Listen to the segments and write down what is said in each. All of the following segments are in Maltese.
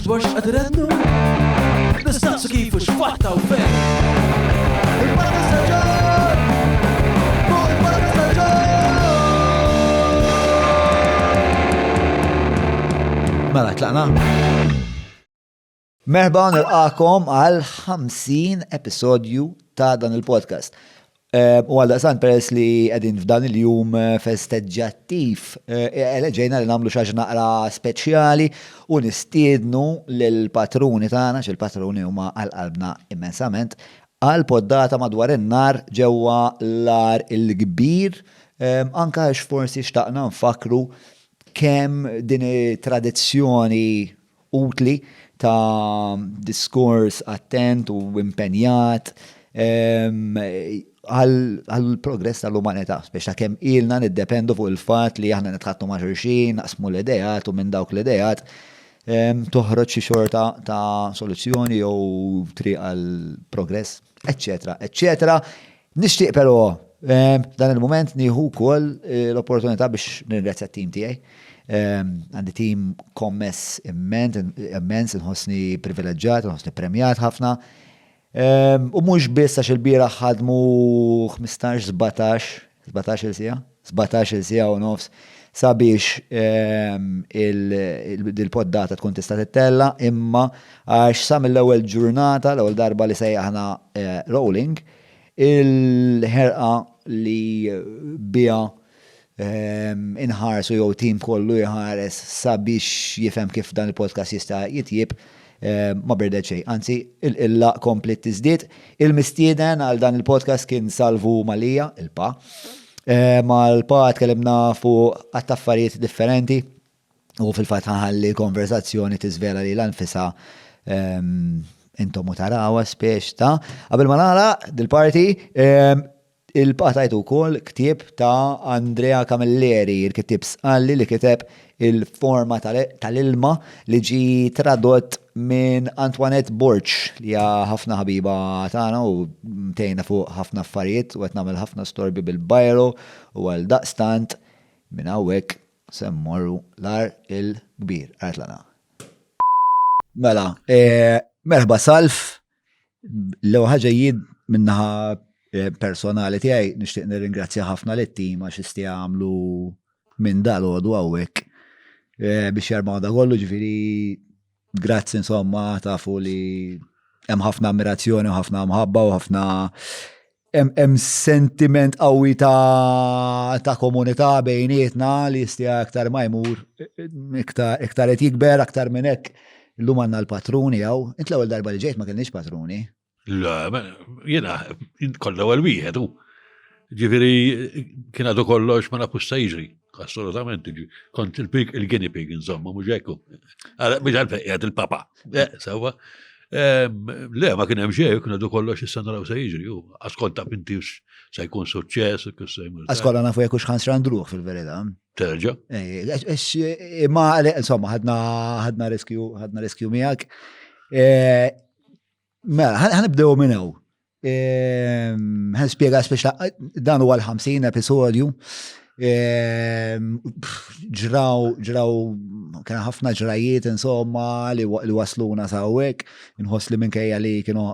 Mux għadrennu Nistaqsu kifu xfatta u fejn Il-Parti Staġġar Fuq il-Parti Staġġar Mela, tlaqna. Merħba nilqakom għal 50 episodju ta' dan il-podcast. U għal daqsan peress li għedin f'dan il-jum festeġġattiv, ġejna li namlu xaġ naqra speċjali u nistiednu l-patruni tagħna, xil-patruni huma għal-qalbna immensament, għal-poddata madwar in-nar ġewwa l-ar il-kbir, anka forsi xtaqna nfakru kemm din tradizzjoni utli ta' diskors attent u impenjat għal-progress tal-umanità, speċa kemm ilna niddependu fuq il-fat li aħna nitħattu ma' xulxin, naqsmu l-idejat u minn dawk l-idejat toħroġ xi xorta ta' soluzzjoni jew triq għal-progress, eccetera, eccetera. Nixtieq però dan il-moment nieħu wkoll l-opportunità biex nirringrazzja t-tim tiegħi. Għandi tim kommess immens, nħossni privileġġjat, nħossni premjat ħafna. U mhux biss għax il-bieraħ ħadmu 17 il-sija u nofs sabiex il-poddata tkun tista' tittella, imma għax sa mill-ewwel ġurnata, l-ewwel darba li sejjaħna rolling, il-ħerqa li bija inħarsu jew tim kollu jħares sabiex jifhem kif dan il-podcast jista' jitjib ma birdet xejn. Anzi, il-laq komplet tiżdied. Il-mistieden għal dan il-podcast kien Salvu Malija, il-Pa. Mal-Pa tkellimna fuq affarijiet differenti u fil-fatt ħalli konversazzjoni tiżvela li l-anfisa intom u tarawa spiex ta' qabel ma nagħlaq dil-parti il-Pa tajtu wkoll ktieb ta' Andrea Camilleri, il-ktieb sqalli li kiteb il-forma tal-ilma li ġi tradott minn Antoinette Borch li hija ħafna ħabiba tagħna u mtejna fuq ħafna affarijiet u qed nagħmel ħafna storbi bil-bajro u għal daqstant minn hawnhekk semmorru l-ar il-kbir. Artlana. Mela, merħba Salf, l-ewwel ħaġa jid minnaħa personali tiegħi nixtieq nirringrazzja ħafna lit-tim għax istii għamlu minn dal-għodu hawnhekk biex jarmaw da kollu, ġifieri grazzi insomma tafu li hemm ħafna ammirazzjoni u ħafna mħabba u ħafna hemm sentiment qawwi ta' komunità bejnietna li jistija aktar ma jmur iktar qed jikber aktar minn hekk. Illum għandna l-patruni hawn. Int l-ewwel darba li ġejt ma kienx patruni. La, jiena kollha ewwel wieħed hu. Ġifieri kien għadu kollox ma nafux se jiġri. Assolutament, kont il-guinea pig, insomma, mhux hekk. Biex għalfejn il-papa. Sewwa. Le, ma kien hemm xejn, kien għadu kollox issa naraw se jiġri. Askolta inti se jkun suċċess, kif se jmur. Askola nafu jekk hux Hans Randruh fil-verità. Terġa'? Imma insomma ħadna riskju miegħek. Mela, ħanibdew minn hawn. Ħanspjega speċa dan huwa l-50 episodju. Ġraw kien ħafna ġrajiet insomma li wasluna sawek, inħoss li minkejja li kienu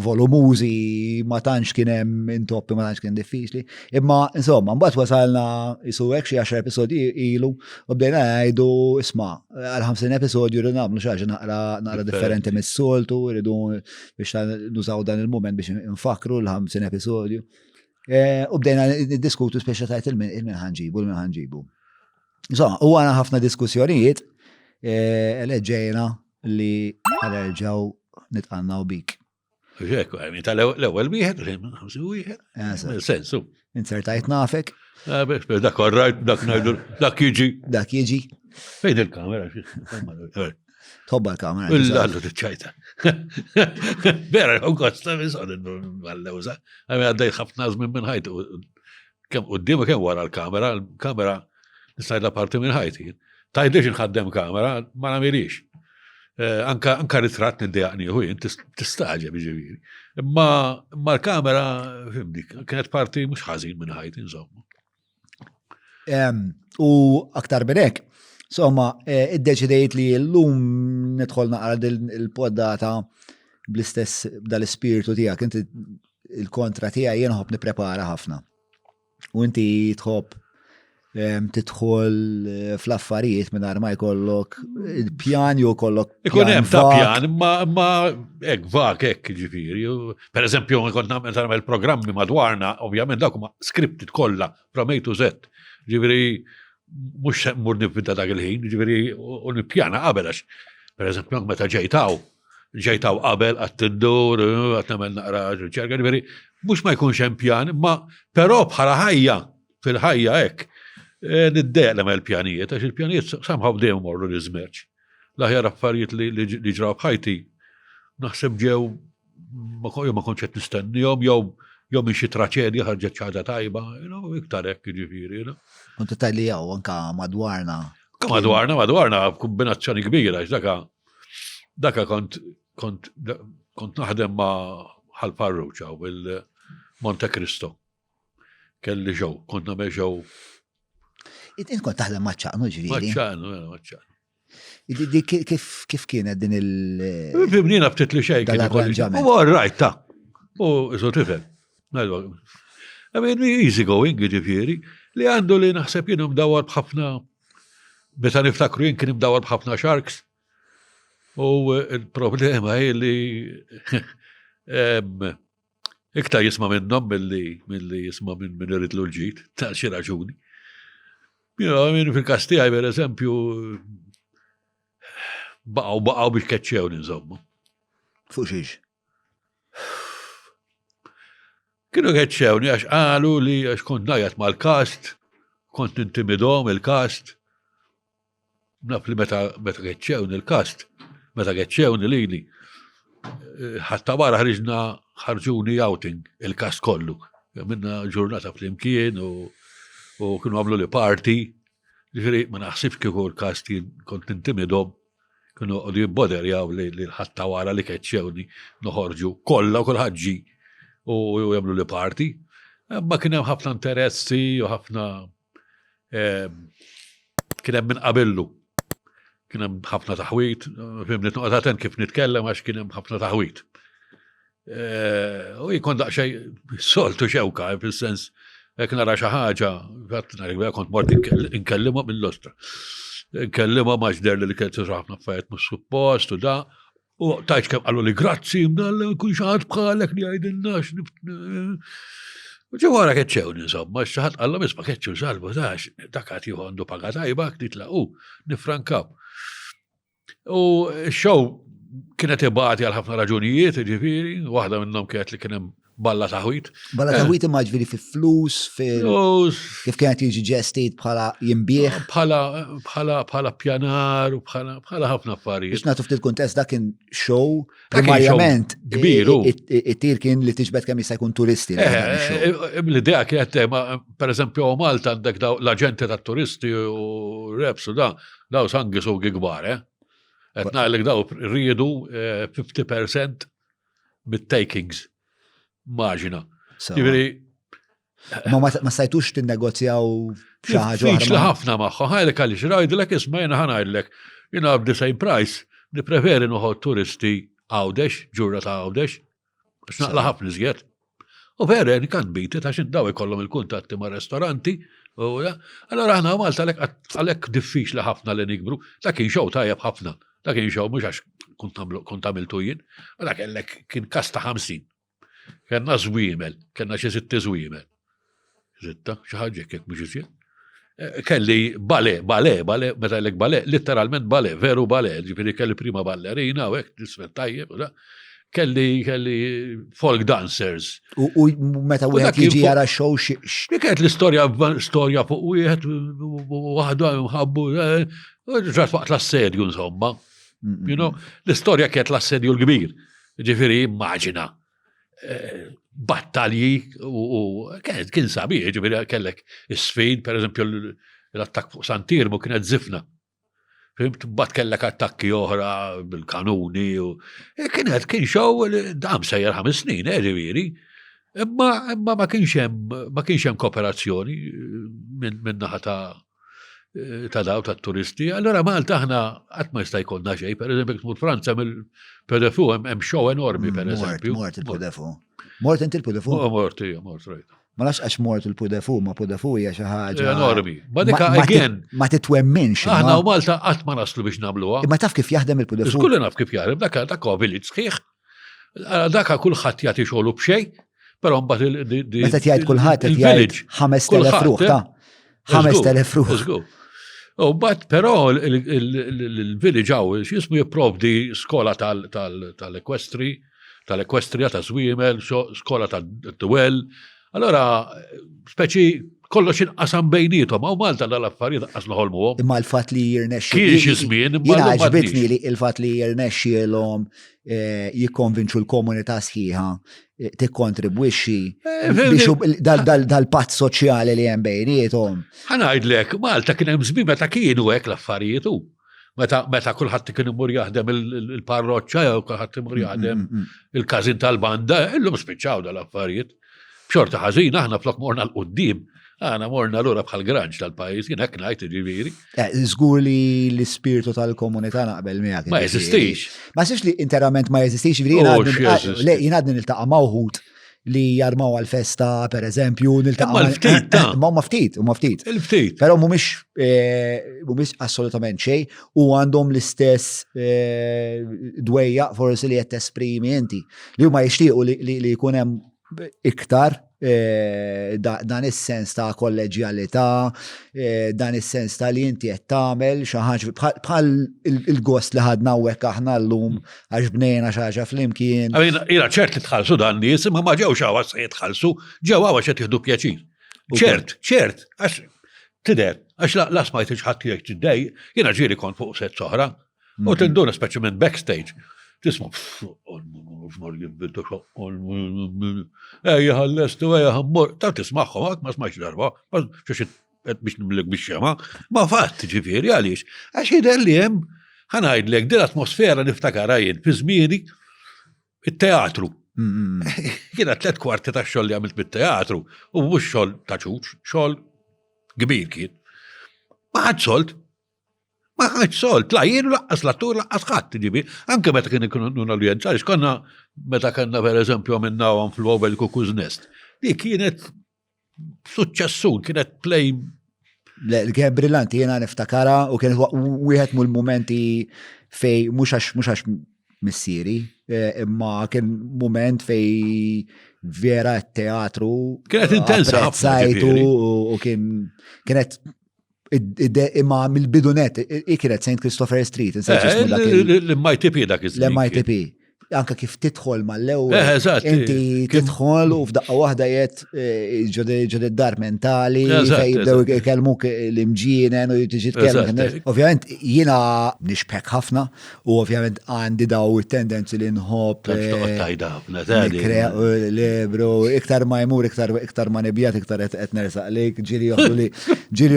volumużi ma tantx kien hemm intoppi ma tantx kien diffiċli. Imma insomma mbagħad wasalna isu hekk xi 10 episodji ilu u bdejna ngħidu isma' għal 50 episodju rridu nagħmlu xi ħaġa naqra differenti mis-soltu, rridu biex nużaw dan il-mument biex infakru l-50 episodju. U bdejna niddiskutu speċa tajt il-min ħanġibu. Insomma, u għana ħafna diskussjonijiet leġġejna li għal-erġaw nitqannaw bik. Ġekku, għajmi tal-ewel wieħed, wieħed. Sensu. Insertajt nafek. Dak korrajt, dak najdu, dak jiġi. Dak jiġi. Fejn il-kamera? Tobba l-kamera. Illallu t-ċajta. Vera, u kosta mison għall-lewza. Għami għaddej ħafna żmien minn ħajti. Kem qudiem kem wara l-kamera, l-kamera nistajda parti minn ħajti. Tajdlix nħaddem kamera, ma namilix. Anka ritrat nid-dejaqni u jien tistaġa bieġiviri. Imma l-kamera, fimdi, kienet parti mux ħazin minn ħajti, insomma. U aktar benek, Somma, id-deċidejt li l-lum nidħol naqra il-poddata bl-istess dal-ispiritu tiegħek. Inti il-kontra tiegħi jien ħobb nipprepara ħafna. U inti tħobb tidħol fl-affarijiet mingħajr ma jkollok pjan jew kollok. Ikun hemm ta' pjan, ma hekk vak hekk ġifieri. Pereżempju kont nagħmel programmi madwarna, ovvjament dak huma scripted kollha from A to Z. Ġifieri mhux mur nibda dak il-ħin, ġifieri u nippjana qabel għax pereżempju meta ġejtaw qabel qatt tindur, qatt nagħmel naqra riċerka, ġifieri mhux ma jkunx hemm pjan, ma però bħala ħajja fil-ħajja hekk niddeq nagħmel pjanijiet, għax il-pjanijiet somehow dejjem morru l-iżmerġ. L-aħjar affarijiet li ġraw bħajti naħseb ġew ma kontx qed nistennihom jew minn xi traċedja ħarġet ċaġa tajba, iktar hekk jiġifieri. Kont titgħallijaw anke madwarna. Madwarna kombinazzjoni kbira għax daka kont naħdem ma' ħal-Parruċa u il-Monte Cristo. Kelli ġew, kont nagħmel ġew. Int kont taħdem maċċaqnu ġifieri. Maċċaqnu. Kif kienet din il- Fimnina btit li xejn kien dal-arranġament. U rajt ta' u isu tifhem. I mean, easy going ġifieri li għandu li naħseb jien mdawwar b'ħafna meta niftakru jien kien imdawwar b'ħafna sharks. U il-problema hi li iktar jisma' minnhom milli jisma' minn iridlu l-ġid ta' xi raġuni. Fil-każ tiegħi pereżempju baqgħu biex keċċewni insomma. Fuq xiex? Kienu keċċewni għax qalu li għax kont ngħajjad mal-kast, kont nintimidhom il-kast. Naf li meta keċċewni il-kast, meta keċċewni lili, ħatta wara ħarġuni outing il-kast kollu. Minna ġurnata fl-imkien u kienu għamlu li party, ġifieri ma naħsibx kieku l-kast kont nintimidhom, kienu għodu jibboder jaw li ħatta wara li keċċewni noħorġu kollha u kulħadd ġi u jagħmlu li party. Ma kien hemm ħafna interessi u ħafna kien hemm min qabillu. Kien hemm ħafna taħwit, fimni tnoqgħod kif nitkellem għax kien hemm ħafna taħwit. U jkun daqsxejn soltu xewka, fil-sens jekk nara xi ħaġa, kont mort inkellimha mill-ostra. Inkellimha ma xder li kien tisra ħafna affarijiet mhux suppost u da. U tajt kemm qalu li grazzi mdalla kun xi ħadd bħalek li jgħidilnax. U ġew wara keċċewni insomma, xi ħadd qalla isma' keċċew salvu dax, dak qed jieħu għandu paga tajba titlaqu, nifrankaw. U x-show kienet ibagħti għal ħafna raġunijiet, ġifieri, waħda minnhom kienet li kien hemm balla taħwit. Balla taħwit imma ġifieri fi flus, kif kienet jiġi ġestit bħala jimbieħ. Bħala pjanar u bħala ħafna affarijiet. Biex nagħtu ftit kuntest dak kien show primarjament kbiru. It-tir kien li tiġbed kemm jista' jkun turisti. L-idea kienet pereżempju Malta għandek l-aġenti tat-turisti u reps u daw sangis u gigbar, qed ngħidlek daw rriedu 50% mit-takings. Maġina. Ma stajtux tinnegozjaw xi ħaġa. Diffiċli ħafna magħha, ħajlek għaliex rajdlek isma' jiena ħanajdlek. Jiena b'90 price nippreferi noħod turisti għawdex, ġurra ta' għawdex, biex naqla ħafna iżjed. U vera kan biti għax indaw ikollhom il-kuntatti ma' ristoranti. Allora aħna Malta għalhekk diffiċli ħafna li nikbru, dak kien xew tajjeb ħafna. Dak kien xew mhux għax kont għamiltu jien, ma dak kien kas ta' 50. Kenna żwiemel, kenna xi 6 żwiemel. 6, xi ħaġa hekk mhux isir. Kelli bale, meta lek bale, letteralment bale, veru bale, ġifieri kelli prima ballerina u hekk tisfel tajjeb, kelli folk dancers. U meta wieħed jiġi jara show kienet l-istorja fuq wieħed waħda mħabbu, ġrat waqt l-assedju insomma. L-istorja kienet l-assedju l-kbir. Ġifieri immaġina. Battalji u kien sabiħ, ġifieri kellek is-sfin, pereżempju l-attakk fuq Santirmu kienet zifna. Fimt, bat kellek attakki oħra bil-kanuni u kien xew dam sejjer 5 snin, ġifieri. Imma ma kienx hemm kooperazzjoni minn naħa ta' daw ta' turisti. Allora Malta aħna qatt ma jista' jkollna xejn, pereżempju tmur Franza mill-Pedefu hemm show enormi pereżempju. Mort il-Pudefu. Mort inti il-Pudefu? Mort rajt. Ma nafx għax mort il-Pudefu, ma Pudefu hija xi ħaġa. Enormi. Badika again. Ma titwemminx. Aħna u Malta qatt ma naslu biex nagħmluha. Imma taf kif jaħdem il-Pudefu? Kullu naf kif jaħdem, dak huwa village sħiħ. Daka kulħadd jagħti xogħlu b'xejn, però mbagħad meta tgħid kulħadd qed jgħid 5,000 ruħ ta' 5,000 ruħ. But però il-village għaw, xismu jipprovdi skola tal-ekwestria, ta' Zwiemel, skola tal-Dwell. Allora, speċi kollox inqasam bejnietom, għaw Malta dal-affarijiet qas noħolmuhom. Imma l-fatt li jirnexxi. Kien xi żmien, imma jiena għaġbitni li l-fatt li jirnexxielhom jikkonvinċu l-komunità sħiħa tikkontribwixxi biex dal-patt soċjali li hemm bejniethom. Ħanajdlek, Malta kien hemm żmien meta kienu hekk l-affarijiet hu. Meta kulħadd kien imur jaħdem il-parroċċa jew kulħadd imur jaħdem il-każin tal-banda, illum spiċċaw dal-affarijiet. B'xorta ħażin aħna flok morna l-qudiem, aħna morna lura bħal granġ tal-pajjiż, jien hekk ngħid ġifieri. Żgur li l-ispirtu tal-komunità naqbel miegħek. Ma jeżistix. Ma sibx li interament ma jeżistix, jien għadni niltaqa' mawħud li jarmaw għal-festa, per eżempju, niltaqa' mal-ftit. Ma ftit. Il-ftit. Però mhumiex assolutament xejn u għandhom l-istess dwejja forsi li qed tesprimi inti. Li huma jixtiequ li jkun hemm iktar dan is-sens ta' kolleġjalità, dan is-sens ta' li inti qed tagħmel xi ħaġa bħal il-gost li ħadna hawnhekk aħna llum għax bnejna xi ħaġa flimkien. Jiena ċert li tħallsu dan nies imma ma ġewx hawn se jitħallsu, ġew hawn għax qed jieħdu pjaċir. ċert, għax tidher, għax la smajt ħadd jgħid tiddej, jiena ġieli kont fuq set soħra, u tinduna speċjalment backstage. Tisma' ħallestu, ħammur, ta' tismaħħom, ma smajx darba, biex nimlek biex jema, ma fatt ġifieri għaliex. Għax jidher li hemm, ħanajdlek, din atmosfera niftakara jien fi żmieni it-teatru. Kiena 3/4 tax-xogħol li għamilt bit-teatru, u mhux xogħol ta' ċuċ, xogħol kbir kien. Ma ħadd solt. Ma ħaġ solt, la jienu laqqas l-attur laqqas ħadd ġibi, anke meta kien ikunu l-udjenza, għaliex konna meta kellna pereżempju minnawhom fil-Wobel Cuckoo's Nest. Di kienet suċċessun, kienet play. Kien brillanti, jiena niftakara u kien wieħed mill-mumenti fej mhux għax missieri, imma kien mument fej vera t-teatru. Kienet intensa ħafna u kienet imma mill-bidunet, kienet St. Christopher Street. L-MITP dak iż-żmien. L-MITP. Anka kif tidħol mal-ewwel. Inti tidħol u f'daqqa waħda jgħid ġod id-dar mentali, fejn jibdew ikellmuk l-imġienen u tiġi tkellem. Ovvjament jiena nixpek ħafna u ovvjament għandi daw it-tendenzi li nħobb. Libru, iktar ma jmur, iktar ma nebjat, iktar qed nersaq lejk, ġieli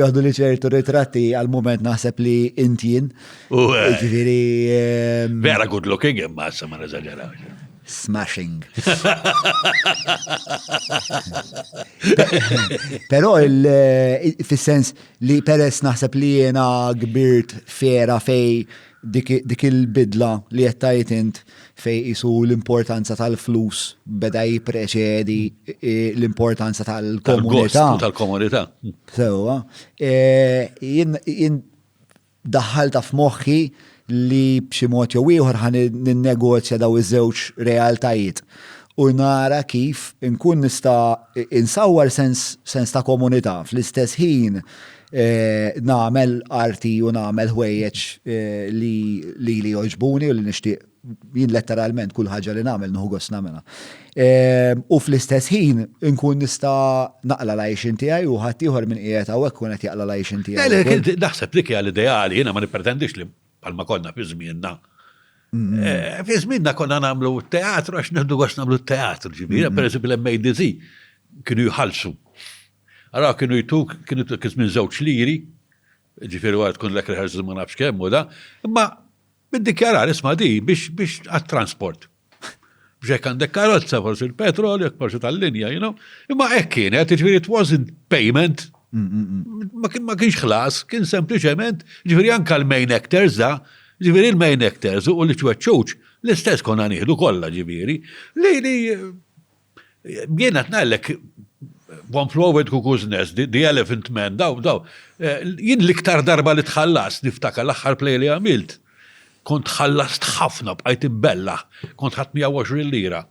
joħdu li ċertu ritratti għal-moment naħseb li intjien. Ġifieri. Vera good looking imma ma smashing. Però fis-sens li peress naħseb li jiena kbirt fera fej dik il-bidla li qed tgħid int fej isu l-importanza tal-flus beda jippreċedi l-importanza tal-komunità. Tal-komunità. Sewwa, jien daħħalta f'moħħi li b'xi mod jew ieħor ħan ninnegozja daw iż-żewġ realtajiet u nara kif inkun nista' insawwar sens ta' komunità fl-istess ħin nagħmel arti u nagħmel ħwejjeġ li joġbuni u li nixtieq jien letteralment kull ħaġa li nagħmel nieħu gost nagħmilha. U fl-istess ħin inkun nista' naqla l-għajxin tiegħi u ħadd ieħor minn qiegħed hawnhekk kun qed jaqla l-għajxin tiegħi. Naħseb dik hija l-ideali, jiena ma nippretendix li bħalma konna fi żmienna. Fi żmienna konna nagħmlu teatru għax nieħdu gost nagħmlu teatru ġifieri, pereżempju l-MADZ kienu jħallsu. Ara kienu jtuk, kienu minn żewġ liri, ġifieri wara tkun lek reħarż ma nafx kemm u da, imma bid-dikjarar isma' di biex għat-transport. Biex hekk għandek karozza forsi l-petrol, jekk forsi tal-linja, imma hekk kienet, ġifieri it wasn't payment Ma kienx ħlas, kien sempliċement, ġifieri anke l-main actors da, ġifieri l-main actors u l-ċuċ, l-istess konna nieħdu kollha ġifieri. Li jiena tnallek One Flew Over the Cuckoo's Nest, The Elephant Man, daw. Jien l-iktar darba li tħallas niftakar l-aħħar play li għamilt. Kont ħallast ħafna bqajt imbella, kont ħadd 120 lira.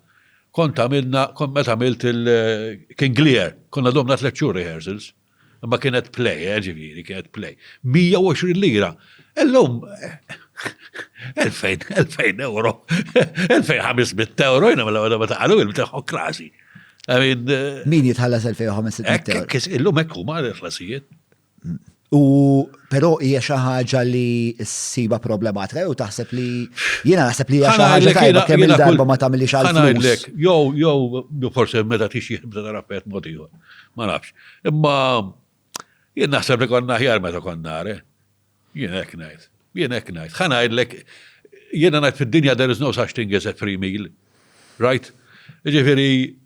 Kont meta għamilt il-King Lear, konna domna 3 xhur rehearsals. Ma kienet play, ġifieri, kienet play. 120 lira. Illum 2,000 euro, 2,500 euro, jina ma taqalu il-bitaħu krasi. Min jitħallas 2,500 euro? Illum ekku ma l-ħlasijiet. Però hija xi ħaġa li ssiba problematika u taħseb li jiena naħseb li hija xi ħaġa tajba kemm il-darba ma tagħmilix għal flus. Jew forse meta tixi jibda tarappet mod ieħor. Ma nafx. Imma jien naħseb li konna aħjar meta konna are. Jien hekk ngħid. Ħa ngħidlek jiena ngħid fid-dinja there is no such thing as a free meal. Right? Ġifieri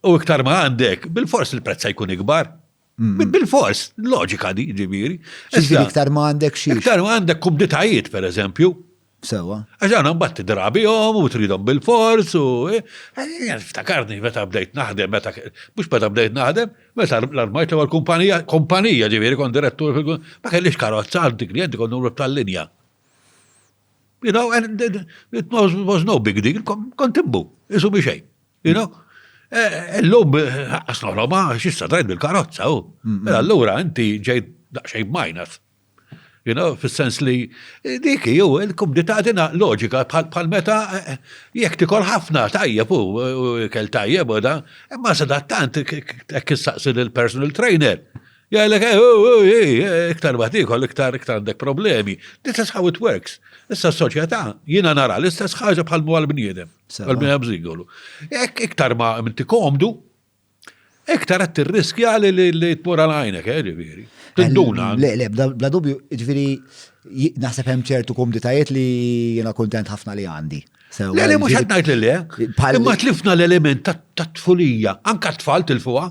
u iktar ma għandek, bil-fors il-prezz jkun ikbar. Bil-fors, loġika di, ġifieri. Iktar ma għandek xi. Iktar ma għandek kumditajiet, per eżempju. Sewa. Għaxan mbagħad tidrabihom u tridhom bil-fors u ftakarni meta bdejt naħdem, mhux meta bdejt naħdem, meta l-armajt l-ewwel kumpanija ġifieri kon direttur ma kellix karozza għandi klijenti kon numru tal-linja. You know, and it was no big deal, kont imbu, isu mi xejn. You know? L-lum, għasnoħloma, xissa drajt bil-karozza, allura inti ġejt daqxej minus. You know, fil-sens li diki ju, il-kumdita għadina loġika bħal meta jek tikol ħafna tajjeb u kell tajjeb u da, imma sadattant kissaqsid il-personal trainer. Jgħalek, iktar batikol, iktar għandek problemi. This is how it works. Issa s-soċjetà, jiena nara l-istess ħaġa bħal mu għal-bniedem. Għal-bniedem bżigolu. Iktar ma minti komdu, iktar għat t-riskja li t-mura l-għajnek, ġifiri. Tinduna. Le, bla dubju, ġifiri, naħseb hemm ċertu komditajiet li jiena kontent ħafna li għandi. Le, mux għadnajt li le. Imma tlifna l-element ta' tfulija, anka t-tfal til-fuqa.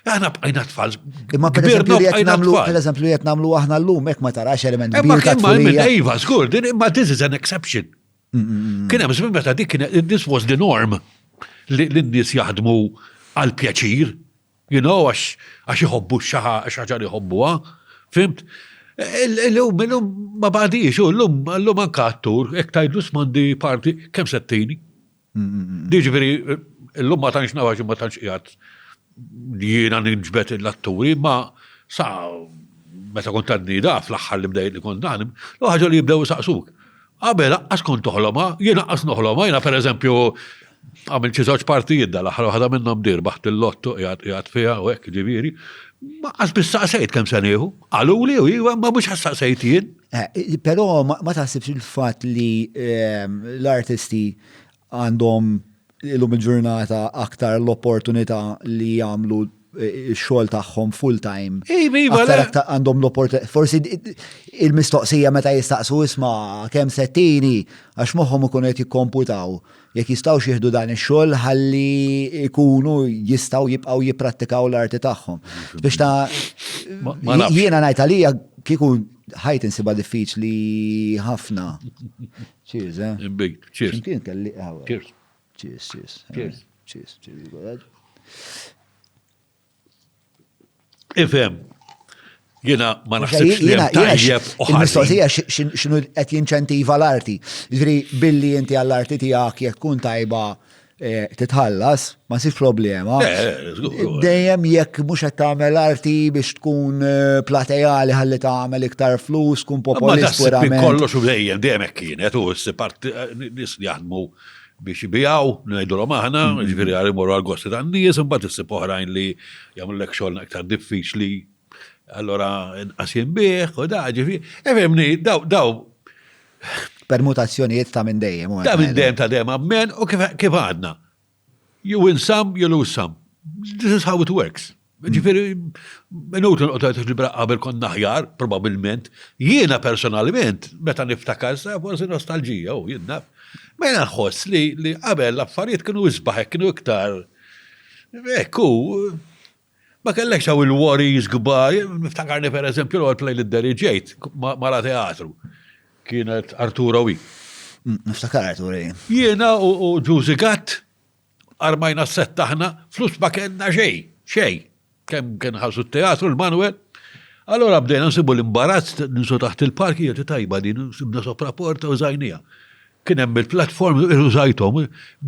Għana bqajna tfal. Imma per eżempju jett namlu aħna l-lum, ek ma tarax element kbir ta' tfulija. Imma skur, imma this is an exception. Kien hemm żmien meta dik this was the norm li n-nies jaħdmu għal pjaċir, you know, għax iħobbu xaħġa li jħobbuha, fimt? L-lum ma baqdix, l-lum anka attur, ek tajdlu smandi parti, kemm settini? Diġveri, l-lum ma tantx nawax ma tantx qiegħed jiena nġbet l-atturi, ma sa meta kont għadnida fl-aħħar li bdejt li kont naħdem, ħaġa li jibdew saqsuk. Qabel aqqas kont toħloma, jiena aqqas noħloma, jiena pereżempju għamil xi żewġ partijiet dal-aħħar waħda minnhom dirbaħt il-lotto qiegħed fiha u hekk ġifieri. Ma qas bissaqsejt kemm se nieħu, qaluli u iva ma mhux ħassaqsejt jien. Però ma taħsibx il-fatt li l-artisti għandhom illum il-ġurnata aktar l-opportunità li jagħmlu x-xogħol tagħhom full-time. Aktar għandhom l-opportunità. Forsi il-mistoqsija meta jistaqsu isma' kemm settini għax moħħhom ikunu qed jikkomputaw. Jekk jistgħu jieħdu dan ix-xogħol ħalli jkunu jistgħu jibqgħu jipprattikaw l-arti tagħhom. Biex jiena ngħid għalija kieku ħajt insiba diffiċli ħafna. Cheers, Cheers. Kien kelli Cheers. Cheers. Ifhem, jiena ma naħsibx li tajjeb u il-mistoqsija x'inhu qed jinċentiva l-arti. Jiġri billi inti għall-arti tiegħek jekk tkun tajba titħallas, ma sif problema. Dejjem jekk mhux qed tagħmel arti biex tkun platejali ħalli tagħmel iktar flus, tkun populist verament. Ma kollox u dejjem hekk kienet u s-parti nies jaħdmu biex jibijaw, ngħidulhom aħna, ġifieri għal imorru għall-gosti tan-nies, imbagħad issib oħrajn li jagħmlullek xogħol aktar diffiċli, allora inqas jinbih u da ġifieri. Efhemni, daw permutazzjonijiet ta' minn dejjem. Ta' minn dejjem ta' dejjem ammen u kif għadna. You win some, you lose some. This is how it works. Ġifieri, minutu l-qotajt ġibra qabel kon naħjar, probabbilment, jiena personalment, meta niftakar sa' forsi nostalġija u jien naf. Ma jena nħoss li qabel l-affarijiet kienu isbaħ, kienu iktar. Ekku, Ma kellek xaw il-Warriors gbar, niftakarni per eżempju l-għol play l-Derry Jate, mara teatru. Kienet Arturo Wi. Niftakar Arturi. Jiena u Giusy Gatt, armajna s-setta ħna, flus ma kena xej. Kem kien ħasu t-teatru, l-Manuel. Allora bdejna nsibu l-imbarazz, ninsu taħt il-park, jieti tajba din, nsibna sopra porta u zaħnija. Kienem bil-platform użajtom,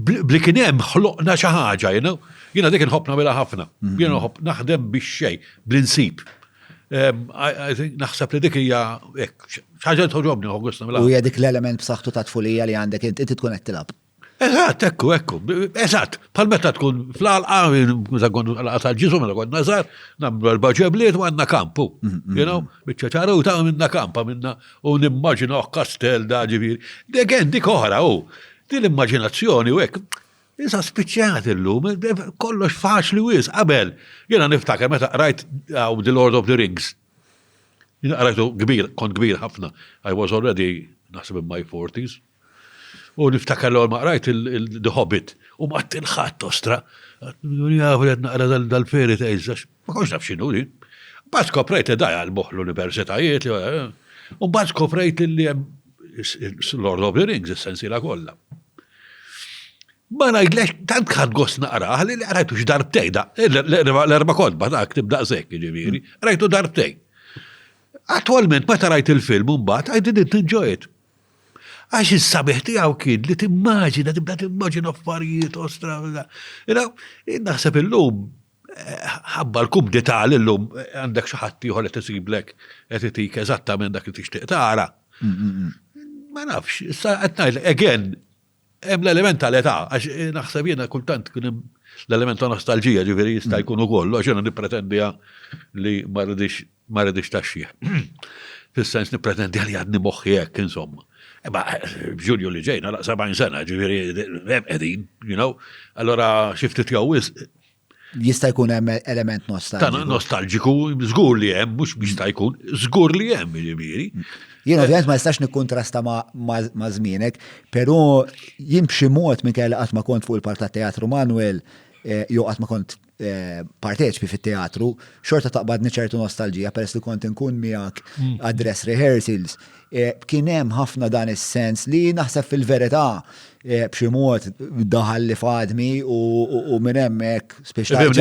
bli kienem ħloqna xaħġa, jena dik nħobna bila ħafna, jena naħdem biex xej, bl-insib. Naħseb li dik hija xaġa tħoġobni ħogusna bila. U hija dik l-element b'saħħtu ta' tfulija li għandek inti tkun qed tilab. Eżatt, ekku. Eżatt, bħal meta tkun fl-alqa, għalqa tal-ġisu, meta konna żgħar, nagħmlu l-baġebliet u għandna kampu. Biċċa ta' minna kampa minna u nimmaġina kastell da ġifieri. Dik oħra din l-immaġinazzjoni u hekk. Issa spiċċjat illum, kollox faċli wis, qabel. Jiena niftakar meta rajt The Lord of the Rings. Jiena rajtu kont kbir ħafna. I was already naħseb in my 40s. U niftakar l-għol maqrajt The Hobbit, u maqt il-ħat ostra, għavret naqra dal-fairy tales, ma konx naf xinu din. Bad skoprejt dajja l-moħ l-universitajiet, u bad skoprejt li Lord of the Rings, essenzila kolla. Ma najdlex, tant kħad għos naqra, li għarajtu x'darbtej, l-erba kodba, dak tibda zekk, ġiviri, rajtu darbtej. Attualment, meta rajt il-film, I didn't enjoy it. Għax il-sabiħ tijaw kien li timmaġina, tibda timmaġina affarijiet ostra. Naħseb il-lum, ħabba l-kum detal il-lum, għandek xaħat tiħol t-siblek, għetitik eżattament dak li tixtiq tara. Ma nafx, again, hemm l-element tal-età, għax naħseb jena kultant kien l-element ta' nostalġija ġifiri jista' jkun ukoll, għax jena nipretendija li ma rridix taxxieħ. Fis-sens nipretendija li għadni moħħi hekk, insomma. Ġulju li ġejna, 70 sena, ġiviri, edin, allora xiftit jawis. Jista' jkun hemm element nostalġiku. Nostalġiku, żgur li hemm, mhux jista' jkun, żgur li hemm, ġifieri. Jien ovvjament ma jistax nikkuntrasta ma' żmienek, però jien b'xi mod minkejja qatt ma kont fuq il-part tat-teatru Manuel, jew qatt ma kont parteċipi fit-teatru, xorta taqbadni ċertu nostalġija peress li kont inkun miegħek għad-dress rehearsals. Kien hemm ħafna dan is-sens li naħseb fil-verità b'xi mod daħal li fadmi u minn hemmhekk speċjalment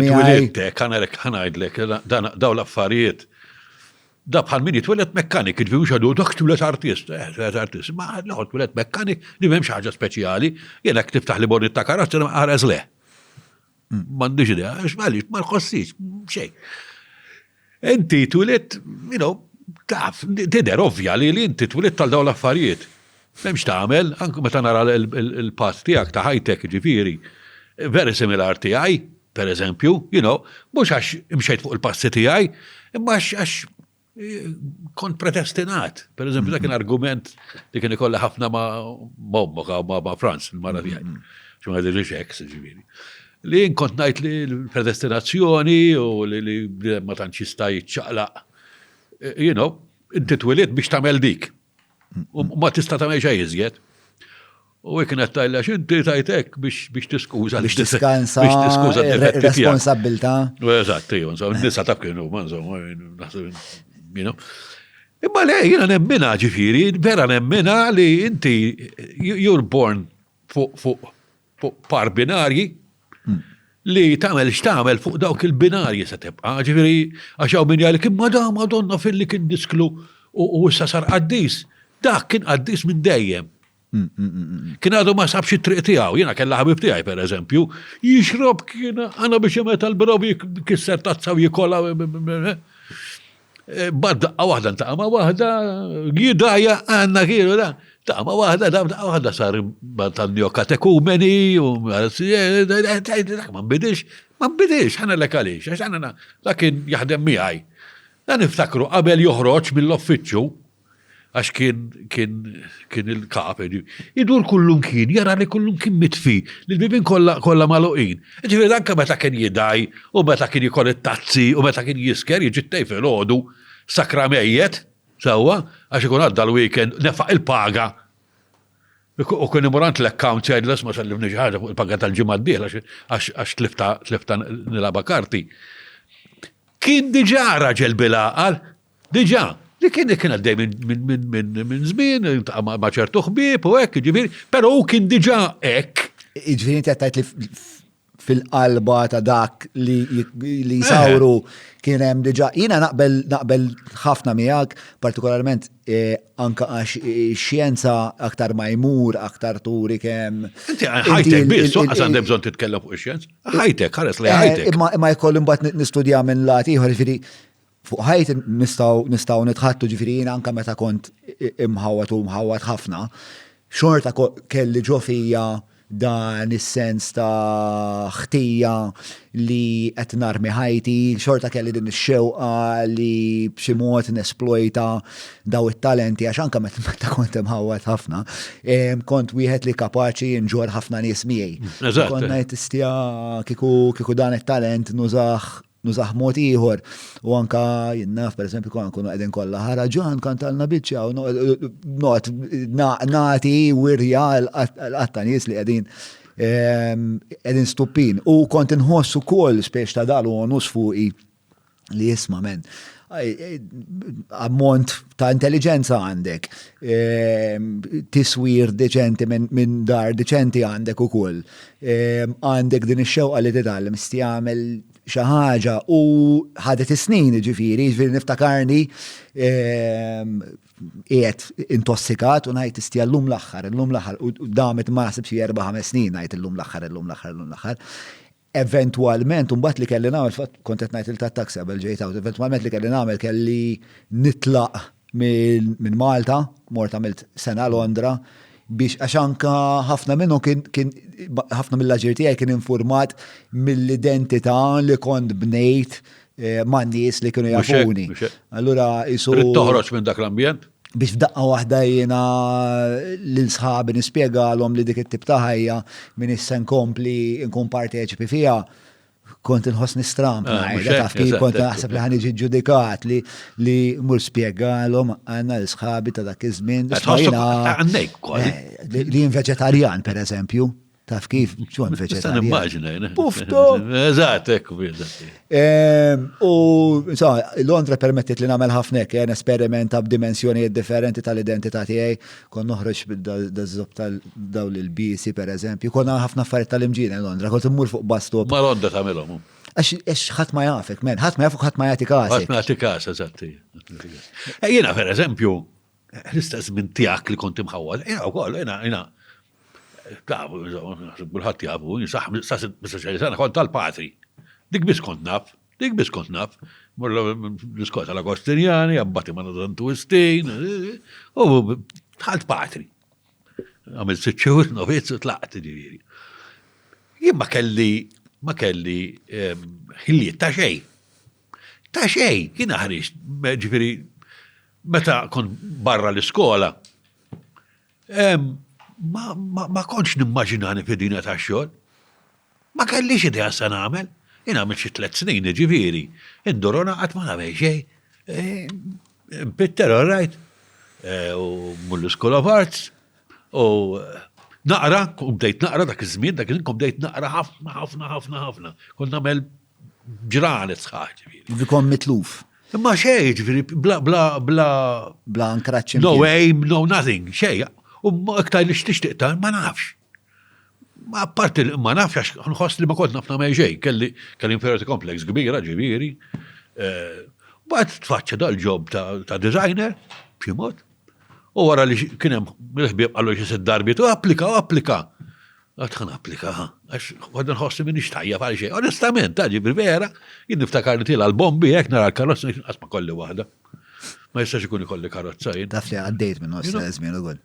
miegħi. Ħanajdlek dawn l-affarijiet. Da bħal min jitwelet mekkanik, id-viju xadu, dak twilet artist, ma l-ħod twilet mekkanik, li m'hemmx ħaġa speċjali, jena tiftaħ li borni ta' karozza ma ħares le. M'għandix idea, x'malix, ma nħossix, xejn. Inti twilet, taf, tider ovvja li inti twilet tal-daw l-affarijiet. M'hemmx tagħmel, anke meta nara l-pass tiegħek ta' high-tech ġifieri, very similar tiegħi, per eżempju, mhux għax imxejt fuq il-passi tiegħi, imma għax kont pretestinat. Per eżempju, dak kien argument li kien ikolla ħafna ma' Franz, il-mara tiegħi. X'ma jgħidilix hekk, ġifieri. Li kont ngħid li l-predestinazzjoni u li ma tantx jista' jiċċaqlaq. Inti twilit biex tagħmel dik. U ma tista' tagħmel xejn iżjed. U kienet tajlax inti tajtek biex tiskuża. Biex tiskansa responsabilità. Eżatt, nisa taf kienu, Imma le, jena nemmina ġifiri, vera nemmina li inti, you're born fuq par binarji, li tamel xtamel fuq dawk il-binarji se tibqa, ġifiri, għaxaw minn jgħalik, Madonna fil-li kien disklu u issa sar qaddis, dak kien qaddis minn dejjem. Kien għadu ma sabx it-triq tiegħu, jiena kellha ħabib tiegħi pereżempju, jixrob kien għana biex jemeta l-brobi kisser tazza u jikolla. Badda waħda ntaqma waħda, għidajja għanna kienu da, taqma waħda sar tan-njo katekumeni, ma nbidix, ħana l-ekalix, għax lakin jaħdem miħaj. Dan iftakru qabel joħroġ mill-offiċċju, għax kien il-kap, jidur kullum kien, jara li kullum kien mitfi, li l-bibin kolla maluqin. Ġifiri danka meta kien jidaj, u meta kien jikoll it-tazzi, u meta kien jisker, jiġittej fil-ħodu, sakra mejjet, sawa, għax ikun għadda l-weekend, nefaq il-paga. U kien imurant l-account ċajdles, ma sallimni ħaġa fuq il-paga tal-ġimma d-dieħla, għax tlifta nilaba karti. kien diġà raġel bil-għaqal, diġà. Li kien għaddej minn żmien, ma' ċertu ħbieb u hekk, ġifieri, però hu kien diġà hekk. Ġifieri tajt li fil-qalba ta' dak li jsawru kien hemm diġà. Jiena naqbel ħafna miegħek, partikolarment anke għax ix-xjenza aktar ma jmur, aktar turi kemm. Inti ħajtek biss, għas għandek bżonn titkellem fuq ix-xjenza. Ħajtek, ħares li ħajtek. Ma jkoll imbagħad nistudja minn lat ieħor, ġifieri fuq ħajt nistgħu nitħattu, ġifieri jiena anke meta kont imħawwat ħafna, xorta kelli ġo fija dan is-sens ta' ħtija li qed narmi ħajti, xorta kelli din ix-xewqa li b'xi mod nesplojta daw it-talenti għax anke meta kont imħawwad ħafna, kont wieħed li kapaċi nġor ħafna nies miegħi. Kont ngħid istija kieku dan it-talent nużaħ mod ieħor u anka jinnaf pereżempju kunu qegħdin kollha ħara Ġan kantalna biċċa u nagħti wirja l-qatta nies li qegħdin stuppin. U kont inħoss ukoll spiex ta' dal u nus fuqi li jisma' men. Ammont ta' intelligenza għandek, tiswir deċenti minn dar deċenti għandek ukoll. Għandek din ix-xewqa li titgħallem jagħmel xi ħaġa u ħadet is-snin ġifieri niftakarni qiegħed intossikat u ngħid istija llum l-aħħar u damet ma naħsibx 4-5 snin ngħid illum l-aħħar. Eventwalment, mbagħad li kelli nagħmel fatt kont qed ngħid il-tat-taxi qabel ġejt hawn, eventwalment li kelli nagħmel kelli nitlaq minn Malta, mort għamilt sena Londra biex għax anka ħafna minnu kien ħafna mill-aġir tiegħi kien infurmat mill-identità li kont bnejt ma' nies li kienu jafuni. Allura isu toħroġ minn dak l-ambjent? Biex f'daqqa waħda jiena l-sħabi nispjegalhom li dik it-tip ta' ħajja min issa nkompli nkun parteċipi fiha kont inħossni stramp ngħidha taf kif kont naħseb li ħaniġi ġudikat li mur spjegalhom għandna l-sħabi ta' dak iż-żmien. Għandek ukoll. Li veġetarjan pereżempju. Taf kif, ċun veġetarjan. Nimmaġina, jena. Pufto! Eżatt, ekku, U, Londra permettit li namel ħafnek, jen esperimenta b'dimensjonijiet differenti tal-identità tiegħi, kon noħroġ bid-dażob tal-dawl il-bisi, per eżempju, konna ħafna affarijiet tal-imġina Londra, kont immur fuq bastop. Ma Londra tagħmilhom. Għax ħadd ma jafek, men, ħadd ma jafuk ħadd ma jagħti kasek. Ħadd ma jagħti kas, eżatt. Jiena per eżempju, l-istess minn tiegħek li kont imħawwad, jiena wkoll, jiena bil-ħadd jafu, sena kont tal-patri. Dik biss kont naf. Morla l-iskola tal-Agostinjani, abbati ma nadantu istin, u tħalt patri. Għamil 6 xhur, novizz, tlaqt ġifieri. Jien ma kelli ħiliet ta' xejn. Ta' xejn, kien ħarix, ġifieri, meta kont barra l-iskola, ma konċ nimmaġinani fid-dinja ta' xogħol. Ma kellix idea sa nagħmel. Jien għamil xi 3 snin ġifieri. Indorona qatt ma nagħmel xejn. Bitter all right. U mull-School of Arts. U naqra, bdejt naqra dak iż-żmien, dak iż-żmien bdejt naqra ħafna. Kont nagħmel ġranet sħaħ ġifieri. Bikom mitluf. Imma xejn ġifieri bla nkraċċi. No aim, no nothing, xejn. U iktar li xtixtiq ta' ma nafx. Ma apparti ma nafx għax nħoss li ma kont nafna ma ġej, kelli inferiority complex kbira ġifieri. Bad tfaċċa dal-ġob ta' designer, b'xi mod. U wara li kien hemm mill-ħbieb qalu xi 6 darbiet u applika. Għad applika, għax għadda nħossi minn ixtajja għal xejn. Onestament, ġifieri vera, jien niftakar li tila l-bombi hekk nara l-karozza qas ma kolli waħda. Ma jistax ikun ikolli karozza jien. Taf li għaddejt minn ħoss żmien ukoll.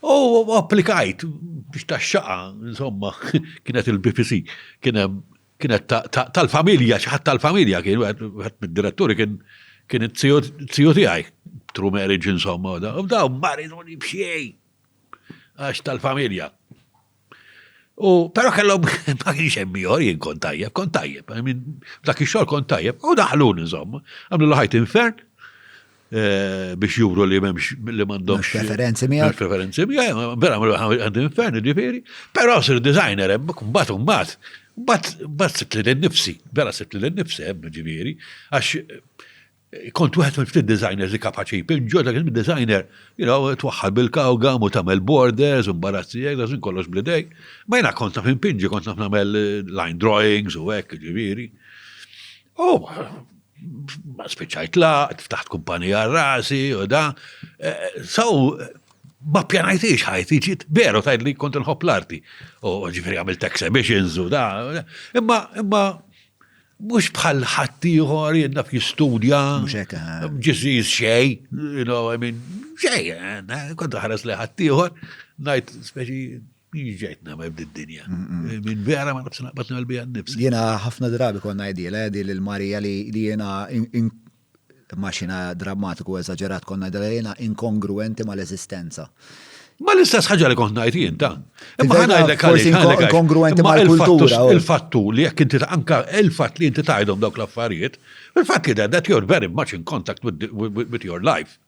U applikajt biex taxxaqa, insomma, kienet il-BPC, kienet tal-familja, xaħat tal-familja, kien għat mid-diretturi, kien it-zio tiegħi, true marriage, insomma, u daw maridoni bxiej, għax tal-familja. Pero kellhom ma kienx hemm ieħor jien kont tajjeb, dak ix-xogħol kont tajjeb, u daħlun insomma, għamlu l-ħajt infern, biex juru li m'għandhomx Mhux preferenzi miegħek? Mhux preferenzi miegħek, vera għandu inferni ġifieri, però sir designer mbagħad sibt li l-nifsi, vera sibt li l-nifsi hemm ġifieri, għax kont wieħed mill-ftit designers li kapaċi jpinġu, dak il-designer, twaħħal bil-kawgam u tagħmel borders u mbarazzijek, dażin kollox bl-idej. Ma jiena kont naf impinġi, kont naf nagħmel line drawings u hekk ġifieri. Ma spiċċajt ftaħt kumpanija rasi u da. Ma pjanajtix ħajti, ġiet veru tajt li kont nħobb l-arti. U ġifieri għamilt exhibitions u da. Imma mhux bħal ħadd ieħor jennaf jistudja. Mhux hekk. Ġiżiż xejn, xejn, kont ħares li ħadd ieħor, ngħid speċi ġejt nagħmel b'did-dinja. Minn vera ma nafs naqbad nagħmel biha nnifsi. Jiena ħafna drabi konna ngħidilha lil-Marija li jiena maċina drammatiku eżaġerat konna ngħidilha jiena inkongruenti mal-eżistenza. Ma l-istess ħaġa li kont ngħid jien ta. Forsi inkongruenti mal-kultura. Il-fattu li jekk inti anka il-fatt li inti tgħidhom dawk l-affarijiet, il-fatt li that you're very much in contact with your life.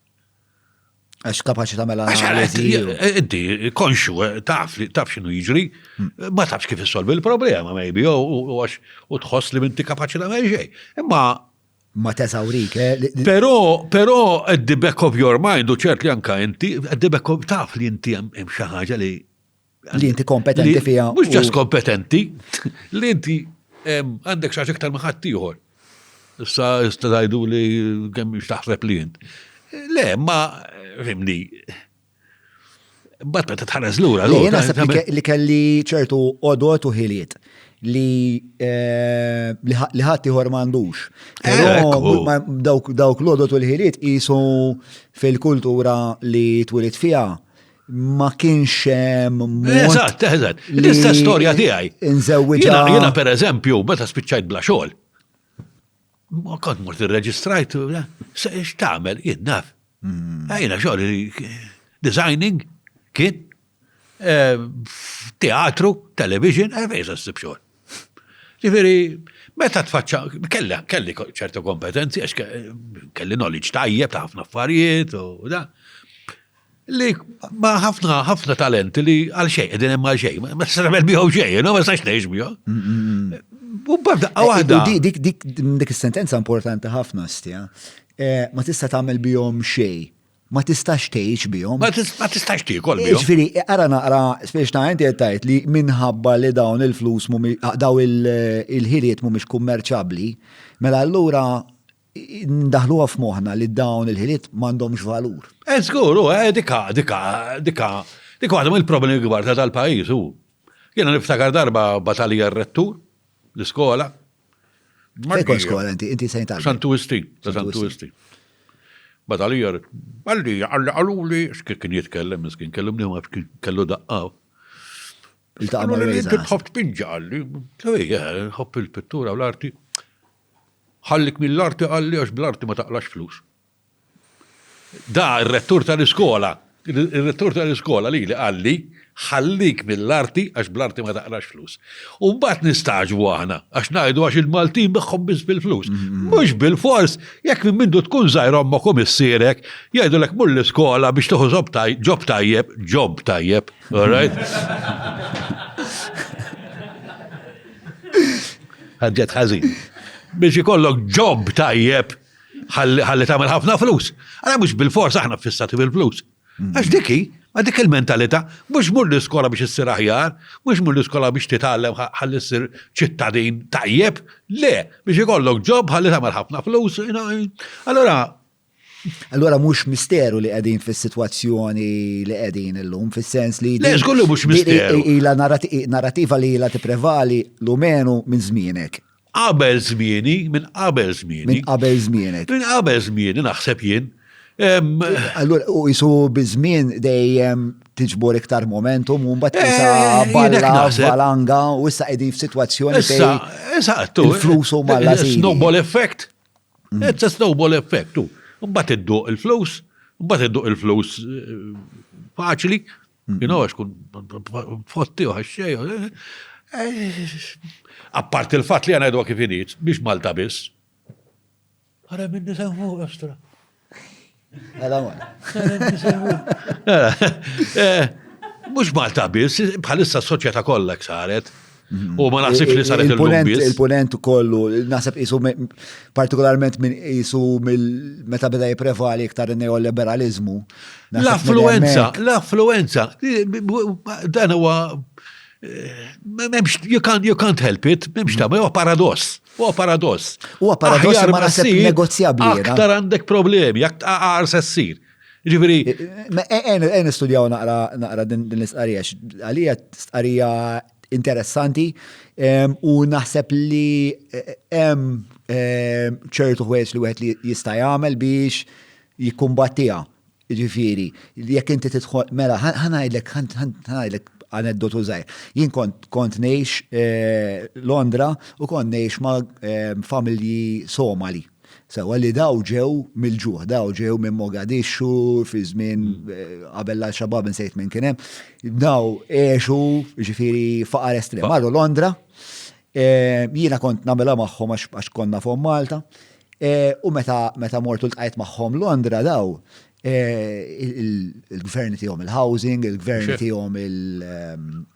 Għax kapaċi tagħmel analiżi. Inti konxu taf x'inhu jiġri, ma tafx kif issolvi l-problema maybe u tħoss li inti kapaċi tagħmel xejn. Imma ma teżawrik. Però at the back of your mind u ċert li anka inti at the back of taf li inti hemm xi ħaġa li inti kompetenti fiha. Mhux ġast kompetenti, li inti għandek xi ħaġa iktar ma' ħadd ieħor. Issa tgħidu li kemm taħseb li int. Le, ma fimni. Bat meta tħares lura. Jena naħseb li kelli ċertu odot u ħiliet li ħadd ieħor m'għandux. Dawk l-odot u l-ħiliet qisu fil-kultura li twilit fiha ma kienx Eżatt. L-istess storja tiegħi. Inżewwiġha. Jiena pereżempju meta spiċċajt bla xogħol. Ma kont mort irreġistrajt, x'tagħmel jien naf. Jiena xogħol designing kien teatru, television, fejn ssib xogħol. Ġifieri, meta tfaċċa kelli ċertu kompetenzi għax kelli knowledge tajjeb ta' ħafna affarijiet u da. Li ma ħafna talenti li għal xejn qegħdin hemm għal xejn, ma tistax tagħmel bihom xejn, ma tistax tgħix bihom. Dik is-sentenza importanti ħafna stja. Ma tista' tagħmel bihom xejn. Ma tistax tgħix bihom. Ma tistax tiekol bihom. Ġifieri, ara naqra speċna inti qed tgħid li minħabba li dawn il-flus daw il-ħiliet mhumiex kummerċabbli, mela allura ndaħluha f'moħħna li dawn il-ħiliet m'għandhomx valur. Żgur, dika waħda mill-problemi kbar tal-pajjiż hu. Jiena niftakar darba batalija r-rettur l-iskola. Fejn skola inti sejn tal. Santu Istin. Batalija għaluli kien jitkellem miskin kellumni ma kellu daqqaw. Il-taqma l-rejza. Tħobb tpinġa għalli. Tħobb il-pittura u l-arti. Ħallik mill-arti għalli għax bl-arti ma taqlax flus. Da, il-rettur tal-iskola li għalli ħallik mill-arti għax bl-arti ma taqlax flus. U mbagħad nistaġbu aħna għax ngħidu għax il-Maltin beħħom biss bil-flus. Mhux bil-fors, jekk minn mindu tkun żgħir ommok u missierek, jgħidulek mur l-iskola biex tieħu job tajjeb, all right? Ħaġġet ħażin. Biex ikollok job tajjeb ħalli tagħmel ħafna flus. Għala mhux bil-fors aħna fissati bil-flus. Għax ma dik il-mentalità, mhux mur l-iskola biex issir aħjar, mhux mur l-iskola biex titgħallem ħalli issir ċittadin tajjeb, le, biex ikollok job ħalli tagħmel ħafna flus. Allura mhux misteru li qegħdin fis-sitwazzjoni li qegħdin illum, fis-sens li Le, żgur li mhux misteru. Ila narrativa li la tipprevali l-umenu minn żmienek. Minn qabel żmieni naħseb jien. Allura, u jisu bizmin dejjem tiġbor iktar momentum, u mbagħad tisa balla, valanga, u issa qegħdin f'sitwazzjoni il-flus huma l-għażili. Snowball effect. It's a snowball effect, tu. Mbagħad idduq il-flus faċli, għax kun fotti u ħaxxej. Apparti il-fatt li għana jdu kif init, biex Malta biss. Għara minni semmu għastra. Mux Malta biss, bħalissa s-soċjetà kollha saret. U ma naħsibx li saret il-lum biss. Il-ponent kollu, naħseb isu partikolarment minn isu meta beda jiprevali iktar neoliberalizmu. L-affluenza, dan huwa you can't help it, memx ta' huwa paradoss. Huwa paradoss. Huwa paradoss ma naħseb negozjabbli. Aktar għandek problemi, aktar se ssir. Ġifieri. Għen studjaw naqra din l-istqarrija, għalija stqarrija interessanti u naħseb li hemm ċertu ħwejs li wieħed li jista' jagħmel biex jikkumbattija. Ġifieri, jekk inti tidħol mela ħanajdlek aneddotu żgħir. Jien kont ngħix Londra u kont ngħix ma' familji Somali. Sewa li daw ġew mill-ġuħ, daw ġew minn Mogadishu fi żmien qabel l-xabab nsejt minn kien hemm, daw għexu ġifieri faqar estrem. Marru Londra, jiena kont nagħmilha magħhom għax konna fuq Malta, u meta mortu ltqajt magħhom Londra daw, il-gvern tihom il-housing, il-gvern tihom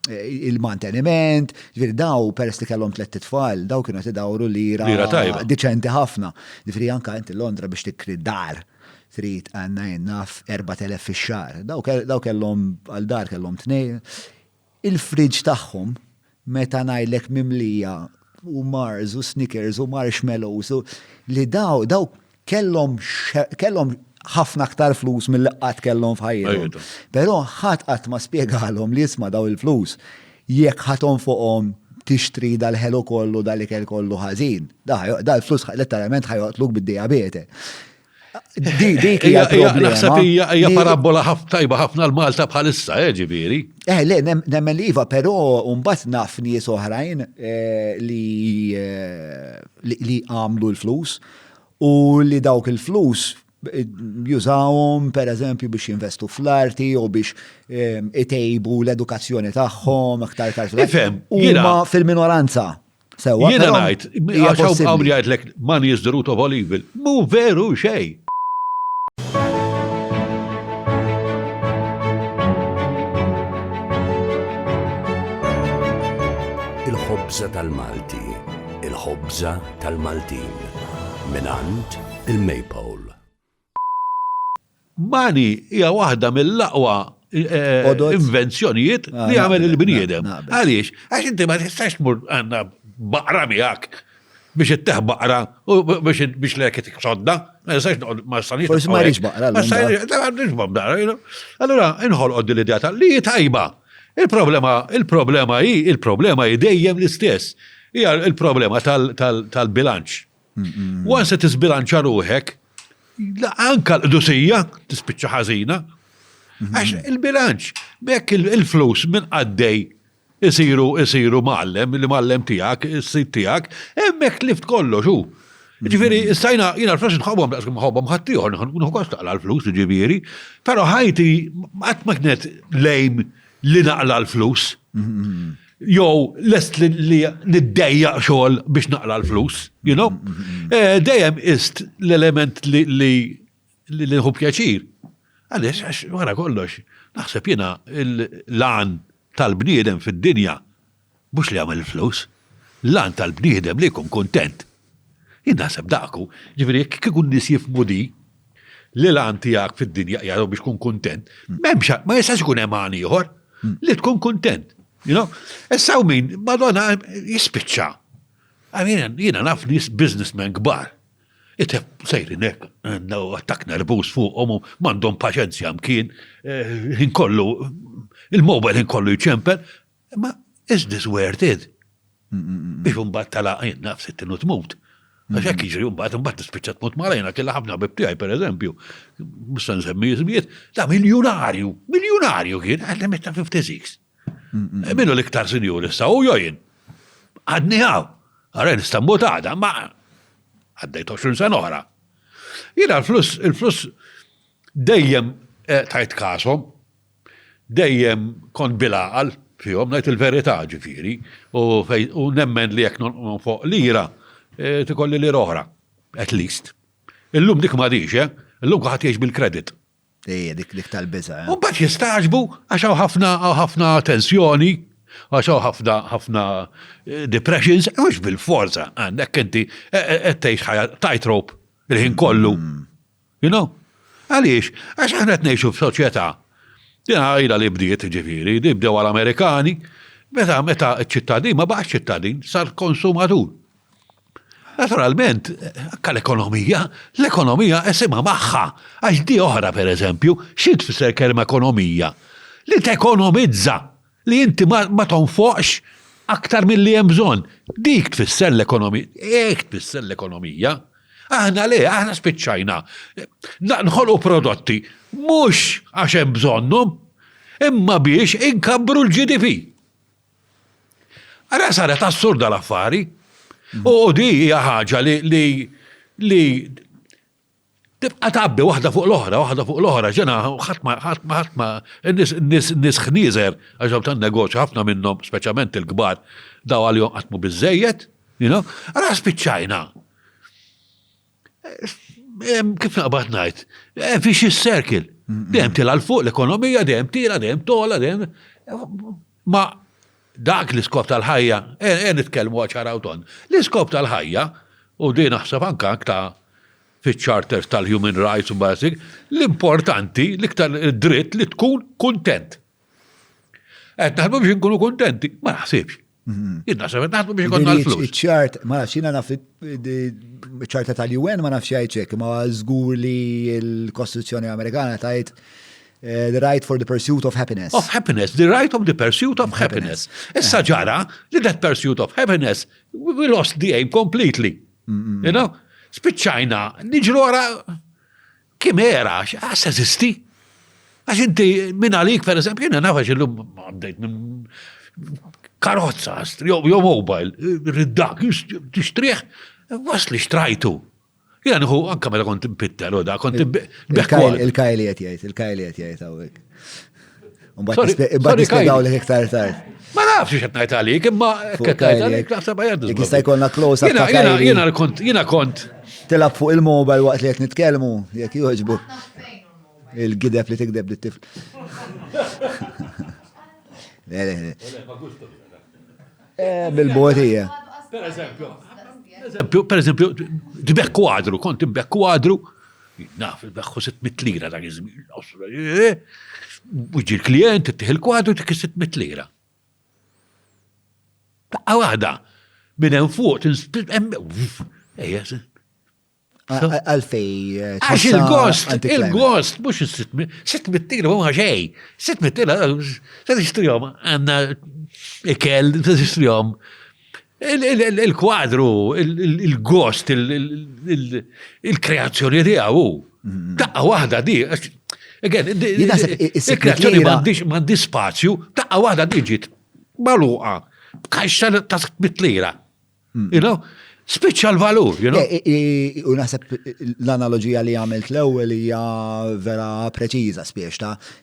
il-manteniment, ġifieri daw peress li kellhom 3 tfal, daw kienu tidawru lira diċenti ħafna. Ġifieri anke inti Londra biex tikri dar trid għandna jennaf 4,000 fix-xahar. Daw kellhom għal dar kellhom 2. Il-friġġ tagħhom meta ngħidlek mimlija u Mars u Snickers u marshmallows li daw kellhom ħafna aktar flus mill-qatt kellhom f'ħajjithom. Però ħadd qatt ma spjegalhom li jisma' daw il-flus jekk ħathom fuqhom tixtri dal-ħelu kollu dal-ikel kollu ħażin. Dal-flus letteralment ħajoqtluk bid-diabete. Dik hija problema. Naħseb hija parabola tajba ħafna l-Malta bħalissa, ġifieri. Le, nemmen li iva, però mbagħad naf nies oħrajn li għamlu l-flus u li dawk il-flus jużawhom pereżempju biex jinvestu fl-arti u biex itejbu l-edukazzjoni tagħhom aktar Ifhem, huma fil-minoranza. Sewwa. Jiena ngħid, għax hawn jgħidlek money is the root of all evil. Mu veru xejn. Il-ħobża tal-Malti, il-ħobża tal-Maltin, minant il-Maypole. Money hija waħda mill-aqwa invenzjonijiet li għamel il-bniedem. Għaliex? Għax inti ma tistax tmur għandna baqra miegħek biex itteħ baqra u biex leket iksodda. Ma stanix. Forsi ma rridx baqra. Ma rridx baqra. Allura inħolqod l-idea li tajba. Il-problema hi dejjem l-istess. Hija il-problema tal-bilanċ. Once tisbilanċa ruħek, anka l-qdusija tispiċċa ħażina. Għax il-bilanċ, bekk il-flus minn għaddej isiru mallem, li mallem tijak, il-sit tijak, emmek lift kollu, xu. Ġifiri, istajna, jina l-flus nħobom ħattijor, nħu kostaqla l-flus, ġifiri, pero ħajti, għatmaknet lejm li naqla l-flus. Jow, lest li niddejja xogħol biex naqla l-flus, you know? Dejjem ist l-element li nħu pjaċir. Għalix, għax wara kollox, naħseb jiena l-lan tal-bniedem fid-dinja, mhux li għamel il-flus, l-lan tal-bniedem li jkun kontent. Jien naħseb daku, ġifieri jekk ikun nies jifhmu di, li l-lan tiegħek fid-dinja jgħidu biex tkun kontent, ma jistax ikun hemm għan ieħor li tkun kontent. You know? Essaw min, Madonna jispiċċa. Jiena naf nis businessmen kbar. Itef sejrinek, attakna l-bus fuqhom u m'għandhom paċenzja mkien, inkollu, il-mobile inkollu jċemper, ma is this worth it? Biex mbagħad talaqin naf sittin u tmut. Għax hekk jiġri mbagħad tispiċċa tmut malajna kellha ħafna bibtiegħi pereżempju. Mhux se nsemmi ismijiet, ta' miljonarju kien, għal meta 56. Minnu l-iktar sinjur issa u jojin. Għadni għaw. Għarren istambut għada, ma għaddejt 20 sena oħra. Jina il-flus dejjem tajt kasom, dejjem kont bilaqal fihom, najt il-verità ġifiri, u nemmen li jek non fuq lira, tikolli lira oħra, at least. Illum dik ma diċ, Illum kulħadd jgħix bil-kredit. Dik tal-biża. U mbagħad jistaġbu għax hawn ħafna tensjoni, għax hawn ħafna depressions, mhux bil-forza għandek inti qed tgħix ħajja tightrope il-ħin kollu. You know? Għaliex, għax aħna qed ngħixu f'soċjetà. Dina ilha li bdiet ġifieri, li bdew għall-Amerikani, meta ċ-ċittadin ma baqgħx ċittadin, sar konsumatur. Naturalment, l-ekonomija esimha magħha, għax di oħra pereżempju, xi tfisser kelma ekonomija? Li tekonomizza, li inti ma tonfoqx aktar milli hemm bżonn. Dik tfisser l-ekonomija, hekk tfisser l-ekonomija. Aħna spiċċajna. Nħolqu prodotti mhux għax hemm bżonnhom, imma biex inkabbru l-GDP. Ara saret assurda l-affari. U di hija ħaġa li tibqa' tabbi waħda fuq l-oħra, ġena ħatma nis ħnieżer għax tan-negozju ħafna minnhom, speċjalment il-kbar, daw għalihom qatmu biżejjed, ara spiċċajna. Kif naqbad ngħid, vicious circle. Dejjem tila l fuq l-ekonomija, dejjem tila, dejjem tola, dejjem. Ma dak l-iskop tal-ħajja, nitkellmu ċaraw ton, l-iskop tal-ħajja, u di naħseb anke ta' fiċ-charters tal-human rights u basic, l-importanti, l-iktar dritt li tkun kuntent. Naħsbu biex nkunu kontenti, ma naħsibx. Naħsbu biex nkunu għal-flus. Iċ-ċart, ma nafx, jiena naf ċarta tal-UN ma nafx jgħidxek, ma żgur li l-Kostituzzjoni Amerikana tajt the right for the pursuit of happiness. Of happiness, the right of the pursuit of happiness. Issa ġara li that pursuit of happiness, we lost the aim completely. You know? Spiċċajna, niġru għara kim era, għas eżisti. Għax inti minn għalik, per eżempju, jena nafax illum għabdejt minn karozza, jo mobile, riddak, tixtriħ, wasli xtrajtu. Jena nħu anka mela kont impittel, da kont bekkol. Il-kajli jgħet għawek. Unbat nispiegaw li iktar tard. Ma nafx xed ngħid għalik, imma kektajt għalik naħseb għajadu. Jista' jkollna close up ta' Kajli. Jena kont. Tilab fuq il-mobile waqt li qed nitkellmu, jekk jogħġbu. Il-gideb li tikdeb lit-tifl. Bil-botija. Per eżempju, tbeħ kwadru, kont tbeħ kwadru, naf, il-beħħu 600 lira dak iż-żmien. Uġi l-klient, tiħ il-kwadru tik 600 lira. Taqqa waħda, minn hemm fuq, Għalfej. Għax il-gost, mux 600 lira, ma xej. 600 lira, se tixtrihom, għandna ikel, se tixtrihom. Il-kwadru, il-gost, il-kreazzjoni tiegħu. Taqqa waħda di. Il-kreazzjoni m'għandi spazju, taqqa waħda di ġiet magħluqa. Kaxxa ta' 600 lira. Speċjal valur, U naħseb l-analogija li għamilt l-ewwel hija vera preċiża spiex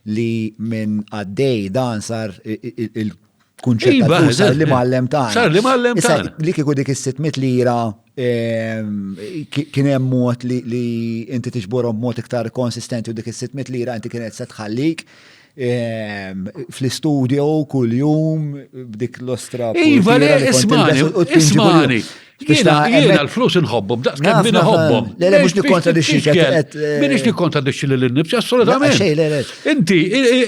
li minn għaddej dan sar il-kunċett tal-flus li mallem tagħna. Sar li mallem tagħna. Li kieku dik is-600 lira kien hemm mod li inti tiġborhom b'mod iktar konsistenti u dik is-600 lira inti kienet se tħallik fl-istudio kull-jum b'dik l-ostra. Iva, ismani. Jiena l-flus nħobbom, daqs kemm min nħobbom. Le, mux nikontradixxi. Minix nikontradixxi l-nibsi, assolutament. Inti,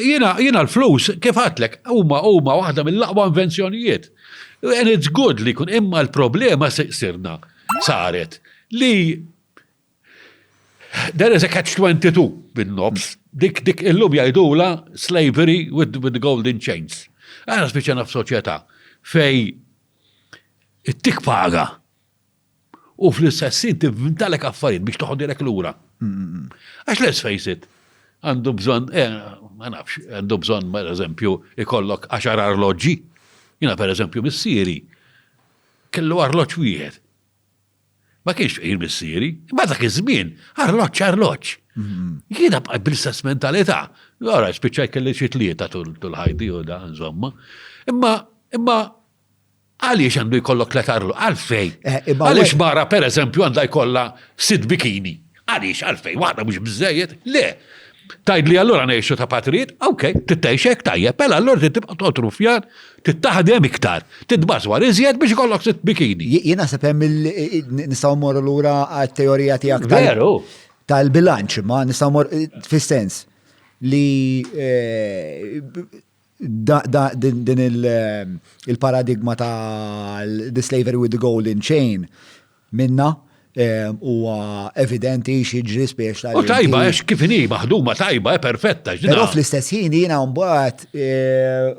jiena l-flus, kif għatlek, huma waħda mill-aqwa invenzjonijiet. And it's good li kun imma l-problema sirna saret li there is a catch-22 bin-nobs. Dik illum jgħidula slavery with the golden chains. Għana spiċċana f'soċjetà fej it-tik paga u fl-istessin tivvintalek affarijiet biex toħodilek lura. Għax let's face it, għandu bżon, ma nafx, għandu bżon, per eżempju, ikollok 10 arloġġi. Jina per eżempju missieri, kellu arloġġ wieħed. Ma kienx fqir missieri, ma dak iż-żmien, arloġġ. Jiena bil-istess mentalità. Ora spiċċaj kelli xi tlieta tul ħajdi u da, insomma. Imma għaliex għandu jkollok tlet arloġġ? Għalfej. Għaliex mara per eżempju għandha jkollha 6 bikini. Għaliex għalfej, waħda mhux biżejjed? Le. Tajd li allura ngħixu ta' patrijiet, okej, tittgħixek tajjeb, mela allura tibqa' totrufjan, tittaħdem iktar, titbażwar iżjed biex ikollok sitt bikini. Jien naħseb hemm nistgħu mmorru lura għat-teorija tiegħek Veru. tal-bilanċ, ma nistgħu mmorru fis-sens li din il-paradigma ta' the slavery with the golden chain minna huwa evidenti xiġri spiex U tajba, kif inhi maħduma tajba, perfetta. Però fl-istess ħin jiena mbagħad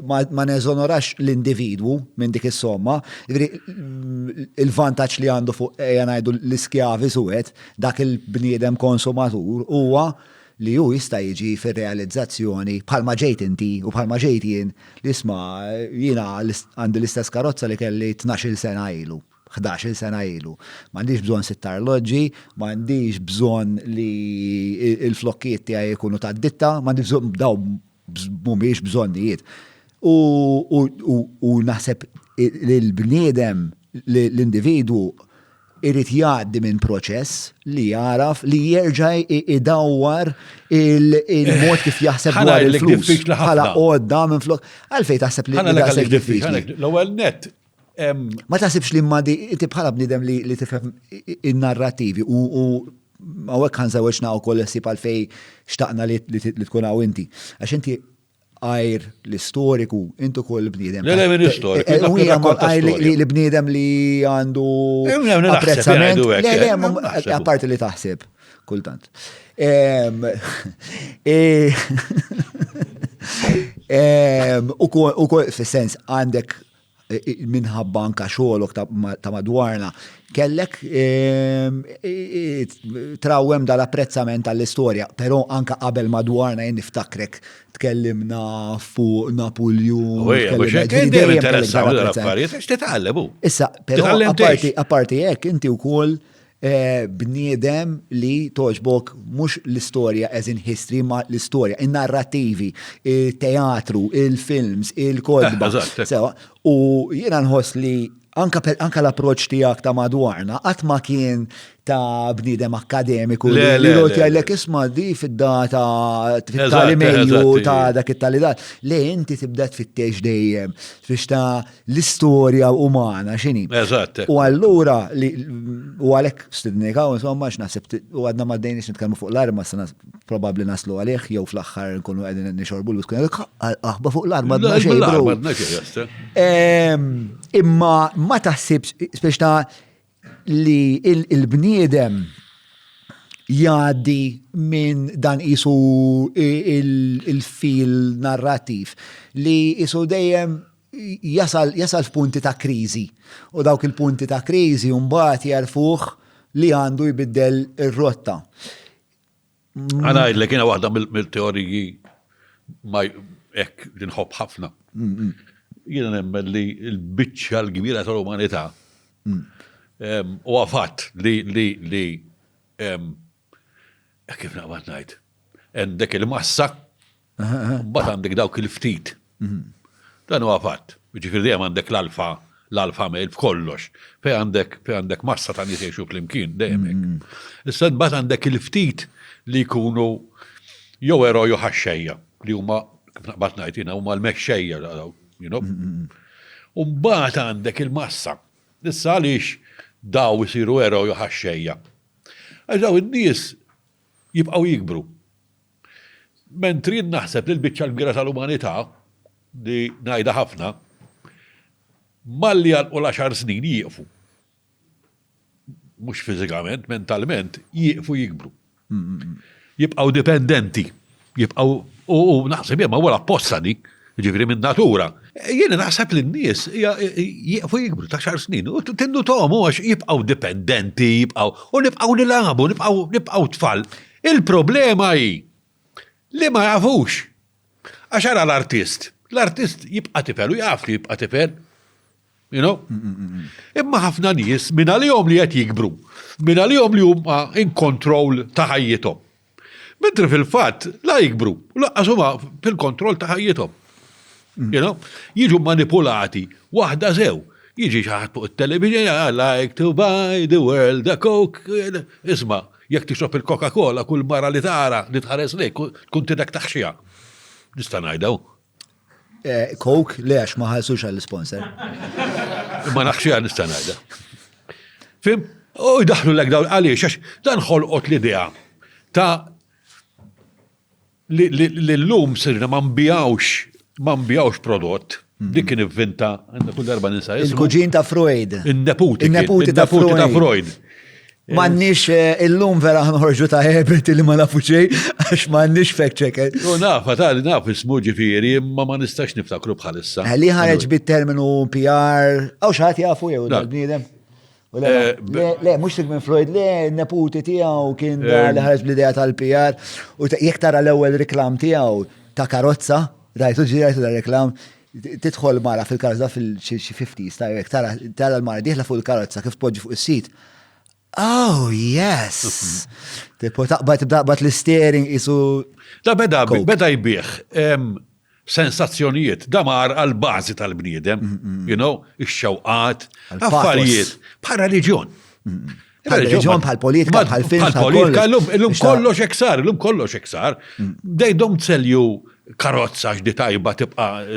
ma neżonorax l-individwu minn dik is-somma, il-vantaġġ li għandu fuq ngħidu l-iskjavi suqet dak il-bniedem konsumatur huwa li hu jista' jiġi fir-realizzazzjoni bħalma ġejt inti u bħalma ġejt jien li isma' jiena għandi l-istess karozza li kelli 12 sena ilu. 11 sena ilu. M'għandix bżonn 6 arloġġi, m'għandix bżonn li il-flokkiet tiegħi jkunu ta' ditta, m'għandix bżonn daw mhumiex bżonnijiet. U naħseb l-bniedem, l-individwu irid jgħaddi minn proċess li jaraf li jerġa' idawwar il-mod kif jaħseb dwar il-flus. Bħala għodda minn flok. Għalfejn taħseb li daqshekk diffiċli. L-ewwel net ma taħsibx li madi inti bħala bnidem li tifhem in-narrattivi u hawnhekk ħanżewweġna wkoll issib għalfejn xtaqna li tkun hawn inti. Għax inti għajr l-istoriku, intu kol bniedem. Le, minn istoriku. U hija li bniedem li għandu apprezzament. Le, apparti li taħseb, kultant. U kol fis-sens għandek minħabba anka xogħolok ta' madwarna, kellek trawwem dal-apprezzament tal-istorja, però anka qabel madwarna jien niftakrek tkellimna fuq Napoleon. Dejjem interessaw l-affarijiet għax titgħallem hu. Issa, però apparti hekk inti wkoll bniedem li toġbok mhux l-istorja as in history ma l-istorja, in-narrativi, il-teatru, il-films, il-kodba. U jiena nħoss li anka l-approċ tiegħek ta' madwarna qatt ma kien ta' bniedem akademiku li roti għallek isma' di fid-data fit-talimejju ta' dak it-talidat. Le inti tibda tfittex dejjem biex ta' l-istorja umana x'inhi. U allura u għalhekk stidnika u insomma x'naħseb u għadna ma dejniex nitkellmu fuq l-arma sa probabbli naslu għalih jew fl-aħħar nkunu qegħdin nixorbu l aħba fuq l-arma imma ma taħsibx biex ta' li il-bniedem jgħaddi minn dan isu il-fil narrativ li isu dejjem jasal f'punti ta' kriżi u dawk il-punti ta' kriżi mbagħad jarfuh li għandu jbiddel ir-rotta. Għana li kiena waħda mill-teoriji ma hekk tinħobb ħafna. Jiena nemmen li l-biċċa l-kbira tal-umanità u għafat li kif naqbad ngħid, għandek il-massa, mbagħad għandek dawk il-ftit. Dan huwa fatt. Ġifieri dejjem għandek l-alfa mejl f'kollox. Fej għandek massa ta' nies jgħixu flimkien dejjem hekk. Issa mbagħad għandek il-ftit li jkunu jew eroju ħaxxejja li huma kif naqbad ngħid jiena huma l-mexxejja u mbagħad għandek il-massa. Issa għaliex daw isiru eroju ħaxxejja. Għax daw in-nies jibqgħu jikbru. Mentri naħseb li l-biċċa l-kbira tal-umanità li ngħidha ħafna malli għalqu l-10 snin jieqfu. Mhux fiżikament, mentalment, jieqfu jikbru. Jibqgħu dipendenti. Jibqgħu u naħseb jemma wara apposta dik, ġifri minn natura. Jiena naħseb li n-nies jieqfu jikbru ta' 10 snin. U tindu tomu għax jibqgħu dipendenti, u nibqgħu nilabu, nibqgħu tfal. Il-problema hi li ma jafux. Għax ara l-artist. L-artist jibqa' tifel u jaf li jibqa' tifel. Imma ħafna nies minn għalihom li qed jikbru, minn għalihom li huma in kontroll ta' ħajjithom. Mentri fil-fatt la jikbru, laqqas huma fil-kontroll ta' ħajjithom. Jiġu manipulati, waħda sew. Jiġi xi ħadd fuq it-televiżjoni, I like to buy the world a coke. Isma' jekk tixrob il-Coca-Cola kull mara li tara li tħares lejk tkun tidak taħxija. Nista' ngħidaw. Coke, le għax ma ħalsux għall-sponsor. Imma naħxija nista' ngħidha. Fim? U jdaħlu lek dawn għaliex għax dan ħolqot l-idea ta' li l-lum sirna ma nbijawx prodott. Dik kien ivvinta għandna kull darba ninsa. Il-kuġin ta' Freud. Il-neputi ta' Freud. Mannix il-lum vera ħanħorġu ta' Herbert li ma nafu xej, għax mannix fact checker. U nafa tali naf ismu ġifieri, imma ma nistax niftakru bħalissa. Li ħareġ bit-terminu PR, għaw xaħat jafu jew dal-bniedem. Le, mux tik minn Freud, le, neputi tijaw kien li ħareġ bl-idea tal-PR, u jek tara l-ewel reklam tijaw ta' karozza, rajtu da reklam, tidħol mara fil-karozza fil-50s, tara l-mara diħla fuq il-karozza kif tpoġġi fuq is-sit. Oh, yes! Taqbat l-steering isu. Da beda jbieħ sensazzjonijiet, damar għal-bazi tal-bniedem, ix-xewqat, affarijiet, bħal reliġjon. Reliġjon bħal politika, bħal film. Bħal politika, l-lum kollox eksar. They don't tell you karozza x'di tajba tibqa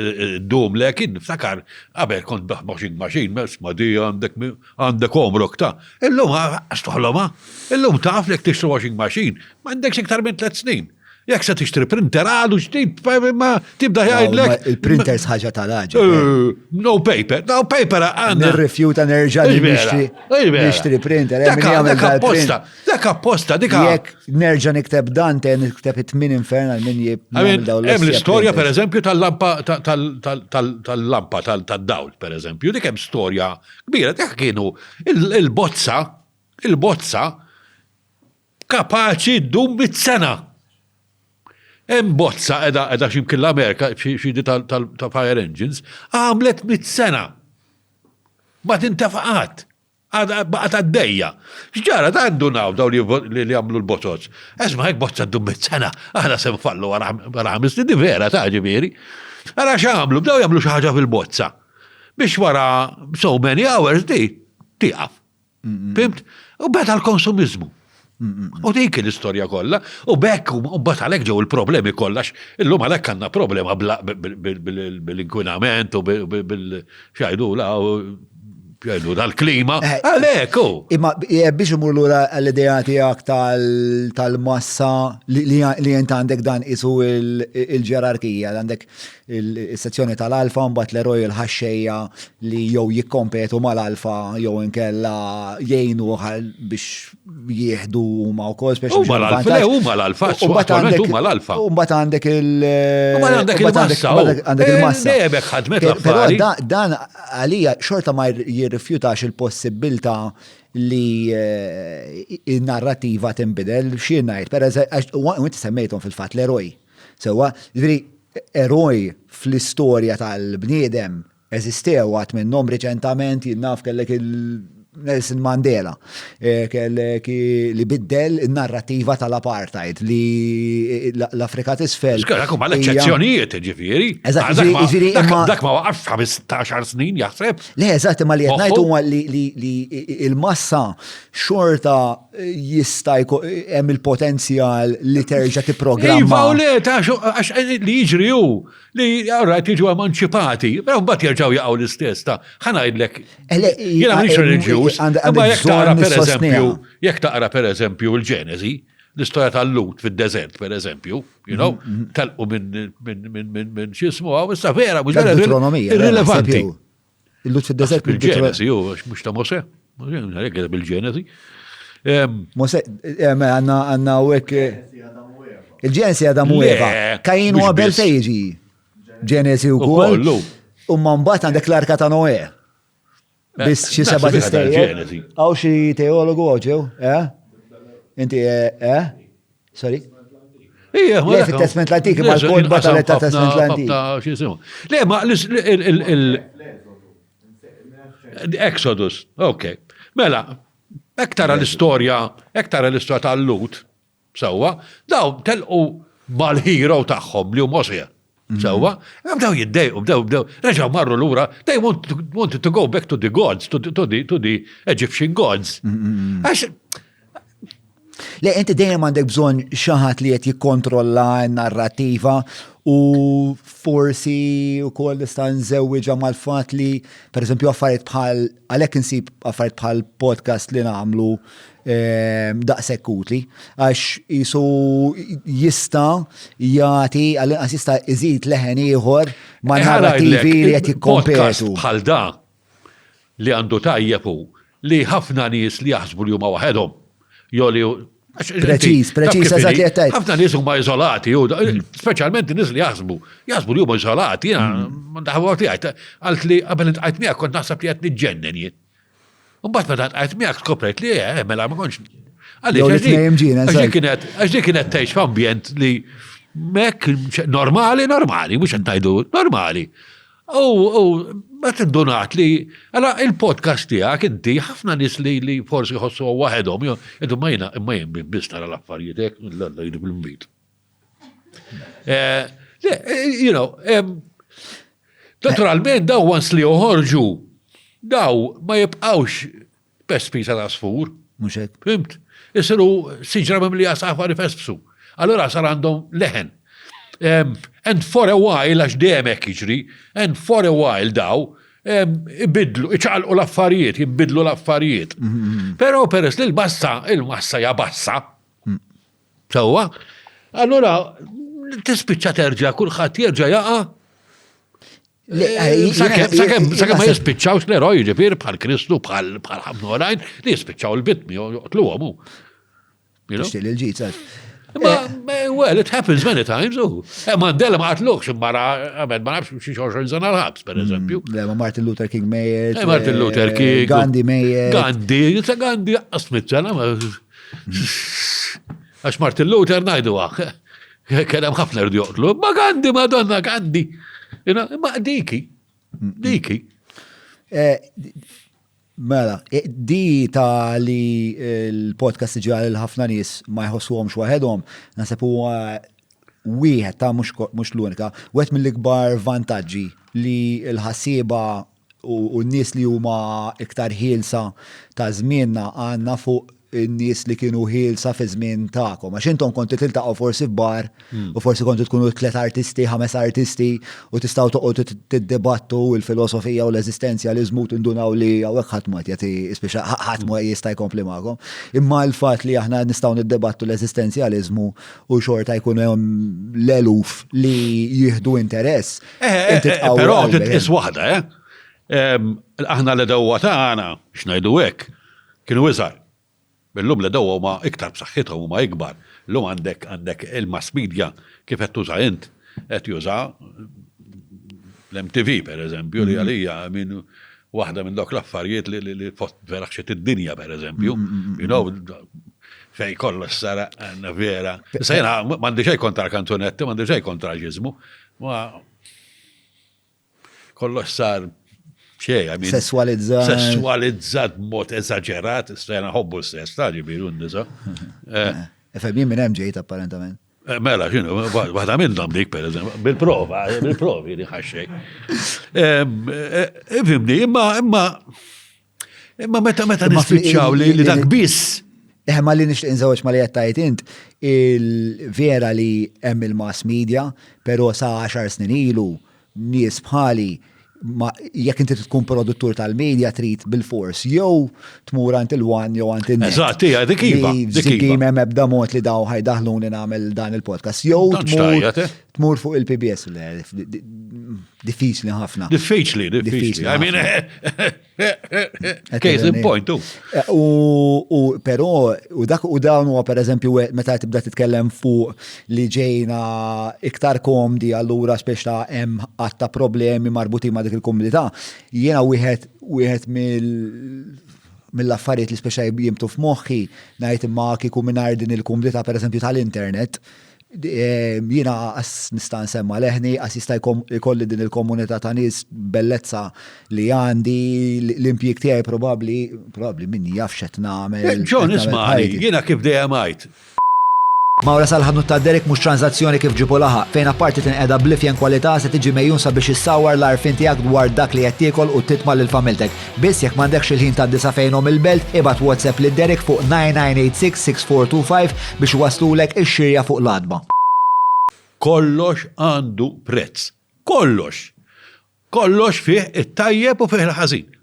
dum lekin, ftakar, qabel kont washing machine, ma di għandek omrok ta' illum għastuħloma, illum taf lek tixtru washing machine, ma għandek iktar minn 3 snin. Jek se tixtri printer għadu ġdid, ma tibda jgħidlek. Il-printers ħaġa tal-ħagġa. No paper għanna. Nirrifjuta nerġa' nixtri printer. Dak apposta, Jek nerġa' nikteb Dante, nikteb it-min infernal min Hemm l-istorja per eżempju tal-lampa tad-dawl, per eżempju, dik hemm storja kbira, dak kienu il-bozza kapaċi ddum bit-sena. Hemm bozza edha x'imkien l-Amerika x'idi ta' fire engines għamlet 100 sena. Ma tintefaqat. Baqgħet għaddejja. X'ġara għandu naw daw li jagħmlu l-bozzozz. Esma' hekk bozza ddum 100 sena, aħna se nfallu wara 5 snin vera ta' ġifieri. Ara x'għamlu? Bdew jagħmlu xi ħaġa fil-bozza. Biex wara so many hours tieqaf. Fimt? U beda l-konsumizmu. U dik l-istorja kollha, u bekk u bat għalhekk ġew il-problemi kollax, illum għalhekk għandna problema bil-inkwinament u bil-xajdu dal-klima, għalhekk u. Imma biex imur lura l-idea tiegħek tal-massa li jent għandek dan isu il-ġerarkija, għandek il-sezzjoni tal-alfa, mbagħad l-eroj il-ħaxxejja li jew jikkompetu mal-alfa jew inkella jgħinu biex jieħdu ma' wkoll speċi. Huma l-alfa, huma l-alfa. U mbagħad għandek il-massa. Għandek il-massa. Debek ħadmet l-affari. Però dan għalija xorta ma jirrifjutax il-possibilità li il-narrativa tinbidel xi ngħid. Pereżempju, inti semmejthom fil-fatt l-eroj. Sewwa, eroj fl-istorja tal-bniedem eżistew għat minnhom reċentament jinnaf kellek Nelson Mandela, kellek li biddel il-narrativa tal-apartheid li l-Afrika t'isfel. Kum għal-eċċezzjonijiet ġifieri. Dak ma waqaf 15 snin jaħseb. Le, eżatt, ma li qed ngħid huwa li il-massa xorta jista' hemm il-potenzjal li terġa' tipprogramma. Iva u le, għax li jiġri hu li għarrajt jiġu emanċipati, però mbagħad jerġgħu jaqgħu l-istess ta' ħanajdlek. Jiena m'iniex reliġjuż. Imma jekk taqra per eżempju il-Ġenesi, l-istorja tal-Lut fid-deżert per eżempju, talqu minn x'ismu għaw, issa vera, mhux vera irrilevanti. Il-Lut fid-deżert bil-Ġenesi, mhux ta' Mose, bil-Ġenesi. Mose, għandna hekk il-Ġenesi Adamu Eva. Kajin huwa Abel fejġi. Ġenesi wkoll. U mbagħad għandek l-Arka ta' Noè. Biss xi seba' tistejjel. Għaw xi teologu ġew, Inti, Sorry? Ija, le fit-Testament l-Antik, ma l-kodba tal-Testament l-Antik. Le, ma Exodus, ok. Mela, ektara l-istorja tal-Lut, sewwa, daw telqu mal-hero tagħhom li hu Mosè. Sewwa, bdew jiddejqu, bdew, reġgħu marru lura, they wanted to go back to the gods, to the Egyptian gods. Għax, Le, inti dejjem għandek bżonn xi ħadd li qed jikkontrolla n-narrattiva u forsi wkoll nista' nżewwiġha mal-fatt li pereżempju affarijiet bħal għalhekk insib affarijiet bħal podcast li nagħmlu daqshekk utli għax isu jista' jagħti għal-inqas jista' iżid leħen ieħor ma' narrativi li qed jikkompetu. Bħal da li għandu tajjeb li ħafna nies li jaħsbu li huma waħedhom. Preċis, eżatt li qed tgħid. Ħafna nies huma iżolati, speċjalment nies li jaħsbu li huma iżolati, ma daħbu tiegħi għalt li qabel intqajt miegħek kont naħseb li qed niġġennen jien. Mbagħad meta intqajt miegħek skoprejt li mela ma kontx. Għax dik kienet tgħix f'ambjent li mek normali, mhux qed ngħidu normali. Ma tindunat li, għala il-podcast tijak, inti ħafna nis li forsi ħossu għahedhom, jiddu ma jien biss nara l-affarijiet, l-għajdu bil-mbit. Naturalment, daw għans li uħorġu, daw ma jibqawx pespisa ta' sfur. Muxek. Fimt? Jisiru siġra mim li għasafari fespsu. Allora sar għandhom leħen. And for a while, għax demek jiġri, and for a while daw, ibidlu, iċaqalqu l-affarijiet, ibidlu l-affarijiet. Pero peress li il-massa jabassa, sawa, allora tispiċċa terġa, kulħadd jerġa' jaqa' Sakemm ma jispiċċawx l-eroj ġifier bħal Kristu bħal ħafna oħrajn li jispiċċaw il-bitmi joqtluhom. Tixtieq il-ġid Well, it happens many times. Mandela ma għatlux, ma nafx xi xorxol zana l-ħabs, per eżempju. Ma Martin Luther King mejjet. Martin Luther King. Gandhi mejjet. Gandhi asmitzana. Għax Martin Luther najdu kedem ħafna rdi joqtlu. Ma Gandhi, Madonna, Gandhi. Ma diki. Mela, di ta' li l-podcast ġi ħafna nies ma jħossuhomx waħedhom, naħseb huwa wieħed ta' mhux l-unika, wieħed mill-ikbar vantaġġi li l-ħassieba u n-nies li huma iktar ħielsa ta' żmienna għandna fuq in-nies li kienu ħielsa fi żmien tagħkom. Għax intom kontu tiltaqgħu forsi f'bar u forsi kontu tkunu 3 artisti, 5 artisti u tistgħu toqgħodu tiddibattu l-filosofija u l-eżistenzjaliżmu tindunaw li hawnhekk ħadd ma jagħti speċa ħadd ma jista' jkompli magħkom. Imma l-fatt li aħna nistgħu niddibattu l-eżistenzjaliżmu u xorta jkun hemm l-eluf li jieħdu interess. Però titqis waħda, aħna l-dewwa tagħna x'ngħidu hekk kienu iżgħar. Billum li daw huma iktar b'saħħithom huma ikbar. Llum għandek il-mass media kif qed tuża int qed juża l-MTV pereżempju li għalija minn waħda minn dawk l-affarijiet li vera xi id-dinja pereżempju. Fej kollox sara għandna vera. Issa jiena m'għandi xejn kontra l-kanzunetti, m'għandi xejn kontra l-ġiżmu, ma kollox sar Sessualizzat mod eżagġerat, stajna ħobbu s-sess, taġi biru n-nisa. Efemmin minn MJ apparentament. Mela, xinu, waħda minnhom dik per eżempju, bil-provi li ħaxxej. Fimni, imma meta nispiċċaw li dak biss. Ma li nixtieq nżewġ ma li qed int, il-vera li hemm il-mass media, però sa 10 snin ilu nies bħali jekk inti tkun produttur tal-medja trid bil-fors jew tmur għand il-wan jew għand in-net. Eżatt, hija dik iva. Hemm ebda mod li daw ħajdaħluni nagħmel dan il-podcast. Jew tmur fuq il-PBS diffiċli ħafna. Diffiċli. I mean, case in point. Però dawn huwa pereżempju meta tibda titkellem fuq li ġejna iktar komdi allura speċta hemm għatta problemi marbutin ma' dik il-komunità. Jiena wieħed mill-affarijiet li speċa jimtu f'moħħi ngħid imma kieku mingħajr din il-komunità pereżempju tal-internet. Jiena nista' nsemma leħni jista' jkolli din il-komunità ta' nies bellezza li għandi l-impjieg tiegħi probabbli minni jaf x'qed nagħmel. John isma'ni, jiena kif dejjem ngħid. Mawra sal-ħadnu ta' Derek mhux tranzazzjoni kif ġibu laħa, fejn apparti tinqeda blifjen kwalità se tiġi mejjun sabiex issawwar l-arfin tiegħek dwar dak li qed tiekol u titma' lil familtek. Biss jekk m'għandekx il-ħin tad-disa fejnhom il-belt, ibad WhatsApp lil Derek fuq 9986-6425 biex waslulek ix-xirja fuq l-adba. Kollox għandu prezz. Kollox. Kollox fih it-tajjeb u fih il-ħażin.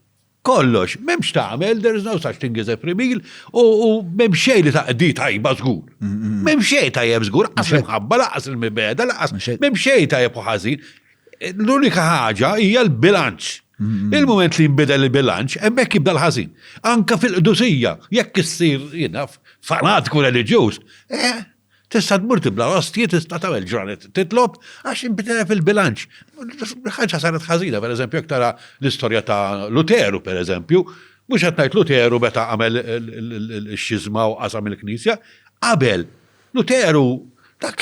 Kollox, memx tagħmel, there is no such thing as a free meal, u memx xej li taqdi tajba żgur. Memx xej tajjeb żgur, qas il-mħabba, laqas il-mibeda, laqas, memx xej tajjeb u ħażin. L-unika ħaġa hija l-bilanċ. Il-moment li jinbidel il-bilanċ, hemmhekk jibda l-ħażin. Anka fil-qdusija, jekk issir jiena fanatiku reliġjuż, tista' tmur tibla ostji, tista' tagħmel ġranet titlob għax inbidel fil-bilanċ. Ħaġa saret ħażina, pereżempju, jekk tara l-istorja ta' Luteru, pereżempju, mhux qed ngħid Luteru meta għamel x-xizma u qasam il-Knisja, qabel Luteru dak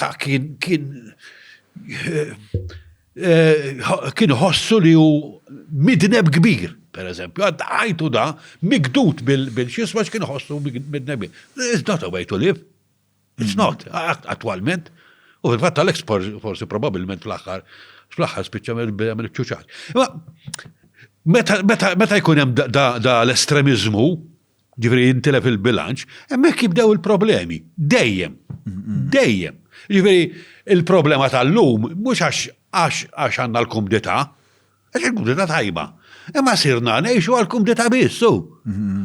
kien ħossu li hu midneb kbir, pereżempju, għajtu da migdut bil-xisma kien ħossu midneb. It's not a way to live. It's not, attualment. U fil-fatt Alex forsi probabilment fl-aħħar spiċċa mill ċuċat. Meta jkun hemm da l-estremizmu, ġifieri jintilef il-bilanċ, hemmhekk jibdew il-problemi. Dejjem. Ġifieri il-problema tal-lum mhux għax għandna l-kumdità, għax il-kumdità tajba. Imma sirna ngħixu għall-kumdità biss, u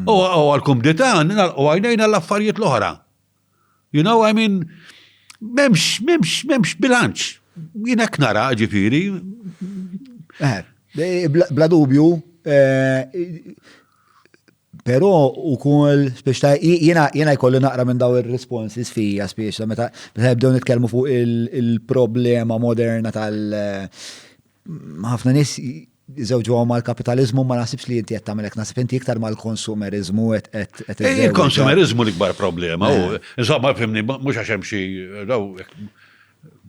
għall-kumdità u għajnejna l-affarijiet l-oħra. You know, I mean, memx bilanċ. Jinek nara, ġifiri. Bla dubju, pero u kull, speċta, jena jkollu naqra minn daw il-responses fija, speċta, meta jibdew nitkellmu fuq il-problema moderna ħafna nis jizewġu mal-kapitalizmu ma nasibx li jinti qed tagħmel hekk, nasib inti iktar mal-konsumerizmu qed il-konsumerizmu l-ikbar problema. Insomma, fimni, mhux għax hemm xi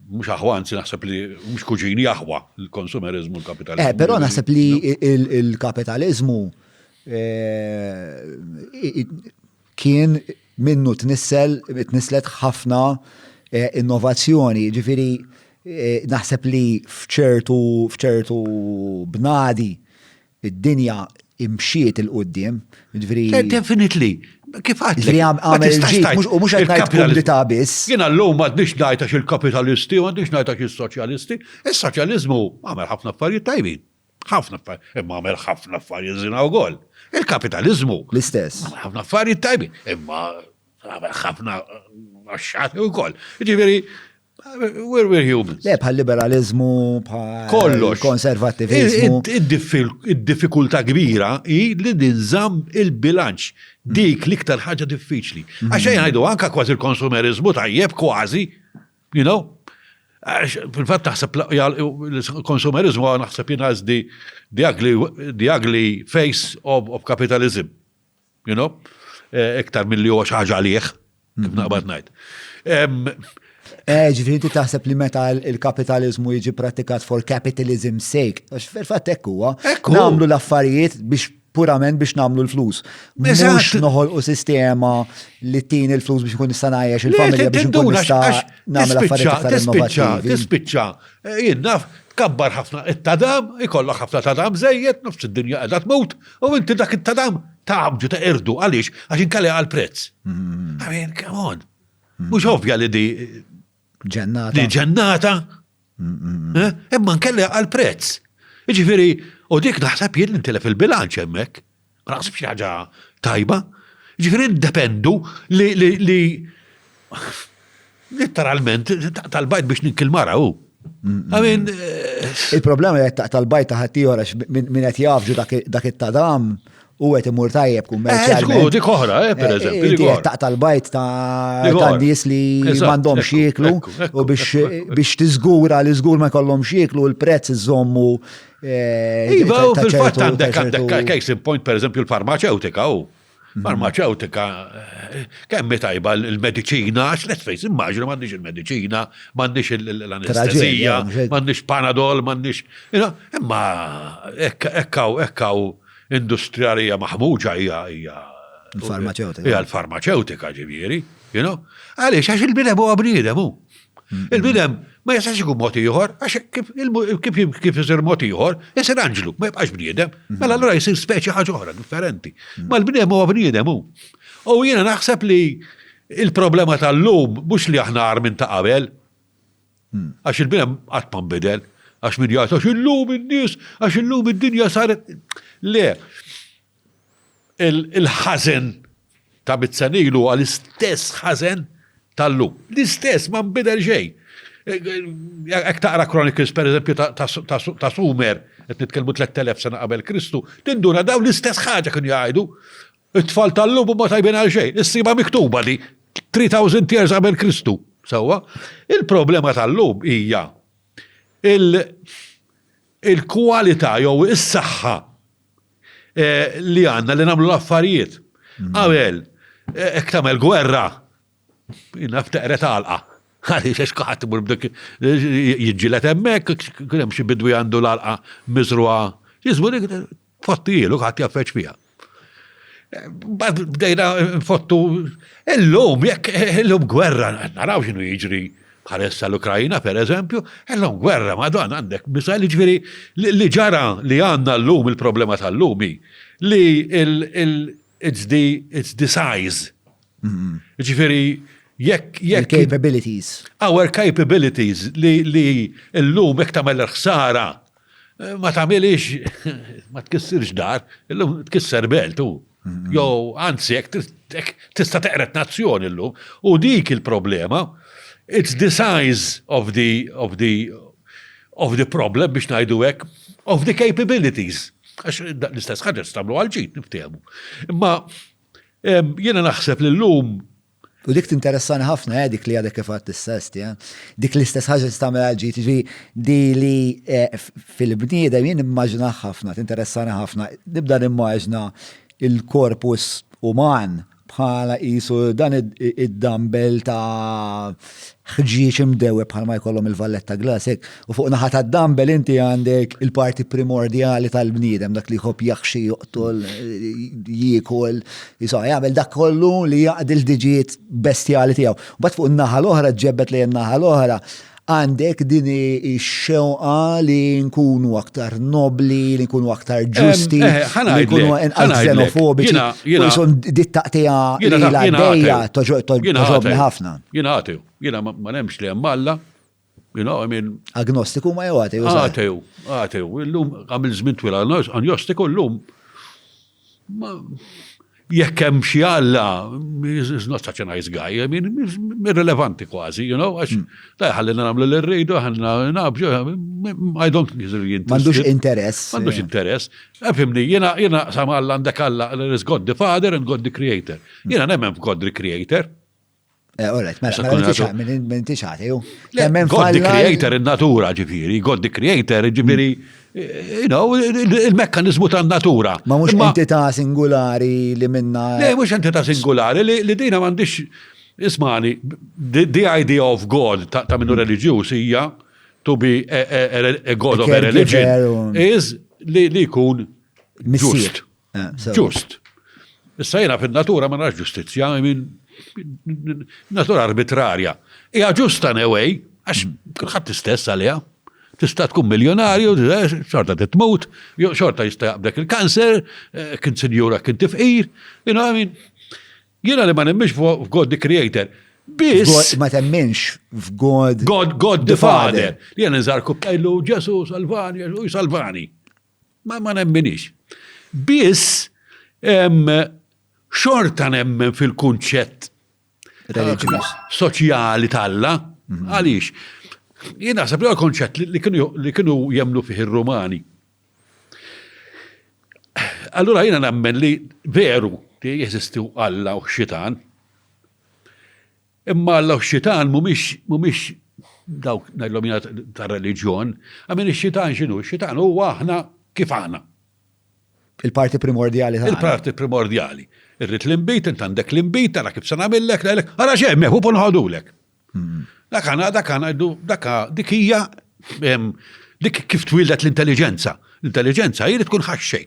mhux aħwanzi naħseb li mhux kuġini aħwa il-konsumerizmu l-kapitalizmu. Però naħseb li il-kapitalizmu kien minnu tnislet ħafna innovazzjoni, ġifieri naħseb li fċertu bnadi id-dinja imxiet il-qoddim. Definitely. Kif għadlek? Li għamel ġit, u mux għajt kumdita biss. Jena l-lum għadnix najtax il-kapitalisti, u għadnix najtax il-soċjalisti. Il-soċjalizmu għamel ħafna affarijiet tajbin. ħafna affarijiet, imma għamel ħafna affarijiet zina u għol. Il-kapitalizmu. L-istess. ħafna affarijiet tajbin. Imma għamel ħafna għaxħat u għol. Ġiviri, we're humans. Le, bħal-liberalizmu, bħal-konservativizmu. Id-diffikulta kbira i li ninżam il-bilanċ. Dik liktar ħaġa diffiċli. Għaxa jgħidu anka kważi il-konsumerizmu tajjeb kważi, you know? Fil-fatt taħseb il-konsumerizmu naħseb jinaż the ugly face of capitalism, you know? Iktar mill-li huwa xaġa għalih, kif naqbad ngħid. Ġifiri inti taħseb li meta il-kapitalizmu jiġi pratikat for capitalism sake, għax fil-fatt hekk huwa, nagħmlu l-affarijiet biex purament biex nagħmlu l-flus. Mhux noħolqu sistema li tin il-flus biex ikun nista' ngħix il-familja biex ikun nista' nagħmel affarijiet aktar innovattivi. Tispiċċa, jien naf kabbar ħafna it-tadam, ikollok ħafna tadam żejjed nofs id-dinja qiegħda tmut, u inti dak it-tadam taqbġu ta' irdu għaliex għax inkalli għall-prezz. I mean, come on. Mhux ovvja li di ġennata. Imma nkelli għal-prezz. Ġifiri, u dik naħseb jien intilef il-bilanċ hemmhekk. Ma naħseb xi ħaġa tajba. Ġifiri ndependu li literalment tal-bajt biex ninkilmara hu. Il-problema li tal-bajt ta' ħaddieħor għax min qed jafġu dak it-tadam u għet imur tajjeb kummerċjalment. Dik oħra, per eżempju. Inti qed tal-bajt ta' nies li m'għandhomx jieklu u biex tiżgura li żgur ma jkollhomx jieklu l-prezz iżommu. Iva, u fil-fatt għandek case in point, per eżempju, l-farmaceutika u. Farmaceutika, kemm tajba l-mediċina, għax let's face, immaġinu m'għandix il-mediċina, m'għandix l-anestezija, m'għandix panadol, m'għandix. Imma ekkaw industrialija maħmuġa hija l-farmaceutika. Hija l-farmaceutika ġifieri. you know? Għaliex, għax il-bidem huwa bniedem hu. Il-bidem ma jistax ikun mod ieħor, għax kif isir mod ieħor, isir anġlu, ma jibqax bniedem, mela allura jsir speċi ħaġa oħra differenti. Ma l-bniedem huwa bniedem hu. U jiena naħseb li il-problema tal-lum mhux li aħna għar minn ta' qabel, għax il-bidem qatt ma nbidel, għax min jgħid għax illum in-nies, għax illum id-dinja saret. Le, il-ħażen ta' bizzanilu għal-istess ħażen tal-lum. L-istess ma nbidel xejn. Jekk taqra Chronicles, per eżempju, ta' Sumer, qed nitkellmu 3000 sena qabel Kristu, tinduna daw l-istess ħaġa kienu jgħidu, it-tfal tal-lum ma tajbin għal xejn. Issiba miktuba li 3000 years qabel Kristu. Sewwa, il-problema tal-lum hija il-kwalità jew is-saħħa li għandna li nagħmlu l-affarijiet. Qabel, hekk tagħmel gwerra, naftaqret għalqa. Għaliex għax kaħat imur b'dik jiġġilet hemmhekk, kien hemm xi bidwi għandu l-għalqa miżruha. Jisbu dik fottilu ħadd jaffeċ fiha. Bdejna nfottu illum jekk illum gwerra, naraw x'inhu jiġri bħalissa l-Ukrajina pereżempju, illum gwerra madonna għandek misal jiġifieri li ġara li għandna llum il-problema tal-lum li it's the size. Jiġifieri jekk capabilities. Our capabilities li l-lum jekk tagħmel ħsara ma tagħmilx ma tkissirx dar, illum tkisser belt hu. Jew anzi jekk tista' teqret nazzjoni llum u dik il-problema it's the size of the problem biex ngħidu hekk of the capabilities. Għax l-istess ħaġa tagħmlu għal ġid niftehmu. Imma jiena naħseb li llum u dik tinteressani ħafna dik li għadek kif għadt is-sest, dik l-istess ħaġa tagħmel għal ġid, di li fil-bniedem jien immaġna ħafna, tinteressani ħafna, nibda nimmaġna il-korpus uman bħala qisu dan id-dumbbell ta' ħġieġ imdewe bħalma jkollhom il-valletta glassek u fuq naħa tad-dumbbell inti għandek il-parti primordjali tal-bniedem dak li jħobb jaħxi joqtol jiekol jagħmel dak kollu li jaqdi l-diġijiet bestjali tiegħu. Bad fuq in-naħa l-oħra ġebbet li n-naħa l-oħra għandek din ix-xewqa li nkunu aktar nobli, li nkunu aktar ġusti, li nkunu inqas xenofobiċi. U jisom dit-taqtija li l-għaddejja toġobni ħafna. Jiena għatew, jiena ma nemx li hemm Alla, agnostiku ma jew għatew. Għatew, illum għamil żmien twil agnostiku llum jekk hemm xi Alla, is not such a nice guy, irrelevanti kważi, għax ħallina nagħmlu l-rejdu, ħallina nabġu, I don't really M'għandux interess. M'għandux interess. Fimni, jiena sama Alla għandek Alla, there is God the Father and God the Creator. Jiena nemmen f'God the Creator. Alright, minn tixħati ju. God the Creator in-natura ġifieri, God the Creator ġifieri, il-mekkanizmu tan-natura. Ma mhux entità singolari li minna. Le, mhux entità singolari li dina m'għandix ismani, the idea of God ta' minnu reliġjuż hija to be a God of a religion is li jkun ġust. Ġust. Issa jiena fin-natura ma narax ġustizzja, natura arbitrarja. Hija ġusta anyway, għax kulħadd istess għaliha. Tista' tkun miljonarju, xorta titmut, xorta jista' jaqbdek il-kanser, kien sinjura kien tifqir, jiena li ma nemmix f'God the Creator. Biss ma temminx f'God God the Father. Jiena nżar kubtajlu Ġesu salvani. Ma nemminix. Biss xorta nemmen fil-kunċett soċjali talla, għaliex. Jiena naħseb li konċett li kienu jemnu fih ir-Rumani. Allura jiena nemmen li veru li jeżistu Alla u xitan, imma Alla u xitan mhumiex dawk ngħidlhom ta' reliġjon, għamin ix-xitan x'inhu? Ix-xitan huwa aħna kif aħna. Il-parti primordjali tagħna. Il-parti primordjali. Irrid l-imbit, int għandek l-imbit, tara kif se nagħmellek, ngħidlek, ara xemmeħ u nħodulek. Dik hija dik kif twildet l-intelligenza. L-intelligenza jrid tkun ħaxxej.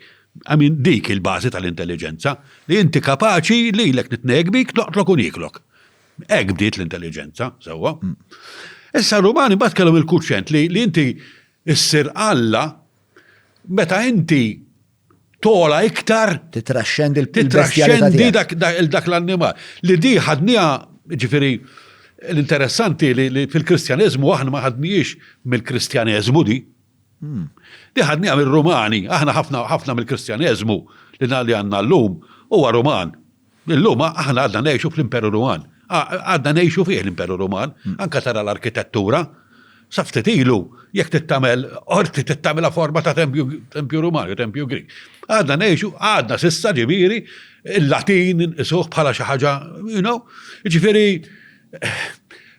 Dik il-bażi tal-intelligenza li inti kapaċi li lek nitnejk bik noqtlok u nieklok. Hekk bdiet l-intelligenza, sewwa. Issa Rumani mbagħad kellhom il-kuċċent li inti issir Alla meta inti tola iktar titraxxendi l-bestjalità dak l-annimal. Li di ħadnija, ġifieri, l-interessanti li fil-Kristjaneżmu aħna ma ħadniex mill-Kristjaneżmu di. Di ħadnija mill-Rumani, aħna ħafna mill-Kristjaneżmu li għandna llum huwa Ruman. Illum aħna għadna ngħixu fl-Imperu Ruman. Għadna ngħixu fih l-Imperu Ruman, anke tara l-arkitettura. Saftet ilu, jekk tittamel, orti tittamela forma ta' tempju Ruman, tempju Grik. Għadna ngħixu, għadna sissa ġifieri, il-Latin isuh bħala xi ħaġa, ġifieri.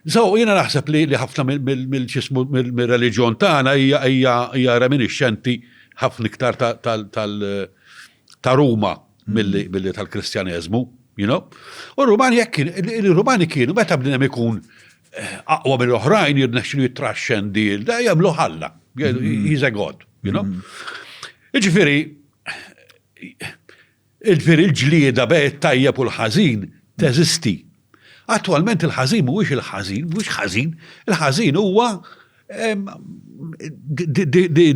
So, jiena naħseb li ħafna mill-reliġjon tagħna hija reminiscenti ħafna iktar ta' Ruma milli tal-Kristjaneżmu, U r-Rumani kienu meta bdiem ikun aqwa mill-oħrajn jirnexxielu jitraxxendi, da jagħmlu ħalla. He's a god, Ġifieri il-ġlieda bejn tajjeb u l-ħażin teżisti. Attualment il-ħażin mhuwiex ħażin, il-ħażin huwa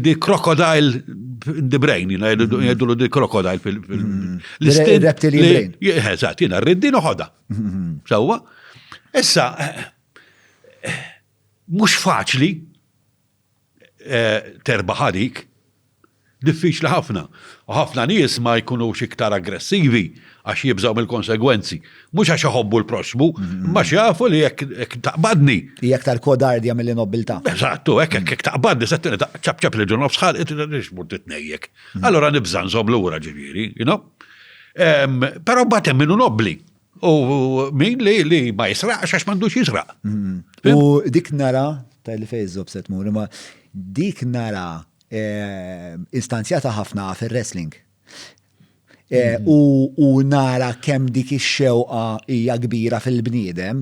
the crocodile in the brain, jgħidu the crocodile fil-reptilian brain. Eżatt, jiena rriddi noħodha. Sewwa. Issa mhux faċli terbaħ dik, diffiċli ħafna. U ħafna nies ma jkunux iktar aggressivi għax jibżgħu mill-konsegwenzi. Mhux għax iħobbu l-proxmu, ma jafu li jekk taqbadni. Hija aktar kodardja mill-nobiltà. Eżattu, hekk taqbadni se ċab li ġurnop sħal qed mur titnejjek. Allura nibża nżomm lura ġifieri, Però mbagħad hemm minnu nobbli. U min li ma jisraqx għax m'għandux jisraq. U dik nara tal-li fejżob se tmur, ma dik nara istanzjata ħafna fil-wrestling. U nara kemm dik ix-xewqa hija kbira fil-bniedem,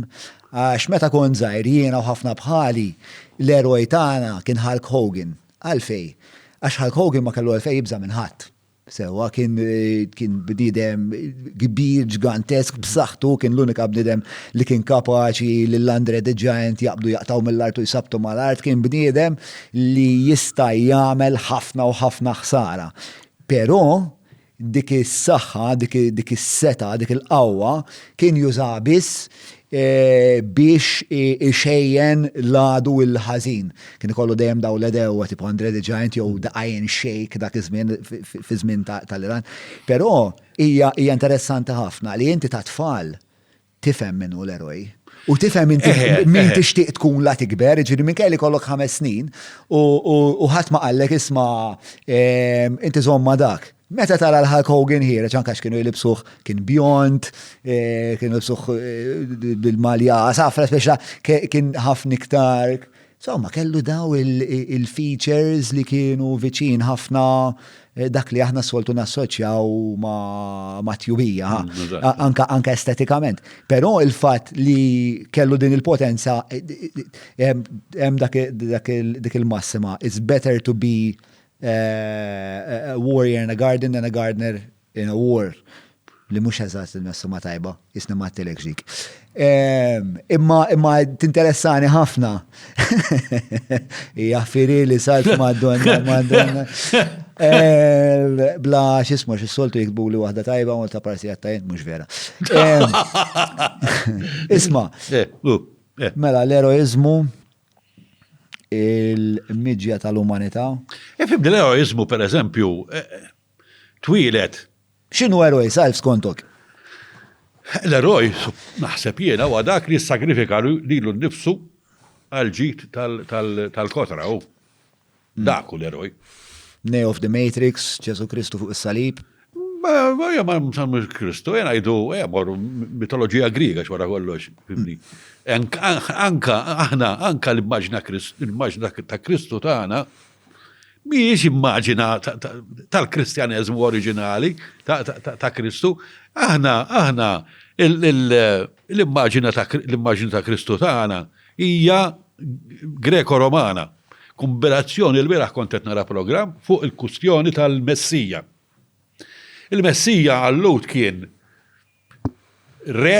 għax meta kon żgħir jiena u ħafna bħali l-eroj tagħna kien Hulk Hogan. Għalfej, għax Hulk Hogan ma kellu għalfej jibża minn ħadd. Sewa kien bniedem kbir ġgantesk b'saħħtu, kien l-unika bniedem li kien kapaċi lill-Andre the Giant jaqbdu jaqtaw mill-art u jsabtu mal-art, kien bniedem li jista' jagħmel ħafna u ħafna ħsara. Però dik is-saħħa, dik is-seta, dik il-qawwa kien juża biss biex ixejjen l-għadu il-ħażin. Kien ikollu dejjem daw l-edewa tipo Andre the Giant jew the Iron Sheik dak iż-żmien fi żmien tal-Iran. Però hija interessanti ħafna li inti ta' tfal tifhem minnu l-eroj. U tifhem inti min tixtieq tkun la tikber, ġifieri minn kelli kollok 5 snin u ħadd ma qallek isma' inti żomma dak. Meta tara l-Hulk Hogan ħira, ċankax kienu jilibsuħ, kien bjont, kienu jilibsuħ bil-malja, safra speċa, kien ħafna iktar. Insomma, kellu daw il-features li kienu viċin ħafna dak li aħna soltu nassoċjaw ma' tjubija, anka estetikament. Però il-fatt li kellu din il-potenza, hemm dik il-massima, it's better to be a warrior in a garden than a gardener in a war. Li mux eżatt il-messuma tajba, jisna ma t-telek ġik. Imma t-interessani ħafna. Jaffiri li salt Madonna. Bla xismu, xis-soltu jikbu li wahda tajba, u ta' parsijat tajn, mux vera. Isma, mela l-eroizmu, il-midġja tal-umanità. Fibdi l-eroizmu, per eżempju, twilet. X'inhu eroj salf skontok? L-eroj, naħseb jiena, huwa dak li jissagrifika lilu nnifsu għal-ġid tal-kotra. Dak hu l-eroj. Neo of the Matrix, Ġesu Kristu fuq is-salib. Ma msammu Kristu, jena jdu, morru mitologija griega xwara kollox. Anka l-immaġna ta' Kristu tagħna mhijiex immaġina tal-Kristjaneżmu oriġinali ta' Kristu. Aħna l-immaġina ta' Kristu tagħna hija Greko-Romana. Kombinazzjoni l-beraħ kont qed nara programm fuq il-kustjoni tal-Messija. Il-Messija għallut kien re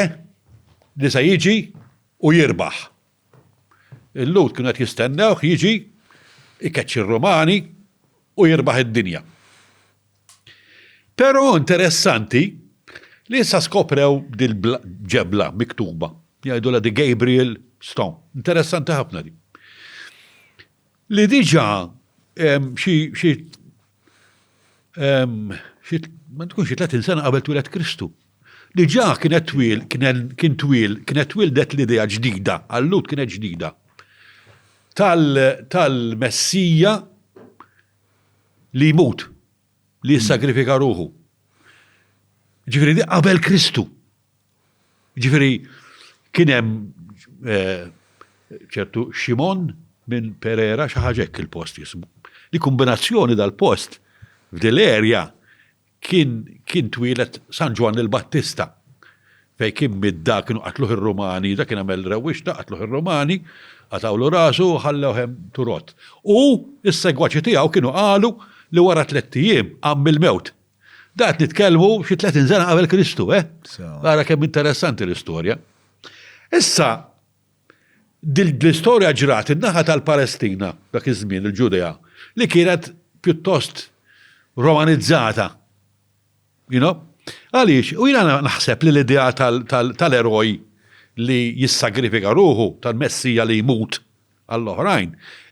li se jiġi u jirbaħ. Il-lut kienu qed jistennew jiġi ikeċċi r-Romani u jirbaħ id-dinja. Però interessanti li issa skoprew dil-ġebla miktuba. Jgħidula di Gabriel Stone. Interessanti ħafna di. Li diġa ma tkunx 30 sena qabel twilet Kristu. Diġa kienet twildet l-idea ġdida, għallut kienet ġdida. Tal-Messija li jmut, li jissagrifika ruħu. Ġifiri di qabel Kristu. Ġifiri kienem ċertu Ximon minn Perera xaħġek il-post jismu. Li kombinazzjoni dal-post f'dil-erja kien twilet San Ġwan il-Battista. Fej kien midda kienu qatluħ ir-Romani, da kien għamel rewixta, qatluħ ir-Romani, għatawlu rasu, ħallewhem turot. U is-segwaċi tiegħu kienu qalu li wara 3 ijiem għam il-mewt. Dat nitkellmu xi 30 sena qabel Kristu, Għara kemm interessanti l-istorja. Issa, l-istorja ġrat in-naħa tal-Palestina, dak iż-żmien il-Ġudea, li kienet pjuttost romanizzata. Għaliex, u jina naħseb li l-idea tal-eroj li jissagrifika ruħu, tal-Messija li jmut għall-oħrajn,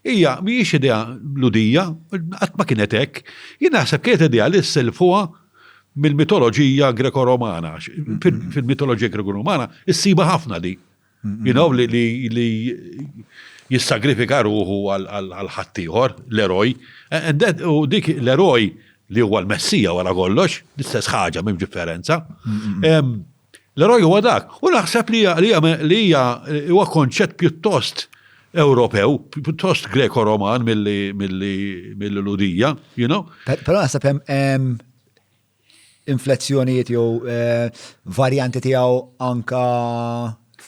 hija mhijiex idea ludija, qatt ma kienet hekk, jien naħseb kienet idea li sselfuha mill-mitoloġija Greko-Romana. Fil-mitoloġija Greko-Romana issiba ħafna di. Li jissagrifika ruħu għal ħaddieħor, l-eroj. U dik l-eroj li huwa l-Messija wara kollox, l-istess ħaġa m'hemm differenza. L-eroj huwa dak. U naħseb li huwa konċett pjuttost Ewropew, pjuttost Greko-Roman mill-ludija, Però naħseb hemm inflezzjonijiet jew varjanti tiegħu anka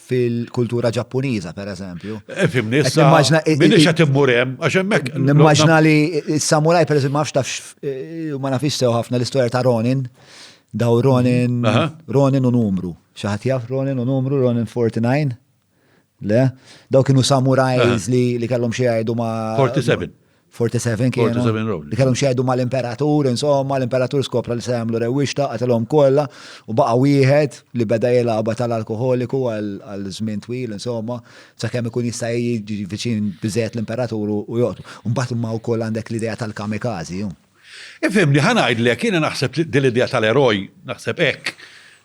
fil-kultura Ġappuniża, per eżempju. Fimni, issa, minni xa timmurem, għax hemmhekk. Nimmaġna li s-samuraj, per eżempju, ma nafx ma nafix sew ħafna l-istorja ta' Ronin, daw Ronin u numru. Xaħat jaf Ronin u numru, Ronin 49? Le? Daw kienu samurajs li kellhom xi jgħidu ma' 47 kienu. Li kellhom xi jgħidu mal-imperatur, insomma, l-imperatur skopra li se jagħmlu rewwixta qatilhom kollha u baqa' wieħed li beda jilagħba tal-alkoholiku għal żmien twil, insomma, sakemm ikun jista' jiġi viċin biżejjed l-imperatur u joqtu. U mbagħad imma wkoll għandek l-idea tal-kamikazi. Ifhimni ħanajdlek jiena naħseb l-idea tal-eroj, naħseb hekk,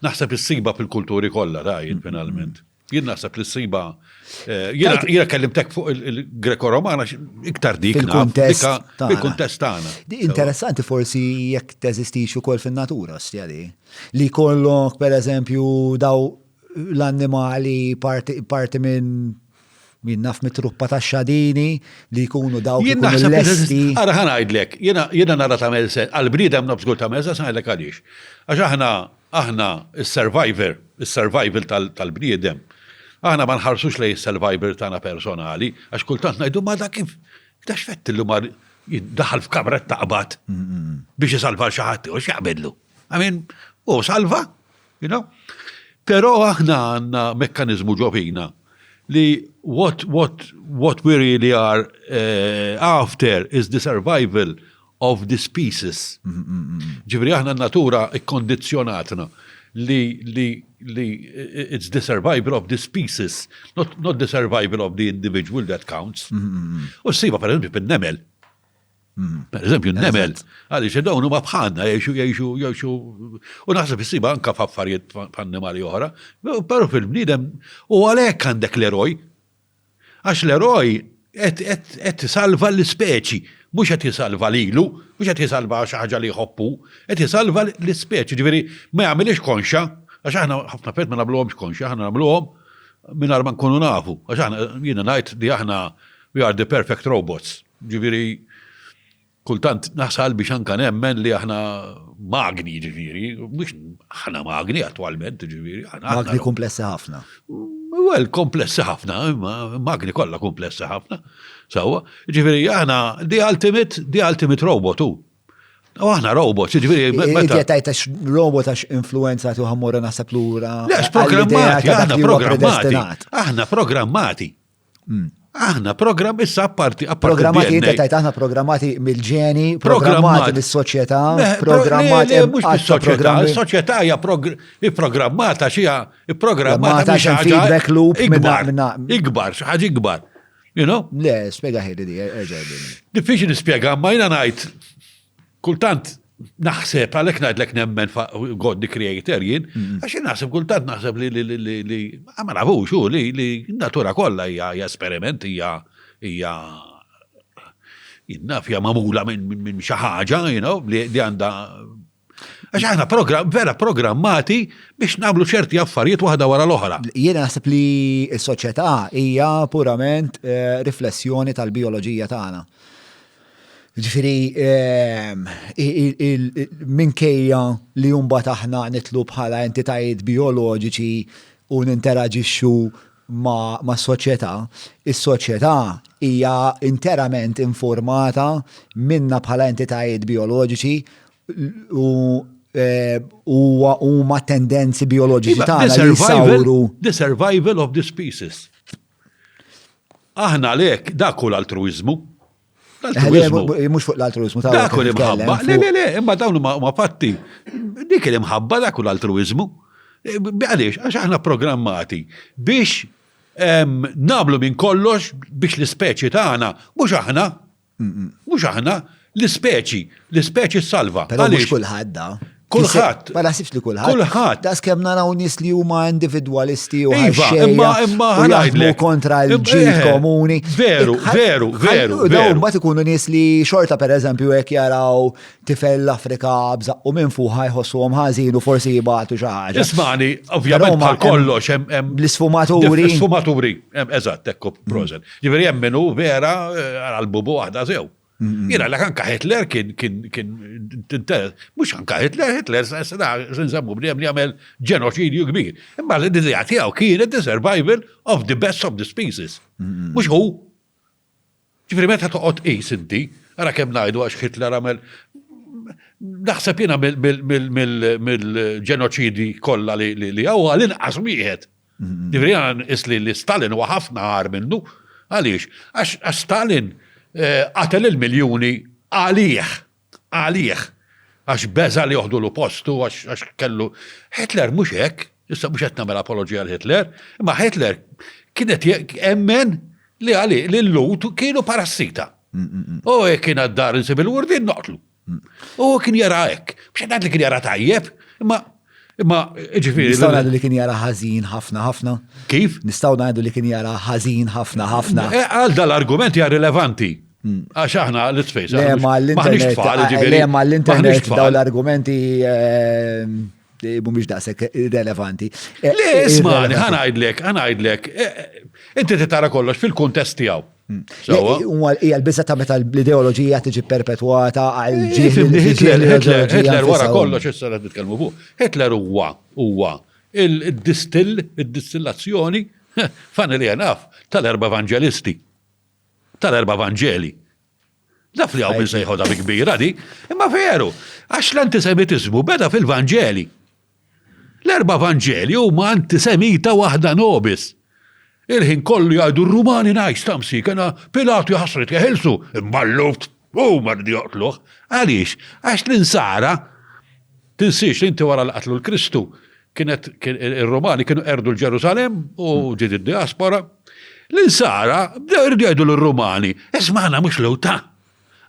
naħseb issiba fil-kulturi kollha rajt finalment. Jien naħseb li s-siba, jiena kellimtek fuq il-Greko-Romana iktar dik fil-kuntest tagħna. Interessanti forsi jekk teżistix ukoll fin-natura stjadi. Li jkollok pereżempju daw l-annimali parti minn naf mit-truppa tax-xadini li jkunu daw ikunu lesti. Ara ħanajdlek, jiena nara tagħmel sens, għall-bniedem nobżgur tagħmel sens ngħidlek għaliex. Għax aħna is-survival tal-bniedem. Aħna ma nħarsux lej survivor tagħna personali, għax kultant ngħidu ma dak kif dax fettillu ma jiddaħħal f'kamret taqbad biex isalva xi ħadd u x'jaqbidlu. U salva, Però aħna għandna mekkaniżmu ġobina li what we really are after is the survival of the species. Ġifri aħna n-natura ikkondizjonatna li it's the survival of the species, not the survival of the individual that counts. U s-siba, per eżempju, bil-nemel. Per eżempju, n-nemel, għalix dawnu ma bħanna, jiexu, u naħseb s-siba anka f'affarijiet f'annimali oħra, pero fil-bnidem, u għalek għandek l-eroj, għax l-eroj qed salva l-speċi, mhux qed jisalva lilu, mhux qed jisalva xi ħaġa li jħobbu, qed jisalva l-ispeċi, ġifieri ma jagħmilx konxa, għax aħna ħafna fett ma nagħmluhomx konxa, aħna nagħmluhom mingħajr ma nkunu nafu, għax aħna jiena ngħid li aħna we are the perfect robots. Ġifieri kultant naħsal biex anke nemmen li aħna magni, ġifieri, mhux aħna magni attwalment, ġifieri. Magni komplessi ħafna. Well, komplessi ħafna, magni kollha komplessi ħafna. Sawa, ġifieri aħna the ultimate robot. U aħna robots, ġifieri Inti tajt robot għax influenza tu ħammurra naħseb lura. Lex programmati, aħna programmati. Aħna issa apparti Programmati inti tajt aħna programmati mill-ġeni, programmati mis-soċjetà, programmati programmati. Is-soċjetà hija programmata xija programmata feedback loop ikbar, xi ħaġa ikbar. You know? Le, spiega ħedi di, Diffiċli nispjega, ma jina ngħid kultant naħseb għalhekk ngħidlek nemmen God the Creator jien, għax naħseb kultant naħseb li ma nafux li natura kollha hija esperiment hija jinnaf hija magħmula minn xi ħaġa, li għandha għax aħna vera programmati biex nagħmlu ċerti affarijiet waħda wara l-oħra. Jiena naħseb li s-soċjetà hija purament riflessjoni tal-bioloġija tagħna. Ġifieri minkejja li mbagħad aħna nitlu bħala entitajiet bioloġiċi u ninteraġixxu ma' soċjetà, is-soċjetà hija interament informata minna bħala entitajiet bioloġiċi u ma' tendenzi bioloġiċi tagħna li jsawru. The survival of the species. Aħna lek dak hu l-altruiżmu. Mhux fuq l-altruiżmu ta' dak hu l-imħabba. Le, imma dawn ma fatti. Dik l-imħabba dak hu l-altruiżmu. Għaliex, għax aħna programmati biex nagħmlu minn kollox biex l-ispeċi tagħna mhux aħna l-ispeċi salva. Però mhux kulħadd. Kulħadd. Ma naħsibx li kulħadd. Kulħadd. Das kemm naraw nies li huma individwalisti u imma jaħdmu kontra l-ġid komuni. Veru. Dawn mbagħad ikunu nies li xorta pereżempju hekk jaraw tifel l-Afrika bżaqqu minn fuq ħajħossuhom ħażin u forsi jibgħatu xi ħaġa. Ismani, ovvjament bħal kollox hemm l-isfumaturi. L-isfumaturi, eżatt, ekku prożen. Ġifieri hemm minnu vera għal-bubu waħda sew. Jena l anka Hitler kien mux anka Hitler s-nżammu b'niem li għamel ġenoċidju kbir. Imma l-idea tiegħu kienet the survival of the best of the species. Mux hu. Ġifri meta toqgħod qis inti, ara kemm ngħidu għax Hitler għamel naħseb jiena mill-ġenoċidi kollha li huwa l-inqas wieħed. Ġifri jiena isli li Stalin huwa ħafna ħar minnu. Għaliex? Għax Stalin qatel il-miljuni għalih, għax beża li joħdu l postu, għax kellu. Hitler mhux hekk, issa mhux qed nagħmel apoloġija għal Hitler, imma Hitler kienet emmen li l-lut kienu parassita. U kien għaddar insib il-wurdin noqtlu. U kien jara hekk, biex ngħid li kien jara tajjeb, imma ġifieri. Nistgħu ngħidu li kien jara ħażin ħafna. Kif? Nistgħu ngħidu li kien jara ħażin ħafna. Għal dal-argument hija rilevanti. Għax aħna l-isfejs. Le ma l-internet daw l-argumenti mhumiex daqshekk irrelevanti. Le ismani, ħanajdlek. Inti titara kollox fil-kuntest tiegħu. Hija l-biża ta' meta l-ideoloġija tiġi perpetwata għal Hitler wara kollox issa qed nitkellmu fuq. Hitler huwa il-distillazzjoni fani li naf tal-erba' evanġelisti. Tal-erba' evanġeli. Naf li hawn sejħodha bi kbira di, imma veru, għax l-antisemitiżmu beda fil-Vanġeli. L-erba' evanġeli huma antisemita waħda nobis. Il-ħin kollu jgħidu r-Rumani najs tamsi, kena Pilatu jħasrit jeħilsu, imballut, mardi joqtluħ. Għalix, għax l-insara, tinsiex inti wara l-qatlu l-Kristu, kienet il-Romani kienu erdu l-Ġerusalem u ġid id-diaspora. L-insara, bdew jgħidu l-Rumani, esmana mux lewta.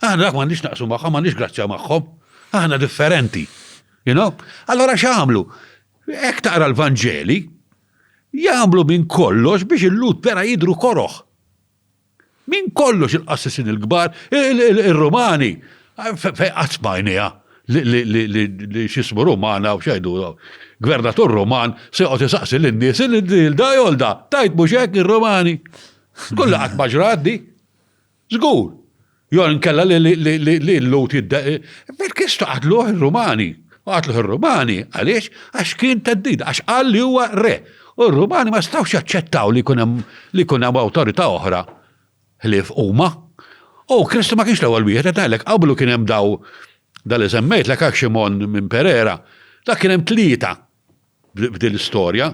Għana dak m'għandix naqsu magħhom, m'għandix grazzja magħhom, għana differenti. Allora x'għamlu? Hekk taqra l-Vanġeli, jagħmlu minn kollox biex il-lut vera jidru koroħ. Minn kollox il-qassisin il-kbar, il-Romani, qatt smajnija li xismu Romana u xejdu, gvernatur Roman se qed isaqsi lin-nies il-da jolda, tajt mhux hekk ir-Romani. Kollha qatt maġraddi. Żgur. Jo nkella li l-lut perché staqatluh ir-Rumani. Qatluh ir-Rumani għaliex għax kien teddida, għax qal li huwa re. U r-Rumani ma stawx jaċċettaw li kun hemm awtorità oħra ħlief huma. U Kristu ma kienx l-ewwel wieħed qed ngħidlek qablu kien hemm daw dal semmejt l Ximon minn Perera, dak kien hemm 3 b'din l-istorja.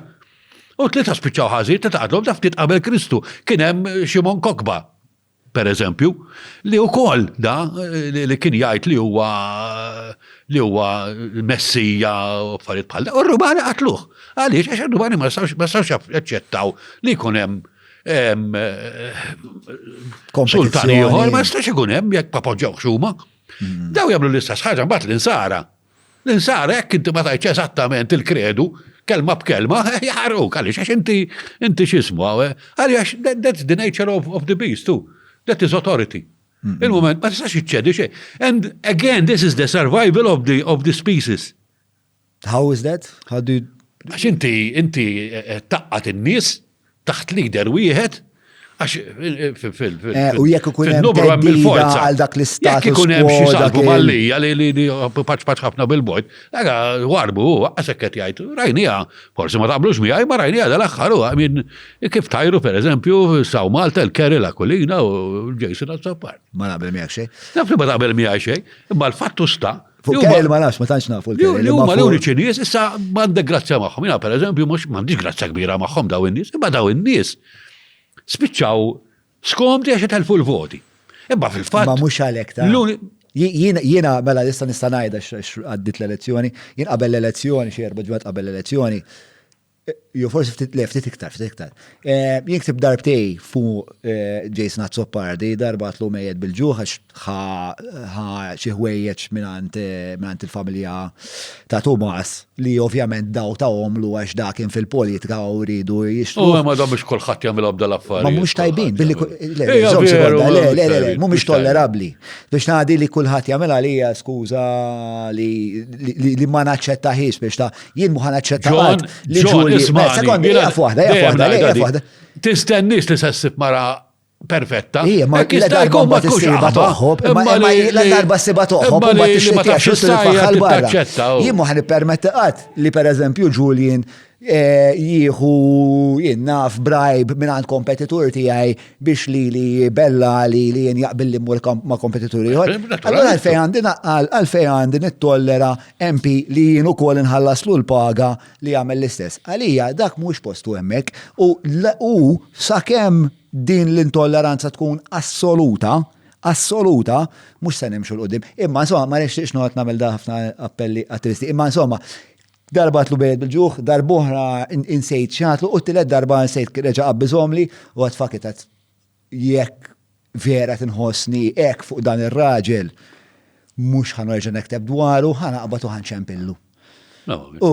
U 3 spiċċaw ħażin titqatlhom ta' ftit qabel Kristu. Kien hemm Ximon Kokba, per eżempju, li wkoll li kien jgħid li huwa messija u affarijiet bħal u r-rumani qatluh. Għaliex għax ir-rumani ma stawx jaċċettaw li jkun hemm sultan ieħor, ma jistax ikun hemm jekk papoġġawx huma. Daw jagħmlu l-istess ħaġa mbagħad l-insara. L-insara jekk inti ma tajtx eżattament il-kredu, kelma b'kelma, jaħaruk għaliex għax inti x'ismu għaliex that's the nature of the beast too. That is authority. Il-moment ma tistax iċċedi xejn. And again, this is the survival of the species. How is that? How do you... Għax inti taqqat in-nies taħt leader wieħed għax u jekk ikun hemm teddida għal dak l-istatus jekk ikun hemm xi salbu mallija li paċ ħafna bil-bojt, aga warbu għasek qed jgħid rajnija, forsi ma taqblux miegħi ma rajnija dal-aħħar min kif tajru pereżempju saw Malta l-Kerry L'Aquilina u Jason Azzapar. Ma naqbel miegħek xejn. Nafli ma taqbel miegħi xejn, imma l-fattu sta Fuq Kerry ma nafx, ma tantx nafu l-Kerry. Li huma l-uniċi nies issa m'għandek grazzja magħhom. Jiena pereżempju mhux m'għandix grazzja kbira magħhom daw in-nies, imma daw in-nies spiċċaw skomdi għax telfu l-voti. Imma fil-fatt. Ma mhux għalhekk ta' jiena mela nista' ngħidha għaddit l-elezzjoni, jien qabel l-elezzjoni xi 4 ġimgħat qabel l-elezzjoni. Jo forsi ftit iktar. Jinktib darbtej fuq Jason Azzopardi, darba tlu mejjed bil-ġuħ għax xi ħwejjeġ minant il-familja ta' Tomas li ovvjament daw ta' omlu għax dakin fil-politika u rridu jixtru. Ma da mhux kulħadd jagħmel abda l-affarijiet. Ma mhux tajbin, mhumiex tollerabbli. Biex ngħadi li kulħadd jagħmilha li hija skuża li ma naċċettaħiex biex ta' jien mhu ħanaċċetta li Sekondi, jgħaf waħda. Tistennix li sessib mara perfetta. Ma l-darba s-siba toħob, ma l-darba s-siba toħob, u ma t-xtieq xuttu l-faħħal barra. Jien muħan permetti qatt li per eżempju Julian jieħu jinnaf bribe minn għand kompetitur tiegħi biex li bella li jien jaqbil li mmur ma' kompetituri ieħor. Allura għalfejn għandi nittollera MP li jien ukoll inħallaslu l-paga li jagħmel l-istess. Għalija dak mhux postu hemmhekk u sakemm din l-intolleranza tkun assoluta, mhux se nimxu l-qudiem. Imma insomma ma nixtieqx noqgħod nagħmel da ħafna appelli attristi. Imma insomma darba tlu bejed bil-ġuħ, darbohra insejt xatlu, u t-tilet darba insejt reġa qabbizomli, u għatfakitat jekk vera tinħossni ek fuq dan ir-raġel, mux ħanorġa nekteb dwaru, ħanaqbatu ħanċempillu. U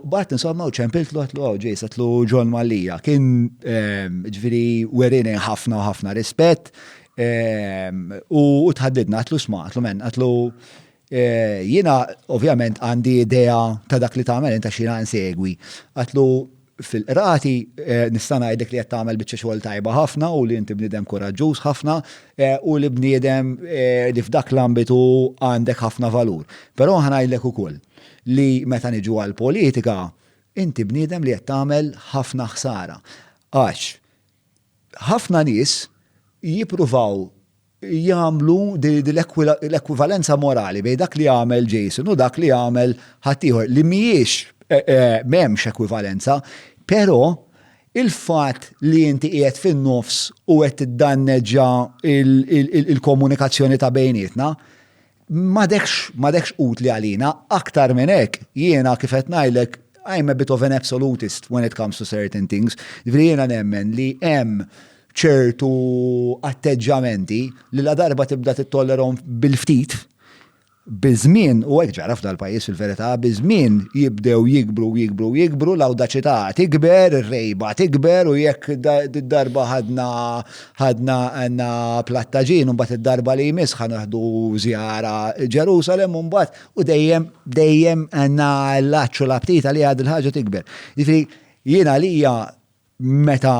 Bart insomma u ċempiltlu għatlu għaw ġejs, għatlu John Mallija, kien ġviri werini ħafna rispett, u tħaddidna għatlu sma, għatlu men, għatlu jiena ovvjament għandi idea ta' dak li tagħmel inta xina nsegwi. Għatlu fil-qrati nista' ngħidlek li qed tagħmel biċċa xogħol tajba ħafna u li inti bniedem koraġġuż ħafna u li bniedem li f'dak l-ambitu għandek ħafna valur. Però ngħidlek ukoll li meta niġu għall-politika inti bniedem li qed tagħmel ħafna ħsara. Għax ħafna nies jippruvaw jagħmlu l-ekwivalenza morali bejn dak li jagħmel Jason u dak li jagħmel ħaddieħor li mhijiex m'hemmx ekwivalenza, però il-fatt li inti qiegħed fin-nofs u qed tiddanneġġa il-komunikazzjoni ta' bejnietna m'għadekx utli għalina aktar minn hekk jiena kif qed ngħidlek I'm a bit of an absolutist when it comes to certain things. Jiena nemmen li hemm ċertu atteġġamenti li la darba tibda titollerhom bil-ftit, biż-żmien, u hekk ġara f'dal-pajjiż fil-verità, biż-żmien jibdew jikbru l-awdaċità tikber, ir-rejba tikber u jekk id-darba ħadna plattaġin u mbagħad id-darba li jmiss ħanaħdu żjara Ġerusalemm u mbagħad u dejjem għandna l-aċċu l-aptita li għad il-ħaġa tikber. Jiġifieri jiena għalija meta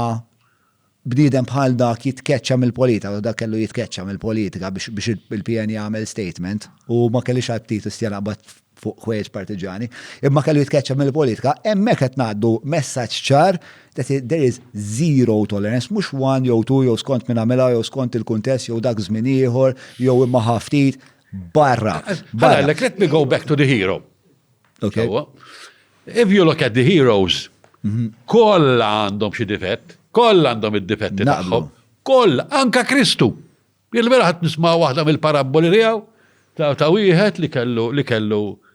bniedem bħal dak jitkeċċa mill-politika, u dak kellu jitkeċċa mill-politika biex il-PN jagħmel statement u ma kellix aptit istjana qabad fuq ħwejjeġ partiġani, imma kellu jitkeċċa mill-politika, hemmhekk qed ngħaddu messaġġ ċar that there is zero tolerance, mhux 1 jew 2 jew skont minn għamilha jew skont il-kuntest jew dak żmien ieħor jew imma ħaftit. Barra. Like, let me go back to the hero. Okay. So, if you look at the heroes, kolla għandhom xi difett, kolla għandhom id-difetti Naqblu. tagħhom, kolla, anka Kristu. Il-vera ħadd nisma' waħda mill-paraboli tiegħu ta' wieħed li kellu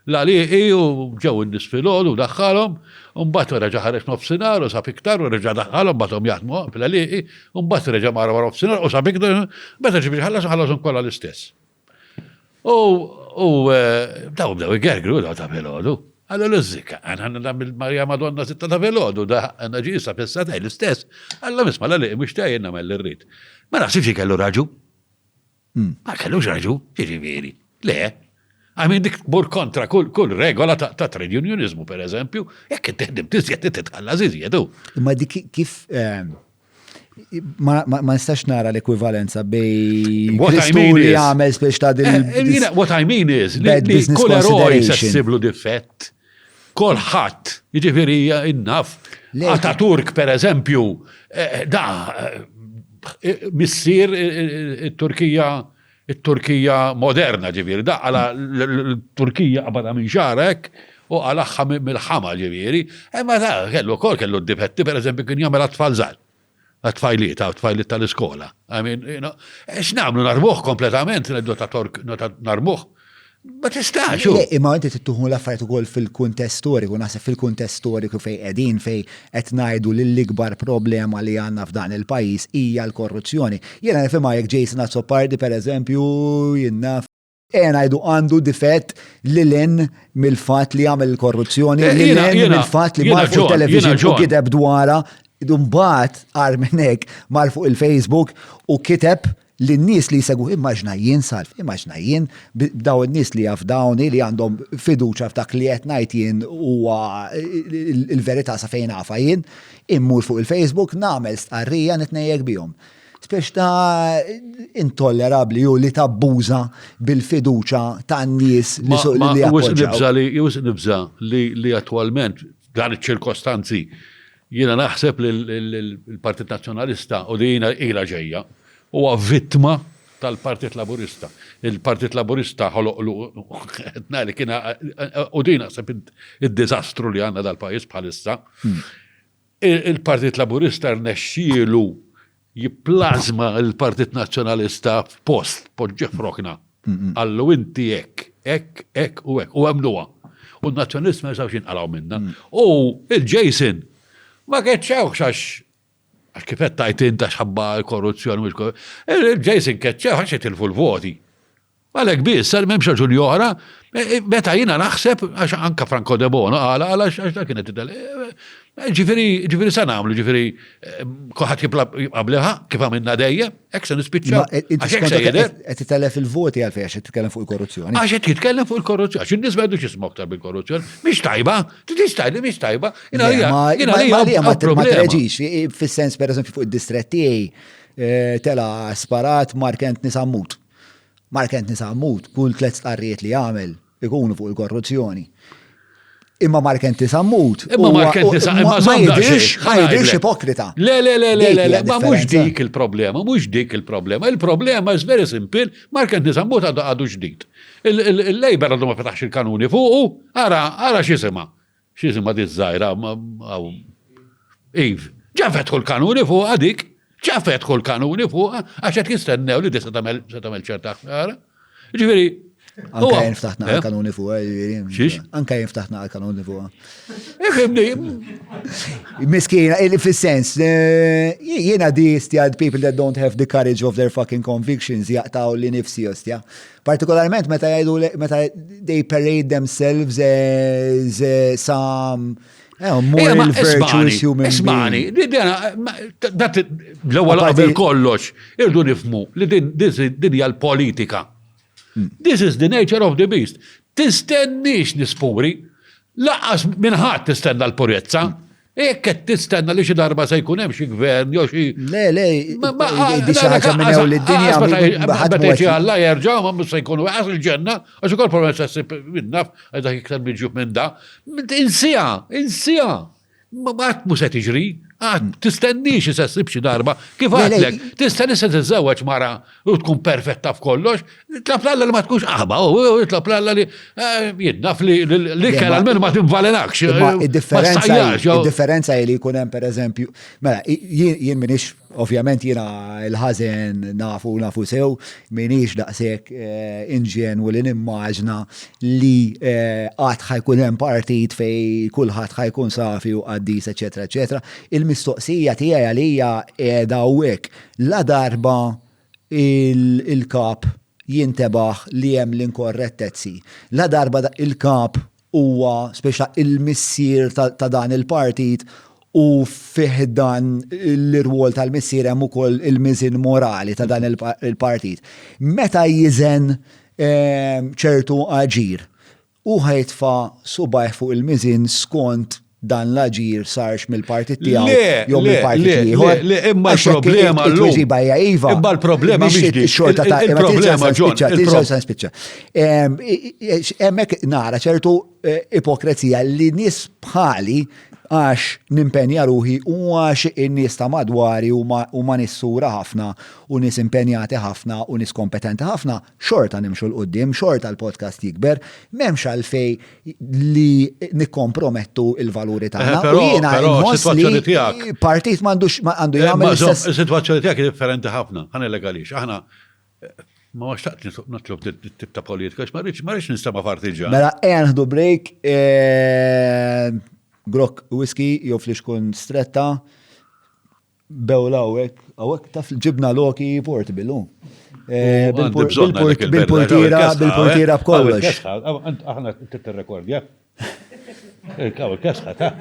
l-għalieqi u ġew in-nies filgħodu u daħħalhom, u mbagħad reġa' ħareġ nofsinhar u sab iktar u reġa' daħħalhom mbagħad jaħdmu fil-għalieqi u mbagħad reġa' mara nofsinhar u sab iktar, meta ġifieri ħallashom kollha l-istess. U daw bdew igergru daw ta' filgħodu. Għallu l-użika, għanna namil Marja Madonna sitta ta' velodu, da għanna ġisa fessataj l-istess. Għalla misma la li, mux ta' jenna l-rrit. Ma naħsibx kellu raġu. Ma kellux raġu, ġiġiviri. Le, għamin dik bur kontra kull regola ta' trade unionizmu, per eżempju, jekk t-teħdim tizjed t-tħalla zizjedu. Ma dik kif ma nistax nara l-ekwivalenza bej What I Kristu mean li is- għamel spiex ta' What I mean is, bad li business kull eroj consideration. sessiblu difett, kol ħadd, jiġifieri innaf, Le- Ataturk per eżempju, missier it-Turkija moderna ġifieri, da għala l-Turkija qabada minn xarek u għalaħħa mill-ħama ġifieri, imma da kellu d-difetti per eżempju kien jagħmel għat-tfal żgħar. Għat-tfajliet tal-iskola. I mean, x'namlu narmuħ kompletament, narmuħ. Ma tistax. Imma inti tittuħu l-affarijiet ukoll fil-kuntest storiku, naħseb fil-kuntest storiku fej qegħdin fej qed ngħidu li l-ikbar problema li għandna f'dan il-pajjiż hija l-korruzzjoni. Jiena nifhimha jekk Jason Azzopardi pereżempju jinnaf ngħidu għandu difett lilin mill-fatt li jagħmel il-korruzzjoni, lilin mill-fatt li mar fuq television u kiteb dwarha, mbagħad għar minn hekk mar fuq il-Facebook u kiteb l-nis li jsegwu immaġna jien salf, immaġna jien daw n-nis li jafdawni li għandhom fiduċa f'dak li qed ngħid jien huwa il-verità sa fejn għafa jien, immur fuq il-Facebook nagħmel stqarrija nitnejjek bihom. Spiex ta' intollerabli u li tabbuża bil-fiduċa tan-nies li jappoġġaw. Jus nibża li attualment dan iċ-ċirkostanzi jiena naħseb li l-Partit Nazzjonalista u li jiena ila ġejja huwa vittma tal-Partit Laburista. Il-Partit Laburista ħoloqlu kiena u din naħseb id-diżastru li għandna dal-pajjiż bħalissa. Il-Partit Laburista rnexxielu jipplazma il-Partit Nazzjonalista f'post poġġeħ frokna. Allu inti hekk u għamluha. U n-nazzjonalist ma jistgħux jinqalgħu minna. U il-Jason ma keċċewx għax kifet tajtin ta' xabba l-korruzzjoni. Il-Jason keċċew għax jitilfu l-voti. Għalek bis, memx raġun joħra, meta jina naħseb, għax anka Franco De Bono, għax da kienet id-dal. Ġifiri sa' namlu, ġifiri koħat jibqabliħa, kif għamilna dejjem, ek se nispiċċa. Għax ek se jider. Qed titellef il-voti għalfej għax titkellem fuq il-korruzzjoni. Għax qed jitkellem fuq il-korruzzjoni, għax in-nies m'għadux jismu aktar bil-korruzzjoni. Mhix tajba, tistajli mhix tajba. Ma treġix, fis-sens pereżempju fuq id-distrett tiegħi tela sparat Markent Nisammut. Markent Nisammut, kull 3 stqarrijiet li jagħmel ikunu fuq il-korruzzjoni. Imma Markent Nisammut. Imma Markent Nisammut ma jidirx ipokrita. Le, ma mhux dik il-problema, mhux dik il-problema. Il-problema is very simple, Markent Nisammut għadu ġdid. Il-Labor għadu ma fetaħx il-kanuni fuqu, ara x'isima. X'isima di żgħira Eve. Ġafetħu l-kanuni fuq dik. ċafetħu l-kanuni fuq, għaxet jistennew li se tagħmel ċerta ħsara. Ġifieri. Anka jinftaħna għal-kanuni fuq. Xiex? Anka jinftaħna għal-kanuni fuq. Ifhimni. Miskina, fil-sens, jiena di stjad people that don't have the courage of their fucking convictions jaqtaw li nifsi ostja. Partikolarment meta jgħidu, meta they parade themselves as some moral virtuous human being. L-ewwel qabel kollox, irdu nifmu li din hija l-politika. This is the nature of the beast. Tistennix nispuri, laqas minħat tistenna l-purezza, qed tistenna li xi darba se jkun hemm xi gvern jew xi. Le, di xi ħaġa minn hawn lid-dinja ħadd Alla jerġgħu ma mhux se jkunu għas il-ġenna, għax ukoll promessa ssib minnaf dak iktar miġġub minn da. Insija. Ma qatt mhux se tiġri, Tistennix isessib xi darba. Kif għatlek, tista' nisa tiżżewweġ mara u tkun perfetta f'kollox, tlab l-alla li ma tkunx aħba, u tlab l-alla li jinnaf li kell għalmenu ma tinvalenakx. Id-differenza li jkun hemm pereżempju, mela, jien minix ovvjament jiena l-ħażen nafu sew, minix daqshekk inġenwu li nimmaġna li qatt ħajkun hemm partit fej kulħadd ħajkun safi u qaddis, eċetera, eċetera. Il-mistoqsija tiegħi għalija qiegħda hawnhekk la darba il-kap jintebaħ li hemm l-inkorrettezzi. La darba il-kap huwa speċa il-missier ta' dan il-partit u fiħdan l-irwol tal-missier hemm ukoll il-miżin morali ta' dan il-partit. Meta jiżen ċertu aġir u ħajtfa subajh fuq il-miżin skont dan l-aġir sarx mill-partit tiegħu jew mill-partit ieħor. Imma l-problema imma l-problema il-problema spiċċa. Hemmhekk nara ċertu ipokrezija li nies bħali għax nimpenja ruħi u għax in-nies ta' madwari u ma nissura ħafna u nies impenjati ħafna u nies kompetenti ħafna, xorta nimxu l-qoddim, xorta l-podcast jikber, m'hemmx għalfej li nikkompromettu il-valuri tagħna. U jiena nħoss li partit għandu jagħmel l-istess. Is-sitwazzjoni tiegħek differenti ħafna, ħanellek għaliex. Aħna ma xtaqt nitlob tip ta' politika, ma rridx nistema' partiġan. Mela ħdu break. Grok whisky, jew flix kun stretta, bewla għawek taf ġibna loki portable. Bil-portira b'kollox. Aħna t-rekordja. Il-kawel kasħa ta'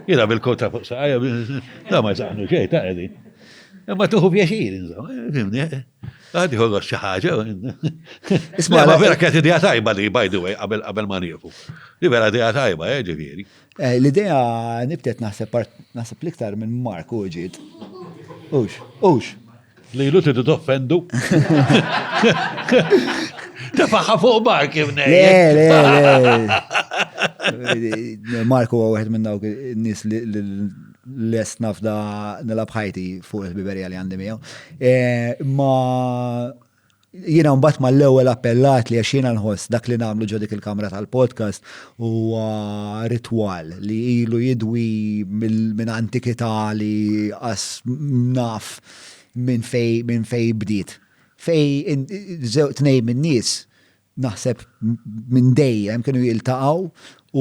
jina bil-kota fuq saqajja, da ma jsaħnu ġej ta' għedi. Ma tuħu pjaċir, fimni, għadi ħolgħu xaħġa. Isma, ma vera kħet idea tajba li, by the way, qabel ma niefu. Li vera idea tajba, ġifieri. L-idea nibtet naħseb liktar minn Mark u ġiet. Ux. Li lu tidu toffendu. Tafaħħa fuq Mark ibnej. Le. Mark huwa wieħed minn dawk in-nies l-est nafda nilab ħajti fuq il-biberija li għandi miegħu. Ma jiena mbagħad mal-ewwel appellat li għax jiena nħoss dak li nagħmlu ġo dik il-kamra tal-podcast huwa ritwal li ilu jidwi minn antikità li qas naf minn fej bdiet. Fej tnejn minn nies naħseb minn dejjem kienu jiltaqgħu u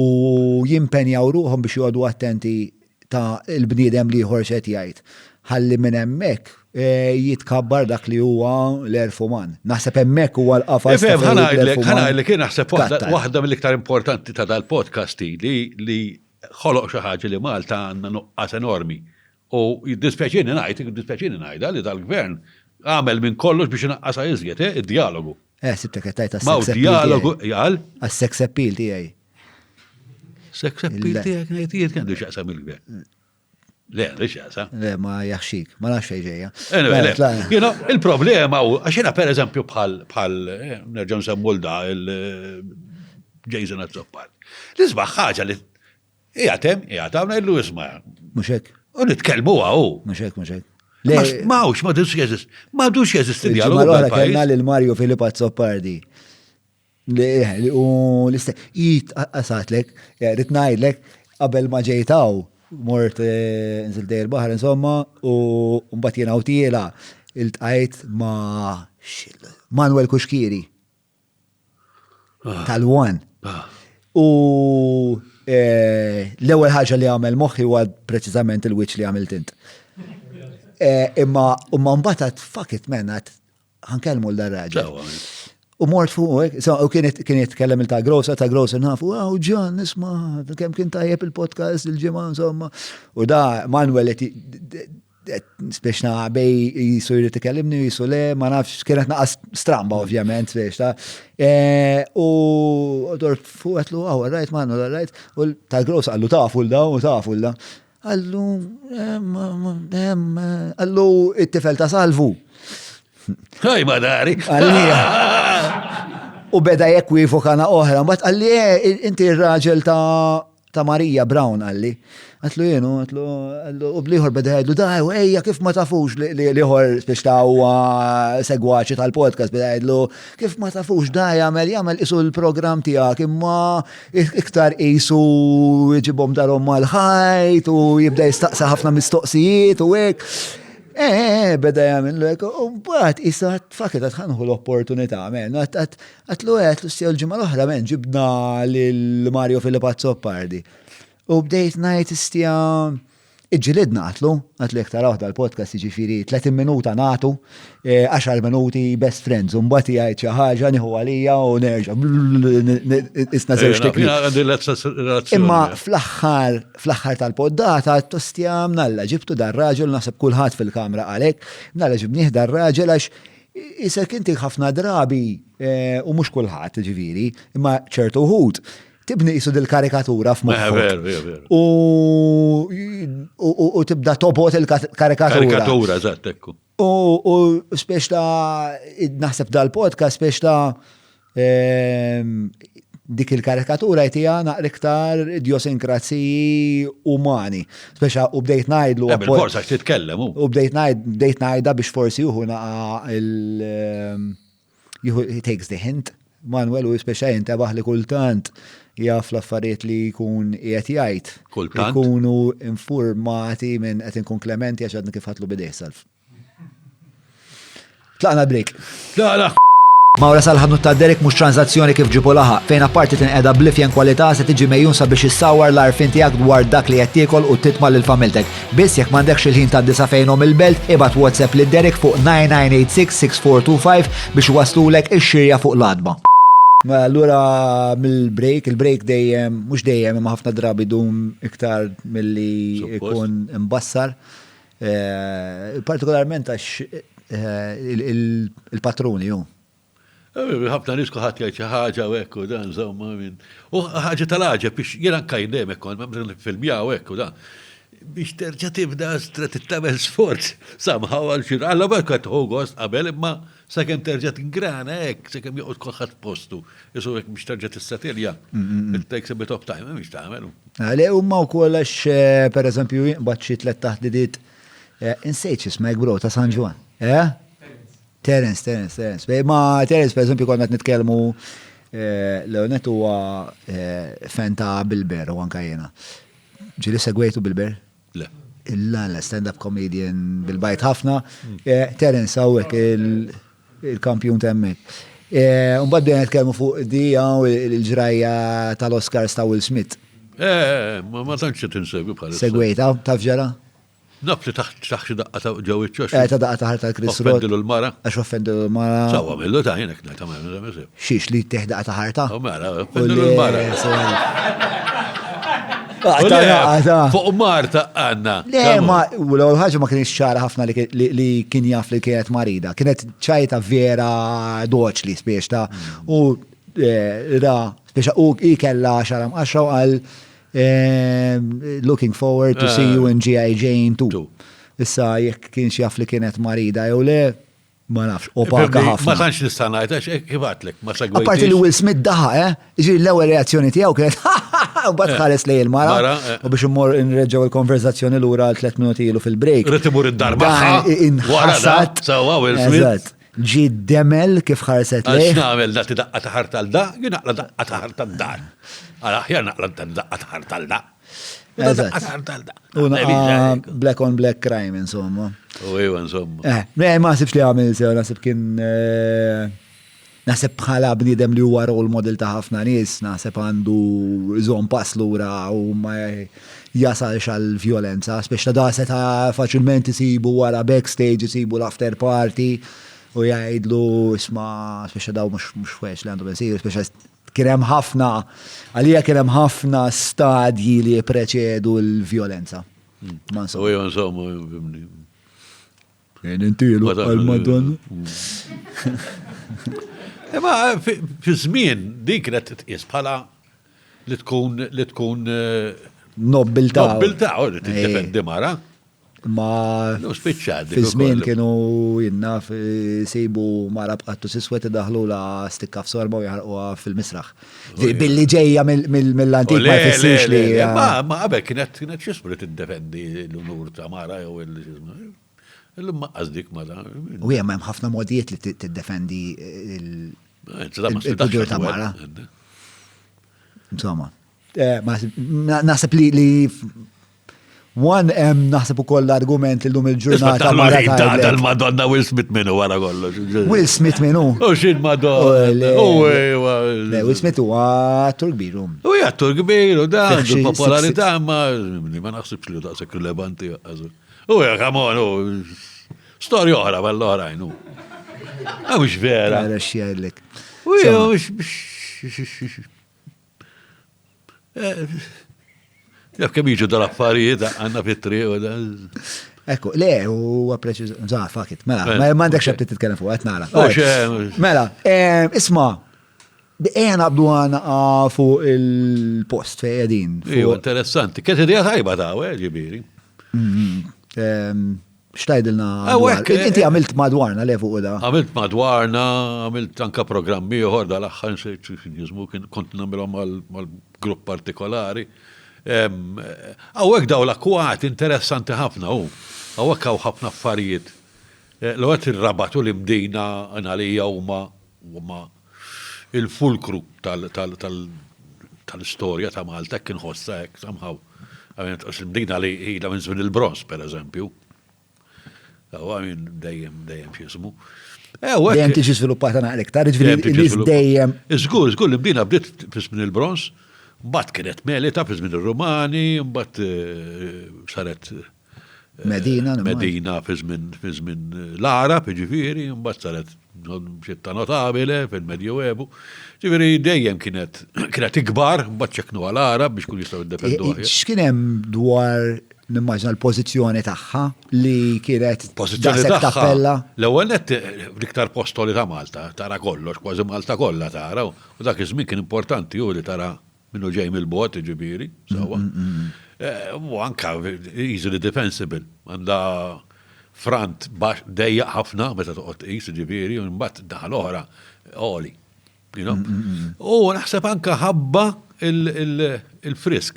jimpenjaw ruħhom biex jgħodu attenti ta' il-bniedem li ħorxet jgħid. Ħalli minn hemmhekk jitkabbar dak li huwa l-erfuman. Naħseb hemmhekk huwa l-qafas. Ħanajlek kien naħseb waħda mill-iktar importanti ta' dal-podcasti li ħoloq xi ħaġa li Malta għandna nuqqas enormi. U jiddispjaċini ngħidha li dal-gvern għamel minn kollox biex inaqqasha iżjed, id-dialogu. Sibtek qed tajt Ma' dialogu jgħal? Għas-sex appeal tiegħi. Sex appeal tiegħek ngħid kendu x'aqsam il-gvern. Le, x'aqsam. Le, ma jaħxik, ma nafx fejn ġejja. Il-problema u għaxina per eżempju bħal nerġgħu nsemmu Jason Azzoppar. L-isbaħ ħaġa li jgħatamna illu isma'. Mhux hekk. U nitkellmu għaw. Mhux hekk. Mawx, ma dux jeżist. Ma dux jeżist il-dialogu. Allora kellna lil-Mario Filippo Azzopardi. U l-istess, għasatlek, rrit ngħidlek, qabel ma ġejtaw, mort nżil dej il-baħar insomma, u mbagħad jiena tiela iltqajt ma' Manuel Kuxkiri. Tal-One. U l-ewwel ħaġa li għamel moħħi huwa preċiżament il-wiċċ li għamilt int. Imma mbagħad fuck it man, ħankellmu l-darraġa. U mort fuq, u kien jitkellem ta' Grocer nafu, John, nisma, kemm kien tajjeb il-podcast il-ġimgħa insomma. U da Manuel speċna bej jisu jrid ikellimni jisu le, ma nafx kienet naqas stramba ovvjament speċ ta'. U dort fuq għetlu, rajt Manuel, rajt, u ta' Grocer għallu tafu l-da. Għallu it-tifel ta' Salvu. Ħaj ma dari. U beda jekk wifu kana oħra, mbagħad għalli inti r-raġel ta' ta' Marija Brown għalli. Għatlu jenu, għatlu, u bliħor beda għedlu, daj, ejja, kif ma tafux liħor biex ta' huwa segwaċi tal-podcast, beda għedlu, kif ma tafux, daj, jgħamil isu l-program tijak, imma iktar isu ġibom darom mal-ħajt, u jibda jistaqsa ħafna mistoqsijiet, u għek. Beda jgħamil l-għek, u bat, issa t-faket għatħanħu l-opportunità, men, għatlu s-sija l-ġimma l-oħra, men, ġibna l-Mario Filipazzo Pardi. U bdejt najt istija iġġilidna għatlu iktar waħda l-podcast ġifiri 30 minuta natu, 10 minuti best friends, un bati għajt ħaġa niħu għalija u nerġa. Isna zewġ teknik. Imma fl-axħar tal-poddata t-tostja mnalla ġibtu dar-raġel, nasib kulħadd fil-kamra għalek, mnalla ġibniħ dar-raġel għax isek inti ħafna drabi u mux kulħadd ġifiri, imma ċertu ħut. Tibni jisu dil-karikatura f'moħħok. U tibda tobot il-karikatura. Karikatura, eżatt, ekku. U spiex ta' naħseb dal-podcast spiex ta' dik il-karikatura jtija naqra iktar idiosinkraziji umani. Spiex u bdejt najdlu. Bil-forsa titkellem. U bdejt najda biex forsi juhu naqa he takes the hint. Manuel u speċa jintabaħ li kultant jaf l-affarijiet li jkun qiegħed jgħid. Kultant. Ikunu informati minn qed inkun Klementi għax għadna kif ħatlu bidej salf. Tlaqna break. La. Mawra sal-ħadnu ta' Derek mhux transazzjoni kif ġibu laħa, fejn apparti tinqeda blifjen kwalità se tiġi mejjun sabiex issawwar l-arfin tiegħek dwar dak li qed tiekol u titma' lil familtek. Biss jekk m'għandekx il-ħin tad-disa fejnhom il-belt, ibad WhatsApp lil Derek fuq 9986-6425 biex waslulek ix-xirja fuq l-adba. Allura mill-break, il-break dejjem, mhux dejjem imma ħafna drabi dum iktar milli ikun imbassar. Partikolarment għax il-patruni ju. ħafna nisku ħadd jgħid xi ħaġa u hekk u dan żomma minn. U ħaġa tal-ħaġa biex jiena nkajnem hekk fil-mija u hekk u dan. Biex terġa' tibda tittamel sforz somehow għal xi alla barka tħu gost qabel imma sakemm terġa' tingrana hekk, sakemm joqgħod kulħadd postu. Isu hekk biex terġa' tissatilja. It takes a bit of time biex tagħmel. Għalej huma wkoll għax pereżempju jinqbad xi tliet taħdidiet insejt x'ismek bro ta' San Ġwan. Terence. Ma Terence pereżempju konna qed nitkellmu Leonet huwa fan ta' Bilber u anke jiena. Ġieli segwejtu Bilber? Le. La stand-up comedian bil-bajt ħafna. Terence hawnhekk il-kampjun temmek. Mbagħad bdejna nitkellmu fuq dija u l-ġrajja tal-Oscars ta' Will Smith. Ma tantx tinsegwi bħal. Segwejta taf ġara? Naf li taħxi daqqa ta' ġewwi ċox. Ta' daqqa ta' ħarta Chris Rock. Offendilu l-mara. Għax offendilu l-mara. Sawa, millu ta' jenek ta' ma' Xiex li teħdaqqa ta' ħarta? Mela, offendilu l-mara. Fuq Marta għanna. Le, ma, u l-għol ħagġa ma kienx ċara ħafna li kien jaf li kienet marida. Kienet ċajta vera doċli spiexta. U ra, spiexta, u kella xaram għaxaw għal looking forward to see you in G.I. Jane 2. Issa jekk kienx jaf li kienet marida, jew le, ma nafx, opaka ħafna. Ma tantx nista' ngħid għax kibatlek, ma segwejtix. Apparti li Will Smith daħa, Ġiri l-ewwel reazzjoni tiegħu kienet u bad ħares lej il-mara. U biex immur nreġgħu il-konverzazzjoni lura għal 3 minuti ilu fil-break. Rid imur id-darba. Inħassat. Sewwa Will Smith. Ġi demel kif ħarset lej. Għax nagħmel daqti daqqa taħar tal-da, jien naqla daqqa taħar tal-dar. Għal aħjar naqla daqqa taħar tal-da. Black on black crime, insomma. U iwa, insomma. Ma nasibx li għamil sew, nasib kien nasib bħala bniedem li huwa role model ta' ħafna nies, nasib għandu żomm pass lura u ma jasalx għal violenza, speċta da seta' faċilment isibu wara backstage, isibu l-after party u jgħidlu isma' speċta daw mhux wex li għandu bensir, speċta kienem ħafna, għalija kienem ħafna stadji li preċedu l-violenza. U jew insomma, intilu għal-Madonna. Ma fi żmien dik kienet titqies bħala li tkun Nobilta. Nobilta, u li tiddefendi mara. Ma No, spiċċad. fi żmien kienu jinnaf sejbu mara bqattu siswet daħlu la stikka f'sorba u jaħarquha fil-misraħ. Billi ġejja mill-antik ma jfissirx li. Ma qabel kienet xismu li tiddefendi l-unur ta' mara jew il-xismu. Illum dik ma da. U hemm ħafna modijiet li tiddefendi il-pudur ta' mara. Insomma, naħseb li naħseb ukoll l-argument l-lum il-ġurnata mara tal-Madonna Will Smith minnu wara kollox. Will Smith minnu? Xin Madonna. Will Smith huwa attur kbir. U attur kbir, u da għandu popolarità ma naħsibx li daqshekk rilevanti. U kamon, storja oħra ball-oħrajn. Mhux vera. Vera xjellek. Jaf kemm jiġu dal-affarijiet għandna fit-triq u da. Ekku, le, u għapreċi, fakit, mela, ma mandek xabti titkellem fuq, għetnara. Mela, isma, naqbdu għana fuq il-post fej għedin. Interessanti, kħet idea tajba ta' ġibiri. Xtajdilna inti għamilt madwarna le fuq da? Għamilt madwarna, għamilt anka programmi uħor dal-axħan xejn kont namilom mal-grupp partikolari. Għawek daw l-akwat interessanti ħafna għawek għaw ħafna affarijiet. L-għet il-rabatu li mdina għanalija huma il-fulkru tal-istoria ta' Malta kien ħossa hekk somehow. Mdina li ħila minn żmien il-Bronz, per eżempju. Dejjem xismu. Dejjem tiġi sviluppata naqrek, ta' dejjem. Żgur, li mdina bdiet fi żmien il-Bronz, mbagħad kienet Melita fi żmien ir-Rumani, mbagħad saret Medina fi żmien l-Arab, ġifieri, mbagħad saret xitta notabile fil-Medjoevu. Ġifieri dejjem kienet ikbar, mbagħad ċeknu għall-Arab biex kun jistgħu jiddefendu. X'kien hemm dwar nimmaġna l-pożizzjoni tagħha li kienet daqshekk tappella? L-ewwel nett l-iktar postoli ta' Malta, tara kollox, kważi Malta kollha tara, u dak iż-żmien kien importanti hu li tara minnu ġej mill-bot, ġifieri, sewwa. U anka easily defensible, għandha front dejjaq ħafna meta toqgħod qis ġifieri, u mbagħad daħal oħra oli. U naħseb anka ħabba il-frisk.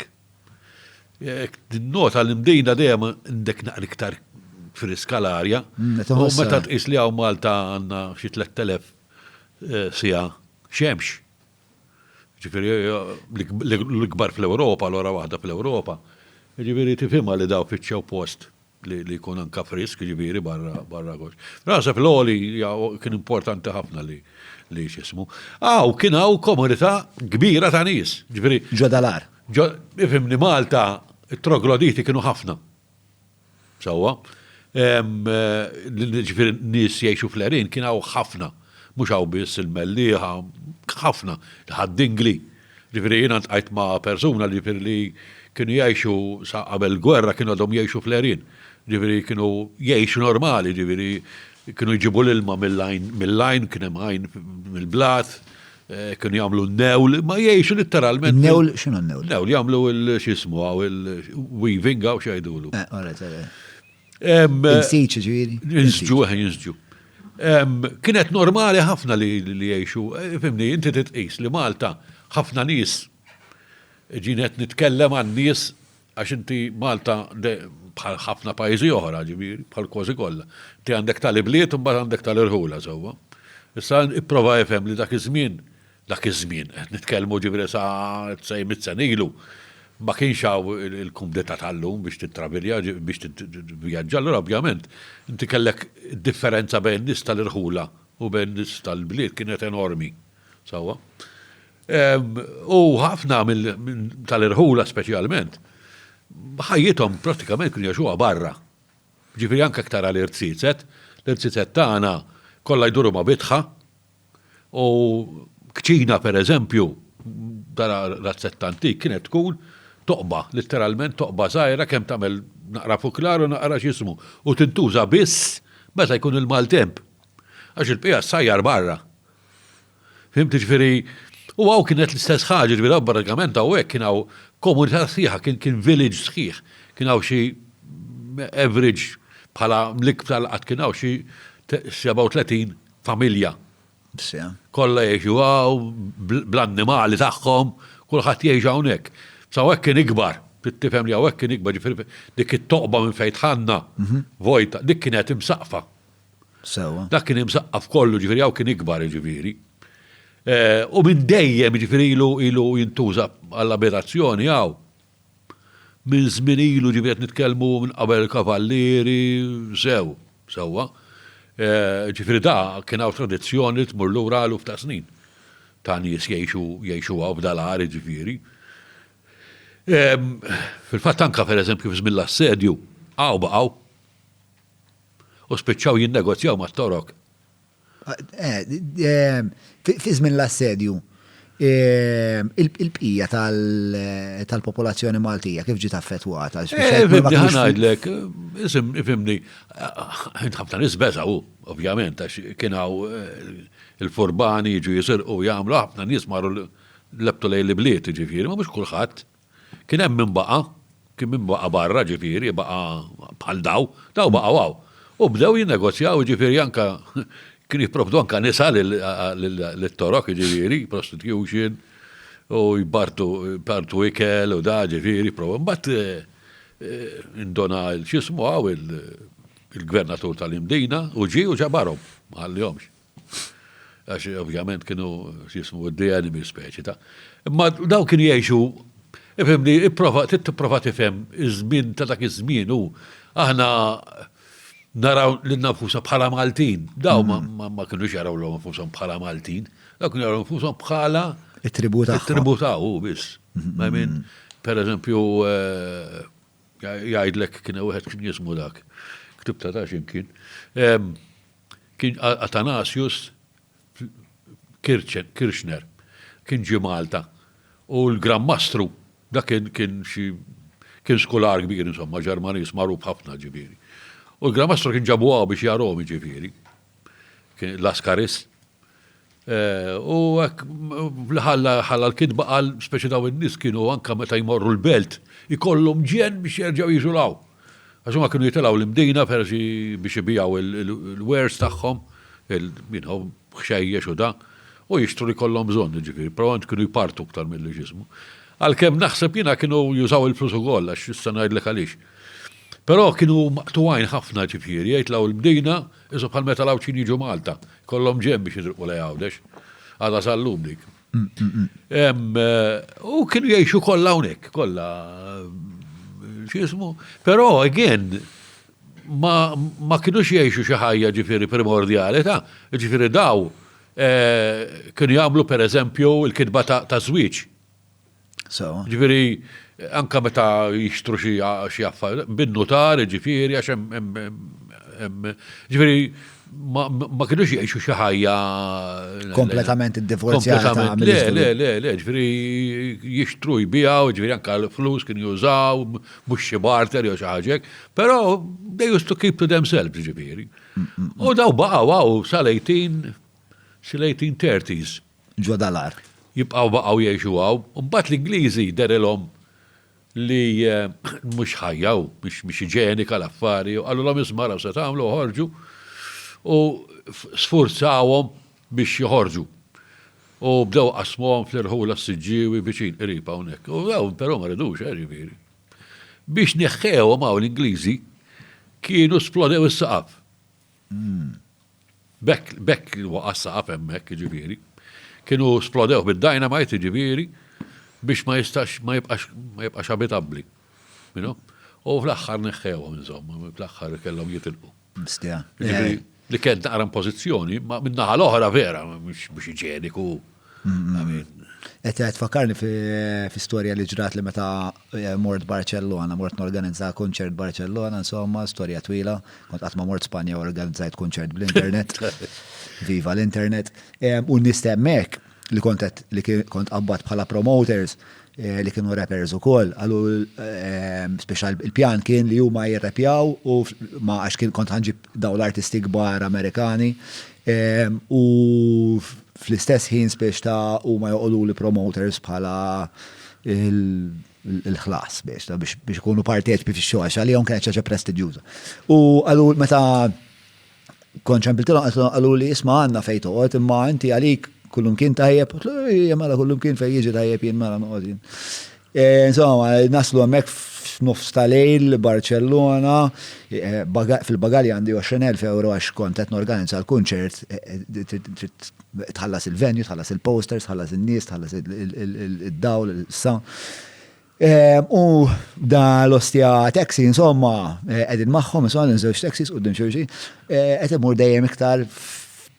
Nota l-imdejna dejjem indek naqra iktar friska l-arja. U meta tqis li hawn Malta għandna xi 3000 sija xemx. Ġifieri l-ikbar fl-Ewropa, l-ora waħda fl-Ewropa. Ġifieri tifhimha li daw fiċċew post li jkun anka frisk, ġifieri barra gox. Naħseb l-oli kien importanti ħafna li xismu. U kien hawn komunità kbira ta' nies. Ġifieri ġodalar. Ifhimni Malta, it-trogloditi kienu ħafna. Sewwa. Ġifieri nies jgħixu fl-Erin kien hawn ħafna. Mhux hawn biss il-mellieħa, ħafna, ħaddingli. Ġifieri jiena ntqajt ma' persuna li kienu jgħixu sa qabel gwerra kienu għadhom jgħixu fl-Erin. Ġifieri kienu jgħixu normali, ġifieri kienu jġibu l-ilma mill-lajn, kien hemm għajn mill-blat, kienu jagħmlu n-newl, ma jgħixu literalment. Newl, x'inhu n-newl? Newl jagħmlu x'ismu għaw il-weaving għaw x'għidulu. Insiċ ġifieri. Jinsġu. Kienet normali ħafna li jgħixu, fimni, inti titqis li Malta ħafna nies ġinet nitkellem għan nies għax inti Malta bħal ħafna pajjiżi oħra ġifieri, bħal kważi kollha. Inti għandek tal-ibliet u mbagħad għandek tal-irħula sewwa. Issa ipprova jifhem li dak iż-żmien, qed nitkellmu ġifieri sa 900 sena ilu. Ma kienx hawn il-kumdeta tal-lum biex titravilja, biex tivvjaġġa, allura ovvjament inti kellek differenza bejn nies tal-irħula u bejn nies tal-bliet kienet enormi. Sewwa. U ħafna tal-irħula speċjalment ħajjithom prattikament kienu jgħixuha barra. Ġifieri anke aktar l-irtsizet tagħna kollha jduru ma' bitħa u kċina pereżempju dara razzetta antik kienet tkun toqba, literalment toqba żgħira kemm tagħmel naqra fuklar u naqra x'ismu u tintuża biss meta jkun il-maltemp. Għax il-pija sajjar barra. Fimti ġifieri u għaw kienet l-istess ħaġa ġifieri pratikament hawnhekk kien hawn komunità sħiħa, kien village sħiħ, kien hawn xi average bħala l-iktar qatt kien hawn xi 37 familja. Kollha jgħixu bl-annimali tagħhom, kulħadd jgħix hawnhekk. Sa hekk kien ikbar, tifhem li hawnhekk kien ikbar, ġifieri dik it-toqba minn fejn tħanna vojta, dik kienet imsaqfa. Dak kien imsaqqaf kollu, ġifieri hawn kien ikbar ġifieri. U minn dejjem ġifieri ilu jintuża għall-abitazzjoni hawn. Minn żmien ilu ġifieri nitkellmu minn qabel kavallieri sewwa. Ġifieri da kien hawn tradizzjoni tmur lura eluf ta' snin. Ta' nies jgħixu hawn b'dal-ħar ġifieri. Fil-fatt anke pereżempju fi żmien l-assedju hawn baqgħu u spiċċaw jinnegozjaw mat-torok. Fi żmien l-assedju il-bqija tal-popolazzjoni Maltija kif ġiet affettwata? Ifimni ħanajdlek, ifimni, ħafna nies beżgħu, ovvjament, għax kien hawn il-furbani jiġu jisirqu jagħmlu ħafna nies marru lebtu lejn l-bliet ġifieri, ma mhux kulħadd. Kien hemm min baqa', kien min baqa' barra ġifieri, baqa' bħal daw baqgħu hawn. U bdew jinnegozjaw ġifieri anke kien jipprovdu anke nisa lit-torok ġifieri, prostitution, u jbartu ikel u da ġifieri, mbagħad indona x'ismu hawn il-gvernatur tal-Imdina u ġabarhom ħallihomx. Għax ovvjament kienu x'ismu d-enemy speċi ta'. Imma daw kienu jgħixu, ifhimni, tipprova tifhem iż-żmien ta' dak iż-żmien u aħna naraw l-nafusa bħala Maltin. Daw ma kienux jaraw l-nafusa bħala Maltin. Daw kienu jaraw l-nafusa bħala it-tributa u biss. Per eżempju, jgħidlek kien wieħed kien jismu dak. Ktibta ta' x'imkien. Kien Athanasius Kirchner, kien ġi Malta. U l-Grammastru, dak kien skolar kbir, insomma, Ġermaniż magħruf ħafna ġifieri. U l-Grammastru kien ġabuha biex jarahom ġifieri. L-Askaris. U ħalla l-kidba qal speċi daw in-nies kienu anke meta jmorru l-belt ikollhom ġen biex jerġgħu jiżulaw. Għax huma kienu jitilgħu l-imdina biex ibijaw il-wares tagħhom, xejjex u da, u jixtru li kollhom bżonn ġifieri, probablement kienu jpartu aktar mill-ġismu. Għalkemm naħseb jiena kienu jużaw il-flus ukoll għax issa ngħidlek għaliex. Però kienu maqtuwajn ħafna ġifieri, jgħidlaw l-bdejna, isu bħal meta l-awċin jiġu Malta, kollhom ġem biex jidrqu lej għawdex, għadha sal-lum dik. U kienu jgħixu kollha hawnhekk, kollha x'ismu, però again ma kienux jgħixu xi ħajja ġifieri primordjali ta' ġifieri daw kienu jagħmlu pereżempju l-kitba ta' żwieġ. Ġifieri anke meta jixtru xi affarijiet bin-notar ġifieri għax hemm ġifieri ma kienux jgħixu xi ħajja kompletament iddivorzjata. Le, ġifieri jixtru jbijaw, ġifieri anke l-flus kienu jużaw, mhux xi barter jew xi ħaġa, però they used to keep to themselves ġifieri. U daw baqgħu sal-1830s. Ġo dalar. Jibqgħu baqgħu jgħixu hawn, u mbagħad l-Ingliżi derilhom li mhux ħajjaw, mhux iġenika l-affari, għallulhom ismaraw se tagħmlu ħorġu u sfurzawhom biex joħorġu. U bdew qasmuhom fl-irħula s-siġġiewi viċin qrib hawnhekk. U dawn però ma rridux ġifieri. Biex neħħewhom hawn l-Ingliżi kienu splodew is-saqaf. Bekk waqa' s-saqaf hemmhekk ġifieri. Kienu splodew bid-dynamite ġifieri biex ma jibqax abitabbli. U fl-aħħar neħħewhom insomma, fl-aħħar kellhom jitilqu. Li kien naqram pożizzjoni, ma min-naħa l-oħra vera, mhux iġeniku. Qed tfakkarni fi storja li ġrat li meta mort Barcellona, mort norganizza konċert Barcellona, insomma, storja twila, kont qatt ma mort Spanja u organizzajt konċert bl-internet. Viva l-internet. U nistemmek li kont qabbat bħala promoters li kienu rappers ukoll, għallu speċjal il-pjan kien li huma jirrapjaw u ma għax kien kont ħanġib daw l-artisti kbar Amerikani u fl-istess ħin speċ ta' huma joqogħdu li promoters bħala il-ħlas biex ikunu parteċipi fix-xogħol għax għalihom kienet ċaġa prestiġjuża. U għalu meta konċempiltilhom għalu li isma' għandna fejn toqgħod imma inti għalik kullum kien tajjeb, mela kullum kien fejn jiġi tajjeb jien mela noqgħod jien. Insomma, naslu hemmhekk f'nofs tal-lejl Barcellona, fil-bagalja għandi 20,000 euro għax kont qed norganizza l-kunċert, tħallas il-venue, tħallas il-posters, tħallas in-nies, tħallas id-dawl, il-sound. U da l-ostja taxi, insomma, qegħdin magħhom, insomma, żewġ taxis qudiem xulxin, qed imur dejjem iktar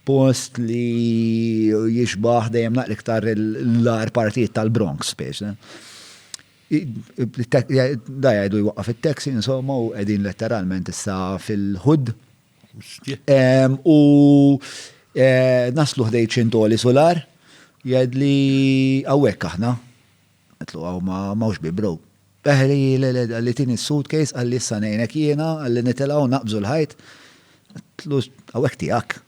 post li jixbaħ dejjem naqli iktar l-ar partijiet tal-Bronx, speċ. Da jgħidu jwaqqaf il-taxi, insomma, u qegħdin letteralment issa fil-hood. U naslu ħdejt xintoli solar, jgħid li għawek aħna. Għetlu għaw mawx bi bro. Għalli tini suitcase, għalli s-sanejnek jena, għalli nitelaw naqbżu l-ħajt. Għetlu għawek tijak.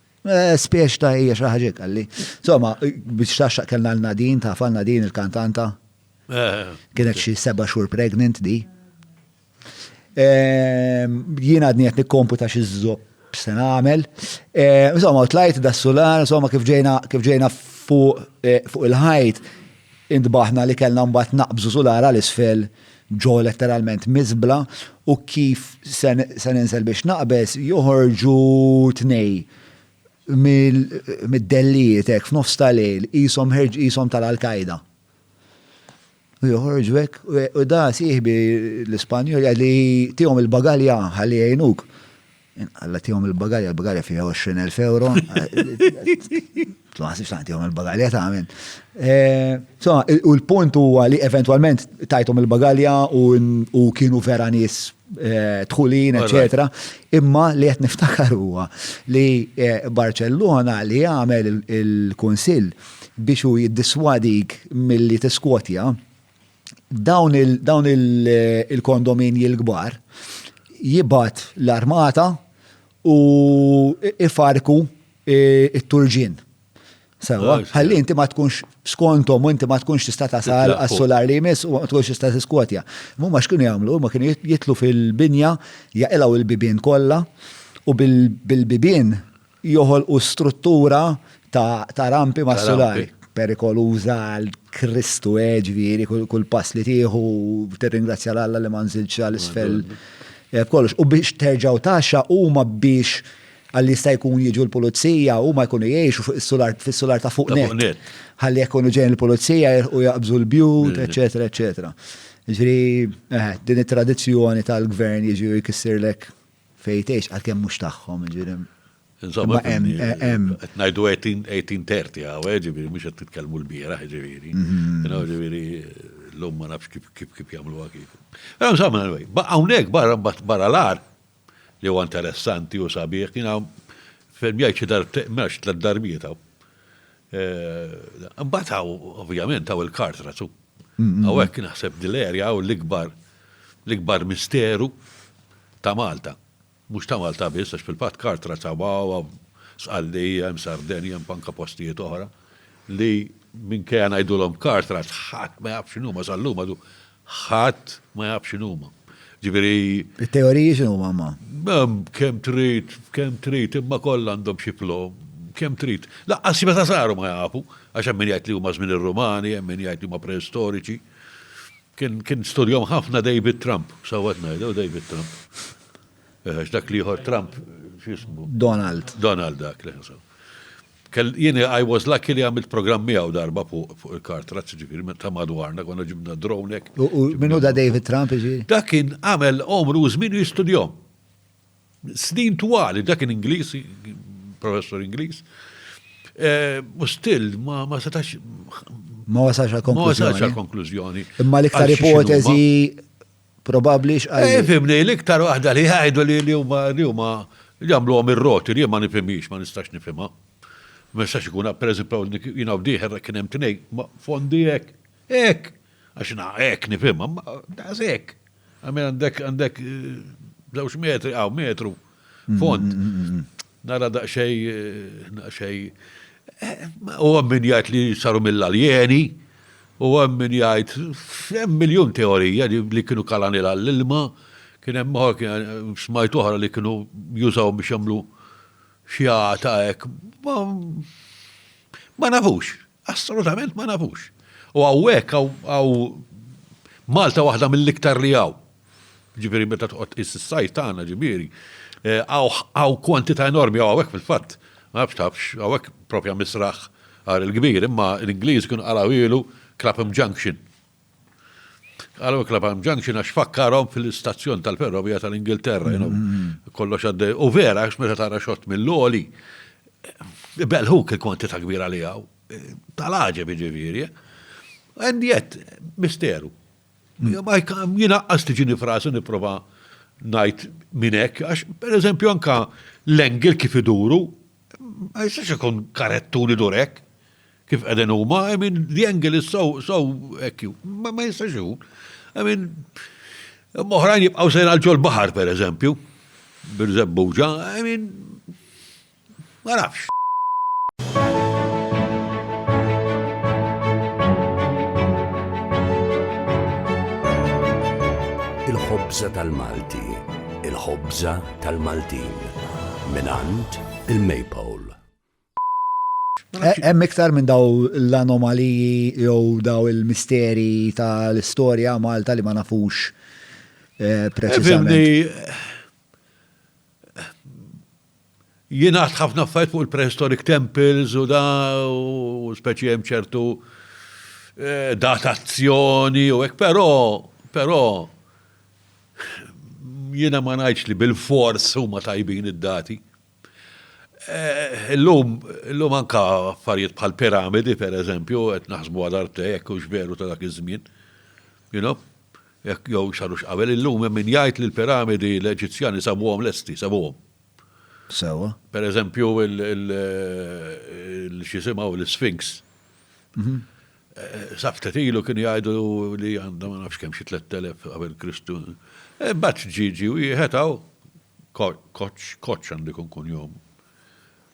Spiex ta' hija xaħġek għalli. Insomma, biex taxxaq kellna l-Nadin, ta' fan Nadin il-kantanta. Kienet xi 7 xhur pregnant di. Jiena għadni qed nikkomputa xi żopp se nagħmel. Insomma, tlajt das-solar, insomma kif ġejna fuq il-ħajt intbaħna li kellna mbagħad naqbżu solar għal isfel ġo letteralment miżbla u kif se ninsel biex naqbes joħorġu tnej mid-dellijiet hekk f'nofs tal-lejl qishom tal-Al-Qaeda. U joħorġu hekk u da sieħbi l-Ispanjol għalli tihom il-bagalja ħalli jgħinuk. Għalla tihom il-bagalja, l-bagalja fiha 20,000 euro. Ma nasibx tagħtihom il-bagalja tagħmel. U l-punt huwa li eventwalment tajthom il-bagalja u kienu vera nies tħulin, eccetera. Imma li qed niftakar huwa li Barcellona li jagħmel il-kunsill biex hu jiddiswadik milli tiskotja dawn il-kondominji l-kbar jibat l-armata u ifarku it-turġin. Sewa, ħalli inti ma tkunx skontom u inti ma tkunx tista' tasal għas-solar li jmiss u ma tkunx tista' tiskotja. Huma x'kienu jagħmlu, huma kienu jitlu fil-binja, jaqilgħu il-bibien kollha u bil-bibien joħolqu struttura ta' rampi mas-solari. Perikoluża l-Kristu ġifieri kull pass li tieħu tirringrazzja l-Alla li ma nżilx għall-isfel kollox. U biex terġgħu taxxa huma biex għalli jista' jkun jiġu l-pulizija huma jkunu jgħixu fis-solar ta' fuq net. Ħalli jkunu ġejjin il-pulizija u jaqbżu l-bjut, eċetera, eċetera. Ġifieri din it-tradizzjoni tal-gvern jiġu jkissirlek fejn tgħix għalkemm mhux tagħhom, ġifieri. Insomma, ngħidu 1830 għaw, ġifieri mhux qed titkellmu l-bieraħ, ġifieri. Ġifieri l-lum ma nafx kif jagħmluha kif. Insomma, hawnhekk barra l-ar li huwa interessanti u sabiħ, jiena fil-mjajċi marx tlet darbiet hawn. Imbagħad hawn ovvjament hawn il-Kartraz. Hawnhekk naħseb dil-erja hawn l-ikbar misteru ta' Malta. Mhux ta' Malta biss għax fil-Patt Kartraz hawn Sqallija, Sardenja, anke postijiet oħra li minkejja ngħidulhom Kartraz ħadd ma jafx x'inhuma sal-lum għadu ħadd ma jafx x'inhuma. Ġifieri. It-teoriji x'inhuma ma? Kemm trid, imma kollha għandhom xi plom, kemm trid. Laqqas meta saru ma jafu, għax hemm min jgħid li huma żmien ir-Rumani, hemm min jgħid li huma preistoriċi. Kien studjom ħafna David Trump, sawwet ngħidu David Trump. Għax dak li ieħor Trump, x'ismu? Donald dak li ħasab. Jiena I was lucky li għamilt programm miegħu darba fuq il-Kartraz, ġifieri ta' madwarna konna ġibna drone hekk. U minnu da David Trump ġifieri? Dak kien għamel omru żmien jistudjom. Snin twali, dak kien Ingliż, professor Ingliż. U still ma setax. Ma wasalx għal-konklużjoni. Imma l-iktar ipotezi probabbli x'qal. Fimni l-iktar waħda li jgħidu li huma jagħmluhom ir-roti li ma nifhimix, ma nistax nifhimha. Ma nistax ikun pereżempju jiena bdieħer kien hemm tnejn fondi hekk. Għax hekk nifhimha, ma hekk. Għandek żewġ metri għaw metru fond. Nara daqsxejn u min jgħid li saru mill-aljeni U hemm min jgħid, hemm miljun teorija li kienu kalanila l-ilma, kien hemm smajt oħra li kienu jużaw biex jagħmlu xjata hekk. Ma nafux, assolutament ma nafux. U hawnhekk hawn Malta waħda mill-iktar li hawn. Ġifieri meta toqgħod is-sajt tagħna ġifieri. Hawn kwantità enormi hawnhekk fil-fatt. Ma tafx, hawnhekk propja misraħ għar il-kbir, imma l-Ingliż kienu qalawilu Clapham Junction. Għalaw Clapham Junction għax fakkarhom fil-istazzjon tal-ferrovija tal-Ingilterra, kollox għadde. U vera, għax meta tara xott mill-loli, belħuk il-kwantità kbira li hawn. Tal-ħaġeb ġifieri. And yet, misteru. Jina tiġini frasi niprofa najt minnek, għax per eżempju anka l-engel kif iduru, ma jistax ikun karettuni durek, kif għeden huma, I mean, the angle is so ekku, ma jistax ikun. I mean, moħrajn jibqaw sejn għal-ġol bahar per eżempju, bil-zebbuġa, I mean, ma nafx. Il-ħobża tal-Malti, il-ħobża tal-Maltin, minant il-Maypole. Hemm iktar minn daw l-anomaliji jew daw il-misteri tal-istorja Malta li ma nafux preċiżament. Jiena ħafna affarijiet fuq il-prehistoric temples u u speċi hemm ċertu datazzjoni u hekk, però jiena ma ngħidx li bil-fors huma tajbin id-dati. Illum anka affarijiet bħal piramidi, per eżempju, qed naħsbu għal arte jekk hux veru ta' dak iż-żmien. Jekk jew xarux qabel illum hemm min jgħid li l-piramidi l-Eġizzjani sabuhom lesti, sabuhom. Sewa. Per eżempju x'isimgħu l-Sphinx. Saftet ilu kien jgħidu li għandha ma nafx kemm xi 3000 qabel Kristu. Baċ ġiġi u jħetaw koċ għandu kun jom.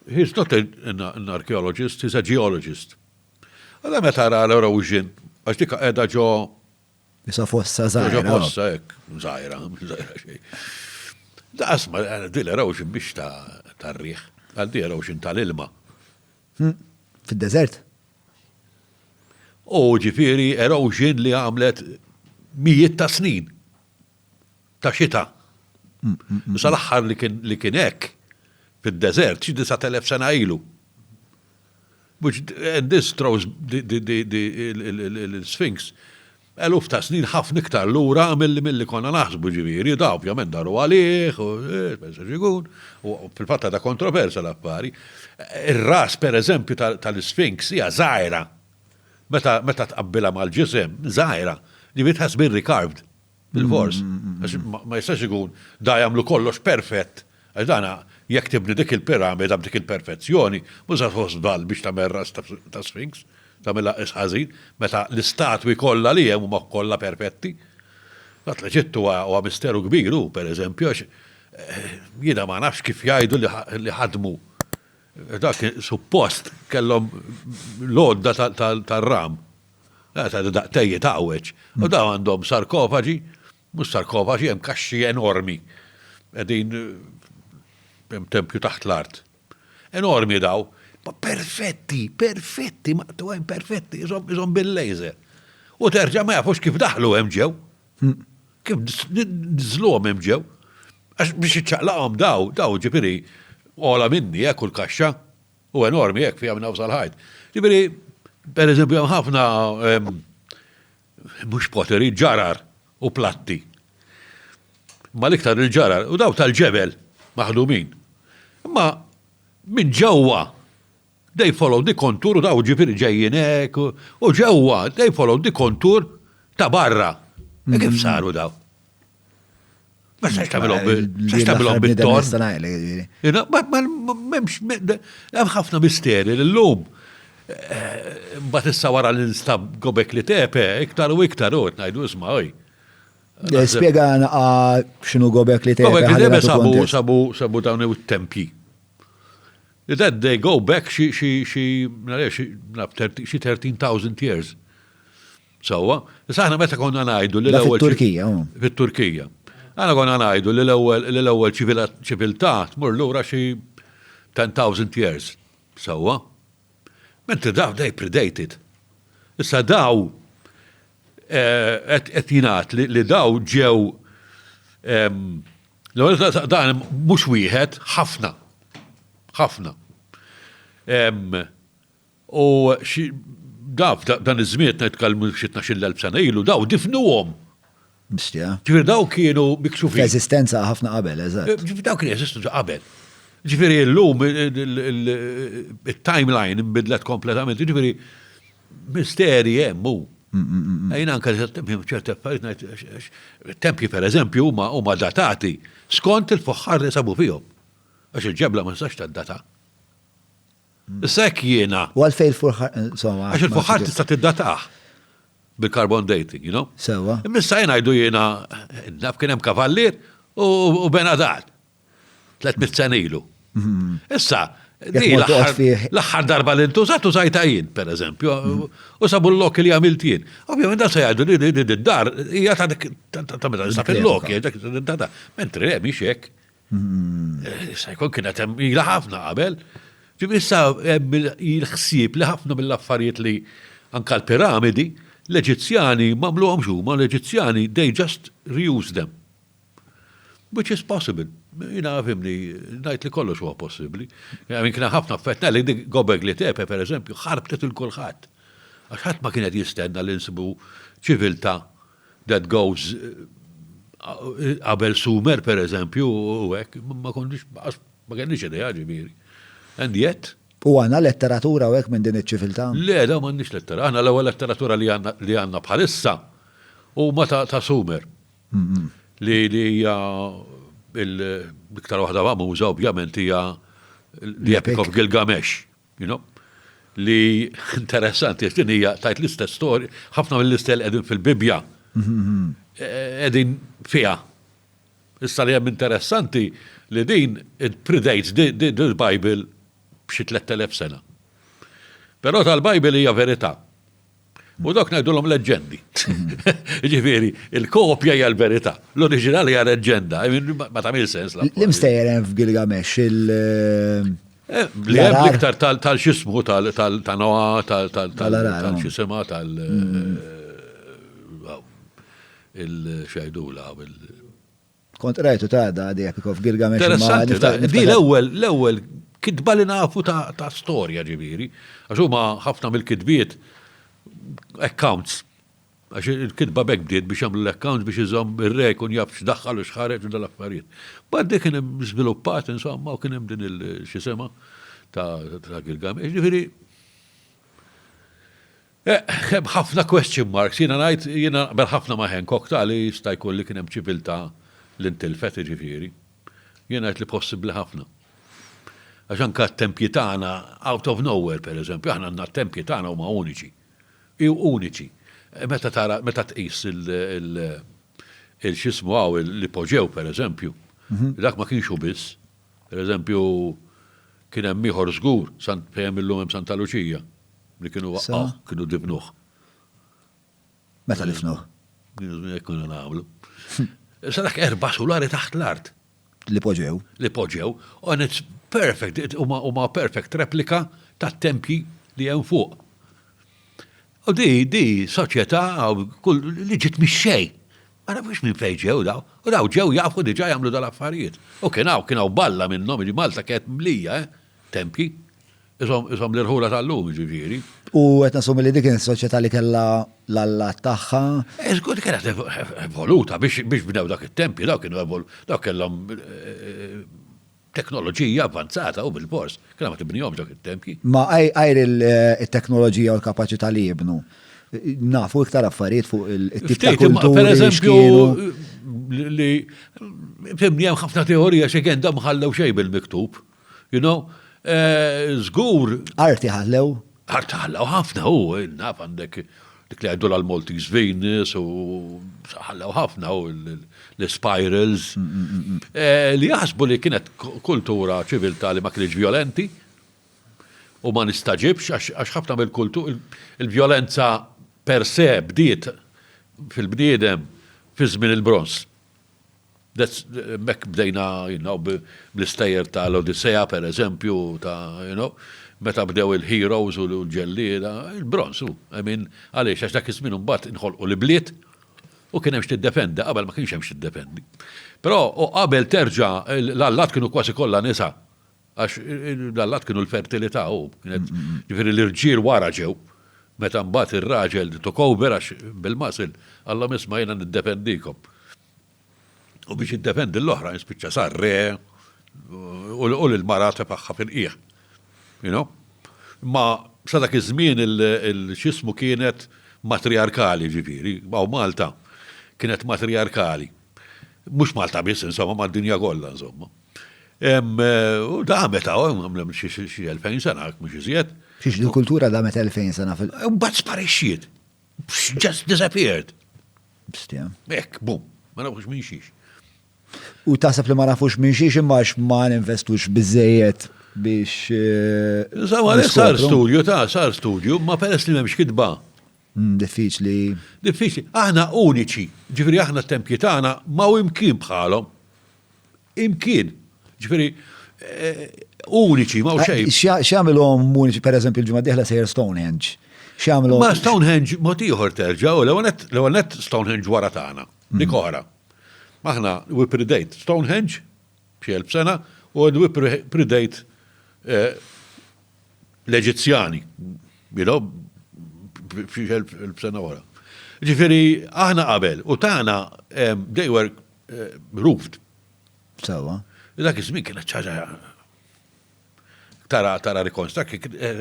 He's not an archaeologist, he's a geologist. Għalla meta ra l-Erosion, għax dik qiegħda ġo. Isa fossa żgħira. Ġo fossa hekk, żgħira xejn. Asma, di l-Erosion biex tar-riħ, għal di Erosion tal-ilma. Fid-deżert? U ġifieri Erosion li għamlet mijiet ta' snin. Ta' xita. Sal-aħħar li kien hekk fid-deżert xi 9,000 sena ilu. And this throws l-Sphinx eluf ta' snin ħafna iktar lura milli konna naħsbu ġifieri, da ovvjament daru għalih, u fil-fatta da kontroversa l-affari. Ir-ras pereżempju tal-Sphinx hija żgħira. Meta tqabbilha mal-ġisem, żgħira, li has been recarved. Bil-fors. Ma jistax ikun da jagħmlu kollox perfett. Għax dana jekk tibni dik il-piramida b'dik il-perfezzjoni, mhux se tħossbal biex tagħmel ras ta' Sphinx, tagħmilha isħażin, meta l-istatwi kollha li hemm huma kollha perfetti. Dak l-Eġittu huwa misteru kbiru, pereżempju, għax jiena ma nafx kif jgħidu li ħadmu. Dak suppost kellhom l-għodda tar-ram. Ta' daqtejji taqweġ. U daw għandhom sarkofaġi, mhux sarkofaġi, hemm kaxxi enormi. Qegħdin hemm tempju taħt l-art. Enormi daw, ma perfetti, maqtuwajn perfetti, iżhom bil-laser. U terġa' ma jafux kif daħlu hemm ġew. Kif nżluhom hemm ġew. Għax biex iċċaqlaqhom daw ġifieri ola minni hekk u l-kaxxa u enormi hekk fiha minn nafsa l-ħajt. Ġifieri per eżempju, ħafna mhux poteri, ġarar u platti. Ma l-iktar il-ġarar, u daw tal-ġebel maħdumin. Imma minn ġewwa, they follow the kontur, u daw ġifieri ġejjinek, u ġewwa, they follow the kontur ta' barra. Kif saru daw? Ma sax tagħmilhom bit-tor. Hemm ħafna misteri l-lum. Bat issa wara l-instab gobek li tepe, iktar u iktar u ngħidu isma' oj. Spiega x'inhu gobek li tepe. Gobek li tepe sabu dawn it-tempji. That they go back xi 13,000 years. Sewwa, issa aħna meta konna ngħidu li Da l-ewwel fit-Turkija, fit-Turkija. Aħna konna ngħidu li l-ewwel ċiviltà tmur lura xi 10,000 years. Sewwa. Mentre daw they predated. Issa daw qed jingħad li daw ġew dan mhux wieħed, ħafna. U dan iż-żmien nitkellmu xi 12,000 sena ilu daw difnuhom. Mistja. Ġifier daw kienu miksufin. F'eżistenza ħafna qabel, eżatt. Daw kienu jeżistu qabel. Ġifieri llum il-timeline imbidlet kompletament, ġifieri misteri hemm hu. Ejn anke ċerti affarijiet tempji pereżempju huma datati skont il-foħħar li sabu fihom. Għax il-ġebla ma nistax tad-data. Issa hekk jiena. U għalfejn il-foħħar, insomma. Għax il-foħħar tista' tiddatah bil-carbon dating, you know? Sewwa. Imissa jgħidu jiena naf kien hemm kavallier u Benadat. 300 sena ilu. Issa, l-aħħar darba li ntużat użajta jien, per eżempju, u sabu l-lok li għamilt jien. Ovvijament, da se jgħidu li d-dar, hija ta' meta nista' fil-lok, mentri hemm hekk. Issa jkun kienet hemm ilha ħafna qabel. Ġifieri issa il-ħsieb li ħafna mill-affarijiet li anke l-piramidi, l-Eġizzjani m'għamluhomx huma, l-Eġizzjani they just reuse them. Which is possible. Jina għafimni, najt li kollox huwa possibli. Għamin kena ħafna fetna li Gobekli Tepe, per eżempju, ħarbtet il-kulħadd. Għax ħadd ma kienet jistenna li nsibu ċiviltà that goes qabel Sumer, per eżempju, u hekk, ma kenniex idea ġifieri. And yet. U għandna letteratura u hekk minn din iċ-ċiviltà? Le, da m'għandniex letteratura. Aħna l-ewwel letteratura li għandna bħalissa huma ta' Sumer. Li hija l-iktar waħda famuża ovvjament hija The Epic of Gilgamesh, you know? Li interessanti, din hija tajt l-istess storja, ħafna mill-istel qegħdin fil-Bibja. Qegħdin fiha. Issa li hemm interessanti li din it predates the Bible b'xi 3,000 sena. Però tal-Bible hija verità. U dok ngħidulhom leġendi. Ġifieri, il-kopja hija l-verità. L-oriġinali hija leġenda, ma tagħmel sens. L-imstejjer hemm f'Gilgamesh li hemm iktar tal-xismu tal-Noa, tal-xisema, il-xejdula. Kont rajtu ta' The Epic of Gilgamesh. Interessanti, di l-ewwel kidba li nafu ta' storja ġifieri. Għax huma ħafna mill-kidbiet accounts. Għax il-kidba bekk bdiet biex jagħmlu l-accounts biex iżomm ir-re jkun jaf x'daħħal u x'ħareġ u dal-affarijiet. Bad kien hemm żviluppat insomma u kien hemm din il-xisema ta' Gilgamesh. Ġifieri hemm ħafna question marks. Jiena bel ħafna ma' Hancock li jista' jkun li kien hemm ċiviltà l-intilfet ġifieri. Jiena qed li possibbli ħafna. Għax anke t-tempji tagħna out of nowhere pereżempju, aħna għandna t-tempji tagħna huma uniċi. Uniċi. Meta tqis il-xismu għaw l-ipoġew, per eżempju, dak ma kienx biss. Per eżempju, kien hemm ieħor żgur fejn illum hemm Santa Luċija li kienu waqqaw, kienu dibnuh. Meta difnuh? Kienu nagħmlu. Sa dak 4 sulari taħt l-art. Li poġew. And it's perfect, huma perfect replika tat-tempji li hemm fuq. U di soċjetà li ġiet mix-xejn. Ma nafux minn fejn ġew daw. U daw ġew jafu diġà jagħmlu dal-affarijiet. U kienu balla minnhom Malta kienet mlija, tempji. Isom l-irħula tal-lum ġifieri. U qed nasumi li dik kienet soċjetà li kellha l-allat tagħha. Żgur kienet evoluta biex bdew dak it-tempji, daw kellhom teknoloġija avvanzata u bil-fors. Kien ma tibnihom dak it-tempji. Ma għajr il-teknoloġija u l-kapaċità li jibnu. Nafu iktar affarijiet fuq il-tip ta' kulturi. Per eżempju, li fimni hemm ħafna teorija xi kien dam ħallew xejn bil-miktub. You know, żgur. Arti ħallew? Arti ħallew ħafna naf għandek dik li għajdu l-Maltese Venus u ħallew ħafna l-spirals. Li jaħsbu li kienet kultura ċiviltà li ma kienx violenti u ma nistaġibx għax ħafna mill-kultur il-violenza per se bdiet fil-bniedem fi żmien il-Bronz. Mek bdejna, bl-istajjer ta' l-Odissea, per eżempju, meta bdew il-heroes u l-ġellieda, il-Bronz, għaliex, għax dak iż-żmien mbagħad inħolqu l-bliet u kien hemmx tiddependi, qabel ma kienx hemmx tiddependi. Però qabel terġa' l-allat kienu kważi kollha nisa, għax l-allat kienu l-fertilità u kienet ġifieri l-irġiel wara ġew. Meta mbagħad ir-raġel took over għax bil-masil, Alla misma jiena niddependikom. U biex jiddependi l-oħra jispiċċa sar re u l-mara tepaħħa fil-qiegħ. Ma sa dak iż-żmien il-xismu kienet matriarkali ġifieri, u Malta kienet matriarkali. Mhux Malta biss insomma mad-dinja kollha insomma. U da meta għamlem xi 2000 sena mhux iżjed. Xiex il-kultura da meta 2000 sena fil- Mbagħad sparixxiet. Just disappeared. Bstja. Hekk, bum, ma nafux minn xiex. U tasab li ma nafux minn xiex imma ma ninvestux bizzejiet biex. Insomma, sar studju, ma peress li m'hemmx kidba. Diffiċli. Diffiċli. Aħna uniċi, ġifieri aħna t-tempji tagħna ma hu imkien bħalhom. Imkien. Ġifieri uniċi, ma hu xejn. X'jagħmilhom uniċi, pereżempju l-ġimgħa d-dieħla sejjer Stonehenge. X'jagħmilhom. Ma Stonehenge mod ieħor terġa' u l-ewwel nett Stonehenge wara tagħna. Dik oħra. Aħna we predate Stonehenge xi 1000 sena u we predate l-Eġizzjani. Xi 1000 sena wara. Ġifieri aħna qabel u tagħna they were roofed. Sewa. Dak iż-żmien kienet ċaġa tara rikonstrak,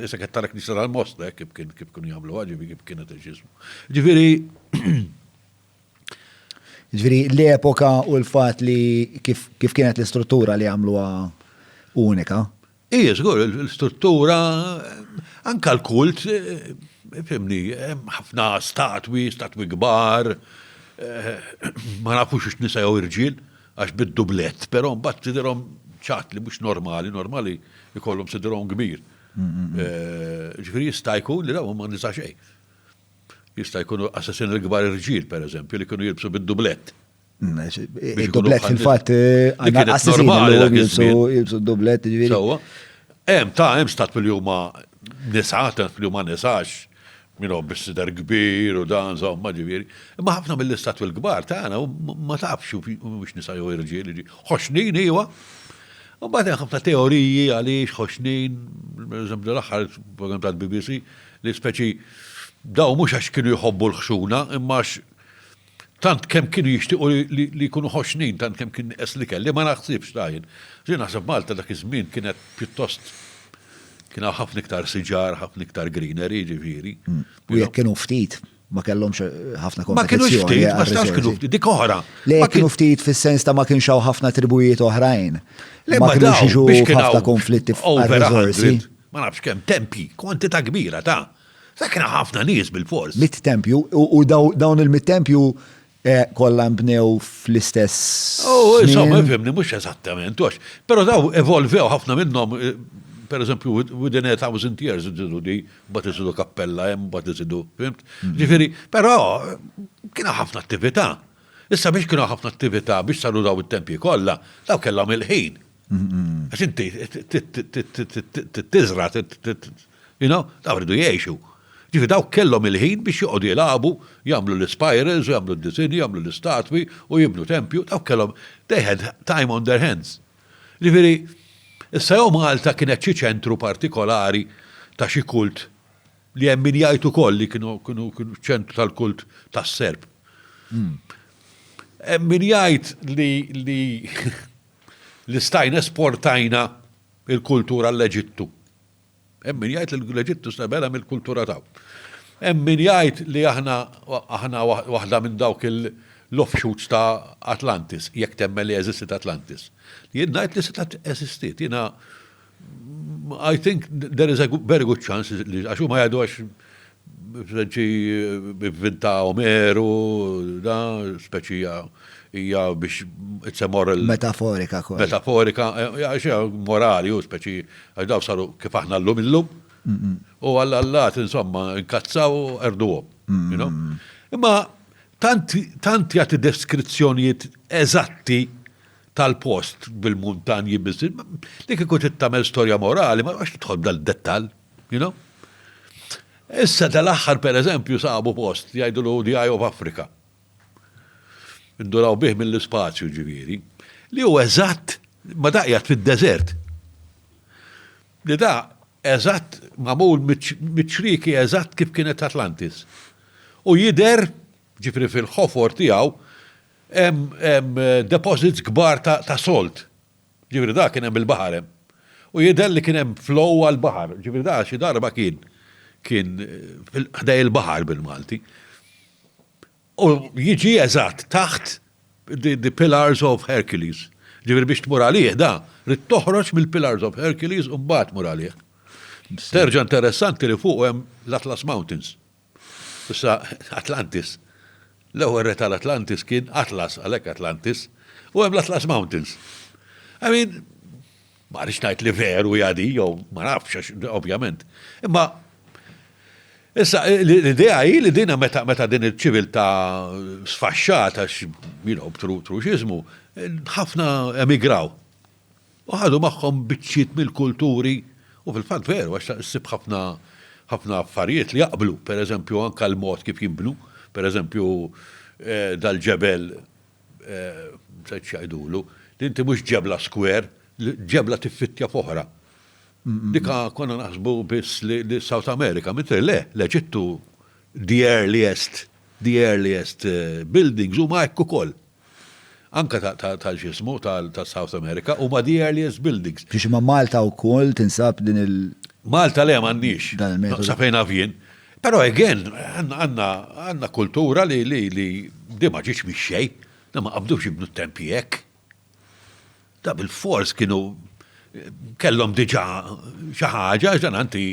issa qed tara knisra l-mostra kif kienu jagħmlu ġifieri kif kienet il-ġismu. Ġifieri l-epoka u l-fatt li kif kienet l-istruttura li għamluha unika. Żgur, l-istruttura anke l-kult, fimni, ħafna statwi kbar, ma nafux x'nisa jew irġiel għax bid-dublett, però mbagħad tidhirhom ċat li mhux normali ikollhom sidhirhom kbir. Ġifieri jista' jkun li dawn ma nisa xejn. Jista' jkunu assassin il-kbar irġiel, pereżempju, li kienu jilbsu bid-dublett. Il-dublett fil-fatt għandna assassini li jilbsu d-dublett, ġifieri. Sewwa. Hemm statwi li huma nisa, li huma nisax, bis-sider kbir u dan żomma ġifieri. Imma ħafna mill-istatwi l-kbar tagħna ma tafx mhux nisa jew irġiel. Ħoxnin iwa. U mbagħad hemm ħafna teoriji għaliex ħoxnin, pereżempju l-aħħar programm tal-BBC li speċi daw mhux għax kienu jħobbu l-ħxuna, imma tant kemm kienu jixtiequ li jkunu ħoxnin, tant kemm kien niqes li kelli, ma naħsibx tajjin. Ġien naħseb Malta dak iż-żmien kienet pjuttost kienu ħafna iktar siġar, ħafna iktar greenery, ġifieri. U jekk kienu ftit, ma kellhomx ħafna Ma kienu kompetizzjoni. ftit, ma stax kienu ftit, dik oħra. Le kienu ftit fis-sens ta' ma kienx hawn ħafna tribujiet oħrajn. Le Ma ma kienux daw jiġu biex kien ħafna hawn konflitti over għal-riżorsi. 100, ma nafx kemm tempi, kwantità kbira ta' sa kienu ħafna nies bil-fors. Mit-tempju u dawn il-mit-tempju kollha mbnew fl-istess. Insomma, snin. fimni mhux eżattament, però daw evolvew ħafna minnhom. Per eżempju, within 1,000 years iżidu di, bat iżidu kappella hemm, bat iżidu, fimt? Ġifieri, però kienu ħafna attività. Issa biex kienu ħafna attività biex saru daw it-tempji kollha, daw kellhom il-ħin. Għax inti tiżra, daw rridu jgħixu. Ġifieri daw kellhom il-ħin biex joqogħdu jilagħbu, jagħmlu l-spirals, jagħmlu d-disinji, jagħmlu l-istatwi u jibnu tempju, daw kellhom they had time on their hands. Ġifieri, issa jew Malta kienet xi ċentru partikolari ta' xi kult li hemm min jgħid ukoll li kienu ċentru tal-kult tas-Serb. Hemm min jgħid li stajna esportajna il-kultura l-Eġittu. Hemm min jgħid li l-Eġittu stabela mill-kultura taw. Hemm min jgħid li aħna waħda minn dawk l-offshoots ta' Atlantis, jekk temmel li eżistit Atlantis. Jien ngħid li setat eżistiet, jiena I think there is a very good chance li għax huma jgħidu għax vinta Omeru, da speċi hija biex it's a moral Metaforika kol. Metaforika, għax morali u speċi għax daw saru kif aħna llum illum, U għall-allat, insomma, nkazzaw erduhom. Imma tant jagħti deskrizzjonijiet eżatti tal-post bil-muntanji biżin, li kieku tagħmel storja morali, ma għax tidħol dal-dettall, you know? Issa tal-aħħar pereżempju sabu post jgħidulu the Eye of Africa. Induraw bih mill-ispazju ġifieri, li hu eżatt ma daqjat fid-deżert. Li da eżatt magħmul miċriki eżatt kif kienet Atlantis. U jidher ġifieri fil-ħofor tiegħu hemm deposits kbar ta' solt. Ġifieri da kien hemm il-baħar hemm. U jidher li kien hemm flow għall-baħar. Ġifieri da xi darba kien ħdej il-baħar bil-Malti. U jiġi eżatt taħt the Pillars of Hercules. Ġifieri biex tmur għalih da, rid toħroġ mill-Pillars of Hercules u mbagħad tmur għalih. Terġa' interessanti li fuq hemm l-Atlas Mountains. Issa Atlantis. L-ewwel re tal-Atlantis kien Atlas, għalhekk Atlantis, u hemm l-Atlas Mountains. I mean, ma rridx ngħid li veru jadi, jew ma nafx ovvjament. Imma issa l-idea hi li dina meta din il-ċiviltà sfaxxata b'truxiżmu, ħafna emigraw. U ħadu magħhom biċċiet mill-kulturi u fil-fatt veru għax issib ħafna affarijiet li jaqblu, pereżempju anke l-mod kif jinbnu, pereżempju dal-ġebel se jgħidulu, li inti mhux ġebla square, ġebla tiffittja f'oħra. Dika konna naħsbu biss li South America, mitri l-Eġittu the earliest buildings huma hekk ukoll. Anka tal-ġismu tal-South America huma the earliest buildings. Biex ma Malta wkoll tinsab din Malta le m'għandix. Dan il-metodu. Safejna vien. Però again għandna kultura li di ma ġietx mix-xejn, da ma qabdux jibnu t-tempi hekk. Da bil-fors kienu kellhom diġà xi ħaġa ġan anti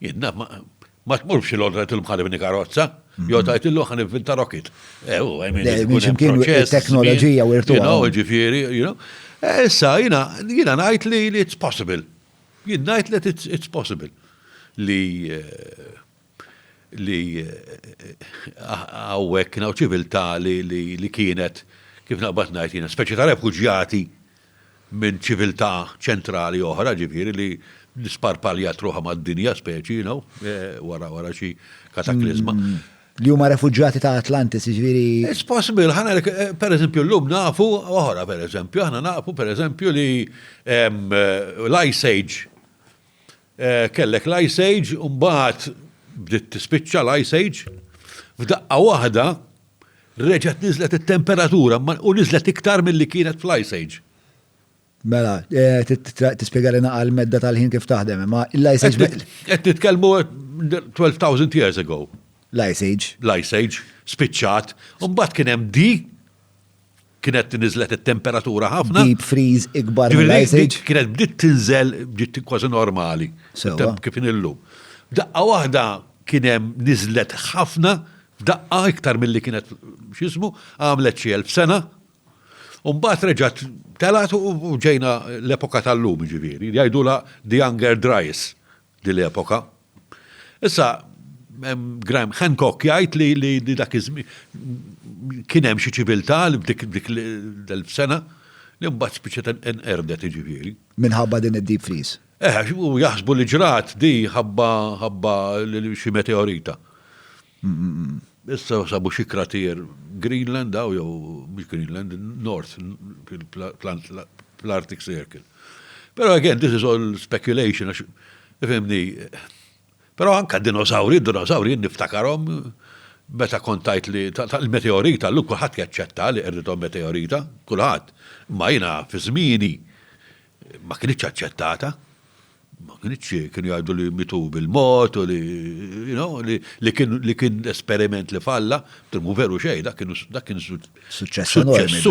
jiedna ma tmurx il-ordra tilmħalibni karozza, jew tajtillu ħan inventa rocket. Teknoloġija u irtuha. Ġifieri, issa jiena ngħid li it's possible. Jien ngħid li it's possible li hawnhekk kien hawn ċiviltà li kienet kif naqbad ngħid jiena speċi ta' refuġjati minn ċiviltà ċentrali oħra, ġifieri li nisparpaljat ruħha mad-dinja speċi, wara xi kataklizma. Li huma refuġġjati ta' Atlantis, ġifieri. It's possible, pereżempju llum nafu oħra pereżempju, aħna nafu pereżempju li l-Ice Age. Kellek l-Ice Age u mbagħad bdiet tispiċċa l-Ice Age, f'daqqa waħda reġgħet niżlet it-temperatura u niżlet iktar milli kienet fl-Ice Age. Mela, tispjega lna għal-medda tal-ħin kif taħdem, ma l-Ice Age. Qed titkellmu 12,000 years ago. L-Ice Age. L-Ice Age, spiċċat, u mbagħad kien hemm kienet niżlet it-temperatura ħafna. Deep freeze ikbar mill-Ice Age. Kienet bdiet tinżel bdiet kważi normali. Kif illum. F'daqqa waħda kien hemm niżlet ħafna, f'daqqa iktar milli kienet x'ismu, għamlet xi 1000 sena. U mbagħad reġgħet telat u ġejna l-epoka tal-lum ġifieri, jgħidula the Younger Dryas din l-epoka. Issa Graham Hancock jgħid li dak iż-żmien kien hemm xi ċiviltà li dik l-1000 sena li mbagħad spiċċet enqerdet ġifieri. Minħabba din id-deep freeze. U jaħsbu li ġrat di ħabba xi meteorita. Issa sabu xi kratier Greenland jew mhux Greenland, North fl-Arctic Circle. Però again, this is all speculation, ifhimni. Però anke d-dinożawri niftakarhom meta kontajt li tal-meteorita llum kulħadd jaċċetta li qerdithom meteorita, kulħadd. Ma jiena fi żmieni ma kienitx aċċettata. Ma kienitx kienu jgħidu li mitu bil-mod u li kien esperiment li falla, mu veru xejn, dak kien suċċess enormi.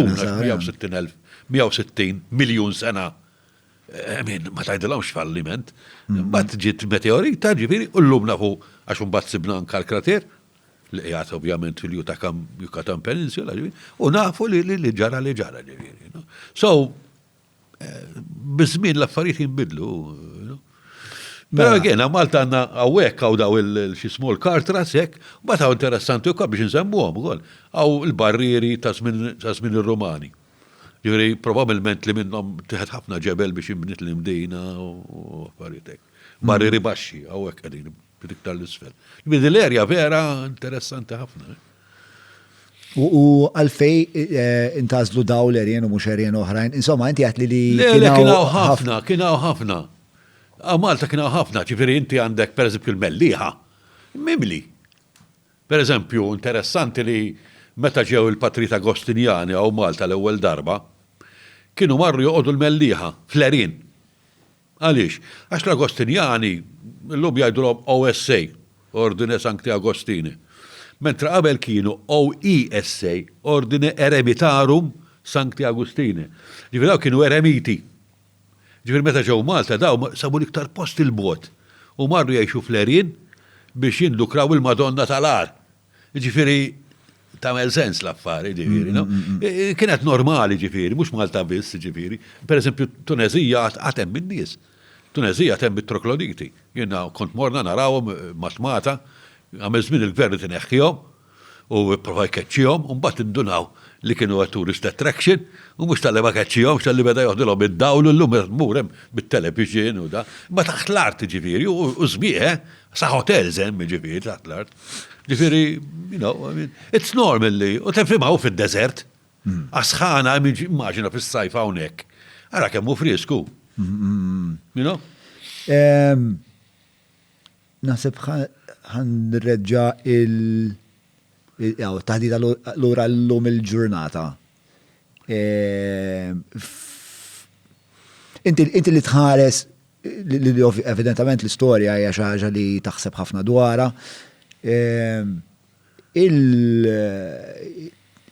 160 miljun sena. Ma tgħidilhomx falliment. Mbagħad ġiet meteorita ġifieri u llum nafu għax mbagħad sibna anke l-krater li qiegħed ovvjament fil-Yucatan Peninsula u nafu li ġara ġifieri. So biż-żmien l-affarijiet jinbidlu. Pero again, Malta għanna għawek għaw daw il-xismu l-kartras jek, bat għaw interessanti u biex nsemmu għom ukoll. Għaw il-barrieri ta' żmien il-Romani. Ġivri, probabilment li minnom tiħed ħafna ġebel biex imbnit l-imdina u affaritek. Barrieri baxxi, għawek għadin, bidik tal-isfel. Ġivri, l-erja vera interessanti ħafna. U għalfej intazlu daw l-erjen u mux erjen oħrajn. Insomma, inti għat li kienaw ħafna. Malta kienaw ħafna, ġifiri inti għandek per eżempju l-melliħa, mimli. Per eżempju, interessanti li meta ġew il-Patrit Agostinjani għaw Malta l-ewwel darba, kienu marru joqogħdu l-melliħa fl-erin. Għaliex? Għax l-Agostinjani l-lum jgħidulhom OSA, Ordine Sancti Agostini. Mentre qabel kienu OESA, Ordine Eremitarum Sancti Agostini. Ġifiri daw kienu eremiti. Ġifiri meta ġew Malta daw sabu l-iktar post il-bot u marru jgħixu fl-erin biex jindukraw il-Madonna tal-Ar. Ġifiri tamel sens l-affari, ġifiri, no? Kienet normali, ġifiri, mux Malta biss, ġifiri. Per esempio, Tunezija għatem minn nies. Tunezija għatem bit-trokloditi. Jenna kont morna narawhom matmata, għamel żmien il-gvern tineħħihom u provaj keċċihom, u mbagħad indunaw li kienu tourist attraction, u mux tal-li ma keċċihom, tal-li beda joħdilhom id-dawl l-lum murem bit-television u da. Ma taħt l-art ġifiri, u żbieħ, sa' hotels hemm ġifiri taħt l-art. Ġifiri, you know, I mean, it's normal li, u tefrimaw fil-desert, asħana, immaġina fil-sajf hawnhekk. Ara kemmu frisku. You know? Naħseb ħanreġġa taħdita l-ura l-lum il-ġurnata. Inti li tħares, evidentament l-istoria hija xi ħaġa li taħseb ħafna dwarha.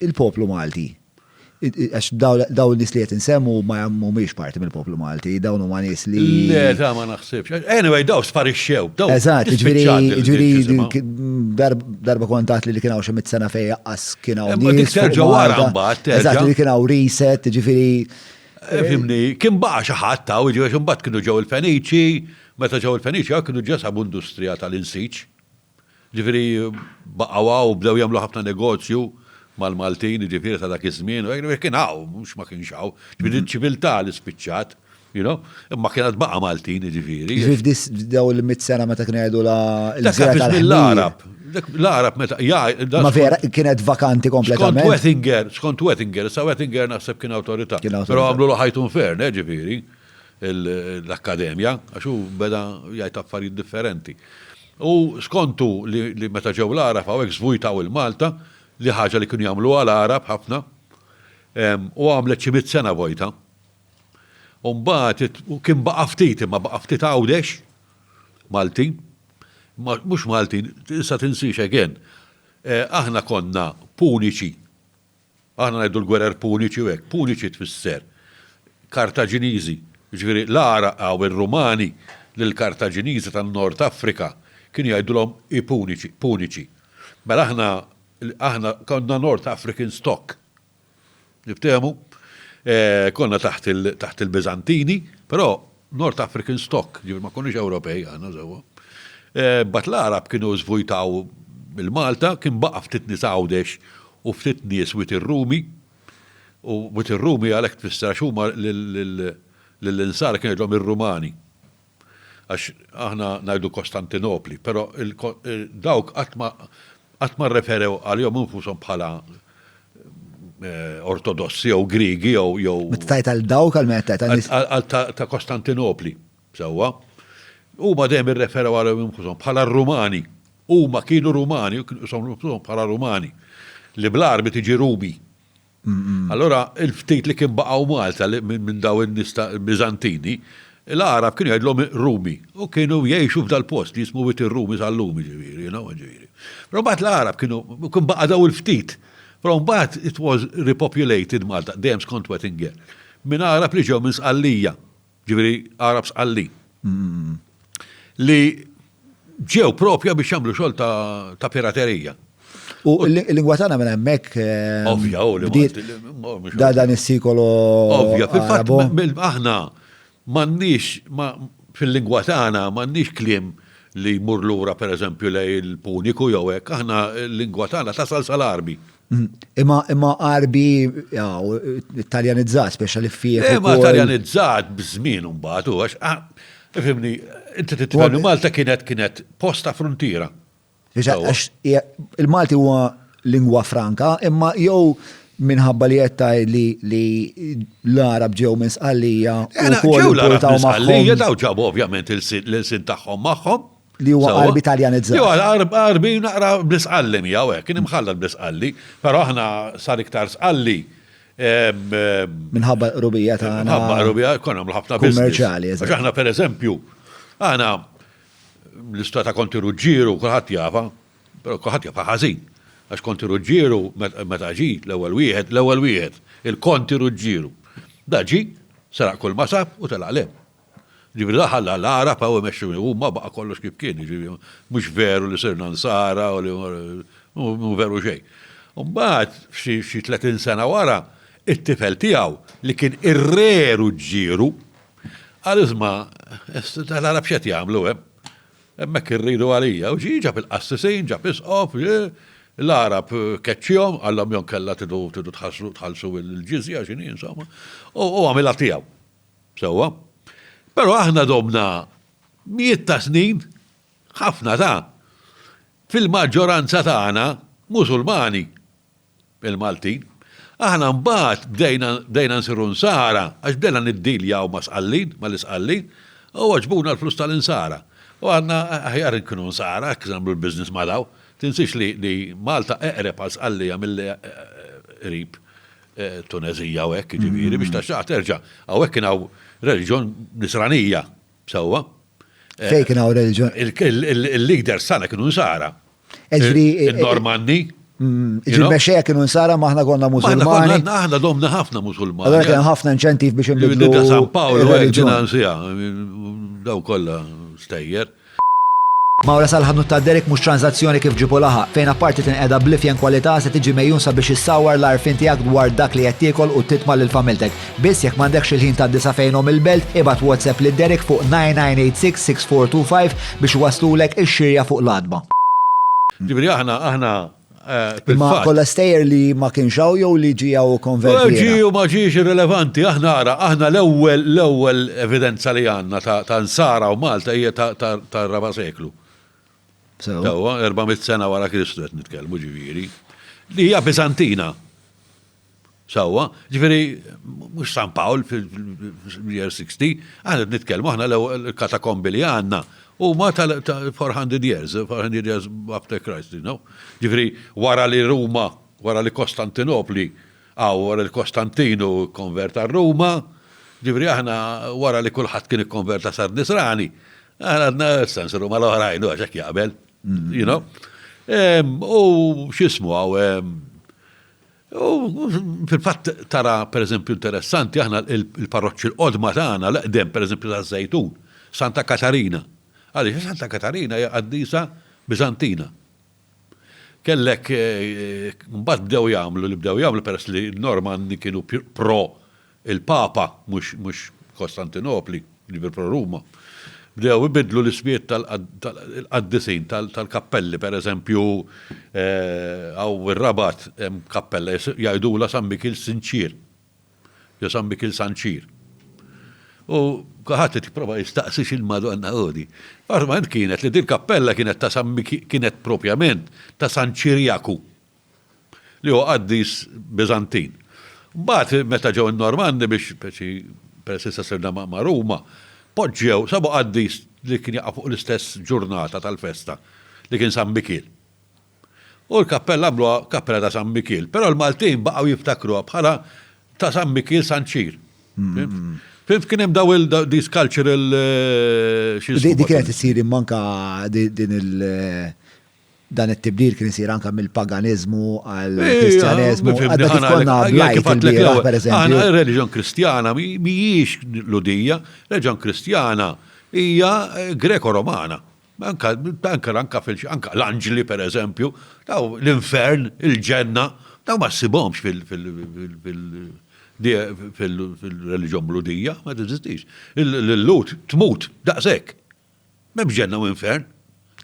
Il-poplu Malti, għax daw nis li qed insemmu ma mhumiex parti mill-poplu Malti, dawn huma nies li. Le, ta' ma naħsibx. Anyway, daw sparixxew. Eżatt, ġifieri darba kontat li kien hawn xi mit-sena fejn jaqqas kien hawn nies. Terġa' wara mbagħad. Eżatt, li kien hawn reset, ġifieri. Fimni, kien baqa xi ħadd taw, ġifieri mbagħad kienu ġew il-Feniċi, meta ġew il-Feniċi kienu ġesabu industrija tal-insiġ. Ġifieri baqgħu u bdew jagħmlu ħafna negozju mal-Maltin, ġifieri ta' dak iż-żmien, u kien hawn, mhux ma kienx hawn, ġifieri ċiviltà li spiċċat, you know, imma kienet baqa' Maltin, ġifieri. Ġifieri daw il-100 sena meta kien jgħidu l-żjara tal-Arab. L-Arab meta ma vera kienet vakanti kompletament. Skont Wettinger, sa Wettinger naħseb kien awtorità. Però għamlu l ħajtun fern, ġifieri, l-akkademja, għax hu beda jgħid affarijiet differenti. U skontu li meta ġew l-Arab hawnhekk żvujtaw il-Malta, li ħaġa li kienu jagħmlu għal-Arab ħafna, u għamlet xi 100 sena vojta. U mbagħad kien baqa' ftit, imma baqa' ftit għawdex Maltin, mhux Maltin, issa tinsix again. Aħna konna Puniċi. Aħna ngħidu l-gwerer Puniċi u hekk, Puniċi tfisser Kartaġiniżi, ġifieri l-Arab għaw ir-Rumani lill-Kartaġiniżi tan-Nord Afrika kienu jgħidulhom Puniċi. Mela aħna konna North African stock. Niftehmu? Konna taħt il-Bizantini, però North African stock, ġifieri ma konniex Ewropej aħna żewwa. Bat l-Arab kienu żvujtaw il-Malta, kien baqa' ftit nies għawdex u ftit nies wit ir-Rumi, u wit ir-Rumi għalhekk tfisser x'huma lill-insar kienu jgħidulhom ir-Rumani. Għax aħna ngħidu Kostantinopli, però dawk qatt ma referew għalihom infushom bħala Ortodossi jew Griegi jew. Meta tajt għal dawk għal-meta ta' Kostantinopli, sewwa. Huma dejjem irreferew għalihom infushom bħala Rumani. Huma kienu Rumani, kienu bħala Rumani. Li bl-arbi tiġi Rumi. Allora il-ftit li kien baqgħu Malta minn daw in-nies Bizantini, l-Arab kienu jgħidlhom Rumi u kienu jgħixu f'dal-post li jismu wit ir-Rumi sal-lumi ġifieri, ġifieri. Però mbagħad l-Arab kien baqa' daw il-ftit. Però mbagħad it was repopulated Malta, dejjem skont Wettinger. Minn Arab li ġew minn Sqallija, ġifieri Arab Sqalli. Li ġew propja biex jagħmlu xogħol ta' piraterija. U l-lingwa tagħna minn hemmhekk ovvja dan is-sikolo. Ovvja, fil-fatt aħna m'għandniex fil-lingwa tagħna m'għandniex kliem li jmur lura pereżempju lej il-puniku jew hekk, aħna l-lingwa tagħna tasal sal-arbi. Imma arbi ittaljanizzat, speċjali fih. Ma ittaljanizzat b'żmien mbagħad u għax ifhimni, inti titfemni Malta kienet posta frontiera. Il-Malti huwa lingwa franka, imma jew minħabba li jettaj li l-Arab ġew minn Sqallija u kol importaw magħhom. Daw ġabu ovvjament il-sin tagħhom magħhom. Li huwa arbi ittaljanizzat. Jo, arbi naqra bl-Sqalli miegħu hekk, kien imħallad bl-Sqalli, però aħna sar iktar Sqalli. Minħabba rubija tagħna. Minħabba rubija konna ħafna kummerċjali. Għax aħna pereżempju, aħna l-istorja ta' Konti Ruġġieru kulħadd jafa, però kulħadd jafa ħażin. Għax Konti Ruġġieru meta ġi l-ewwel wieħed, il-Konti Ruġġieru. Da ġi, saraq kull ma sab u telaq lem. Ġibri daħal l-Arab għaw meċċu huma baqa kollox kif kien, mhux veru li sirna nsara u li mu veru xejn. Mbagħad xi 30 sena wara, it-tifel tiegħu li kien ir-re Ruġġieru qal isma' l-Arab x'qed jagħmlu hemm. Hemmhekk irridu għalija u ġi ġab il-qassisin, ġab isqof, l-Arab keċċihom, għallhom jon kellha tidu tħallsu il-ġizja x'inhi insomma, u għamilha tiegħu. Sewwa. Però aħna domna miet ta' snin, ħafna ta' fil-maġġoranza tagħna Musulmani il-Maltin. Aħna mbagħad bdejna nsiru nsara għax bdejna niddiljaw ma' Sqallin, mal-Isqallin, u għaġbuna l-flus tal-insara. U għandna aħjar nkunu nsara, hekk nagħmlu l-biżniss ma' daw. Tinsix li Malta eqreb għal Sqallija mill-qrib Tunezija u hekk ġifieri biex taxxaq terġa' hawnhekk kien hawn reliġjon nisranija sewwa. Fejn kien hawn reliġjon? Il-leader sana kienu nsara. Il-Normanni. Il-mexxejja kienu nsara ma aħna konna Musulmani. Aħna domna ħafna Musulmani. Allora kien ħafna inċentiv biex inbidlu. San Paolo ġinansija, daw kollha stejjer. Mawra sal-ħadnu ta' Derek mhux transazzjoni kif ġibu laħaq, fejn apparti tinqeda blifjen kwalità se tiġi mejjunsa biex issawwar l-arfin tiegħek dwar dak li qed tiekol u titma' lil familtek. Biss jekk m'għandekx il-ħin tad-disa fejnhom il-belt, ibad WhatsApp lil Derek fuq 9986-6425 biex waslulek ix-xirja fuq l-adba. Ġifieri aħna ma kollha stejjer li ma kienx hawn jew li ġiew konvertiti. Ġi u ma ġiex irrelevanti, aħna l-ewwel evidenza li għandna ta' Nsara u Malta hija ta' raba seklu. Sewwa 400 sena wara Kristu qed nitkellmu ġifieri. Li hija Bizantina. Sewwa, ġifieri mhux San Pawl fil-year 60, aħna nitkellmu aħna l-ewwel katakombi li għandna huma ta' 400 years after Christ, you know. Ġifieri wara li Ruma, wara li Kostantinopli, wara li Konstantinu konverta Ruma, ġifieri aħna wara li kulħadd kien ikkonverta sar Nisrani, aħna għandna sens Ruma l-oħrajn għax hekk jaqbel. You know? U x'ismu fil-fatt tara pereżempju interessanti aħna il-parroċċi l-qodma tagħna l-qdem pereżempju taż-Żejtun, Santa Katarina. Għaliex Santa Katarina hija qaddisa Bizantina. Kellek mbagħad bdew jagħmlu peress li l-Normanni kienu pro il-Papa mhux Kostantinopli, li pro Ruma. Bdew ibidlu l-ismiet tal-qaddisin tal-kappelli, pereżempju għaw ir-Rabat hemm kappella jgħidula San Mikil Sinċir. Jew San Mikil Sanċir. U ħadd tipprova jistaqsix il-Madonna ħodi. Ormand kienet li din kappella kienet ta' kienet propjament ta' San Ċirjaku li huwa qaddis Bizantin. Mbagħad meta ġew in-Normanni biex peress sirna ma' Ruma, poġġew sabu qaddis li kien jaqa' fuq l-istess ġurnata tal-festa li kien San Mikil. U l-kappella għamluha kappella ta' San Mikil, però l-Maltin baqgħu jiftakruha bħala ta' San Mikil Sanċir. Fimt kien hemm daw this cultural Di kienet isir manka dan it-tibdil kien isir anke mill-paganizmu għal kristjaneżmu. Għadna kif konna blajt il-bieraħ pereżempju. Aħna reliġjon Kristjana mhijiex ludija, reliġjon Kristjana hija Greko-Romana. Anka l-anġli pereżempju, daw l-infern, il-ġenna, daw ma ssibhomx di fil-reliġjon bludija, ma teżistix. Il-lut tmut, daqshekk. M'hemmx ġenna u infern,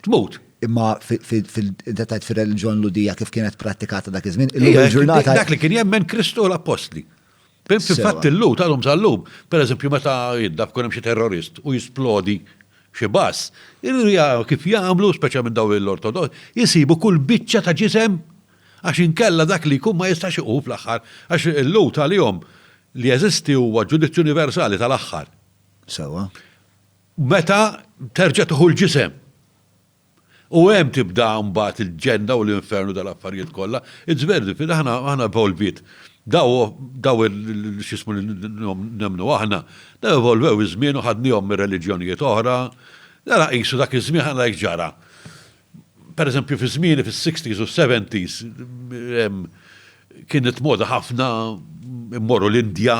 tmut. Imma fil-detajt fil-reliġjon ludija kif kienet pratikata dak iż-żmien, il-ġurnata. Dak li kien jemmen Kristu l-Apostli. Fil-fatt il-lut għadhom sal-lum, per eżempju meta jiddaf kun hemm xi terrorist u jisplodi xi bass, kif jagħmlu speċa minn daw l-Ortodoss, jisibu kull biċċa ta' ġisem għax inkella dak li jkun ma jistax iqu fl-aħħar għax il-lut għalihom li jeżisti huwa ġudizzju universali tal-aħħar. Sewa. Meta terġa' tuħu l-ġisem. U hemm tibda mbagħad il-ġenna u l-infernu tal-affarijiet kollha. It's very different, aħna evolvit. Daw x'ismu nemnu aħna, daw evolvew iż-żmien u ħadnihom mir-reliġjonijiet oħra. Nara qisu dak iż-żmien ħana ġara. Pereżempju fi żmieni fis-60s u 70s kienet moda ħafna immorru l-Indja,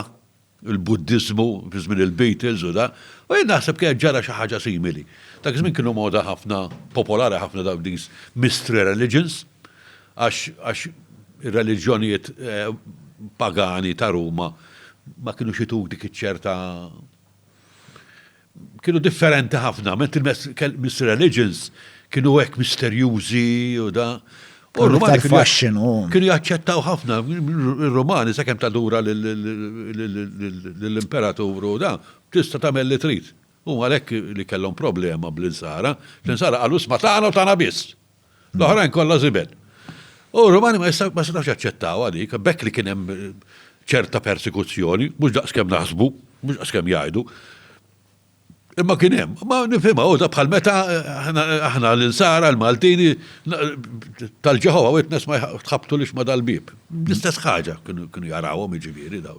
il-Buddiżmu fi żmien il-Beatles u da, u jien naħseb kien ġara xi ħaġa simili. Dak iż-żmien kienu moda ħafna popolari ħafna dawn these mystery religions għax ir-reliġjonijiet pagani ta' Ruma ma kienu xituk dik iċ-ċerta kienu differenti ħafna, ment il-mystery religions kienu hekk misterjużi u da. U r-Rumani kienu jaċċettaw ħafna, ir-Rumani sakemm tadura lill-imperatur u da, tista' tagħmel li trid. U għalhekk li kellhom problema bl-insara, l-insara qalu sma' tagħna u tagħna biss. L-oħrajn kollha żibed. U r-Rumani ma setax jaċċettaw għalik, bekk li kien hemm ċerta persekuzzjoni, mhux daqskemm naħsbu, mhux daqskemm jgħidu. Imma kien hemm, ma nifhimha u bħal meta aħna l-insara l-Maltini tal-Ġeħova witness ma tħabtu lix ma dal-bib. L-istess ħaġa kienu jarawhom jiġifieri daw.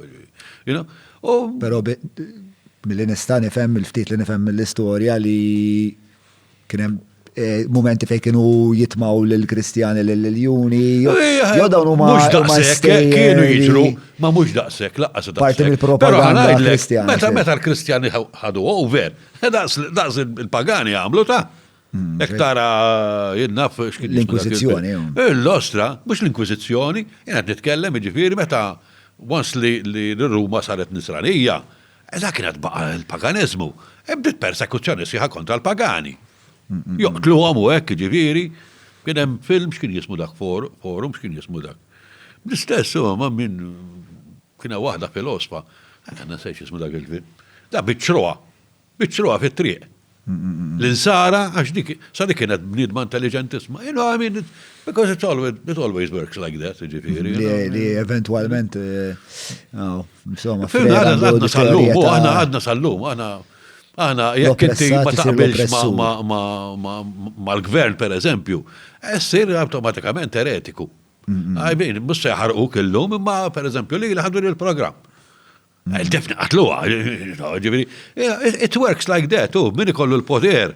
Però milli nista' nifhem il-ftit li nifhem mill-istorja li kien hemm momenti fejn kienu jitmaw lill-Kristjani lill-Juni. Jew dawn huma mhux daqshekk kienu jiġru, ma mhux daqshekk laqqas daqshekk. Parti mill-propaganda Kristjana. Meta l-Kristjani ħadu over, daqs il-pagani għamlu ta' hekk tara jinnaf l-Inkwiżizzjoni. L-ostra, mhux l-Inkwiżizzjoni, jien qed nitkellem jiġifieri meta once li l-Ruma saret nisranija, dak kienet baqa' il-paganizmu, bdiet persekuzzjoni sieħa kontra l-pagani. Joqtlu għamu hekk ġifieri, kien hemm film x'kien jismu dak forum x'kien jismu dak. L-istess ma minn kien waħda filosfa, għandna sejx jismu dak il-film. Da biċċroa fit-triq. L-insara għax dik sa dik kienet bniedma intelligentisma. You know, I mean, because it always works like that, ġifieri. Li eventwalment insomma għadna sal-lum, Aħna, jekk inti ma taqbilx mal-gvern, per eżempju, essir automatikament eretiku. Għajbin, mux se jħarqu kellum, imma per eżempju li ħaddu il-program. Il-defni għatluwa, it works like that, min ikollu l-poter,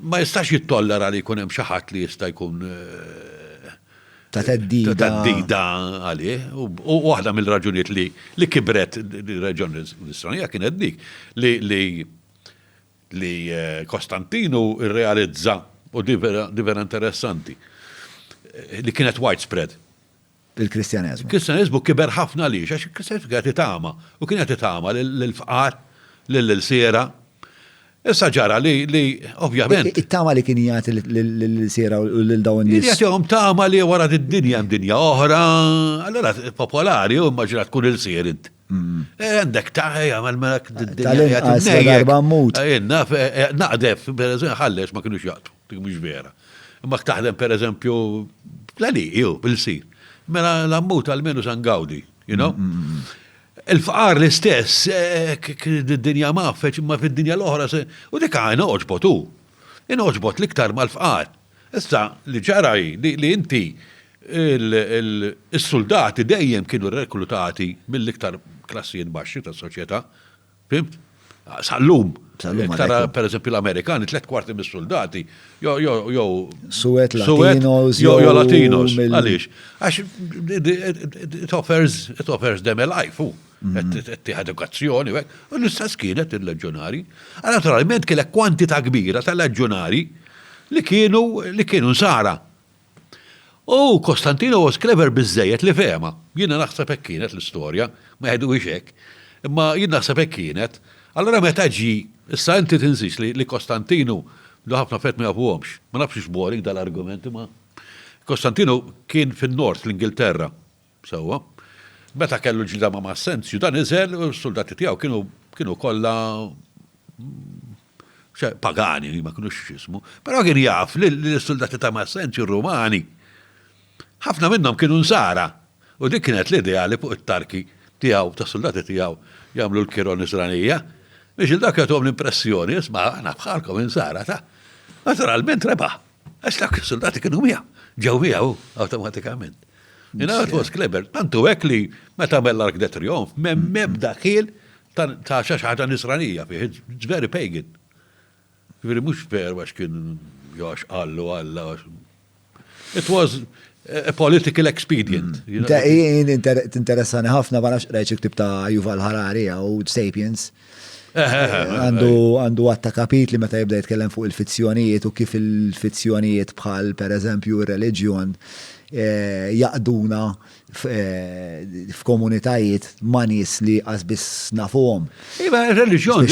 ma jistax jittollera li jkun hemm xi ħadd li jista' jkun ta' teddida għalih. U waħda mill-raġunijiet li kibret il-reġjoni l-Istranija kienet dik li Konstantinu irrealizza u di vera interessanti li kienet widespread. Il-Kristjaneżmu. Il-Kristjaneżmu kiber ħafna li għax il-Kristjaneżmu kienet itama u kienet itama l-fqar, l-sera. Issa ġara li ovvjament. It-tama li kien jagħti l-sera u l-dawn nies. Jagħtihom tama li wara d-dinja hemm dinja oħra, allora popolari u immaġina tkun il-sier int. Għandek taħja mal-melek d-dinja naqdef, per eżempju, ħallex ma kienux jaqtu, dik mhux vera. Imma taħdem per eżempju bil-sir. Mela l-ammut għal-menu San Gawdi, you know? Il-fqar l-istess, d-dinja maffeċ, ma fid-dinja l-oħra, u dik għajna oġbot oġbot l-iktar mal-fqar. Issa li ġaraj li inti il-soldati dejjem kienu reklutati mill-iktar klassijiet baxxi tas-soċjetà, fimt? Sallum. Tara per eżempju l-Amerikani, 3/4 mis-soldati, jew Suwed Latinos, jew Latinos. Għaliex? Għax it offers them a life, tieħ edukazzjoni, u l-istess kienet il-leġjonari. Naturalment kellek kwantità kbira tal-leġjonari li kienu nsara. U Konstantino was clever bizzejet li fema. Jiena naħseb hekk kienet l-istorja, ma jgħidu hekk. Imma jien naħseb hekk kienet. Allora meta ġi, issa inti tinsix li Konstantino li ħafna fett ma jafuhomx. Ma nafx boring dal-argumenti ma. Konstantino kien fin-Nord l-Ingilterra. Sewwa. Meta kellu ġilda ma' Massenzju dan iżel u s-soldati tiegħu kienu kollha pagani ma kienux x'ismu. Però kien jaf li l-soldati ta' Massenzju Rumani ħafna minnhom kienu nsara. U dik kienet l-idea li fuq it-tarki tiegħu ta' soldati tiegħu jagħmlu l-kiron Nisranija. Biex il-dak jagħtuhom l-impressjoni, isma' aħna bħalkom insara ta' naturalment rebaħ. Għax dak is-soldati kienu miegħu, ġew miegħu awtomatikament. It was clever. Tantu hekk li meta l-Arc de Triomphe m'ebda ħiel ta' xi ħaġa Nisranija fih. It's very pagan. Veri mhux veru għax kien jox qallu alla. It was a political expedient. Interessani ħafna ma nafx rajt ktib ta' Yuval Harari u Sapiens. Għandu għatta kapitli meta jibda jitkellem fuq il-fizzjonijiet u kif il-fizzjonijiet bħal per eżempju reliġjon jaqduna f'komunitajiet ma' nies li qasbis nafuhom. Iva, reliġjon,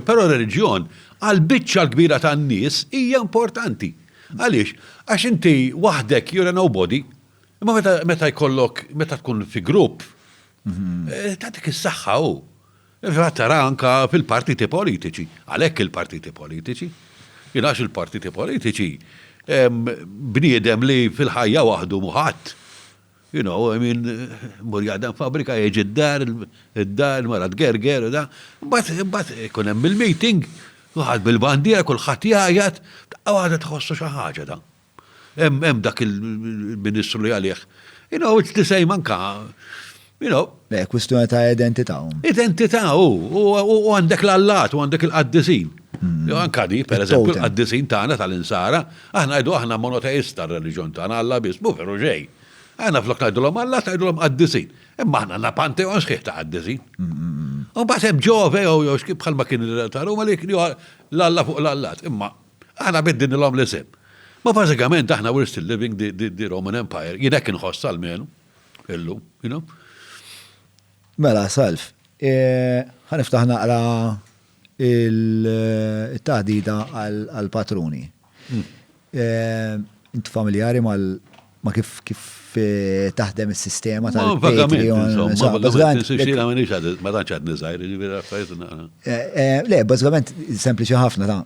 però reliġjon għal-biċċa l-kbira tan-nies hija importanti. Għaliex, għax inti waħdek you're a nobody, imma meta jkollok, meta tkun fi grupp, tatik is-saħħa hu. Tara anka fil-partiti politiċi, għalhekk il-partiti politiċi, jinax il-partiti politiċi bniedem li fil-ħajja waħdu muħadd. You know, I mean, mur jgħadam fabrika jieġi id-dar, mara tgerger, da. Mbagħad ikun hemm il-meeting, waħad bil-bandiera kulħadd jgħajjat, għada tħossu xi ħaġa da. Hemm dak il-Ministru li għalih. You know, it's the same anka, you know. Kwistjoni ta' identità. Identità, u għandek l-allat, u għandek il-qaddisin. Anka di, per eżempju, l-qaddisin tagħna tal-insara, aħna għajdu aħna monoteista r-reliġjon tagħna Alla biss, mu veru ġej. Aħna flok ngħidulhom Alla ngħidulhom qaddisin. Imma aħna għandna panteon sħiħ ta' qaddisin. U mbagħad hemm ġove jew bħalma kien il-Roma li kienu l-Alla fuq l-allat. Imma aħna biddinilhom l-isem. Ma bażikament aħna we're still living the Roman Empire. Jien hekk inħoss almenu illum, you know. Mela, Salf, ħaniftaħ naqra il-taħdida għal-patruni. Inti familjari ma kif taħdem il-sistema tal-Patreon? Ma tanċ għad nizajr, le, bazzgħament sempliċi ħafna ta'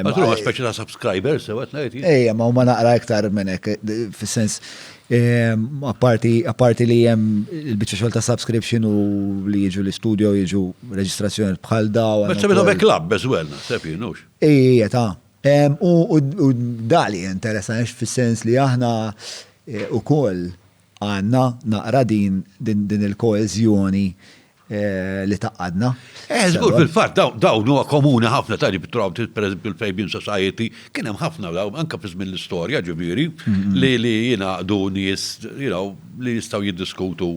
Patrun, speċi ta' subscribers, sewet najt. Ma ma naqra iktar minnek, fil-sens, apparti li jem il-bicċa xol ta' subscription u li jiġu l-studio, jiġu reġistrazzjoni bħal daw. Bħal sabitu be klab, bezwelna, sepi, nux. Ta' u dali interessanx fil-sens li aħna u koll għanna naqra din il-koezjoni li taqqadna. Zgur fil-fat, dawn huwa komuni ħafna tari bit-trob, per eżempju il-Fabian Society, kien hemm ħafna daw, anka fizmin l-istorja ġifieri, li jingħaqdu nies, li jistgħu jiddiskutu,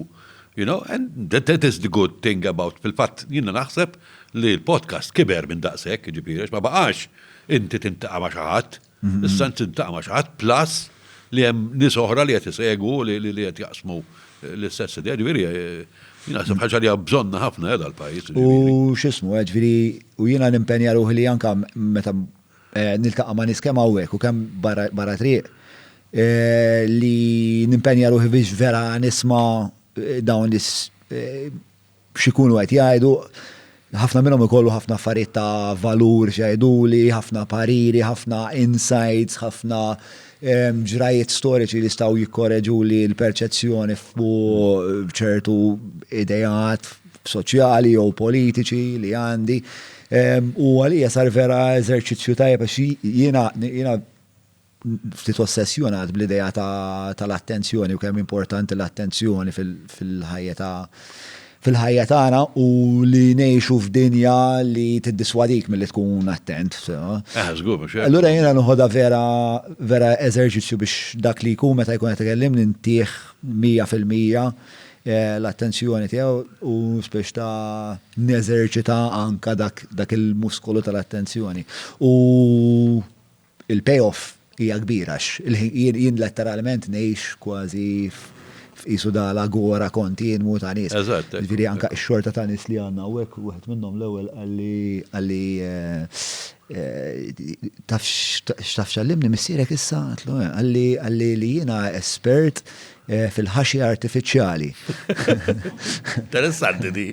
and that is the good thing about, fil-fatt jiena naħseb li l-podcast kiber minn daqshekk, ġifieri, ma baqax inti tintaqa' ma' xi ħadd, issa tintaqa' ma' xi ħadd plus li hemm nies oħra li qed isegwu li qed jaqsmu l-istess idea, ġifieri naħseb ħaġa li bżonna ħafna qiegħda l-pajjiż. U x'ismu, ġifieri u jiena nimpenja ruħi li anke meta niltaqa' ma' nies kemm hawnhekk u kemm barra triq li nimpenja ruħi biex vera nisma' dawn li x'ikunu qed jgħidu. ħafna minnhom ikollu ħafna affarijiet ta' valur x'għiduli, ħafna pariri, ħafna insights, ħafna ġrajiet storiċi li stgħu jikkoreġuli l-perċezzjoni fuq ċertu idejat soċjali jew politiċi li għandi. U għalija sar vera eżerċizzju tajjeb għax jiena ftit ossessjonat bl-idea tal-attenzjoni u kemm importanti l-attenzjoni fil-ħajja tagħna u li ngħixu f'dinja li tiddiswadik milli tkun attent. Allura jiena noħodha vera eżerċizzju biex dak li jkun meta jkun qed ikellimni ntih 100% l-attenzjoni tiegħu u biex ta' neżerċita anka dak il-muskolu tal-attenzjoni. U il-payoff hija kbira, jien letteralment ngħix kważi f'isu da l-agora kontinwu ta' nies. Eżatt. Ġifieri anke x-xorta ta' nies li għandna hawnhekk wieħed minnhom l-ewwel għalli taf xallimni missierek issa, għalli li jiena espert fil-ħaxi artifiċjali. Interessanti di.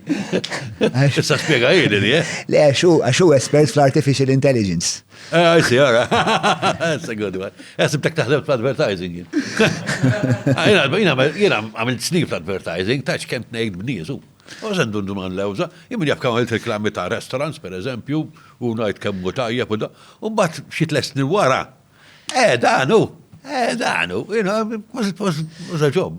Issa spiega jili di, Le, għaxu espert fl-artificial intelligence. I see, all right. That's a good one. Jasib tek taħdem fl-advertising. Jena għamilt snif fl-advertising, taċ kemm nejt b'niesu. U zendun duman lewza, jimmin jaf kam għamilt reklammi ta' restaurants, per eżempju, u najt kemm mutajja, u bat xit lesni wara. Danu, was a job.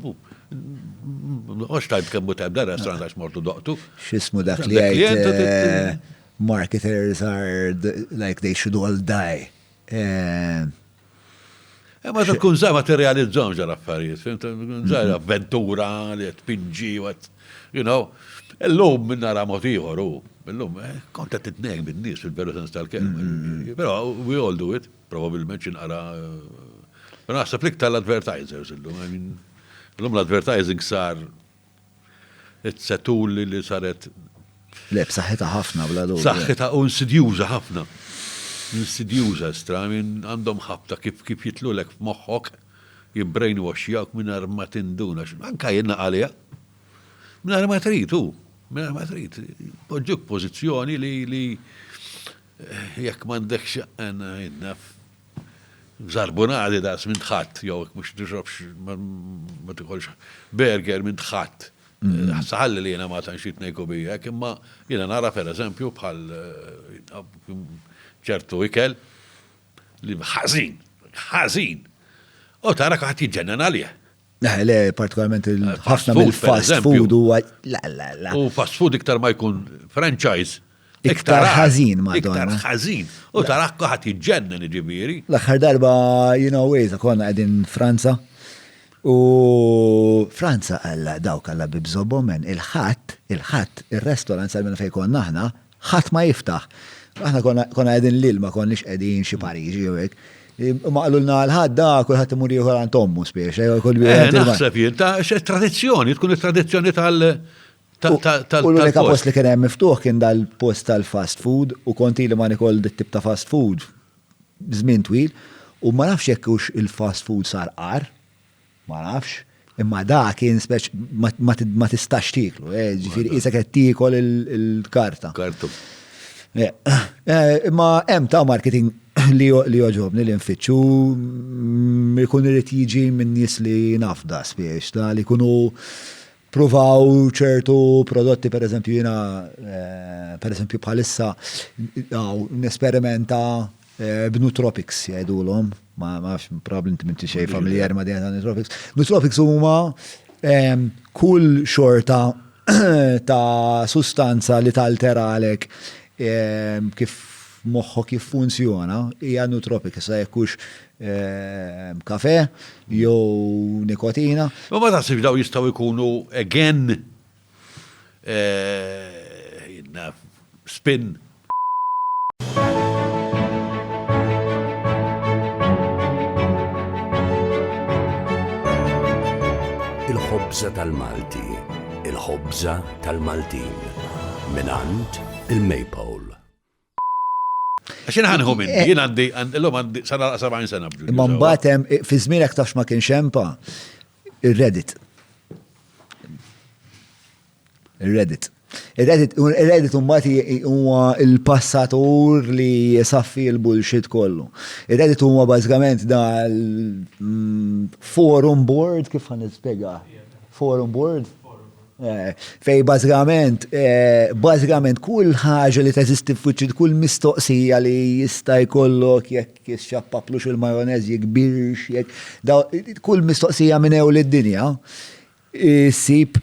Għox tajt kemm mutajja b'da restaurant għax mortu doqtu. Xismu dak li għajt marketers are like they should all die. Ma ta' kun za materializzom ġar affarijiet, ġar avventura, li t-pinġi, l-lum minna ramotiħor, l-lum, konta t-tnejn bin-nis fil-veru sens tal-kelma. Pero we all do it, probabilment xinqara. Pero naħseb lik tal-advertisers l-lum, l-advertising sar it-setul li saret. Le, b'saħħitha ħafna bla dubju. Saħħitha u insidjuża ħafna. Insidjuża stra, għandhom ħabta kif jitlulek f'moħħok, jibbrainwashjak mingħajr ma tinduna. Anka jenna għalija. Mingħajr ma trid mingħajr ma trid. Poġġuk pożizzjoni li jekk m'għandekx jinnaf żarbunadi daqs minn tħadd, jew mhux tixrobx ma tikolx burger minn tħadd. Saħalli li jena ma tanxit nejku bijek, imma jena nara per eżempju bħal ċertu ikel li ħazin. U tara kħat jġennan għalija. Le, partikolarment ħafna mill-fast food u la. U fast food iktar ma jkun franchise. Iktar ħażin, Madonna. Iktar ħażin. U tara kħat jġennan ġibiri. L-aħħar darba, konna għedin Franza. U Franza għalla dawk għalla bibżobomen il-ħatt, il-restaurant sal-mena fej konna aħna, ħadd ma jiftaħ. Aħna konna għedin lil ma konniex għedin xi Pariġi jew hekk. Ma qalulna l-ħadd da kulħadd imur ieħor għand ommu spiex, naħseb jien ta' tradizzjoni, tkun it-tradizzjoni tal- U l-unika post li kien hemm miftuħ kien dal-post tal-fast food u konti li ma nikol dit-tip ta' fast food żmien twil u ma nafx jekk hux il-fast food sar qar. Ma nafx, imma da kien speċ ma tistax tiklu, ġifiri isa qed tikol il-karta. Kartu. Imma hemm ta' marketing li joġobni li nfittxu jkun irid jiġi minn nies li nafda spiex, ta' li jkunu provaw ċertu prodotti, per eżempju jiena per eżempju bħalissa nesperimenta b'Nutropics jgħidulhom. Ma nafx probabbilment minti xej familjar ma' din Nutropics. Nutropics huma kull xorta ta' sustanza li talteralek kif moħħok kif funzjona hija Nutropics, sa jekkux kafe jew nikotina. U ma taħsib daw jistgħu jkunu again spin. Il-ħobża tal-Malti, il-ħobża tal-Maltin, minant il-Maypole. Għaxin ħanħu minn, jien għandi sana 70 sena bġu. Imma mbagħad hemm fi żmienek tafx ma kienx hemm ir-Reddit. Ir-Reddit mbagħad huwa il-passatur li jsaffi l-bullshit kollu. Ir-Reddit huwa bażikament forum board kif ħan nispjega. Forum board. Fej bażikament kull ħaġa li teżisti f'wiċċ, kull mistoqsija li jista' jkollok jekk jixxappaplux il-majonez jekbirx, jekk kull mistoqsija minn ewl id-dinja. Sib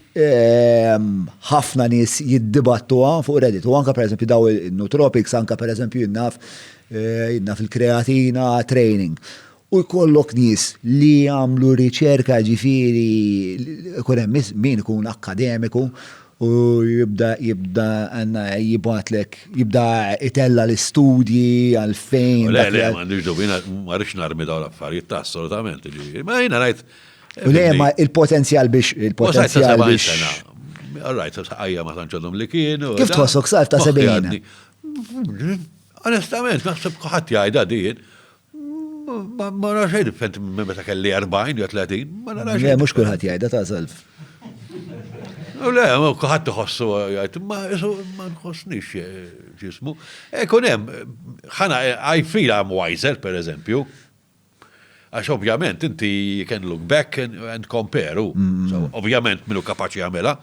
ħafna nies jiddibattuha fuq Reddit. U anke pereżempju daw il-Nootropics, anke pereżempju jinnaf il-kreatina training. U jkollok nies li jagħmlu riċerka ġifieri kun hemm min ikun akademiku u jibda għanna jibatlek, jibda itella l-istudji għal-fejn. Le, mandiġ dubina, marriċ narmi daw l-affarijiet ta' assolutament. Ma jina rajt. U le, ma il-potenzjal biex. All-right, għajja ma tanċodhom li kienu. Kif tħossok saf ta' 70? Onestament, naħseb kuħat jgħajda din. Ma naraxej differenti minn meta kelli 40 jew 30, ma naraxej. Le, mux kullħat jgħajda ta' self. Le, kuħat tħossu jgħajt, ma nħossnix ġismu. Kunem, ħana, I feel I'm wiser, per eżempju. Għax ovvjament, inti you can look back and compare. So, ovvjament, minnu kapaċi għamela,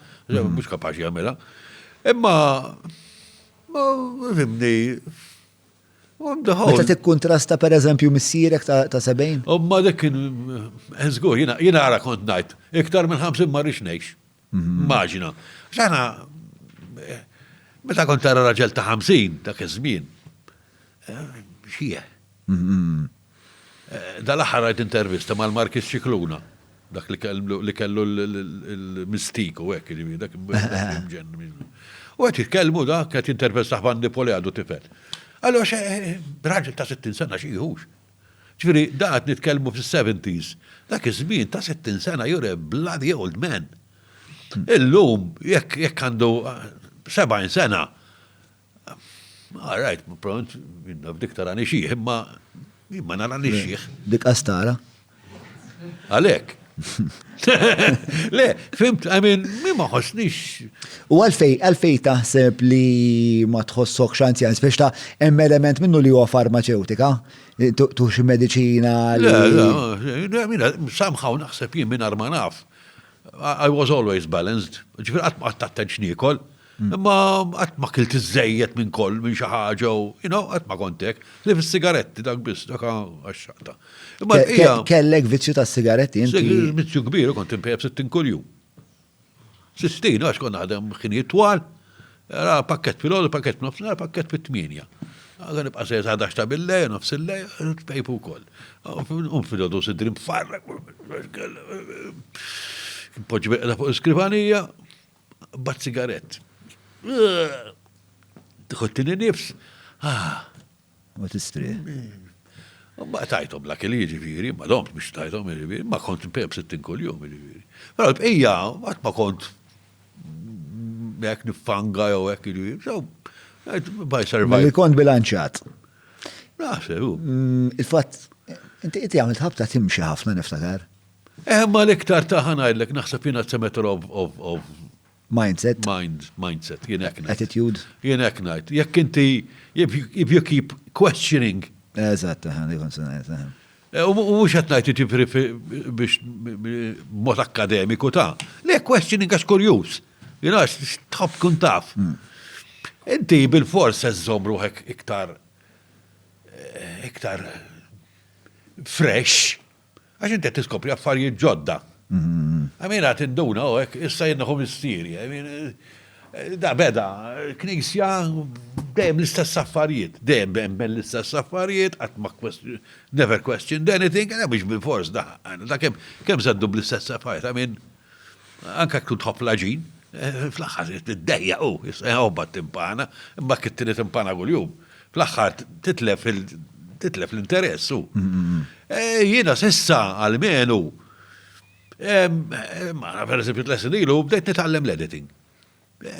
mux kapaċi għamela. Imma, fimni, Meta tikkuntrasta per eżempju missierek ta' 70? Ma dik żgur, jiena ara kont ngħid, iktar minn 50 ma rridx ngħix. Immaġina. X'aħna meta kont tara raġel ta' 50 dak iż-żmien. Xie. Dal-aħħar rajt intervista mal-Markis Xikluna, dak li kellu l-mistiku hekk dak imġenn. U qed jitkellmu dak qed jintervista Bandi Poliadu tifel. Allora, raġel ta' 60 sena xieħux. Ġifiri, daħt nitkellmu fil-70s. Dak iż-żmien ta' 60 sena jure bloody old man. Illum, jekk għandu 70 sena. All right, pront, f'dik tara nixieħ, imma nara nixieħ. Dik astara. Għalek. Le, fimt, mi ma ħossnix. U għalfej taħseb li ma tħossok xanzjan, spiex ta' hemm element minnu li huwa farmaceutika, tux medicina li. Le, somehow naħseb jien minn ma naf. I was always balanced. Ġifir għat tattenx nikol, imma għat ma kilt iż-żejjed minn koll, minn xi ħaġa, għat ma kontek, li fis-sigaretti dak biss, dak għaxxata. Kellek vizzju ta' sigaretti inti? Vizzju kbir, kont impejab 60 kuljum. 60, għax konna għadem ħinijiet twal, era pakket fil-ħodu, pakket fil-nofsinhar, pakket fit-8. Għan nibqa' sejt 11 ta' billej, nofs il-lej, pejpu wkoll. Fil-ħodu sidrim farrak, poġġi beqda fuq iskrivanija, bat sigarett. Tħottini nifs. Ma tistri. Ma tajtom la kelli ġifiri, ma domt biex tajtom ġifiri, ma kont impejab 60 kuljum ġifiri. Però l-bqija, għat ma kont jek nifanga jew hekk ġifiri. So, by survive. Ma li kont bilanċat. Naħseb. Il-fatt, inti għamilt ħabta timxi ħafna niftakar. Ma l-iktar taħan għajdlek naħseb jina t-semeter of mindset. Mindset, jien hekk ngħid. Attitude. Jien hekk ngħid. Jekk inti, if you keep questioning. Eżatt, li kont se ngħid. U mhux qed ngħid biex mod akademiku ta'. Le questioning għax kurjuż. Jiena tħobb kun taf. Inti bil-fors se żżomm ruħek iktar fresh, għax inti tiskopri affarijiet ġodda. Għamina tinduna u għek, issa jennaħu mistiri. Da beda, knisja dejjem l-istess affarijiet, dejjem l-istess affarijiet, għatma never questioned anything, għana biex bil-fors da kem zaddu bl-istess affarijiet. Għamin, anka ktu tħobb laġin, fl-axħar t-dejja issa għobba t-timpana, imma kittini timpana għul-jum. Fl-axħar titlef l-interess. Jiena sissa għal-menu, ma per eżempju t-lesson ilu, bdejt nitgħallem l-editing.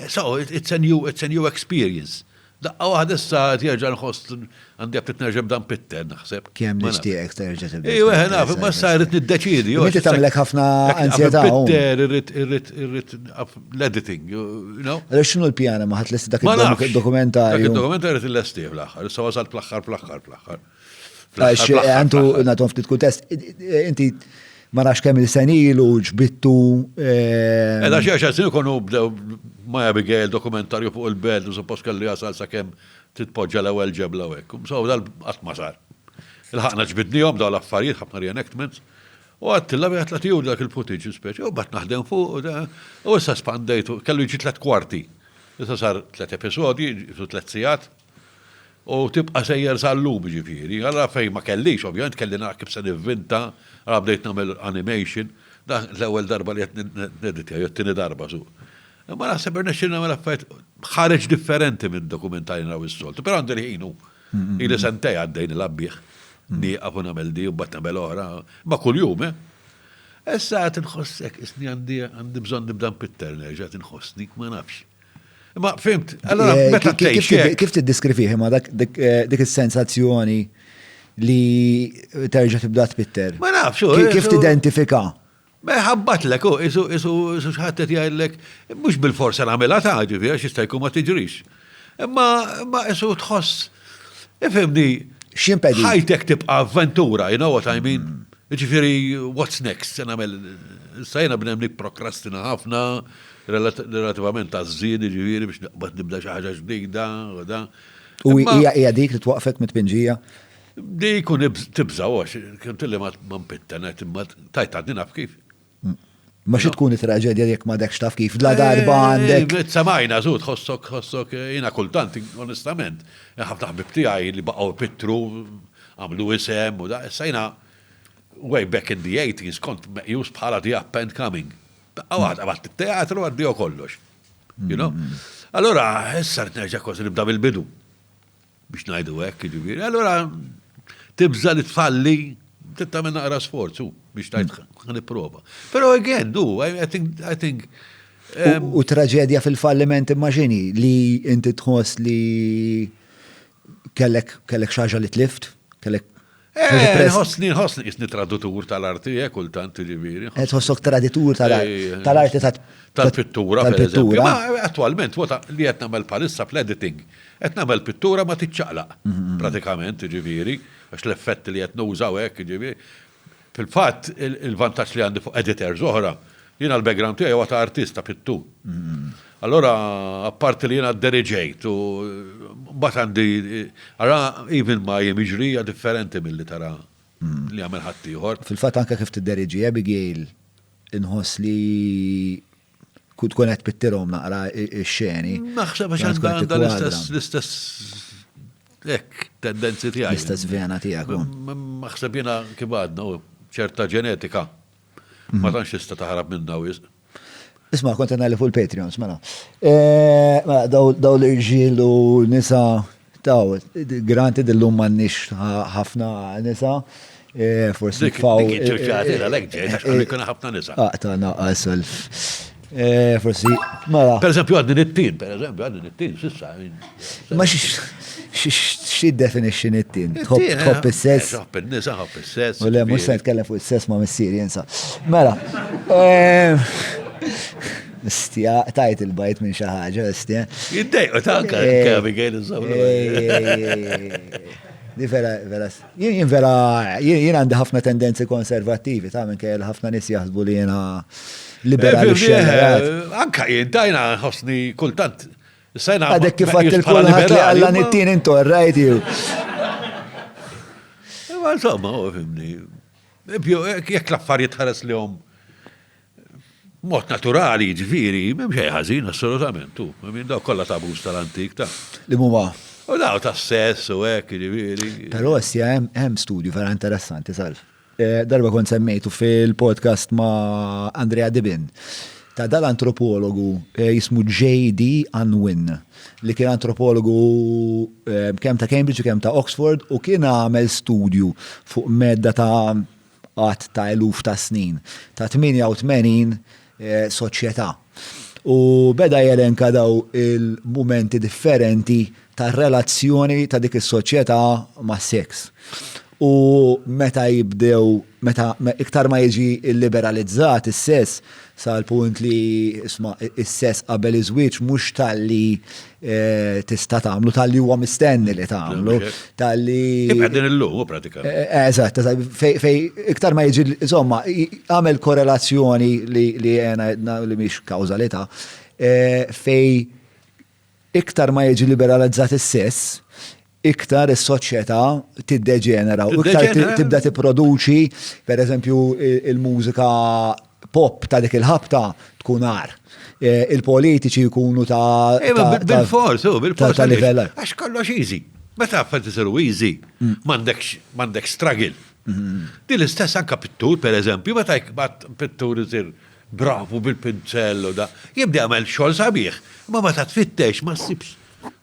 So, it's a new experience. Daqqa waħda issa tjerġa' nħoss għandi għab titnerġa' b'dan pitter naħseb. Kemm nixtieqek terġa' tibda. Ejwa, naf, ma issa rrid niddeċiedi. Inti tagħmilek ħafna ansjetà. Pitter irrid l-editing, you know? Għaliex x'inhu l-pjana ma ħadd lesti dak id-dokumentarju. Dak id-dokumentarju il-lesti fl-aħħar, issa wasalt fl-aħħar. Għax għandu nagħtom ftit kuntest, inti ma nafx kemm il-senilu ġbittu. Edha xi sinu konu bdew ma Abigail dokumentarju fuq il-belt u suppost kellu jasal sakemm titpoġġa l-ewwel ġebla hekk. So dal qatt ma sar. Il-ħaqna ġbidnihom dawn l-affarijiet ħafna reenactments. U għattilla bieħat latiju dak il-footage speċi, u bat naħdem fuq, u issa spandejtu, kellu jiġi 3 kwarti. Issa sar 3 episodi, 3 sijat, u tibqa sejjer sal-lum ġifiri. Għalla fej ma kellix, ovvijament kelli naqib se nivvinta, għalla bdejt namel animation, l-ewel darba li għet neditja, jettini darba su. Ma naħseb irnexxilna mela affarijiet ħareġ differenti minn dokumentari naraw is-soltu, però għandi ħinu. Ili sentej għaddejn il-abbieħ, nieqaf u nagħmel di u bat nagħmel oħra, ma kuljum, Issa għat nħossek, isni għandi bżon nibdan pitter, nerġa' tinħossni, ma nafx. Ma fimt, allora meta tgħix Kif tiddiskriviħi ma dik is-sensazzjoni li terġa' tibda tpitter? Ma nafx, Kif tidentifika? Ma ħabbatlek, isu xħattet jgħallek, mux bil-forsa namela ta' ġivi, għax jistajku ma tiġrix. Ma isu tħoss, ifimni, X'impedi? ħajtek tibqa' avventura, you know what I mean? Ġifiri, what's next? Sajna b'nemnik prokrastina ħafna, relativament ta' żied, ġifiri, biex naqbad nibda xi ħaġa ġdida, u da. U hija dik li twaqfek mit-pinġija? Di kun tibżaw, għax kien tilli ma mpittenet, imma tajt għadni naf kif. Ma xi tkun it-traġedja jekk ma dekx taf kif, la darba għandek. Samajna, zut, ħossok, jina kultant, onestament, ħafna ħbib tiegħi li baqgħu pittru, għamlu isem, u da, sajna, way back in the 80s, kont meqjus bħala the up and coming. Għawad, għabat il-teatru għaddiju kollox. You know? Allora, issa nerġa' kważi nibda bil-bidu. Biex najdu hekk, ġifieri. Allora, tibża li tfalli, tittamel naqra sforzu biex tajt ħaniproba. Pero again, I think. U traġedja fil-falliment immaġini li inti tħoss li kellek xaġa li tlift? Kellek Nħossni jisni tradutur tal-arti, kultant ġifieri. Tħossok traditur tal-arti tal-pittura, per eżempju. Ma attualment, li qed nagħmel palissa fl-editing, qed nagħmel pittura ma tiċċaqlaq, pratikament, ġifieri, għax l-effetti li qed nużaw hekk, ġifieri. Fil-fatt, il-vantaġġ li għandi fuq editors oħra, jiena l-background tiegħi huwa ta' artista pittur. Allora, apparti li jiena diriġejt u mbagħad għandi ara even ma jemiġrija differenti milli tara li għamel ħadd ieħor. Fil-fatt anke kif tidderġi Abigail inħoss li tkun qed pittirhom naqra x-xeni. Naħseb għax għandha l-istess hekk tendenzi tiegħi. L-istess vena tiegħek. Naħseb jiena kif għadna ċerta ġenetika ma tantx tista' taħrab minnha wisq. Isma' kont li fuq il-Patreons, mela. Daw l-irġiel u nisa, granted illum m'għandniex ħafna nisa, forsi tfaw. Dik ċirċati l-għalek ġej, għax għalli kuna ħafna nisa. Ta' naqqa forsi, mela. Per eżempju, għadni nittin, sissa. Ma xie definition it-tin? Tħobb il-sess? Tħobb il-nisa, tħobb il-sess. U le, mux nitkellem fuq il-sess ma' missiri, jensa. Mela. Istja, tajt il-bajt minn xaħġa, istja. Jiddej, u tanka, kabi għajn iż-żawra. Di vera, jien għandi ħafna tendenzi konservativi, ta' minn kell ħafna nis jaħsbu li jena liberali xeħrat. Anka jien tajna ħosni kultant. Għadek kifat il-kulħat li għalla nittin intu, rajt ju. Ma insomma, fimni. Jek l-affarijiet ħares li jom mod naturali, ġifiri, memxej ħazin, assolutament, tu. Minn daw kolla ta' bus tal-antik, ta' Li mumma. U daw ta' sess u ek, ġifiri. Pero ssja hemm studju vera interessanti, salv. Darba kont semmejtu fil-podcast ma' Andrea Dibin. Ta' dal-antropologu jismu J.D. Unwin, li kien antropologu kem ta' Cambridge u kem ta' Oxford u kien għamel studju fuq medda ta' għat ta' eluf ta' snin, ta' 88 soċjetà. U beda jelenka daw il-momenti differenti ta' relazzjoni ta' dik is-soċjetà ma' seks. U meta jibdew, meta iktar ma jiġi il-liberalizzat is-sess sal-punt li isma' is-sess qabel iż-żwieġ mhux tal-li tista' tagħmlu tal-li huwa mistenni li tagħmlu, tal-li. Ibqedin illum pratikament. Eżatt, fej iktar ma jiġi, insomma, għamel korrelazzjoni li għena li mhix kawżalità, fej iktar ma jiġi liberalizzat is-sess, iktar is-soċjetà tiddeġenera u iktar tibda tipproduċi, per eżempju, il-mużika pop ta' dik il-ħabta tkun għar. Il-politiċi jkunu ta' bil-fors, ta' livell. Għax kollox easy. Meta affarijiet isiru easy, m'għandek struggle. Di l-istess anka pittur, per eżempju, meta pittur isir bravu bil-pinzello da. Jibda għamel xogħol sabiħ, ma meta tfittex ma ssibx.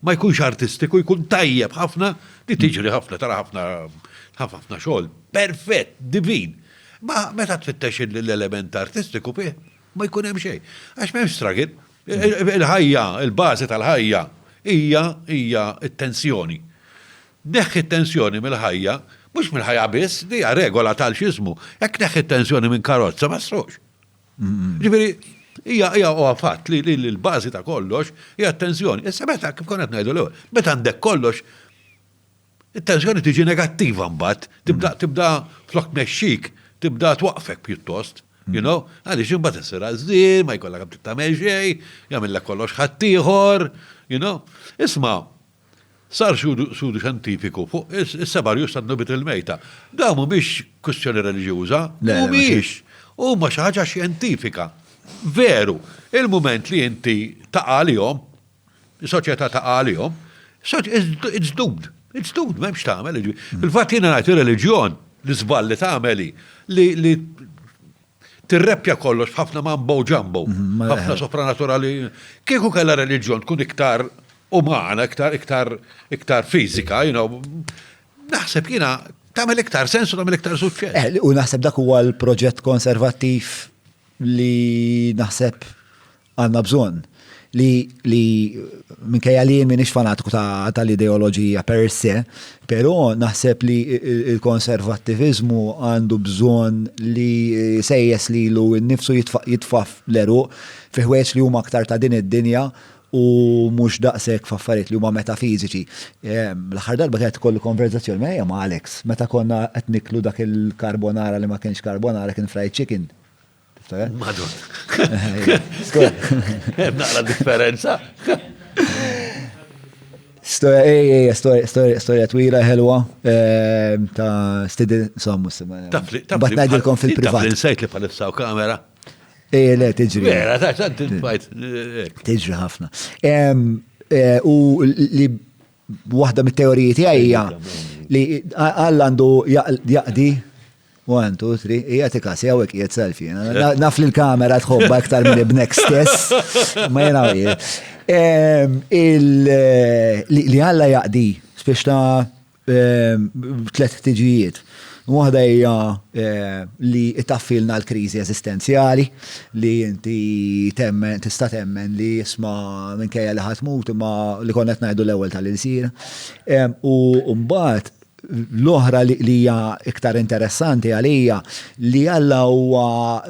Ma jkunx artistiku, jkun tajjeb ħafna, li tiġri ħafna, tara ħafna xogħol. Perfett, divin. Ma meta tfittex l-element artistiku bih, ma jkun hemm xejn. Għax m'hemm stragil. Il-ħajja, il-bażi tal-ħajja hija t-tensjoni. Neħħi t-tensjoni mill-ħajja, mhux mill-ħajja biss, li hija regola tal-xismu. Jekk neħħi t-tensjoni minn karozza ma srox. Ġifieri, hija huwa fatt li l-bażi ta' kollox hija t-tensjoni. Issa meta kif kont qed ngħidu l-ewwel, meta għandek kollox, it-tensjoni tiġi negattiva mbagħad, tibda flok mexxik, tibda twaqfek pjuttost. You know, għalix imbagħad issir għażin, ma jkollha kemm tagħmel xejn, jagħmellek kollox ħaddieħor, you know. Isma' sar studu xjentifiku fuq is-sebarjus tan-nubit il-mejta. Da mhumiex kwistjoni reliġjuża, mhumiex. Huma xi ħaġa xjentifika. Veru, il-mument li inti taqalihom, is-soċjetà taqalihom, it's doomed. It's doomed, m'hemmx tagħmel. Fil-fatt jiena ngħid ir-reliġjon l-iżball li tagħmeli li tirreppja kollox ħafna mambo ġambo, ħafna sopranaturali. Kieku kellha reliġjon tkun iktar umana, iktar fizika, you know, naħseb jiena tagħmel iktar sens u tagħmel iktar suċċess. U naħseb dak huwa l-proġett konservattiv li naħseb għandna bżonn. Li minkejja li minix fanatiku tal-ideoloġija per se, però naħseb li il-konservattivizmu għandu bżonn li sejjes li l-nifsu jitfaf l-eruq fi ħwejjeġ li huma aktar ta' din id-dinja u mhux daqshekk f'affarijiet li huma metafiżiċi. L-aħħar darba kienet kollu konverzazzjoni mejja ma' Alex, meta konna qed niklu dak il-karbonara li ma kienx karbonara kien fried chicken. Madun. Naqra differenza. Storja twila ħelwa ta' stidi sommus. Bat ngħidilkom fil-privat. Taf l-insejt li palissaw kamera. Le, tiġri. Vera, ta' t-fajt. Tiġri ħafna. U li waħda mit-teoriji tiegħi hija li Alla għandu jaqdi 1, 2, 3, hija tikasi hawnhekk qiegħed selfie. Naf li l-kamera tħobba aktar minn ibnek stess, ma jena li Alla jaqdi spiex ta' 3 ħtiġijiet. Waħda hija li taffilna l-kriżi eżistenzjali li inti tista' temmen li jisma' minkejja li ħatmut imma li konna qed ngħidu l-ewwel tal-insir. U mbagħad l-oħra li hija iktar interessanti għalija li Alla huwa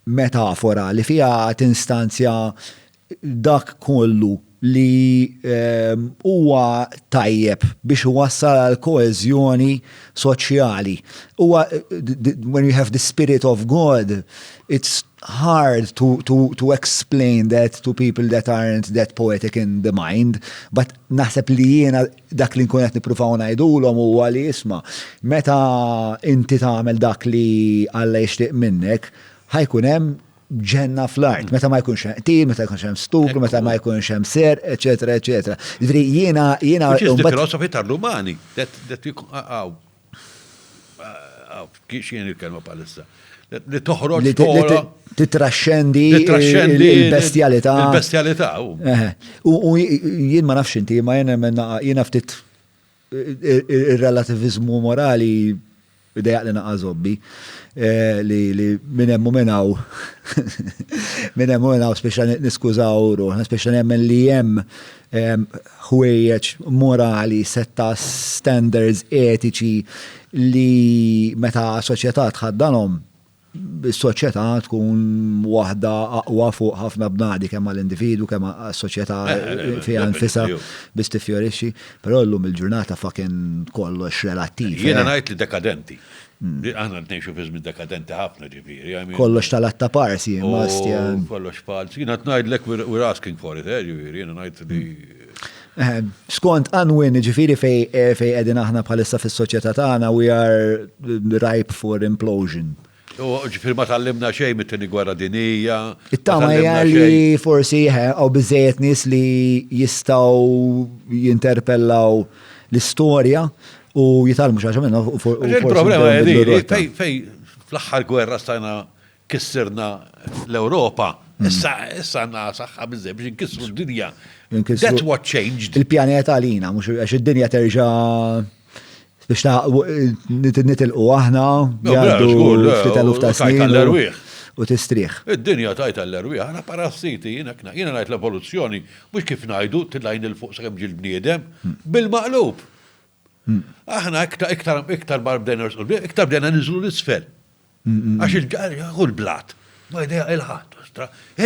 metafora li fiha tinstanzja dak kollu li huwa tajjeb biex wassal għal koeżjoni soċjali. When you have the spirit of God, it's hard to explain that to people that aren't that poetic in the mind, but naħseb li jiena dak li nkun qed nippruvaw ngħidulhom huwa li isma' meta inti tagħmel dak li Alla jixtieq minnek, ħajkun hemm ġenna fl-art, meta ma jkunx hemm qtil, meta jkunx hemm stupru, meta ma jkunx hemm ser, eċetera, eċetera. Jiġri jiena Which is the philosophy tal-Rumani, that you kiex jien il-kelma palissa. Li toħroġ toħra. Titraxxendi il-bestjalità. Il-bestjalità. U jien ma nafx inti, ma jiena ftit ir-relativizmu morali idejaq li naqa' zobbi li minn hemm minnaw minn hemm minnaw speċa niskużaw ruħna, speċa nemmen li hemm ħwejjeġ morali setta standards etiċi li meta soċjetà tħaddanhom is-soċjetà tkun waħda aqwa fuq ħafna bnadi kemm għall-individu kemm għas-soċjetà fiha nfisha biex tifjorixxi, però llum il-ġurnata fucking kollox relattiv. Jiena ngħid li dekadenti. Aħna ngħixu fi żmien dekadenti ħafna ġifieri. Kollox tal-atta parsi, kollox falsi. Jiena ngħidlek we're asking for it, ġifieri, jiena ngħid li skont Unwin ġifieri fej qegħdin aħna bħalissa fis-soċjetà tagħna we are ripe for implosion. Ġifir ma tallimna xejn mit-tieni gwerra dinija. It-tama hija li forsi għaw biżejjed nies li jistgħu jinterpellaw l-istorja u jitalmu xi ħaġa minnha. Il-problema hi fej fl-aħħar gwerra stajna kissirna l-Ewropa, issa għandna saħħa biżżejjed biex nkissru d-dinja. That's what changed. Il-pjaneta għalina, mux għax id-dinja terġa biex nitilqu aħna, jgħaddu ftit ta' snin u tistriħ. Id-dinja tajta l-erwieħ, għana parassiti, jina ngħid l-evoluzzjoni, mux kif ngħidu tillajn il-fuq sakemm ġil bniedem, bil-maqlub. Aħna iktar bar bdejna iktar bdejna niżlu l-isfel. Għax il-ġarja l-blat, ma idea il-ħadd,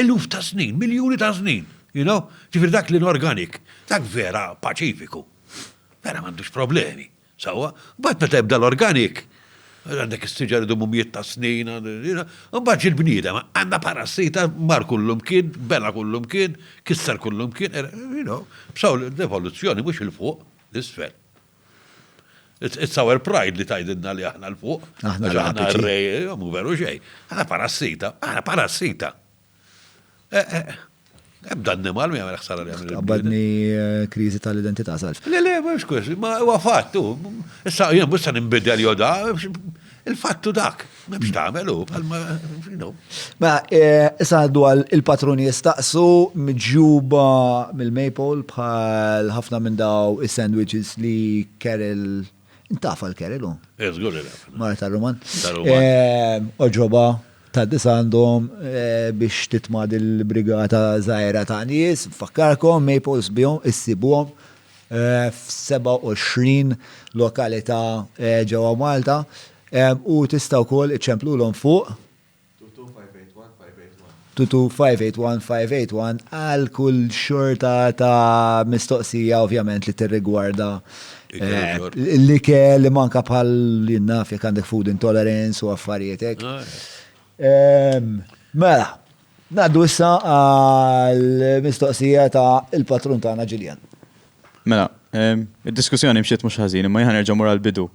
eluf ta' snin, miljuni ta' snin, ġifir dak l-inorganik, dak vera paċifiku, vera m'għandux problemi, sawa, bat meta jibda l-organik, għandek istiġar idu mumiet ta' snin, mbagħad il-bniedem għandha parassita mar kullum kien, bela kullum kien, kisser kullum kien, b'saw l-evoluzzjoni mhux il-fuq, l-isfel. It's our pride li tajdinna li aħna l-fuq. Aħna r-rej, mu veru xej. Aħna parassita. Ebda n-nimal mi għamil ħsara li għamil. Għabadni krizi tal-identità salf. Le, mux kwesi, ma huwa fattu. Issa jien busta nimbidel joda, il-fattu dak. Ma biex tagħmelu, Ma issa għaddu għal il-patruni jistaqsu mġuba mill-Maple bħal ħafna minn daw is-sandwiches li Carol intafa l-Carol. Eżgur Marta Roman. Oġoba ta' għandhom biex titmad il-brigata zaħira ta' nies, fakkarkom Maples bihom issibuhom f'27 lokalità ġewwa Malta u tistgħu wkoll iċċemplulhom fuq 22581 għal kull xorta ta' mistoqsija ovvjament li tirrigwarda l-ikel li manka bħal jinnaf jekk għandek food intolerance u affarijiet hekk. Mela, naddu issa għal-mistoqsija ta' il-patrun tagħna Ġiljan. Mela, id-diskussjoni mxiet mhux ħażin, imma jħan nerġa' mura l-bidu.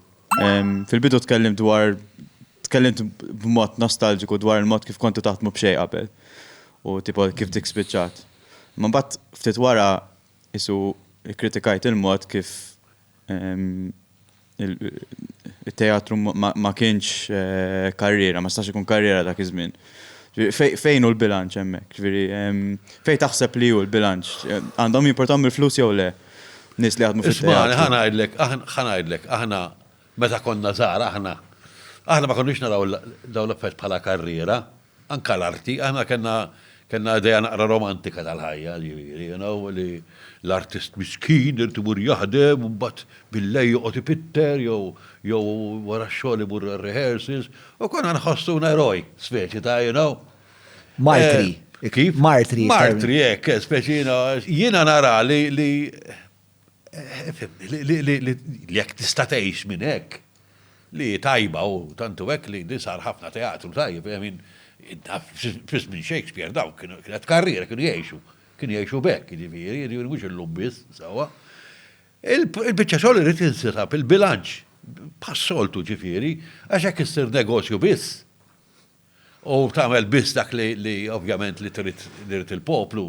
Fil-bidu tkellimt b'mod nostalġiku dwar il-mod kif kontu taħdmu b'xejn qabel u tipo kif dik spiċċat. Ma mbagħad ftit wara isu kritikajt il-mod kif il-teatru ma kienx karriera, ma stax ikun karriera dak iż-żmien. Fejn hu l-bilanċ hemmhekk? Fejn taħseb li hu l-bilanċ? Għandhom jimportaw mill-flus jew le? Nies li jaħdmu fit-teatru. Ħanajdlek, aħna meta konna żgħar aħna ma konniex naraw daw l-affett bħala karriera, anka l-arti, aħna kellna idea naqra romantika tal-ħajja, li l-artist miskin irtu mur jaħdem, mbagħad billej joqgħod ipitter jew wara x-xogħol imur rehearsals, u konna nħossuna eroj, speċi ta' Martri. Kif? Martri, hekk, speċi jiena nara li jekk tista' tgħix minn hekk, li tajba u tantu hekk li sar ħafna teatru tajjeb, fis minn Shakespeare daw kienet karriera kienu jgħixu bekk, jiġifieri mhux illum biss sewwa. Il-biċċa xogħol irid insirab il-bilanċ bħas-soltu ġifieri għax hekk issir negozju biss. U tagħmel biss dak li ovvjament li trid il-poplu,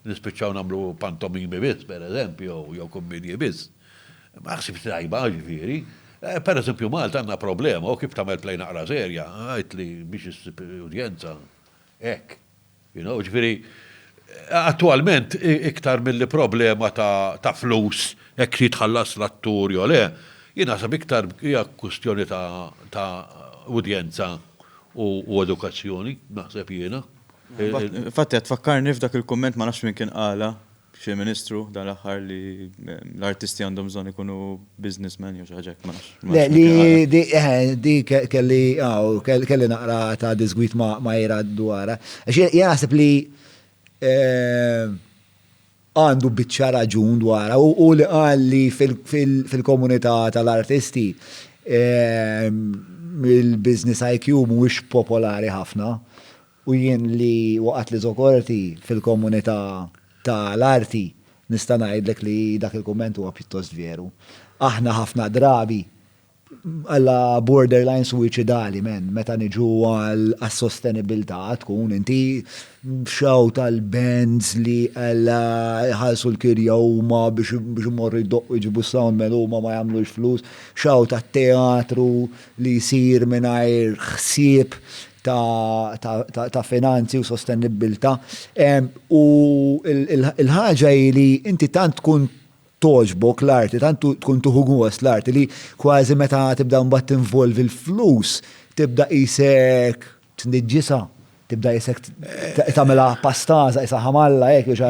nispiċċaw nagħmlu pantomimi biss pereżempju jew kummedji biss. Ma ħsib tajba ġifieri. Per eżempju, Malta għandna problema, u kif tagħmel play naqra serja, għajt li biex udjenza hekk. Ġifieri, attualment iktar mill problema ta' flus, hekk jitħallas l-attur jew le, jien naħseb iktar hija kwestjoni ta' udjenza u edukazzjoni, naħseb jiena. Fatti qed tfakkarni f'dak il-kumment ma nafx min kien qala xi ministru dan l-aħħar li l-artisti għandhom bżonn ikunu businessmen jew xi ħaġa ma nafx. Le di kelli naqra ta' disgwit ma jira dwarha. Jien naħseb li għandu biċċa raġun dwarha u li qal li fil-komunità tal-artisti il-business IQ mhuwiex popolari ħafna u jien li waqgħet li żokorti fil-komunità tal-arti nista' ngħidlek li dak il-kumment huwa pjuttost veru. Aħna ħafna drabi għalla borderline suicidali meta niġu għal-sostenibilità tkun inti xaw tal-bands li għalla ħalsu l-kirja huma biex morru jdoqqu jġibu soundman huma ma jagħmlux flus, xaw tat-teatru li jsir mingħajr ħsieb ta' finanzi u sostenibilità. U il-ħaġa li inti tant tkun toġbok l-arti, tant tkun tuħu gost l-arti li kważi meta tibda mbagħad tinvolvi l-flus, tibda isek tniġġisa, tibda isek tagħmilha pastaża isa ħamalla hekk xi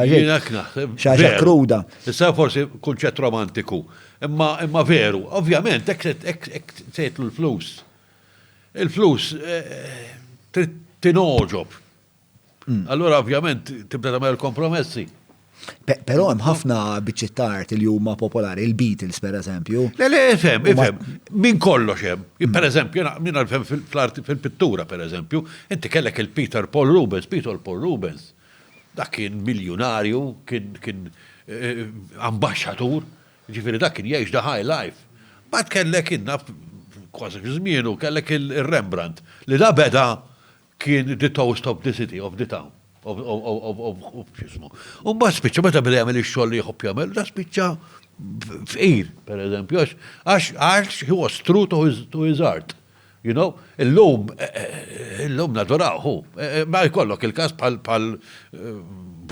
ħaġa kruda. Issa forsi kunċett romantiku, imma veru, ovvjament hekk tgħidlu l-flus. Il-flus tinoġob. Allora ovvjament tibda tagħmel kompromessi. Però hemm ħafna biċċiet art li huma popolari, il-Beatles pereżempju. Le, ifhem, min kollox hemm. Pereżempju, jiena nfhem fil-pittura pereżempju, inti kellek il-Peter Paul Rubens. Dak kien miljunarju, kien ambaxxatur, ġifieri dak kien jgħix the high life. Bad kellek kważi żmienu kellek il-Rembrandt li da beda kien the toast of the city, of the town. Mbagħad spiċċa meta beda jagħmel ix-xogħol li jħobb jagħmel, da spiċċa fqir, pereżempju, għax he was true to his art. You know, illum nadorawhu. Ma jkollok il-każ bħal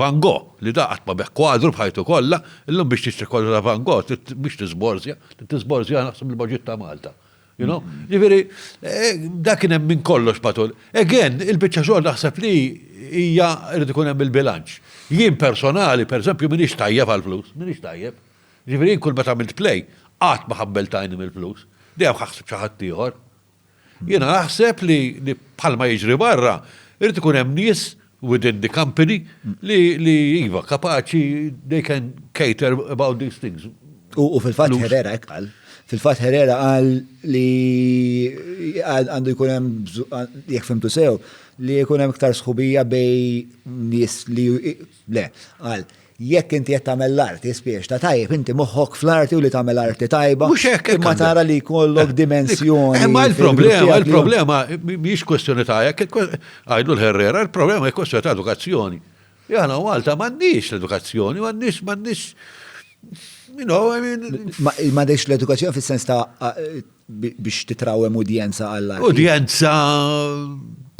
Van Gogh li da qatt ma beħ kwadru bħajtu kollha, illum biex tixtri kwadru ta' Van Gogh biex tisborzja naħseb il-baġit ta' Malta. You know? Ġifieri, dak kien hemm minn kollox patul. Again, il-biċċa xogħol naħseb li hija irid ikun hemm il-bilanċ. Jien personali, pereżempju, m'iniex tajjeb għall-flus, m'iniex tajjeb. Ġifieri kull meta għamilt play, qatt ma ħabbeltajni mill-flus. Dejjem ħaħseb xi ħadd ieħor. Jiena naħseb li bħalma jiġri barra, irid ikun hemm nies within the company li iva kapaċi they can cater about these things. U fil-fatt Herrera qal. Fil-fatt Herrera qal li għandu jkun hemm jekk fimtu sew li jkun hemm iktar sħubija bej nies li qal jekk inti qed tagħmel l-art jispiex ta' tajjeb inti moħħok fl-arti u li tagħmel arti tajba imma tara li jkollok dimensjoni. Ma il-problema mhix kwestjoni ta' jekk għajdu l-Herrera, il-problema hija kwestjoni ta' edukazzjoni. Jana Malta m'għandix l-edukazzjoni, m'għandix you know, I mean... Ma dex l-edukazzjoni fil-sens ta' biex titrawem udjenza għall-art. Udjenza,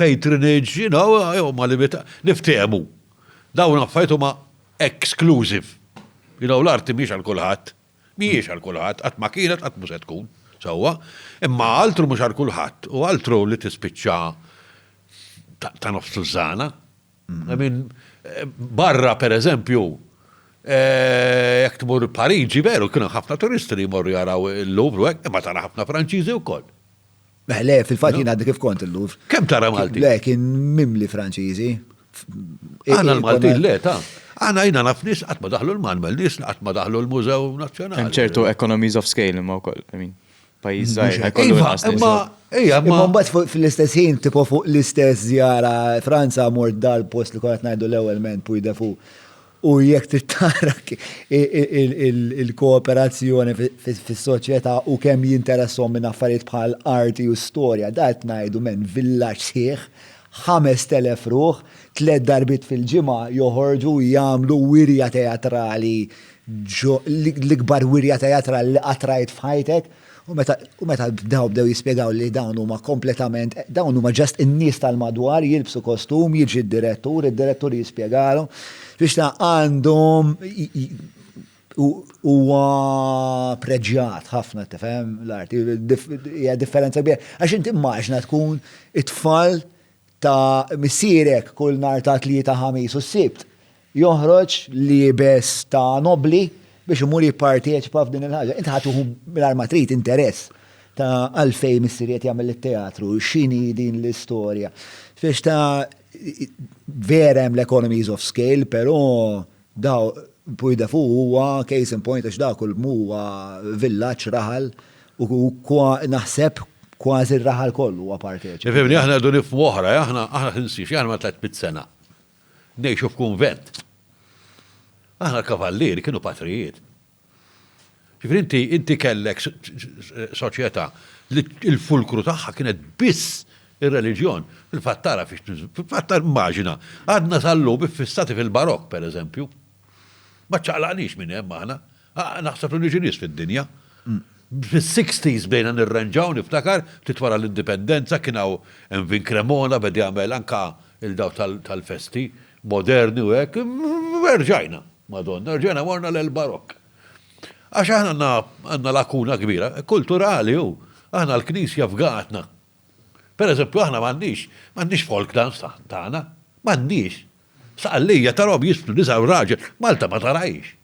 patronage, you know, ma niftehmu. Dawn affajtu ma exclusive. You know, l-arti miex għal-kulħadd. Miex għal-kulħadd, għat ma kienet, għat muset tkun. Sawa, imma altru mux għal-kulħadd. U altru li tispiċċa ta' nofs tużana. I mean, barra per eżempju, jek tmur Pariġi, veru, kienu ħafna turisti li jmorru jaraw il-Louvre, imma tara ħafna Franċiżi wkoll. Le, fil-fatt jien għaddi kif kont il-Louvre. Kemm tara Malti? Le, kien mimli Franċiżi. Għana l-Malti le, ta' għana jina nafnis għatma daħlu l-Manmel, nis għatma daħlu l-Mużew Nazzjonali. Hemm ċertu economies of scale imma wkoll, I mean, pajjiż żgħir. Imma mbagħad fil-istess ħin tipo fuq l-istess żjara Franza mort dal-post li kont ngħidu l-ewwel ment puj defu. U jekk titara il-kooperazzjoni fis-soċjetà u kemm jinteressom minn affarijiet bħal arti u storja, dat ngħidu minn villaġġ sieħ, 5,000 ruħ, 3 darbit fil-ġimgħa joħorġu jagħmlu wirja teatrali l-ikbar wirja teatrali li qatt rajt f'ħajtek. U meta bdew jispjegaw li dawn huma kompletament, dawn huma ġast in-nies tal-madwar jilbsu kostum, jiġi id-direttur jispjegalhom biex ta' għandhom huwa preġjat ħafna tifhem l-arti, hija differenza kbira. Għax inti immaġna tkun it-tfal ta' missierek kull nhar ta' tlieta ħamis u s-sibt joħroġ libes ta' nobli biex imur jipparteċipa f'din il-ħaġa. Inti ħatuħu mill-arma trid interess ta' għalfej missiriet jagħmel it-teatru, x'inhi din l-istorja. Biex ta' verem l-economies of scale, però daw pujda fuq huwa case in point għax kull huwa villaġġ raħal u naħseb kważi r-raħal kollu huwa parteċipa. Ifhimni aħna dun nifhmu oħra, aħna ħinsix, aħna ma tlet sena. Ngħixu f'kunvent. Aħna l-kavallieri kienu patrijiet. Ġifri inti kellek soċjetà li il-fulkru tagħha kienet biss ir-reliġjon. Fil-fattara fil-fattar immaġina. Għadna sallu biffissati fil-barokk, per eżempju. Ma ċaqlaqniex minn hemm aħna. Naħseb li niġi nies fid-dinja. Fis-60s bdejna nirranġaw niftakar, titwara l-indipendenza kienaw Envin Cremona bedi għamel anka il-daw tal-festi moderni u hekk, rġajna, Madonna, rġajna morna l-barokk. Għax aħna għandna lakuna kbira, kulturali u aħna l-Knisja f'għatna. Per eżempju, aħna m'għandniex folk dance tagħna, m'għandniex. Saqallija tarob jisfnu nisaw raġel, Malta ma tarajx.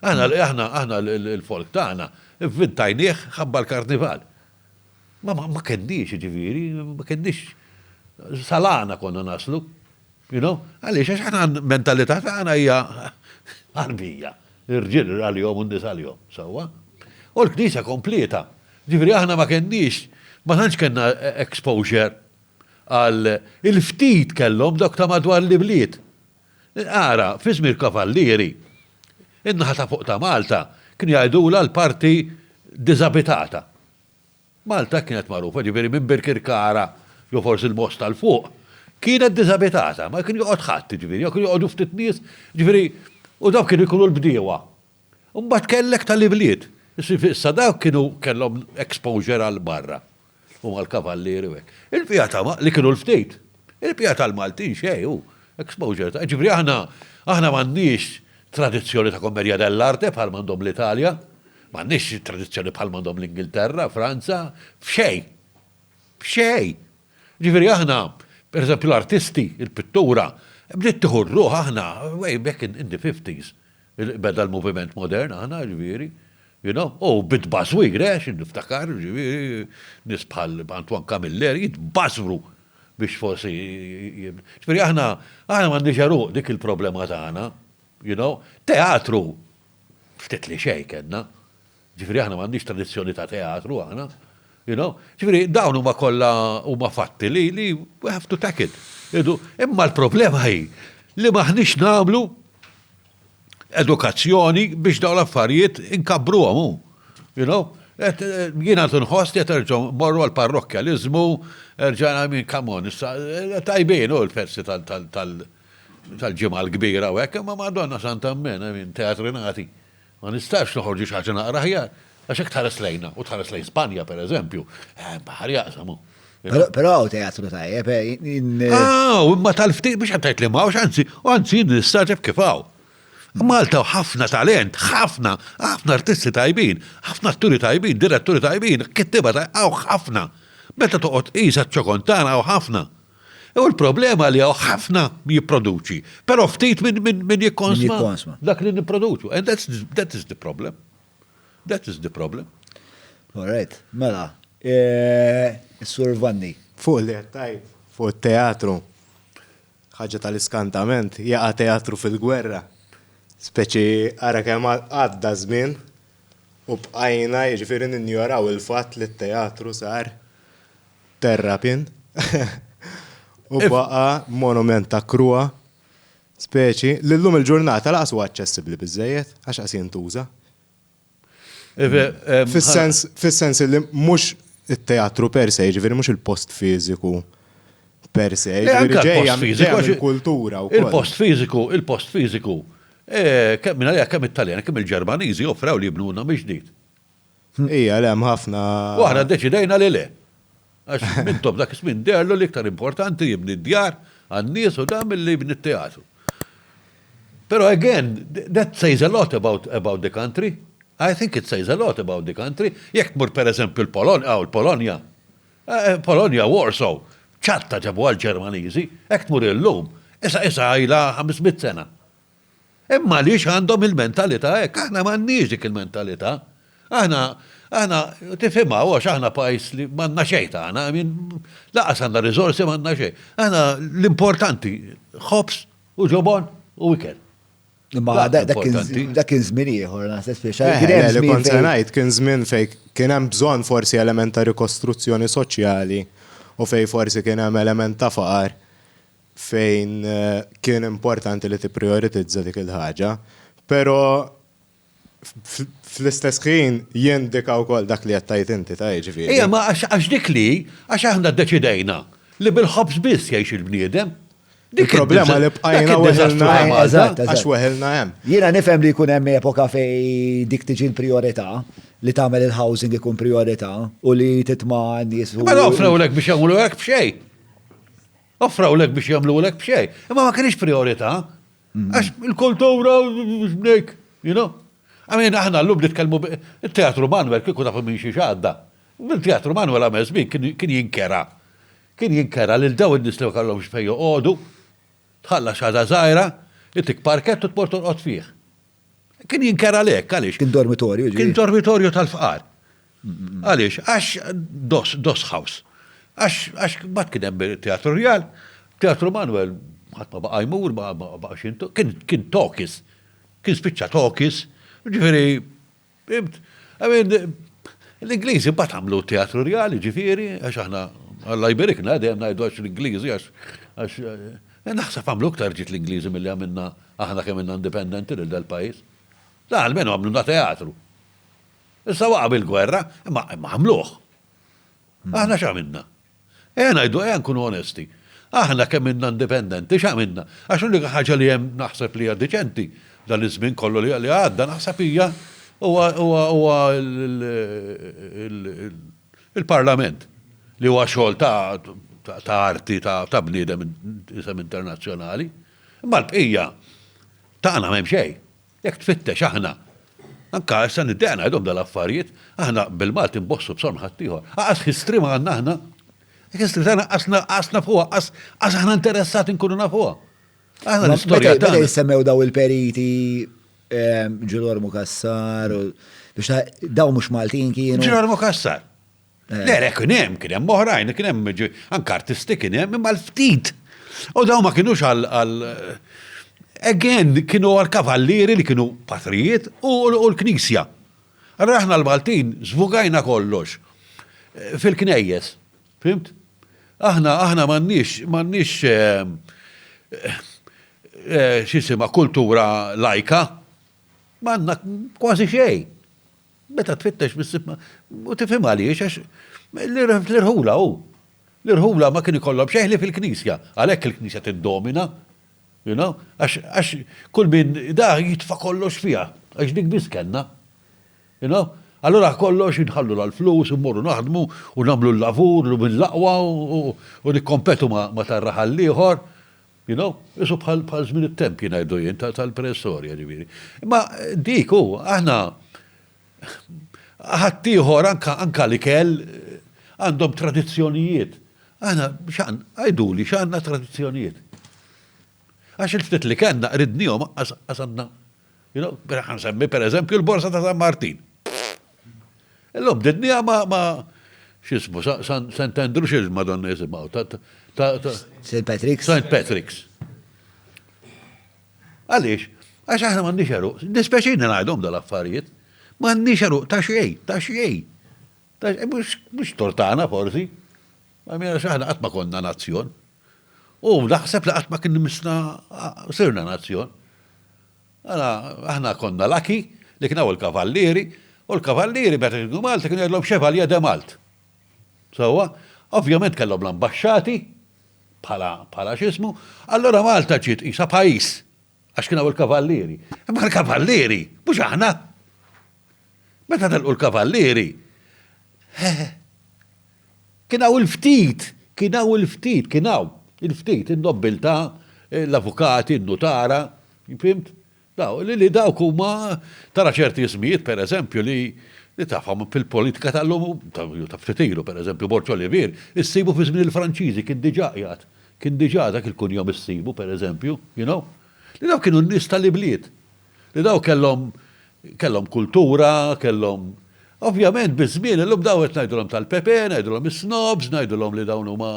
Aħna l-folk tagħna vintajnieħ ħabba l-karnival. Ma kenniex ġiviri, ma kenniex salana konna naslu. Għaliex, għax ħana mentalità tagħna hija għarbija. Ir-ġil għal-jom u n-nis għal-jom, sawa. U l-Knisja kompleta. Ġiviri, aħna ma kenniex, ma tantx kellna exposure għal il-ftit kellhom dok ta' madwar li bliet. Ara, fi żmien Kavallieri, in-naħa ta' fuq ta' Malta, kien jgħidula l-parti disabitata. Malta kienet magħrufa, ġifieri minn Birkirkara, jew forsi l-most tal-fuq, kienet disabitata, ma kien joqgħod ħadd, ġifieri, kien joqgħodu ftit nies, ġifieri, u dawk kienu jkunu l-bdiewa. Mbagħad kellek tal-ibliet. Issa dawk kienu kellhom exposure għal barra. U mal-Kavallieri u hekk. Il-pjata li kienu l-ftejt. Il-pjata l-Maltin xejn hu exposure. Ġifieri aħna m'għandniex tradizzjoni ta' kommerja dell-arte bħal m'għandhom l-Italja, m'għandniex tradizzjoni bħal m'għandhom l-Ingilterra, Franza, f'xejn. Ġifieri aħna, per eżempju l-artisti, il-pittura, bdiet tieħu r-ruħ aħna way back in the 50s. Beda l-moviment modern aħna ġifieri, bid baswir, niftakar, ġifieri, nies bħal Antoine Camilleri jitbasru biex forsi. Ġifieri aħna m'għandniex ruq dik il-problema tagħna. Teatru, ftit li xejn kellna. Ġifieri aħna m'għandniex tradizzjoni ta' teatru aħna. Ġifieri dawn huma kollha huma fatti li we have to tackle. Imma l-problema hi li maħniex nagħmlu edukazzjoni biex dawn l-affarijiet inkabruhom. Jiena tinħoss li terġgħu morru għall-parrokkjaliżmu, erġgħna minn kamon, tajbin l-persi tal-ġimgħa l-kbira u hekk, imma Madonna Santa Mmena minn teatrinati. Ma nistax noħorġu xi ħaġa naqra ħjar, għax hekk tħares lejna u tħares lejn Spanja pereżempju, baħar jaqsamu. Però teatru tajjeb. Imma tal-ftit biex għantajt li mawx, anzi nistaġeb kifaw. Malta ħafna talent, ħafna artisti tajbin, ħafna atturi tajbin, diretturi tajbin, kittiba ħafna. Meta toqgħod qisha ċokontana ħafna. U l-problema li ħafna jipproduċi, però ftit minn jikkonsma dak li nipproduċu. And that is the problem. That is the problem. All right, mela. Sur Vanni. Fuq li għattajt, fuq teatru, ħaġa tal-iskantament, jaqa teatru fil-gwerra. Speċi għara kemm għadda żmien u bqajna jiġifieri ninjoraw il-fatt li t-teatru sar terrapin u baqa monument ta' krua speċi li llum il-ġurnata laqas huwa aċċessibbli biżejjed għax qas jintuża. Fis-sens li mhux it-teatru per se, ġifieri mhux il-post fiżiku per se, ġifieri ġejja mill-kultura wkoll. Il-post fiżiku. Kemm it-Taljan, kemm il-Ġermaniżi offrew li jibnuna miġdid. Ija, le hemm ħafna. U aħna ddeċidejna li le. Għax mintom dak ismin derlu l-iktar importanti jibni d-djar għan-nies u dam li jibni t-teatru. Pero again, that says a lot about the country. I think it says a lot about the country. Jekk tmur per eżempju l-Polonja. Polonja, Warsaw, ċatta ġabu għal-Ġermaniżi, jekk tmur il-lum, issa għajla 500 sena. Imma liix għandhom il-mentalità, aħna m'għandniex dik il-mentalità. Aħna tifhimha għax aħna pajjiż li m'għandna xejn tagħna, laqas għandna riżorsi m'għandna xejn. Aħna l-importanti ħobs u ġobon u ikel. Ma dak kien żmien ieħor naħseb speċjali. Li kont se ngħid kien żmien fejn kien hemm bżonn forsi element ta' rikostruzzjoni soċjali u fejn forsi kien hemm element ta' faqar fejn kien importanti li tipprioritizza dik il-ħaġa, però fl-istess ħin jindika wkoll dak li qed tgħid inti ta' jiġifieri. Ma għax dik li għax aħna ddeċidejna li bil-ħobs biss jgħix il-bniedem. Il-problema li bqajna weħelna hemm. Eżatt, Għax eżatt. weħelna hemm. Jiena nifhem li jkun hemm epoka fej dik tiġi l-priorità, li tagħmel il-housing ikun priorità u li titma' nies. Ma offrawlek biex jagħmlu hekk b'xejn. Offrawlek biex jagħmlu hekk b'xejn. Imma ma kienx priorità. Għax il-kultura b'nek, you know. Għamin, aħna l-lum nitkellmu il-Teatru Manuel kieku tafu minn xi xadda. Il-Teatru Manuel għamel żmien kien jinkera. Kien jinkera lil daw in-nies li ma kellhomx fejn joqogħdu, tħalla xada żgħira, ittik parkett u tmur torqod fih. Kien jinkera lek, għaliex? Kien dormitorju. Kien dormitorju tal-fqar. Għaliex? Għax dos house. Għax ma kien hemm Teatru Real, Teatru Manuel ħadd ma baqa' jmur, ma baqax intu, kien tokis. Kien spiċċa tokis, ġifieri, l-Ingliżi mbagħad għamlu Teatru Reali, ġifieri, għax aħna Alla jberikna, dejjem ngħidu għax l-Ingliżi għax naħseb għamlu aktar ġiet l-Ingliżi milli għamilna aħna kemm inna indipendenti lil dal-pajjiż. Da għalmenu għamlu teatru. Issa waqab il-gwerra, imma għamluh. Aħna x'għamilna? Ngħidu nkunu onesti. Aħna kemm inna indipendenti x'għamilna? Għax l-unika ħaġa li hemm naħseb li hija diċenti dan iż-żmien kollu li għadda naħseb hija huwa il-Parlament. Li huwa xogħol ta' arti ta' bniedem isem internazzjonali. Imma l-bqija tagħna m'hemm xejn. Jekk tfittex aħna. Anka issa niddejna għadhom dal-affarijiet, aħna bil-Malti nbossu b'son ħaddieħor. Aqas history ma għandna aħna. History tagħna qasna fuqha, qas aħna interessati nkunu nafuha. Aħna l-istorja tagħna. Meta jissemmew daw il-periti Ġilor Mukassar biex daw mhux Maltin kienu. Ġilor Mukassar. Le, kien hemm oħrajn, kien hemm anke artisti kien hemm imma l-ftit. U daw ma kienux again, kienu għal-kavallieri li kienu patrijiet u l-Knisja. Allora aħna l-Maltin zvugajna kollox fil-knejjes, fimt? Aħna m'għandniex x'isima kultura lajka, m'għandna kważi xejn. Meta tfittex bis-sibma u tifhem għaliex għax l-irħula L-irħula ma kien ikollhom xeħli fil-Knisja, għalhekk il-Knisja tiddomina, you know, għax kull min da jitfa' kollox fiha, għax dik biss kellna. You know? Allora kollox jinħallu l-flus, immorru naħdmu u nagħmlu l-lavur u mill-laqwa u nikkompetu ma tar-raħal ieħor. You know, isu bħal żmien it-temp jingħidu jien tal-pressorja ġifieri. Imma dik hu aħna ħaddieħor anka li kell għandhom tradizzjonijiet. Aħna għajduli x'għandna tradizzjonijiet. Għax il-ftit li kellna ridnihom għasanna. You know, ħansemmi pereżempju l-Borsa ta' San Martin. Illum bdednija ma x'ismu St. Andrew x'il-Madonna jisimgħu St. Patrick's. St. Patrick's. Għaliex? Għax aħna m'għandniex għaruq. Dispeċini ngħidhom dal-affarijiet. M'għandniex għaruq ta' xejn. Mhux tortana forsi. Għamina xaħna qatt ma konna nazzjon. U naħseb li qatt ma kien misna sirna nazzjon. Aħna konna laki li kien hawn il-kavallieri, u l-kavallieri meta kienu Malta kienu jgħidlhom Chevalier de Malt. Sewwa, ovvjament kellhom l-ambaxxati bħala x'ismu, allura Malta ġiet qisha pajjiż għax kien hawn il-kavallieri. Imma l-kavallieri mhux aħna. Meta telqu l-kavallieri, kien hawn il-ftit, in-nobbiltà, l-avukati, in-notara, fimt? Li dawk huma tara ċerti ismijiet, per eżempju, li tafhom fil-politika tal-lum, ta' ftitilu, per eżempju, Borġ Olivier, issibu fi żmien il-Franċiżi kien diġà qiegħed. Kien diġà dak il-kunjom issibu, per eżempju, you know? Li dawk kienu n-nies tal-ibliet. Li dawk kellhom kultura, kellhom. Ovvjament, biż-żmien, illum daw qed ngħidulhom tal-Pepe, ngħidulhom is-snobs, ngħidulhom li dawn huma,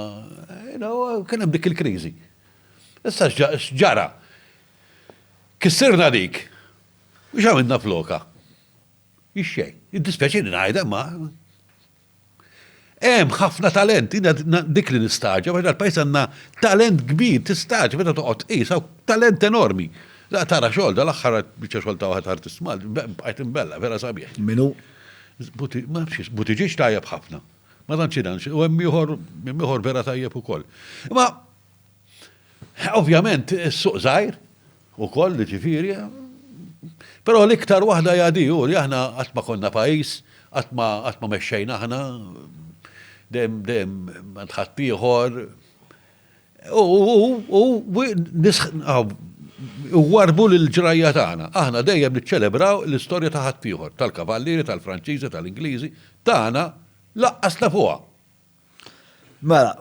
kien hemm dik il-kriżi. Issa x'ġara. Kissirna dik. Biex għamilna floka. Ixxej. Id-dispeċini ngħidha ma. Hemm ħafna talent, dik li nistaġa, għax l-pajjiż għandna talent kbir, tistaġa meta toqgħod qisha talent enormi. La tara xogħol dal-aħħar biċċa xogħol ta' waħed artist mal, bqajt imbella, vera sabiħ. Minu? Butiġiġ tajjeb ħafna. Ma tantx u hemm ieħor vera tajjeb ukoll. Ma Ovvjament, s-suq zaħir, u koll ġifiri, pero l-iktar wahda jadiju li aħna għatma konna pajis, għatma meċċejna aħna, dem tħattiħor, u warbu l-ġrajja tagħna. Aħna dejjem niċċelebraw l-istorja ta' ħaddieħor, tal-kavallieri, tal-Franċiżi, tal-Ingliżi, tagħna laqqasna fuqha. Mela,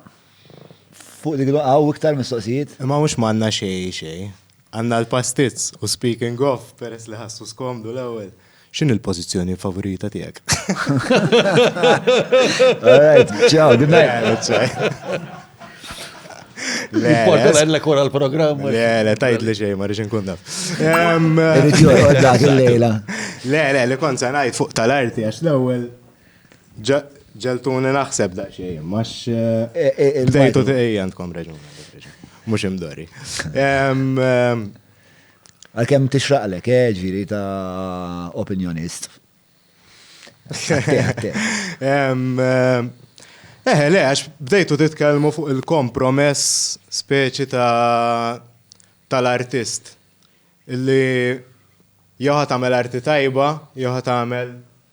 fuq dik għaw iktar mistoqsijiet? Ma mhux m'għandna xejn. Għandna l-pastizz u speaking of, peress li ħassu skomdu l-ewwel. X'in il-pożizzjoni favorita tiegħek? All right, ciao, good night. Importa l-ek wara l-programm. Le, tajt li xej, ma rridx nkun naf. Irrid dak il-lejla. Le, li kont se ngħid fuq tal-arti għax l-ewwel ġeltuni naħseb daqsxejn, max bdejtu tejja għandkom reġun. Mhux imdori. Għalkemm tixraqlek, ġifieri ta' opinjonist. Le, għax bdejtu titkellmu fuq il-kompromess speċi tal-artist. Illi joħat tagħmel arti tajba, joħat tagħmel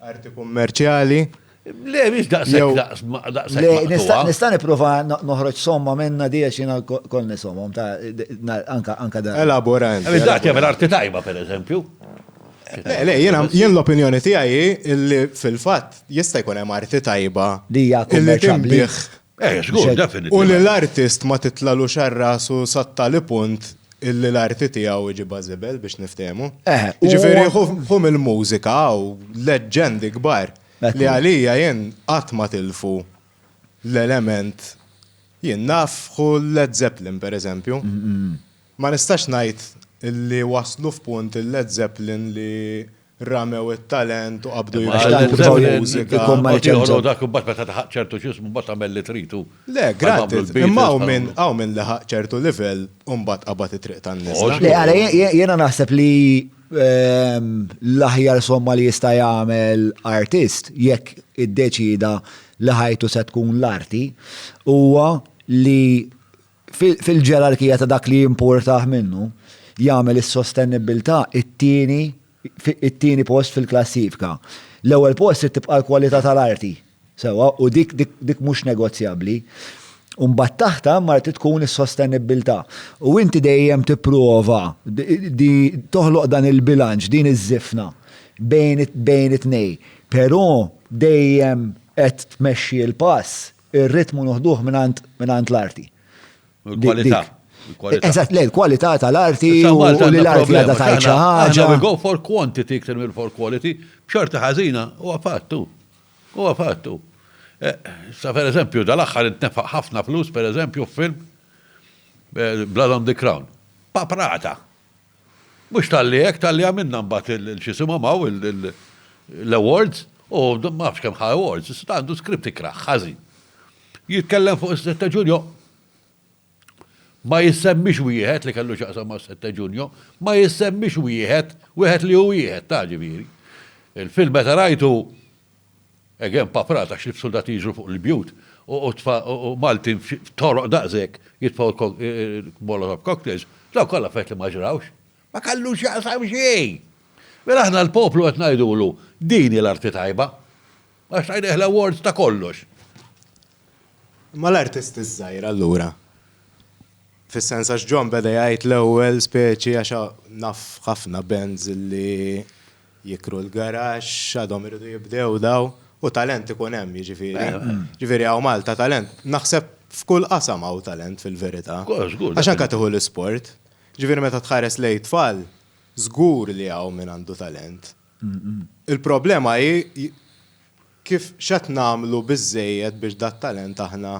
arti kummerċjali. Le, biex daqsek. Le, nista' nipprova noħroġ somma minna di għax jiena kol nisomhom ta' anka da. Elaboranti. Daqs jagħmel arti tajba, pereżempju. Le, jien l-opinjoni tiegħi illi fil-fatt jista' jkun hemm arti tajba li hija kummerċjabbli. Żgur, definitely. U li l-artist ma titlalu xarrasu satta li punt illi l-arti tiegħu jiġi bażibel biex niftehmu. Ġifieri hum il-mużika u leġendi kbar li għalija jien qatt ma tilfu l-element jien naf hu Led Zeppelin pereżempju. Ma nistax ngħid illi waslu f'punt il-Led Zeppelin li ramew it-talent u qabdu mużika. Dak imbagħad meta taħaq ċertu x'ismu mbagħad tagħmel li tritu. Le, granted, imma hawn minn laħaq ċertu livell u mbagħad qabad it-triq tan-nies. Le, għara jiena naħseb li l-aħjar somma li jista' jagħmel artist jekk iddeċida li ħajtu se tkun l-arti huwa li fil-ġerarkija ta' dak li importaħ minnu jagħmel is-sostenibilità it-tieni post fil-klassifika. L-ewwel post tibqa' l-kwalità tal-arti. Sewa, u dik mhux negozjabbli. U mbagħad taħta marti tkun is-sostenibilità. U inti dejjem tipprova toħloq dan il-bilanċ, din iż-żifna bejn it-tnej. Però dejjem qed tmexxi l-pass, ir-ritmu noħduh mingħand l-arti. Il-kwalità. Eżatt, le, l-kwalità tal-arti u li l-arti għadha tajt xi ħaġa. We go for quantity iktar mill for quality, b'xorta ħażina huwa fattu. Sa per eżempju, dal-aħħar intnefaq ħafna flus, per eżempju, film Blood on the Crown. Paprata. Mhux tal-li hekk tal-li għamilna mbagħad il-xisimhom l-awards u ma nafx kemm ħa awards, għandu skript ikraħ ħażin. Jitkellem fuq is-6 Ġunju. Ma jissemmix wieħed li kellu xaqsam ma' 6 Ġunju, ma jissemmix wieħed li hu wieħed ta' ġifieri. Il-film meta rajtu again paprata x'lib soldati jiġru fuq il-bjut u Malti toroq daqshekk jitfgħu Molotov cocktails, daw kollha fejn li ma ġrawx. Ma kellux jaqsam xejn. Mela aħna l-poplu qed ngħidulu din l-arti tajba. Għax ngħideh l-awards ta' kollox. Ma l-artist iż-żgħir allura. Fis-sens għax John beda jgħid l-ewwel speċi għax naf ħafna bands li jikru l-garax, għadhom iridu jibdew daw, u talent ikun hemm jiġifieri. Ġifieri hawn Malta talent. Naħseb f'kull qasam hawn talent fil-verità. Għax anke tieħu l-isport. Ġifieri meta tħares lejn tfal, żgur li hawn min għandu talent. Il-problema hi kif x'qed nagħmlu biżżejjed biex dat talent aħna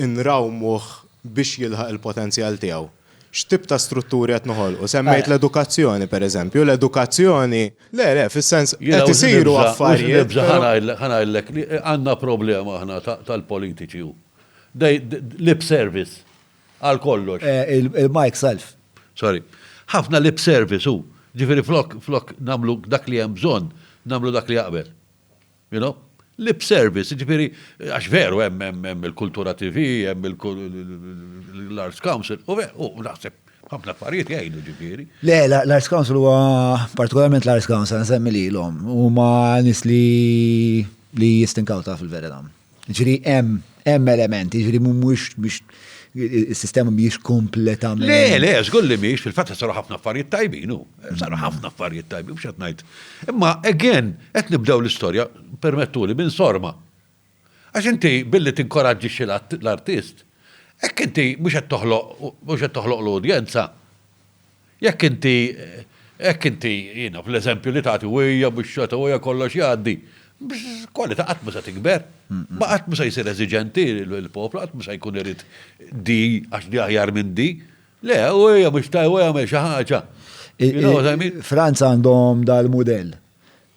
inrawmuh biex jilħaq il-potenzjal tiegħu. X'tib ta' strutturi qed noħolqu? Semmejt l-edukazzjoni pereżempju, l-edukazzjoni le, fis-sens qed isiru affarijiet. Ħanajlek li għandna problema aħna tal-politiċi hu. Lip service għal kollox. Il-Mike self. Sorry. Ħafna lip service hu. Ġifieri flok nagħmlu dak li hemm bżonn, nagħmlu dak li jaqbel. You know? lip service, ġifiri, għax veru hemm il-Kultura TV, hemm l-Arts Council, u naħseb ħafna affarijiet jgħidu ġifiri. Le, l-Arts Council huwa partikolarment l-Arts Council, nsemmi lilhom, huma nies li jistinkawta fil-verità. Ġifieri hemm elementi, ġifieri mhux il-sistema mhijiex kompletament. Le, żgur li mhix, fil-fatt saru ħafna affarijiet tajbin, saru ħafna affarijiet tajbin, mhux qed ngħid. Imma again, qed nibdew l-istorja permettuli minn sorma. Għax inti billi tinkoraġġixxi l-artist, hekk inti mhux qed toħloq l-udjenza. Jekk inti jiena fl-eżempju li tagħti wejja biex xata wejja kollox jgħaddi, kwalità qatt ma se tikber, ma qatt ma se jsir eżiġenti l-poplu, qatt ma se jkun irid di għax di aħjar minn di. Le, wejja mhux ta' wejja me xi ħaġa. Franza għandhom dal-mudell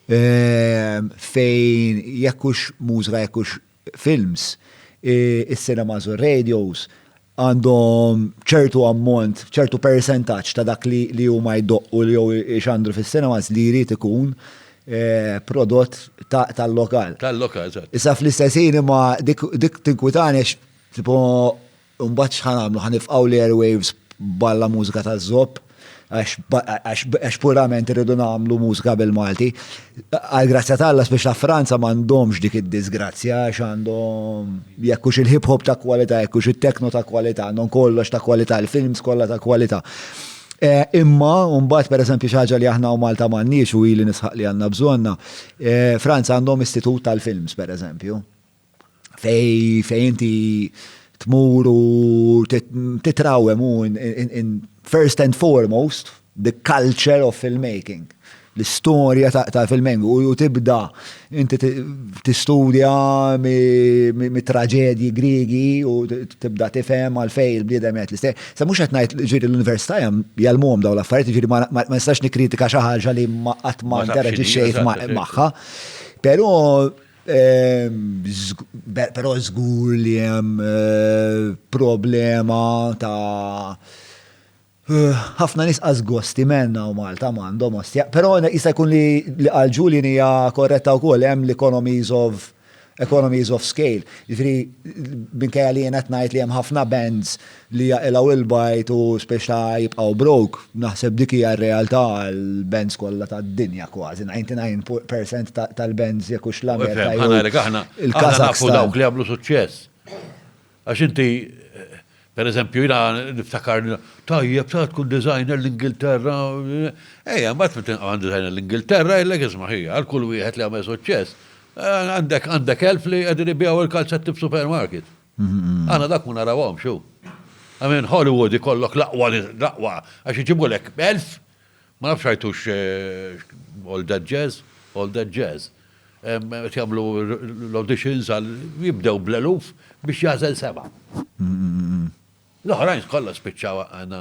fejn jekkux mużika jekkux films, is-cinemas u radios għandhom ċertu ammont, ċertu percentaġġ ta' dak li huma jdoqqu li jew ixandru fis-cinemas li jrid ikun prodott tal-lokal. Tal-lokal, eżatt. Issa fl-istessin imma dik tinkwitani tipo mbagħad x'ħanamlu ħanifqgħu l-airwaves balla mużika taż-żopp għax purament irridu nagħmlu mużika bil-Malti. Għall-grazzja tal-Alla speċi ta' Franza m'għandhomx dik id-disgrazzja għax għandhom jekkux il-hip hop ta' kwalità, jekkux it-tekno ta' kwalità, għandhom kollox ta' kwalità, il-films kollha ta' kwalità. Imma, mbagħad pereżempju xi ħaġa li aħna u Malta m'għandniex u ili nisħaq li għandna bżonna, Franza għandhom istitut tal-films pereżempju. Fej inti tmur u titrawem in first and foremost the culture of filmmaking. L-istorja ta' filmmaking u tibda inti tistudja mit-traġedji Griegi u tibda tifhem għalfej il-bliedem qed l-istej. Sa mhux qed ngħid ġieri l-università jgħalmuhom dawn l-affarijiet, ġieri ma nistax nikkritika xi ħaġa li qatt ma interaġixxejt magħha. Però żgur li hemm problema ta' ħafna nis għazgosti menna u Malta m'għandhom ostja, però jista' jkun li għal Julian hija korretta wkoll hemm l-economies of scale. Jiġifieri minkejja li jien qed ngħid li hemm ħafna bands li jaqilgħu il-bajt u speċa jibqgħu broke, naħseb dik hija r-realtà għall-bands kollha tad-dinja kważi. 99% tal-bands jekk hux l-Amerika. Aħna nafu dawk li għamlu suċċess. Għax inti per eżempju, jina niftakar, tajjeb, ta' tkun designer l-Ingilterra, mbagħad għan designer l-Ingilterra, jillek ismaħija, għal-kull wieħed li għamel suċċess. Għandek elf li għedin ibijaw il-kalzetti f'supermarket. Għana dak mun narawhom xu. Għamin Hollywood ikollok laqwa, għax iġibulek elf, ma nafx għajtux all that jazz. Jagħmlu l-auditions għal jibdew bl-eluf biex jażel 7. L-oħrajn kollha spiċċaw għana.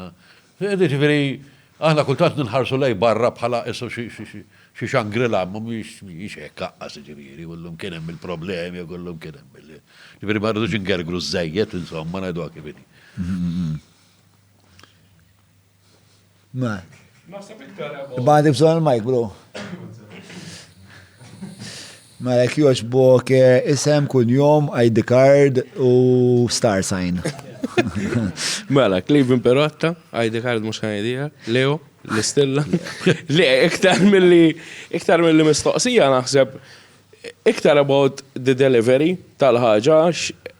Ġifieri aħna kultant ninħarsu lej barra bħala issu xi Xangrilla mhumiex hekk aqqas ġifieri, kullhom kien hemm il-problemi u kullhom kien hemm ġifieri ma rridux ingergru żejjed insomma ngħidu kif inhi. Ma. Badi bżonn il-mike, bro. Malek joġbok isem kun jom, ID card u star sign. Mela, Cleveland Perotta, ID card mux ħanidija, Leo, l-istilla. Li, iktar mill-li mistoqsija naħseb, iktar about the delivery tal-ħagġa,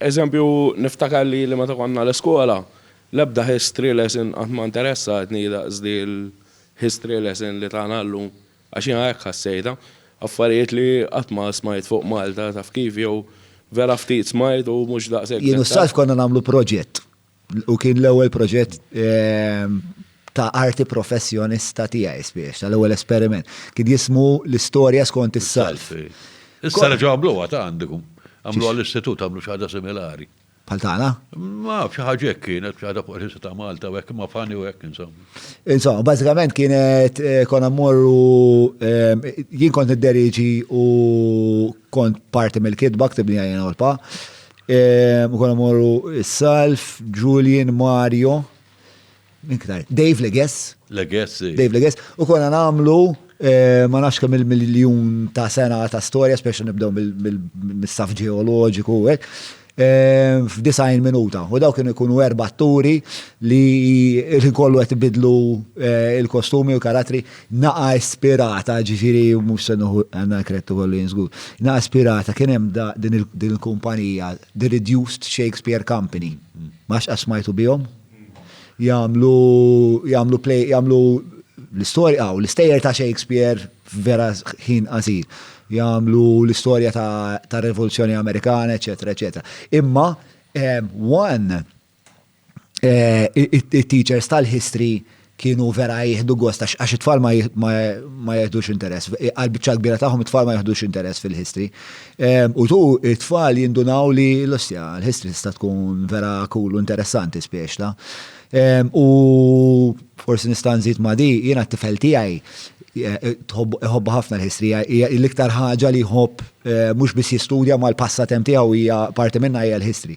eżempju niftakar li ma taqonna l-skola, lebda history lesson għatma interessa għatni daqsdi l-history lesson li taħnallu, għaxin għajk ħassejta, affarijiet li għatma smajt fuq Malta taf kif jew vera ftit smajt u mux daqseg. Jienu s-salf konna namlu proġett u kien l-ewwel proġett ta' arti professjonista tiegħi spiex, tal-ewwel esperiment. Kien jismu l-istorja skont is-salf. Issa reġgħu għamluha ta' għandikum. Għamlu għall-istitut għamlu xi ħaġa similari. Bħal-tana? Ma, xi ħaġa hekk kienet, xi ħaġa fuq l-Istitut ta' Malta u hekk ma fani u hekk insomma. Insomma, bażikament kienet konna mmorru jien kont id-deriġi u kont parti mill-kidba ktibni għajna u l-pa. U konna mmorru Salf, Julian, Mario, Dave Legess. Legess. Dave Legess. U konna namlu ma nafx kemm il-miljun ta' sena ta' storja, speċa nibdew mill-staff ġeoloġiku f'90 minuta. U daw kienu jkunu 4 atturi li kollu qed ibidlu il-kostumi u karattri naqa ispirata, ġifieri mhux se għandna krettu kollu jinżgur. Naqa ispirata kien hemm din il-kumpanija The Reduced Shakespeare Company. Max qasmajtu bihom? Jagħmlu l-istorja l-istejjer ta' Shakespeare vera ħin qasir. Jagħmlu l-istorja ta' Rivoluzzjoni Amerikana, eċetera, eċetera. Imma it-teachers tal-history kienu vera jieħdu gost għax it-tfal ma jieħdux interess. Għal-biċċa kbira tagħhom it-tfal ma jieħdux interess fil-history. U tu it-tfal jindunaw li l-history tista' tkun vera cool u interessanti speċla. U forsi nista' nżid ma' di, jiena t-tifel tiegħi iħobba ħafna l-history, l-iktar ħaġa li jħobb mhux biss jistudja ma l-passatemp tiegħu hija parti minnha hija l-history.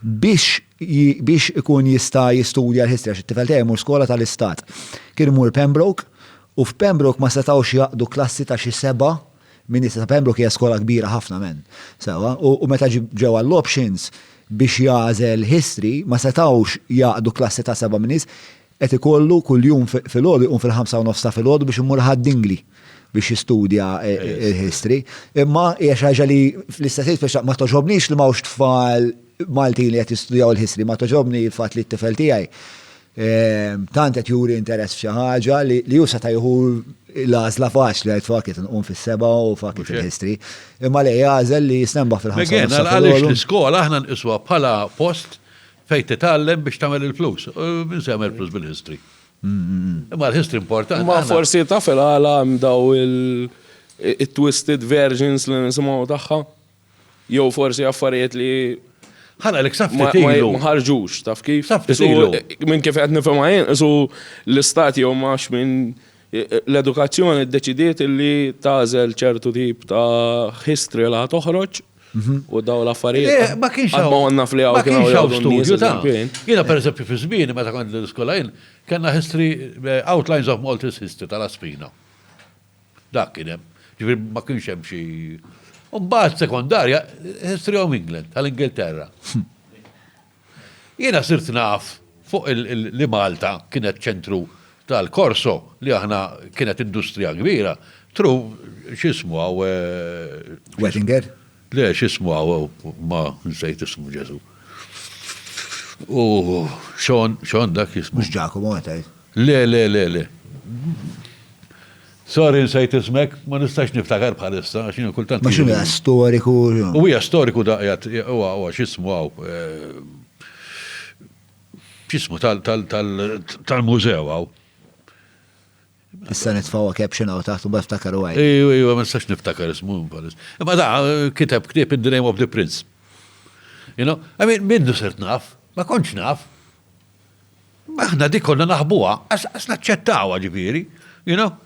Biex ikun jista' jistudja l-history għax it-tifel tiegħi mur skola tal-Istat. Kien imur Pembroke u f'Pembroke ma setgħux jaqdu klassi ta' xi 7 min ta' Pembroke hija skola kbira ħafna men. Sewa, u meta ġew għall-options biex jażel history ma setgħux jaqdu klassi ta' 7 min nies qed ikollu kuljum fil-għodu jqum fil-5:30 ta' filgħodu biex imur ħaddingli biex jistudja il-history. Imma hija xi ħaġa li fl-istess biex ma toġobniex li m'hawnx tfal Maltin li qed jistudjaw il-history, ma toġobni l-fatt li t-tifel tiegħi tant qed juri interess f'xi ħaġa li ju seta' jieħu l-għażla faċli qed fakit nqum fis-7 u fakit il-history. Imma li jagħżel li jisnembaħ fil-5:30 għaliex l-iskola aħna nqiswa bħala post fejn titgħallem biex tagħmel il-flus. Min se jagħmel flus bil-history. Imma l-history importanti. Ma forsi taf il-għalam daw il-twisted versions li nisimgħu tagħha. Jew forsi affarijiet li ħana l-iksaf ma ħarġux, taf kif? Minn kif qed nifhem jien, isu l-istat jew max minn l-edukazzjoni ddeċidiet li tażel ċertu tip ta' history li toħroġ u daw l-affarijiet. Ma kienx studju ta' jiena pereżempju fi żmieni meta kont l-iskola jien kellna history outlines of Maltese history tal-Aspina. Dak kien hemm. Ġifieri ma kienx hemm xi Mbagħad sekondarja, History of England, tal-Ingilterra. Jiena sirt naf fuq li Malta kienet ċentru tal-Korso li aħna kienet industrija kbira. Tru x'ismu għaw. Wettinger? Le, x'ismu għaw ma nsejt ismu Ġesu. U xon dak jismu. Mhux Giacomo għetaj. Le. Sorry, nsejt ismek, ma nistax niftakar bħalissa, għaxinu kultant. Ma xinu storiku. U hija storiku daqjat, huwa x'ismu għaw. X'ismu tal-mużew għaw. Issa nitfawa caption għaw taħtu b'ftakaru għaj. Iju, ma nistax niftakar ismu bħalissa. Ma da, kiteb In the Name of the Prince. You know, minnu sirt naf, ma konċ naf. Ma aħna dik konna naħbuha, għas naċċettawa ġifieri, you know.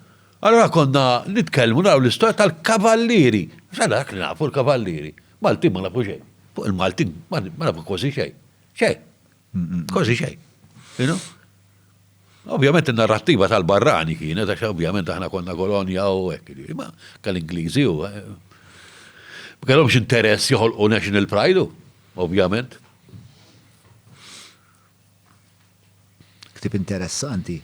Allora konna nitkellmu naraw l-istorja tal-kavallieri. X'għal dak li nafu l-kavallieri. Maltin ma nafu xejn. Fuq il-Maltin ma nafu kważi xejn. Xejn. Kważi xejn. You know? Ovvjament in-narrattiva tal-barrani kienet għax ovvjament aħna konna kolonja u hekk. Ma kal-Ingliżi u ma kellhomx interess joħolqu national pride, ovvjament. Ktib interessanti.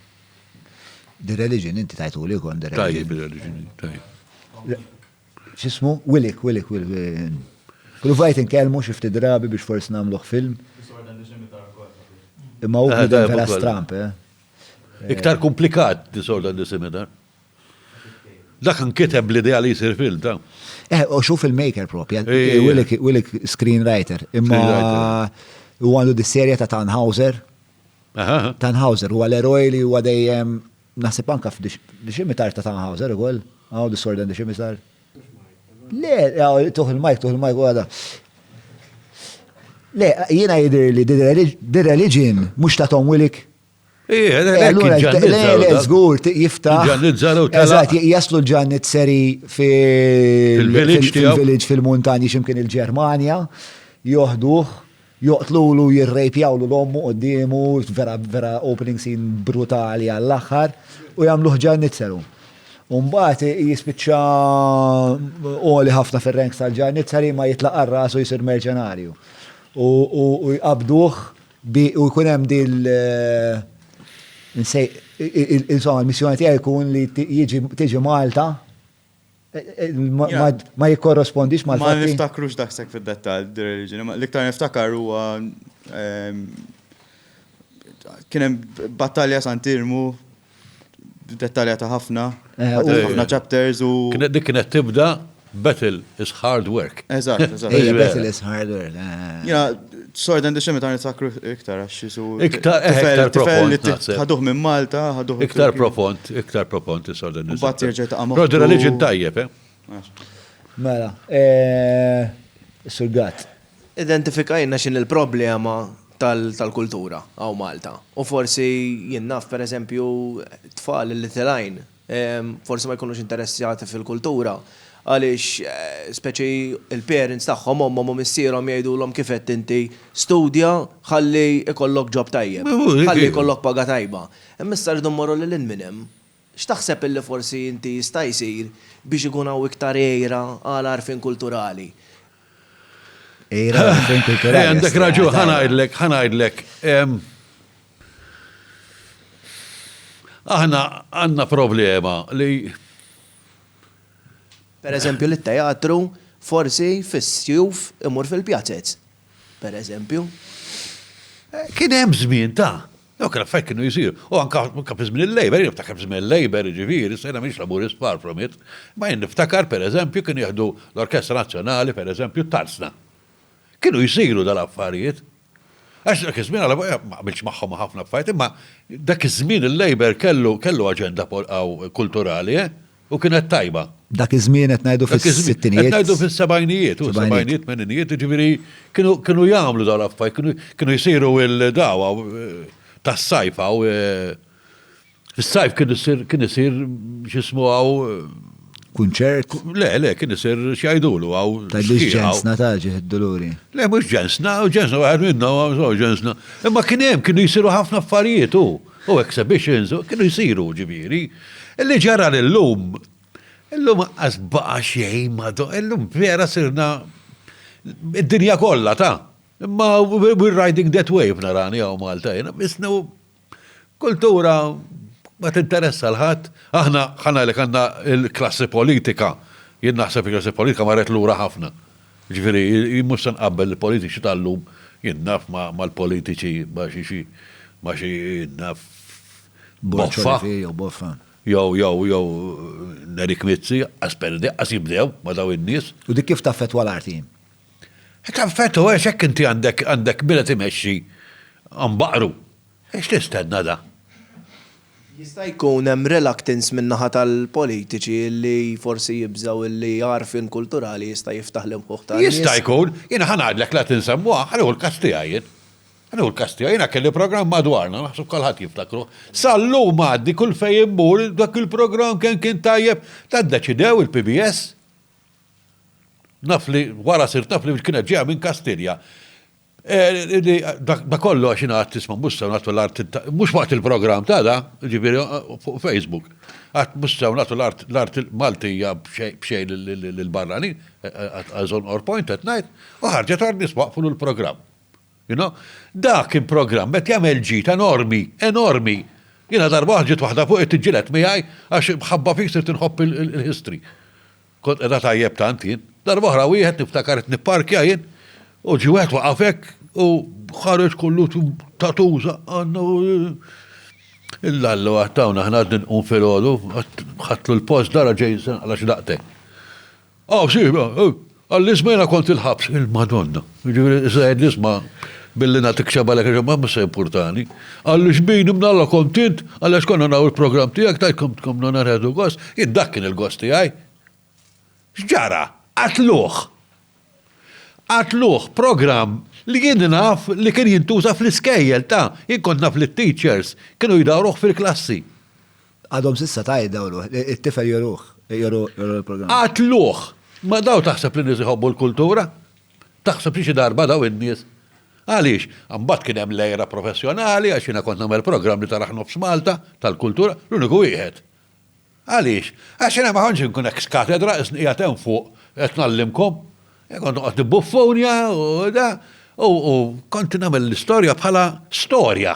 The Religion, inti tajtu li kon The Religion. Tajjeb, The Religion, tajjeb. X'ismu? Willik. Kullu fajt inkellmu xifti drabi biex forsi nagħmluh film. Imma hu vera stramp, Iktar komplikat Disorder in the Scimitar. Dak nkiteb l-idea li jsir film ta'. U xuf il-maker propja, Willik screenwriter. Imma u għandu dis-serja ta' Tannhauser. Tannhauser huwa l-eroj li huwa dejjem naħseb anka f'Diximitar ta' Tannhauser ukoll. Disorder in the Scimitar. Le, tuħ il-majk għada. Le, jiena jidher li The Religion mhux ta' Tom Willik. Le, żgur jiftaħ. Eżatt, jaslu l-ġannizzeri fil-village fil-muntanji x'imkien il-Ġermanja, joħduh, joqtlulu jirrejpjawlu l-ommu qoddiemu, vera opening scene brutali għall-aħħar u jagħmluh ġannizzeru. Umbat jispiċċa oli ħafna fil-ranks tal-ġarnit sari ma jitlaq rasu jisir merċenarju. U jqabduħ u jkun hemm insomma l-missjoni tiegħi jkun li tiġi Malta ma jikkorrospondix Ma mal-fatti. niftakrux daħsek fid-dettal d-reliġjoni, l-iktar niftakar huwa kien hemm battalja Santirmu dettaljata ħafna, ħafna chapters u. Dik kienet tibda battle is hard work. Eżatt. Battle is hard work. Jina, Sword and the Shimmy ta' niftakru iktar għax jisu. Iktar profond, ħaduh minn Malta, ħaduh. Iktar profond is Sword and the Mbagħad jerġa' ta' Rod religion tajjeb, Mela, Surgat. Identifikajna xin il-problema tal-kultura għaw Malta. U forsi jinnaf, per eżempju, tfal il-litilajn, forsi ma jkunux interessati fil-kultura, għalix speċi il-parents tagħhom omma missierhom jgħidulhom kifet inti studja ħalli ikollok ġob tajjeb, ħalli ikollok paga tajba. Imma issa rridu mmorru lil minnem. X'taħseb illi forsi inti jista' jsir biex ikun hawn iktar ejra għal arfin kulturali? Ejra arfin kulturali. Għandek raġu, ħanajdlek. Aħna għandna problema li Per eżempju, l-teatru forsi fis-sjuf imur fil-pjazzezz. Per eżempju. kien hemm żmien ta' Jew kien affarijiet kienu jisiru. U anka fi żmien il-Labor, niftakar fi żmien il-Labor, ġifieri, sejna mhix laburist far from it. Ma jien niftakar pereżempju kien jieħdu l-Orkestra Nazzjonali pereżempju tarsna. Kienu jisiru dal-affarijiet. Għax dak iż-żmien ma qbilx magħhom ħafna affarijiet, imma dak iż-żmien il-Labor kellu aġenda kulturali, u kienet tajba. Dak iż-żmien qed ngħidu fis-sittinijiet. Qed ngħidu fis-sebgħinijiet, u sebgħinijiet, meninijiet, ġifieri kienu jagħmlu dal-affarijiet, kienu jsiru il-dawa tas-sajf għaw fis-sajf kien isir x'ismu għaw Kunċert. Le, kien isir x'jgħidulu għaw. Tajlix ġensna taġi id-doluri. Le, mhux ġensna waħed minna ġensna. Imma kienu jsiru ħafna affarijiet u exhibitions, kienu jsiru ġifieri. Illi ġara l-lum għazbaqa xejn madu, l-lum vera sirna id-dinja kollha ta' imma we're riding that wave narani għaw Malta jena, bisna kultura ma tinteressa l-ħadd. Aħna ħana li kanna il-klassi politika, jien naħseb il-klassi politika marret lura ħafna. Ġifieri mhux se nqabbel il-politiċi tal-lum jien naf mal-politiċi ma xi naf boffa. Jow, Nerik Mizzi, asperdi, jibdew ma daw in-nies. U dik kif taffetwa l-artin? Taffetwa, xekk inti għandek bila timexxi għambaqru. Ex tistenna da? Jista' jkun hemm reluctance min-naħa tal-politiċi li forsi jibżaw li għarfien kulturali jista' jiftaħ l-imħuħ ta' Jista' jkun, jiena ħanadlek la tinsemmuha, ħanew il-kastija jien. Ħanew il-kastija, jiena kelli programm madwarna, naħseb kulħadd jiftakru. Sallum għaddi kull fejn immur dak il-programm kien tajjeb, taddeċidew il-PBS. Naf li wara sirt naf li kienet ġeja minn Kastilja. Da kollu għax jina tisma' mustaw nagħtu l-art, mhux waqt il-programm ta' da, ġifieri fuq Facebook. Għat mustaw nagħtu l-art Maltija b'xejn lill-barranin, għażon or point at night, u ħarġet għar nies waqfu l-programm. Da kien programm qed jagħmel ġita enormi. Jiena darba ħarġet waħda fuq it-tiġġieled miegħi għax mħabba fik sirt inħobb il-history. Kont qiegħda tajjeb tant jien. Darba oħra wieħed niftakar qed nipparkja jien u ġi wieħed waqafek u ħareġ kollu tatuża għandna il-lallu għattawna ħna għaddin fil-ħodu, ħatlu l-post dara ġejsen għala xdaqtek. Għall-isma kont il-ħabs, il-Madonna. L-isma billi natik xabalek ma se importani. Għalli xbini mnalla kontent, għalli xkonna naw il-program tijak, tajt komna narħedu għost, id-dak kien il-għost tijaj. Xġara, għatluħ program li jien naf li kien jintuża fl-iskejjel ta' jien kont naf li teachers kienu jidawruħ fil-klassi. Għadhom sissa ta' jidawruħ, it-tifel joru il-program. Għatluħ, ma daw taħseb li nies iħobbu l-kultura? Taħseb li xi darba daw in-nies? Għaliex, għambat kien hemm lejra professjonali għax jiena kont nagħmel programm li taraħ nofs Malta tal-kultura l-uniku wieħed. Għaliex? Għaxina ma ħonġi nkun ex katedra, jgħatem fuq, jgħatnallimkom, kont għat buffonja u da, u konti namel l-istoria bħala storja.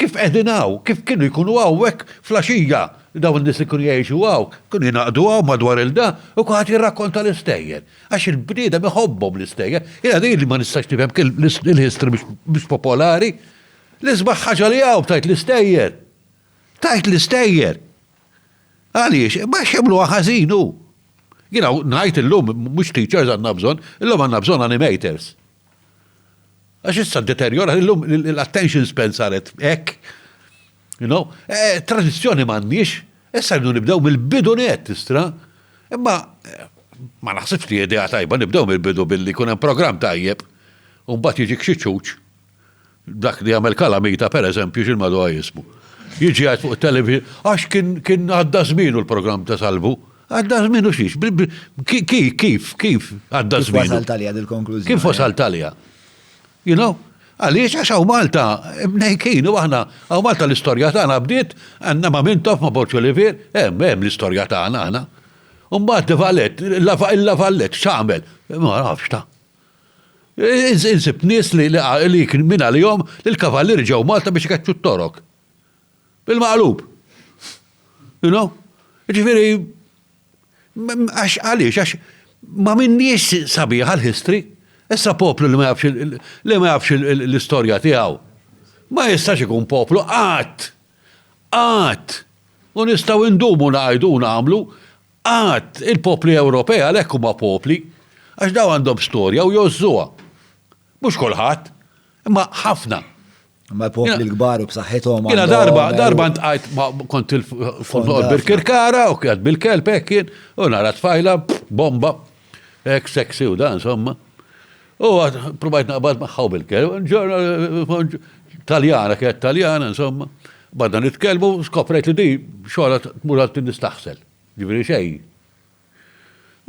Kif edinaw, kif kienu jkunu għawek flasġija, daw n-nis li kunu jgħixu għaw, kunu jinaqdu għaw madwar il-da, u kħat jirrakkonta l-istejjer. Għax il-bnida meħobbom l-istejjer, jgħad li ma nistax tifhem il-history biex popolari, l-isbaħ ħaġa li għaw tajt l-istejjer. Tajt l-istejjer. Għaliex, ma xemlu għazinu. Jina, najt il-lum, mux teachers għanna bżon, il-lum għanna bżon animators. Għax issa deteriora, il-lum l-attention span saret ek, tradizjoni mannix, issa rridu nibdew mill-bidunet, istra, imma ma naħsibx li idea tajba nibdew mill-bidu billi kun hemm programm tajjeb, u mbagħad jiġi xi dak li għamel Kalamita per eżempju x'il-madu jismu. Jiġi għad fuq il-televizjon, għax kien għadda żmienu l-programm ta' Salvu. Għadda żmienu xiex, kif għadda żmienu. Kif wasal Talja dil-konklużjoni? Kif wasal Talja? Għaliex għax għaw Malta, mnejkin, u għahna, għaw Malta l-istorja tagħna bdiet, għanna ma mintof ma Borċ Olivier, hemm l-istorja tagħna għana. Umbat Vallet, il-Lavallet, x'għamel? Ma nafx ta'. Insib nies li minn għal-jom l-kavalli ġew Malta biex ikaċċu t-torok. Bil-maqlub. Ġifieri, għaliex, ma minniex sabiħa l-history, issa poplu li ma jafx l-istorja tiegħu. Ma jistax ikun poplu qatt. U nistgħu indumu ngħidu nagħmlu qatt il-popli Ewropea għalhekk huma popli għax daw għandhom storja u jożżuha. Mhux kulħadd, imma ħafna. Ma l-popli l-kbar u b'saħħithom. Jiena darba ntqajt kont il-fuq bil-Kirkara u kienet bil-kelb hekk kien u nara tfajla bomba hekk seksi u dan insomma. U provajt naqbad maħħaw bil-kelb, Taljana, kienet Taljana, insomma. Badna nitkelbu, skoprejt li di xogħla tmur għal nistaħsel. Ġifieri xejn.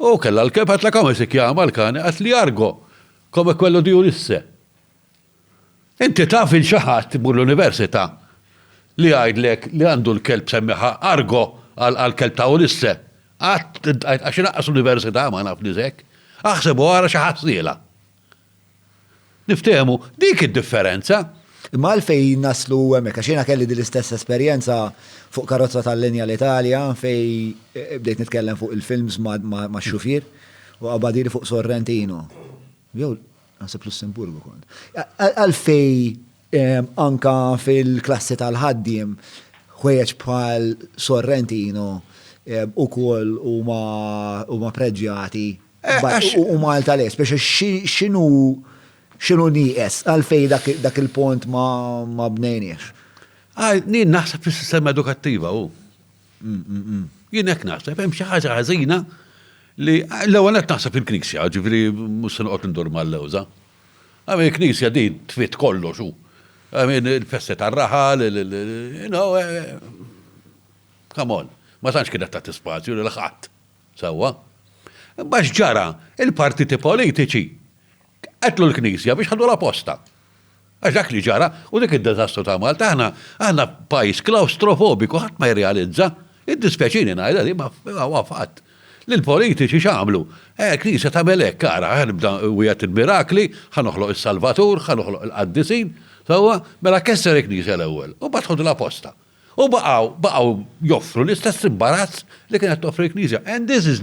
U kella l-kelb għatla come si chiama l-kane, għat li Argo, come quello di Ulisse. Inti taf il xaħat tmur l-università li għajdlek li għandu l-kelb semmiħa Argo għal-kelb ta' Ulisse. Għax naqqas l-università ma naf nizek. Aħsebu għara xaħat zila. Niftehmu, dik id-differenza. Imma għalfej naslu hemmhekk għax jiena kelli din l-istess esperjenza fuq karozza tal-linja l-Italja fej bdejt nitkellem fuq il-films ma' xufier u għabadiri fuq Sorrentino. Jew naħseb Lussemburgu kont. Għalfej anka fil-klassi tal-ħaddiem ħwejjeġ bħal Sorrentino ukoll huma preġjati u Malta les, biex xinu nieqes għalfej dak il-pont ma bnejniex. Nien naħseb fis-sistema edukattiva u. Jien hekk naħseb hemm xi ħaġa ħażina li l-ewwel qed naħseb il-Knisja, ġifieri mhux se noqgħod indur mal-lewża. Għamil il-Knisja din tfitt kollox hu. Għamil il-festa tar-raħal, come on, ma tantx kienet tagħti spazju lil ħadd. Sewwa. Bax ġara il-partiti politiċi għetlu l-Knisja biex ħadu la posta. Għax dak li ġara, u dik id-dezastru ta' Malta, għanna pajis klaustrofobiku, ħadd ma jrealizza, id-dispjaċini ngħidha li ma fatt. L-politiċi x'għamlu? Knisja tagħmel hekk kara, ħanibda wieħed il-mirakli, ħanoħloq is-Salvatur, ħanoħloq il-Qaddisin, sewwa mela kesser il-Knisja l-ewwel, u mbagħad ħodu la posta. U baqgħu joffru l-istess imbarazz li kienet toffri l-Knisja. And this is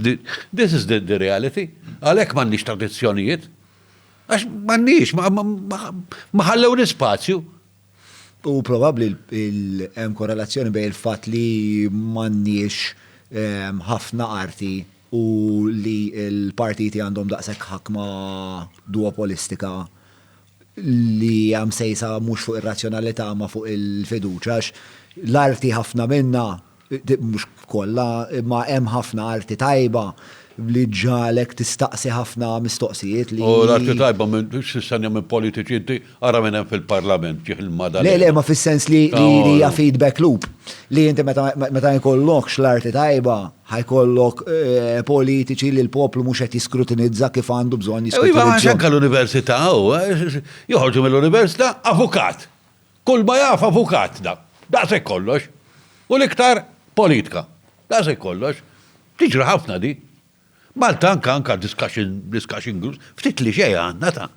the reality. Għalhekk m'għandniex tradizzjonijiet. Għax m'għandniex, ma ħallew l-ispazju. U probabbli hemm korrelazzjoni bejn il-fatt li m'għandniex ħafna arti u li l-partiti għandhom daqshekk ħakma duopolistika li hemm sejsa mhux fuq ir-razzjonalità ma fuq il-fiduċja. L-arti ħafna minna, mhux kollha, imma hemm ħafna arti tajba li ġalek tistaqsi ħafna mistoqsijiet li. U l-arti tajba minn politiċi inti ara minn hemm fil-Parlament ġieħ il-madal. Le, ma fis-sens li hija feedback loop. Li inti meta jkollokx l-arti tajba, ħajkollok politiċi li l-poplu mhux qed jiskrutinizza kif għandu bżonn jiskrutinizza. Iva ma anke l-università joħorġu mill-università avukat. Kull ma jaf avukat da. Daqshekk kollox. U l-iktar politika. Daqsek kollox. Tiġri ħafna di. Malta anka discussion groups, ftit li xej għandna ta'.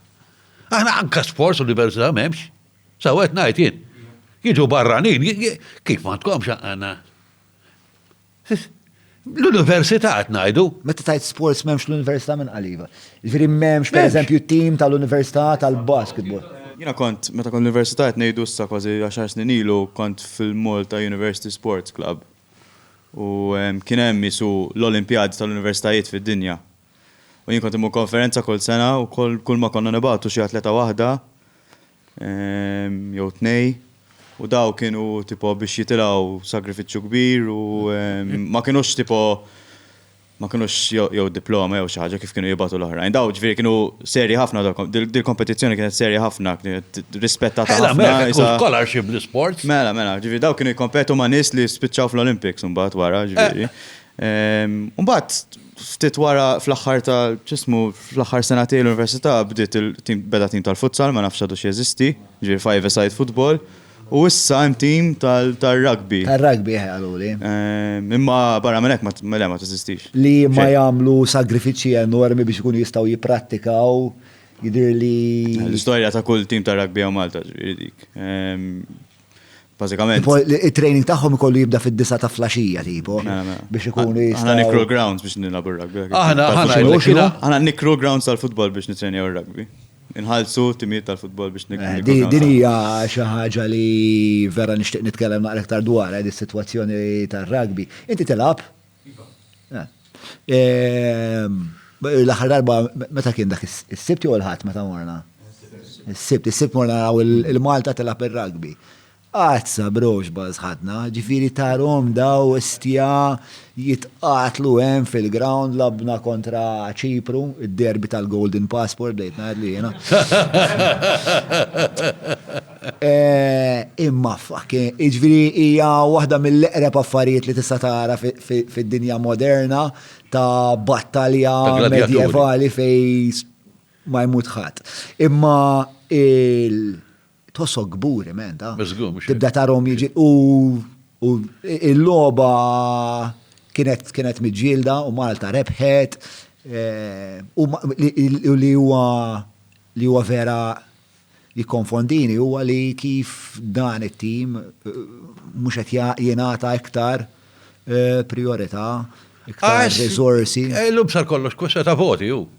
Aħna anka sports università m'hemmx. Sawet ngħid jien. Jiġu barranin, kif ma tkomx għandna. L-università qed ngħidu. Meta tajt sports m'hemmx l-università minn qaliba. Jiġifieri m'hemmx pereżempju tim tal-università tal-basketball. Jiena kont, meta kont l-università qed ngħidu issa kważi 10 snin ilu, kont fil-Malta University Sports Club. U kien hemm isu l-Olimpjadi tal-universitajiet fid-dinja. U jien kont imur konferenza kull sena u kull ma konna nibgħatu xi atleta waħda jew tnej. U daw kienu tipo biex jitilgħu sagrifiċċju kbir u ma kienux tipo ma kienux jew diploma jew xi ħaġa kif kienu jibgħatu l-oħrajn. Daw ġifieri kienu serji ħafna dil-kompetizzjoni kienet serja ħafna, rispettata ħafna. Scholarship l-sports. Mela, ġifieri daw kienu jkompetu ma' nies li spiċċaw fl-Olympics mbagħad wara ġifieri. Mbagħad ftit wara fl-aħħar fl-aħħar senatej l-università beda tim tal-futsal, ma nafx għadu xi jeżisti, ġifieri five-a-side football. U issa hemm tim tal-rugby. Tal-rugby għaluli. Imma barra minn hekk ma teżistix. Li ma jagħmlu sagrifiċċji enormi biex ikunu jistgħu jipprattikaw jidher li. L-istorja ta' kull tim tar-rugby hawn Malta ġifieri dik. Bażikament. Il-training tagħhom ikollu jibda fid-9 ta' flaxija tipo biex ikunu jistgħu. Aħna nikru grounds biex nilagħbu r-rugby. Aħna nikru grounds tal-futbol biex nitrenjaw ir-rugby. Inħalsu timiet tal-futbol biex nikru. Din hija xi ħaġa li vera nixtieq nitkellem naqra aktar dwar di sitwazzjoni tar-rugby. Inti tilab? L-aħħar darba meta kien dak is-sibt jew il-ħadd meta morna? Is-sibt morna naraw il-Malta tilab ir-rugby. Għazza brox bazħadna, ġifiri tarom daw istja jitqatlu hemm fil-ground labna kontra ċipru, id-derbi tal-Golden Passport, bdejt naħed li jena. Imma fucking, ġifiri hija waħda mill-eqreb affarijiet li tista' tara fid-dinja moderna ta' battalja medjevali fej ma jmut ħadd. Imma tosso gburi, men, ta' tibda tarom jiġi u il-loba kienet miġġielda u Malta rebħet u li huwa vera jikkonfondini huwa li kif dan it-tim mhux qed jingħata iktar priorità, iktar risorsi. Illum sar kollox kwesta ta' voti hu.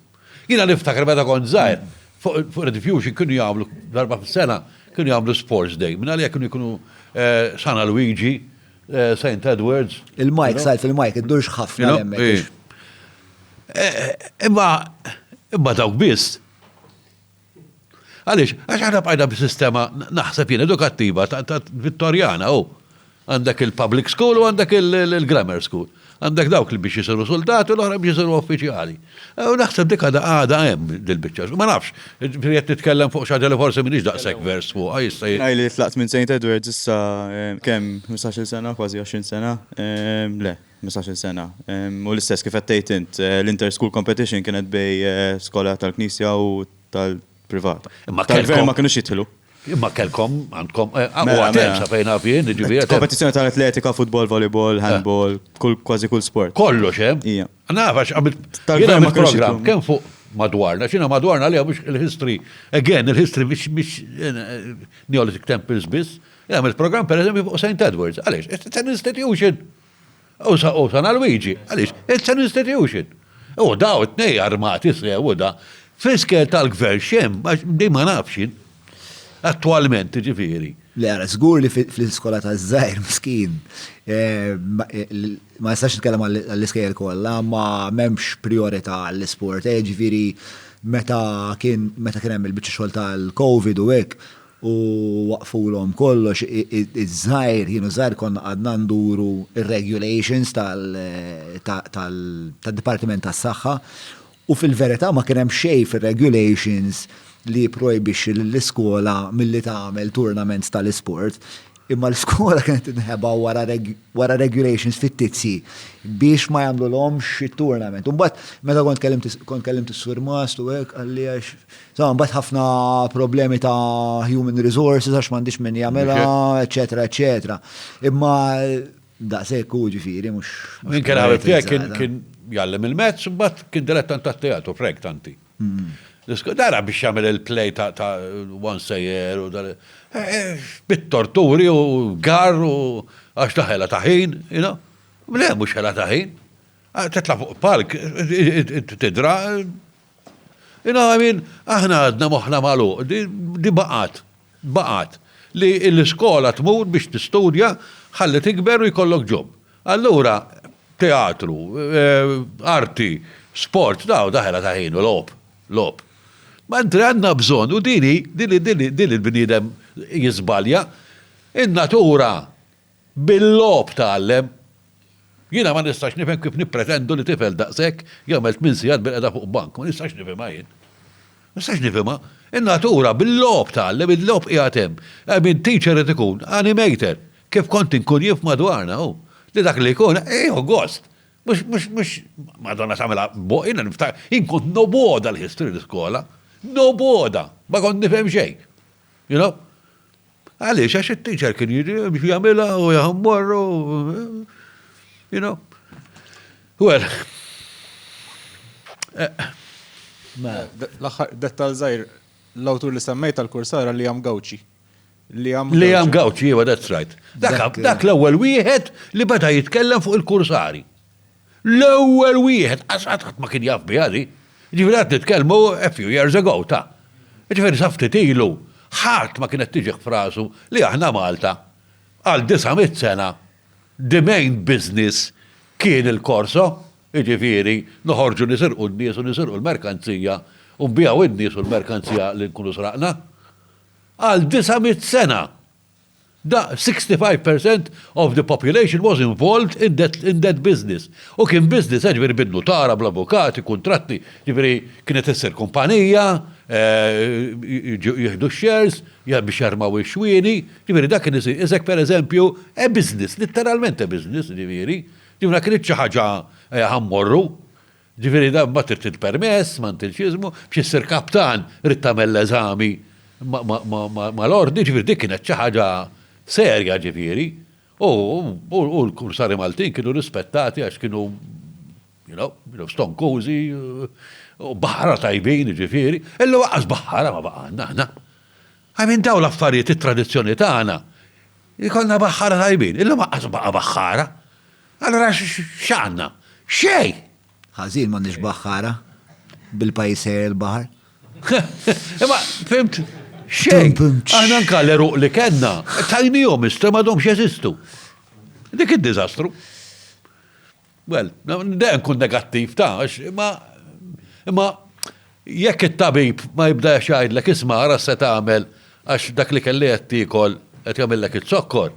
Jiena niftakar meta kont żgħir fuq Rediffusion kienu jagħmlu darba fis-sena kienu jagħmlu Sports Day. Minn għalija kienu jkunu San Luigi, St. Edwards. Il-Mike, sajt fil-Mike, id-durx ħafna hemmhekk. Imma dawk biss. Għaliex, għax aħna bqajna b'sistema naħseb jien edukattiva ta' Vittorjana, għandek il-public school u għandek il-grammar school. Għandek dawk li biex jisiru soldati u l-oħra biex jisiru uffiċjali. U naħseb dik għada hemm dil-biċċa. Ma nafx, qed titkellem fuq xi ħaġa li forsi m'iniex daqshekk vers fuq. Li tlaqt minn St. Edwards issa kemm 15-il sena, kważi 20 sena. Le, 15-il sena. U l-istess kif qed tgħid int, l-inter-school competition kienet bej skola tal-Knisja u tal-privat. Tal-gvern ma kinux jidħlu. Imma kellkom għandkom għatem sapejna fien, ġiviri. Kompetizzjoni tal-atletika, futbol, volleyball, handball, kważi kull sport. Kollox, Ija. Nafax, għamil program, kem fuq madwarna, xina madwarna li għamux il-history, again, il-history mish Neolithic Temples bis, għamil program per eżempju fuq St. Edwards, għalix, it's an institution. U San Luigi, għalix, it's an institution. U daw t-nej armati, u da, fiskel tal-gvern xem, di ma nafxin. Attualment, ġifiri. Le, għara, zgur li fl-iskola ta' Żgħir, miskin, ma jistax nitkellem għall-iskejjel kollha, ma m'hemmx priorità għall-isport, ġifiri meta kien hemm il-biċċa xogħol tal-Covid u hekk u waqfulhom kollox iż-Żgħir, jienu Żgħir konna għadna nduru ir-regulations tad-Dipartiment tas-Saħħa u fil-verità ma kien hemm xejn fir-regulations li projbix l-iskola milli tagħmel tournaments tal-isport, imma l-iskola kienet inħeba wara regulations fit-tizzi biex ma jagħmluhomx it-tournament. Mbagħad meta kont kellimt is-Sur Mastu hekk għalli għax mbagħad ħafna problemi ta' human resources għax m'għandix min jagħmelha, eċetera, eċetera. Imma daqshekk u ġifieri mhux. Min kien ħabib tiegħek kien jallem il-mezz, mbagħad kien dilettant tat-teatru frek tanti. Dara biex jagħmel il-play ta' One Sayer u bit-torturi u gar u għax taħela taħin, le mhux ħela taħin. Titla' fuq palk, tidra. Aħna għadna moħħna magħluq, di baqat li l-iskola tmur biex tistudja ħalli tikber u jkollok ġob. Allura teatru, arti, sport, daħela taħin u lob. Ma għandna bżonn u dini il-bniedem jizbalja, in-natura bil-lob tgħallem. Jiena ma nistax nifhem kif nippretendu li tifel daqshekk jagħmel 8 sigħat bil-qiegħda fuq bank, ma nistax nifhimha jien. Nistax nifhimha. In-natura bil-lob tgħallem, bil-lob qiegħed hemm. Min teacher qed ikun animator, kif kont inkun jif madwarna hu. Li dak li jkun gost. Mhux Madonna tagħmilha boqina niftar, inkun noboda l-history l-iskola. Noboda, ma kont nifhem xejn. Għaliex għax it-teacher kien biex jagħmilha u jaħmorru. Well. L-aħħar dettal żgħir l-awtur li semmejt tal-kursara Liam Gauci. Liam Gauci, that's right. Dak l-ewwel wieħed li beda jitkellem fuq il-kursari. L-ewwel wieħed għax ma kien jaf biha di. Ġifieri qed nitkellmu a few years ago ta'. Ġifieri saftit ilu ħadd ma kienet tiġi f'rasu li aħna Malta għal 900 sena the main business kien il-korso, ġifieri noħorġu nisirqu n-nies u nisirqu l-merkanzija u nbijaw in-nies u l-merkanzija li nkunu sraqna. Għal 900 sena. 65% of the population was involved in that business. U kien business, ġifieri bid-notara, bl-avukati, kontratti, ġifieri kienet isser kumpanija, jieħdu shares, biex jarmaw ix-xwieni, ġifieri dak kien isek pereżempju business, letteralment business, ġifieri. Ġifieri kienet xi ħaġa ħammorru, ġifieri da ma trid il-permess, ma ntilxizmu, biex issir kaptan rid tagħmel l-eżami mal-ordi, ġifieri dik kienet xi ħaġa serja ġifieri. U l-kursari Maltin kienu rispettati għax kienu stonkużi, u baħara tajbin ġifieri. Illu waqqas baħara ma baqgħanna aħna. Għamin daw l-affarijiet it-tradizzjoni tagħna. Ikollna baħara tajbin, illu waqqas baqa baħara. Allora x'għandna? Xejn. Ħażin m'għandniex baħħara bil-pajjiż il-baħar. Imma fimt xejn. Aħna anke l-eruq li kellna tajnihom istra m'għadhomx jeżistu. Dik id-diżastru. Well, dejjem kun negattiv imma jekk it-tabib ma jibda jgħidlek isma' ara se tagħmel għax dak li kelli qed tiekol qed jagħmellek it-sokkor.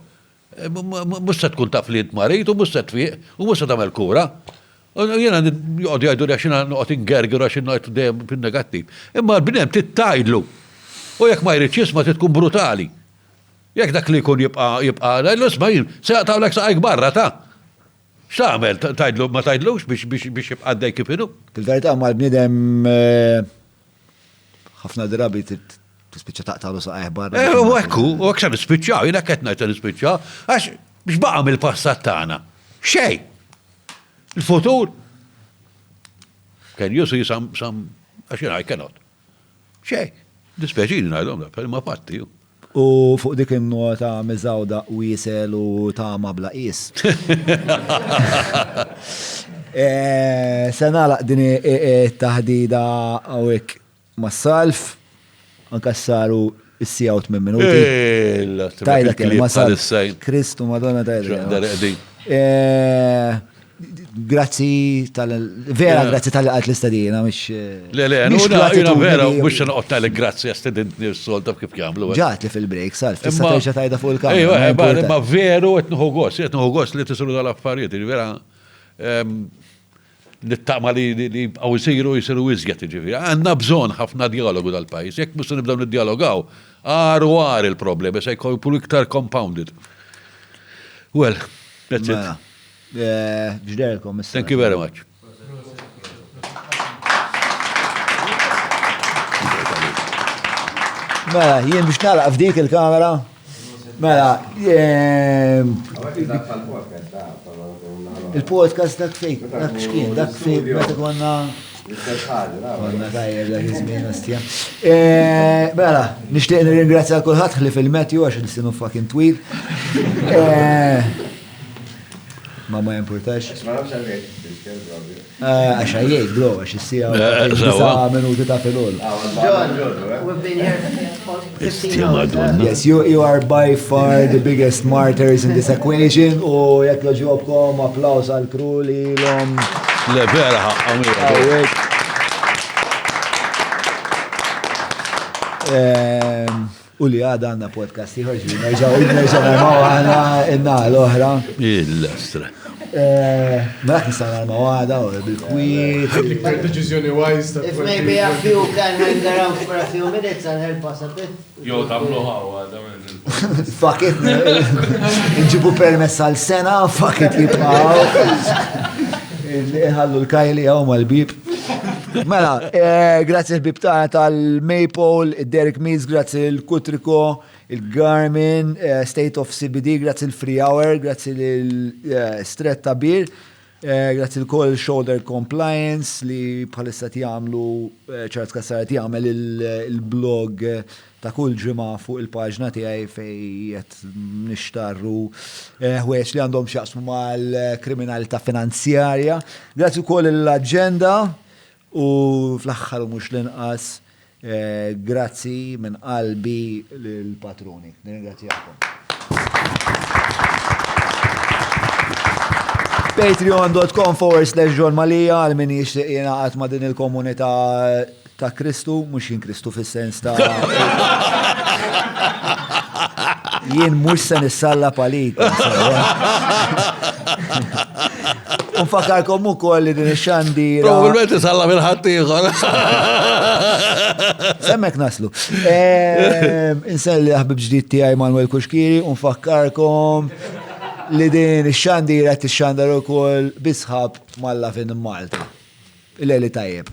Mhux se tkun taf li int marit u mhux se tfieq u mhux se tagħmel kura. Jiena joqgħod jgħidu li għax jiena noqgħod ingerger għax ngħid dejjem fin-negattiv. Imma l-bniem tittajlu. U jekk ma jridx jisma' tkun brutali. Jekk dak li jkun jibqa' l-isma' jien se jaqtawlek saqajk barra ta'. X'tagħmel tajdlu ma tajdlux biex jibqa' dej kif inhu? Fil-verità ma l-bniedem ħafna drabi tispiċċa taqtalu saqajh barra. U hekk se nispiċċaw, jiena qed ngħid nispiċċaw għax biex baqa' mill-passat tagħna. Xejn. Il-futur can you see some għax jiena I cannot. Xejn. Dispeċini ngħidhom dak, ma fatti. U fuq dik in-nota miżawda wiesel u tama bla qis. Se nagħlaq din it-taħdida hawnhekk mas-salf anke saru s-sija u 8 minuti. Tajda kelma salf. Kristu Madonna tajda. Grazzi grazzi tal-qat l-istadina, mux. Le, jina vera, mux noqgħod tal grazzi għastedintni s-solta kif jagħmlu. Ġat li fil-break, salf, tista' terġa' tajda fuq il-kamra. Ma veru qed nieħu gost li tisru dal-affarijiet, vera nittama li għaw jisiru iżjed ġifieri. Għandna bżonn ħafna dialogu dal-pajjiż, jekk mhux nibdew niddialogaw, għar il-problemi se jkunu iktar compounded. Well, that's it. Ġderkom. Thank you very much. Mela, jien biex nagħlaq f'dik il-kamera. Mela, il-podcast dak fejk, dak xkien, dak fejk, meta konna. Konna tajjer dak iż-żmien ostja. Mela, nixtieq nirringrazzja kulħadd ħlif il-Matthew għax il-sinu fucking twil. Ma jimpurtax. Għax għajjejt, bro, għax jissija 9 minuti ta' filol. John, we've been here 15 hours. Yes, you are by far the biggest martyrs in this equation u jekk joġobkom applaus għal-kru li l-om. Le, vera, ħamija. U li għada għanna podcast jħorġ li nerġaw narmaw għana inna l-oħra. Il-lastra. Ma nistan narmaw għada u bil-kwit. Deċizjoni wise. If maybe a few can hang around for a few minutes and help us a bit. Jo, tamlu ħawa, Fuck it, nġibu permess għal-sena, fuck it jibqaw. Ħallu l-kajli għaw mal-bib. Mela, grazzi l-bib tal-Maypole, il-Derek Meads, grazzi l-Kutriko, il-Garmin, State of CBD, grazzi l-Free Hour, grazzi l-Stretta Beer, grazzi l-Cold Shoulder Compliance li bħalissa jagħmlu ċart kassara jagħmel il-blog ta' kull ġimgħa fuq il-paġna tiegħi fejn qed nixtarru ħwejjeġ li għandhom x'jaqsmu mal-kriminalità finanzjarja. Grazzi wkoll l-aġenda u fl-aħħar mhux l-inqas grazzi minn qalbi lill-patruni. Nirringrazzjakom. Patreon.com/John Malija għal min jixtieq jingħaqad ma' din il-komunità ta' Kristu, mhux jien Kristu fis-sens ta' jien mhux se nissalla palik. Unfakarkom ukoll li din ix-xandira. Probabbilment isalla minn ħadd ieħor. Semmek naslu. Inselli ħbib ġdid tiegħi Manuel Kuxkiri, unfakkarkom li din ix-xandira tixxandar ukoll bisħab malla fin Malta. Il-lejli tajjeb.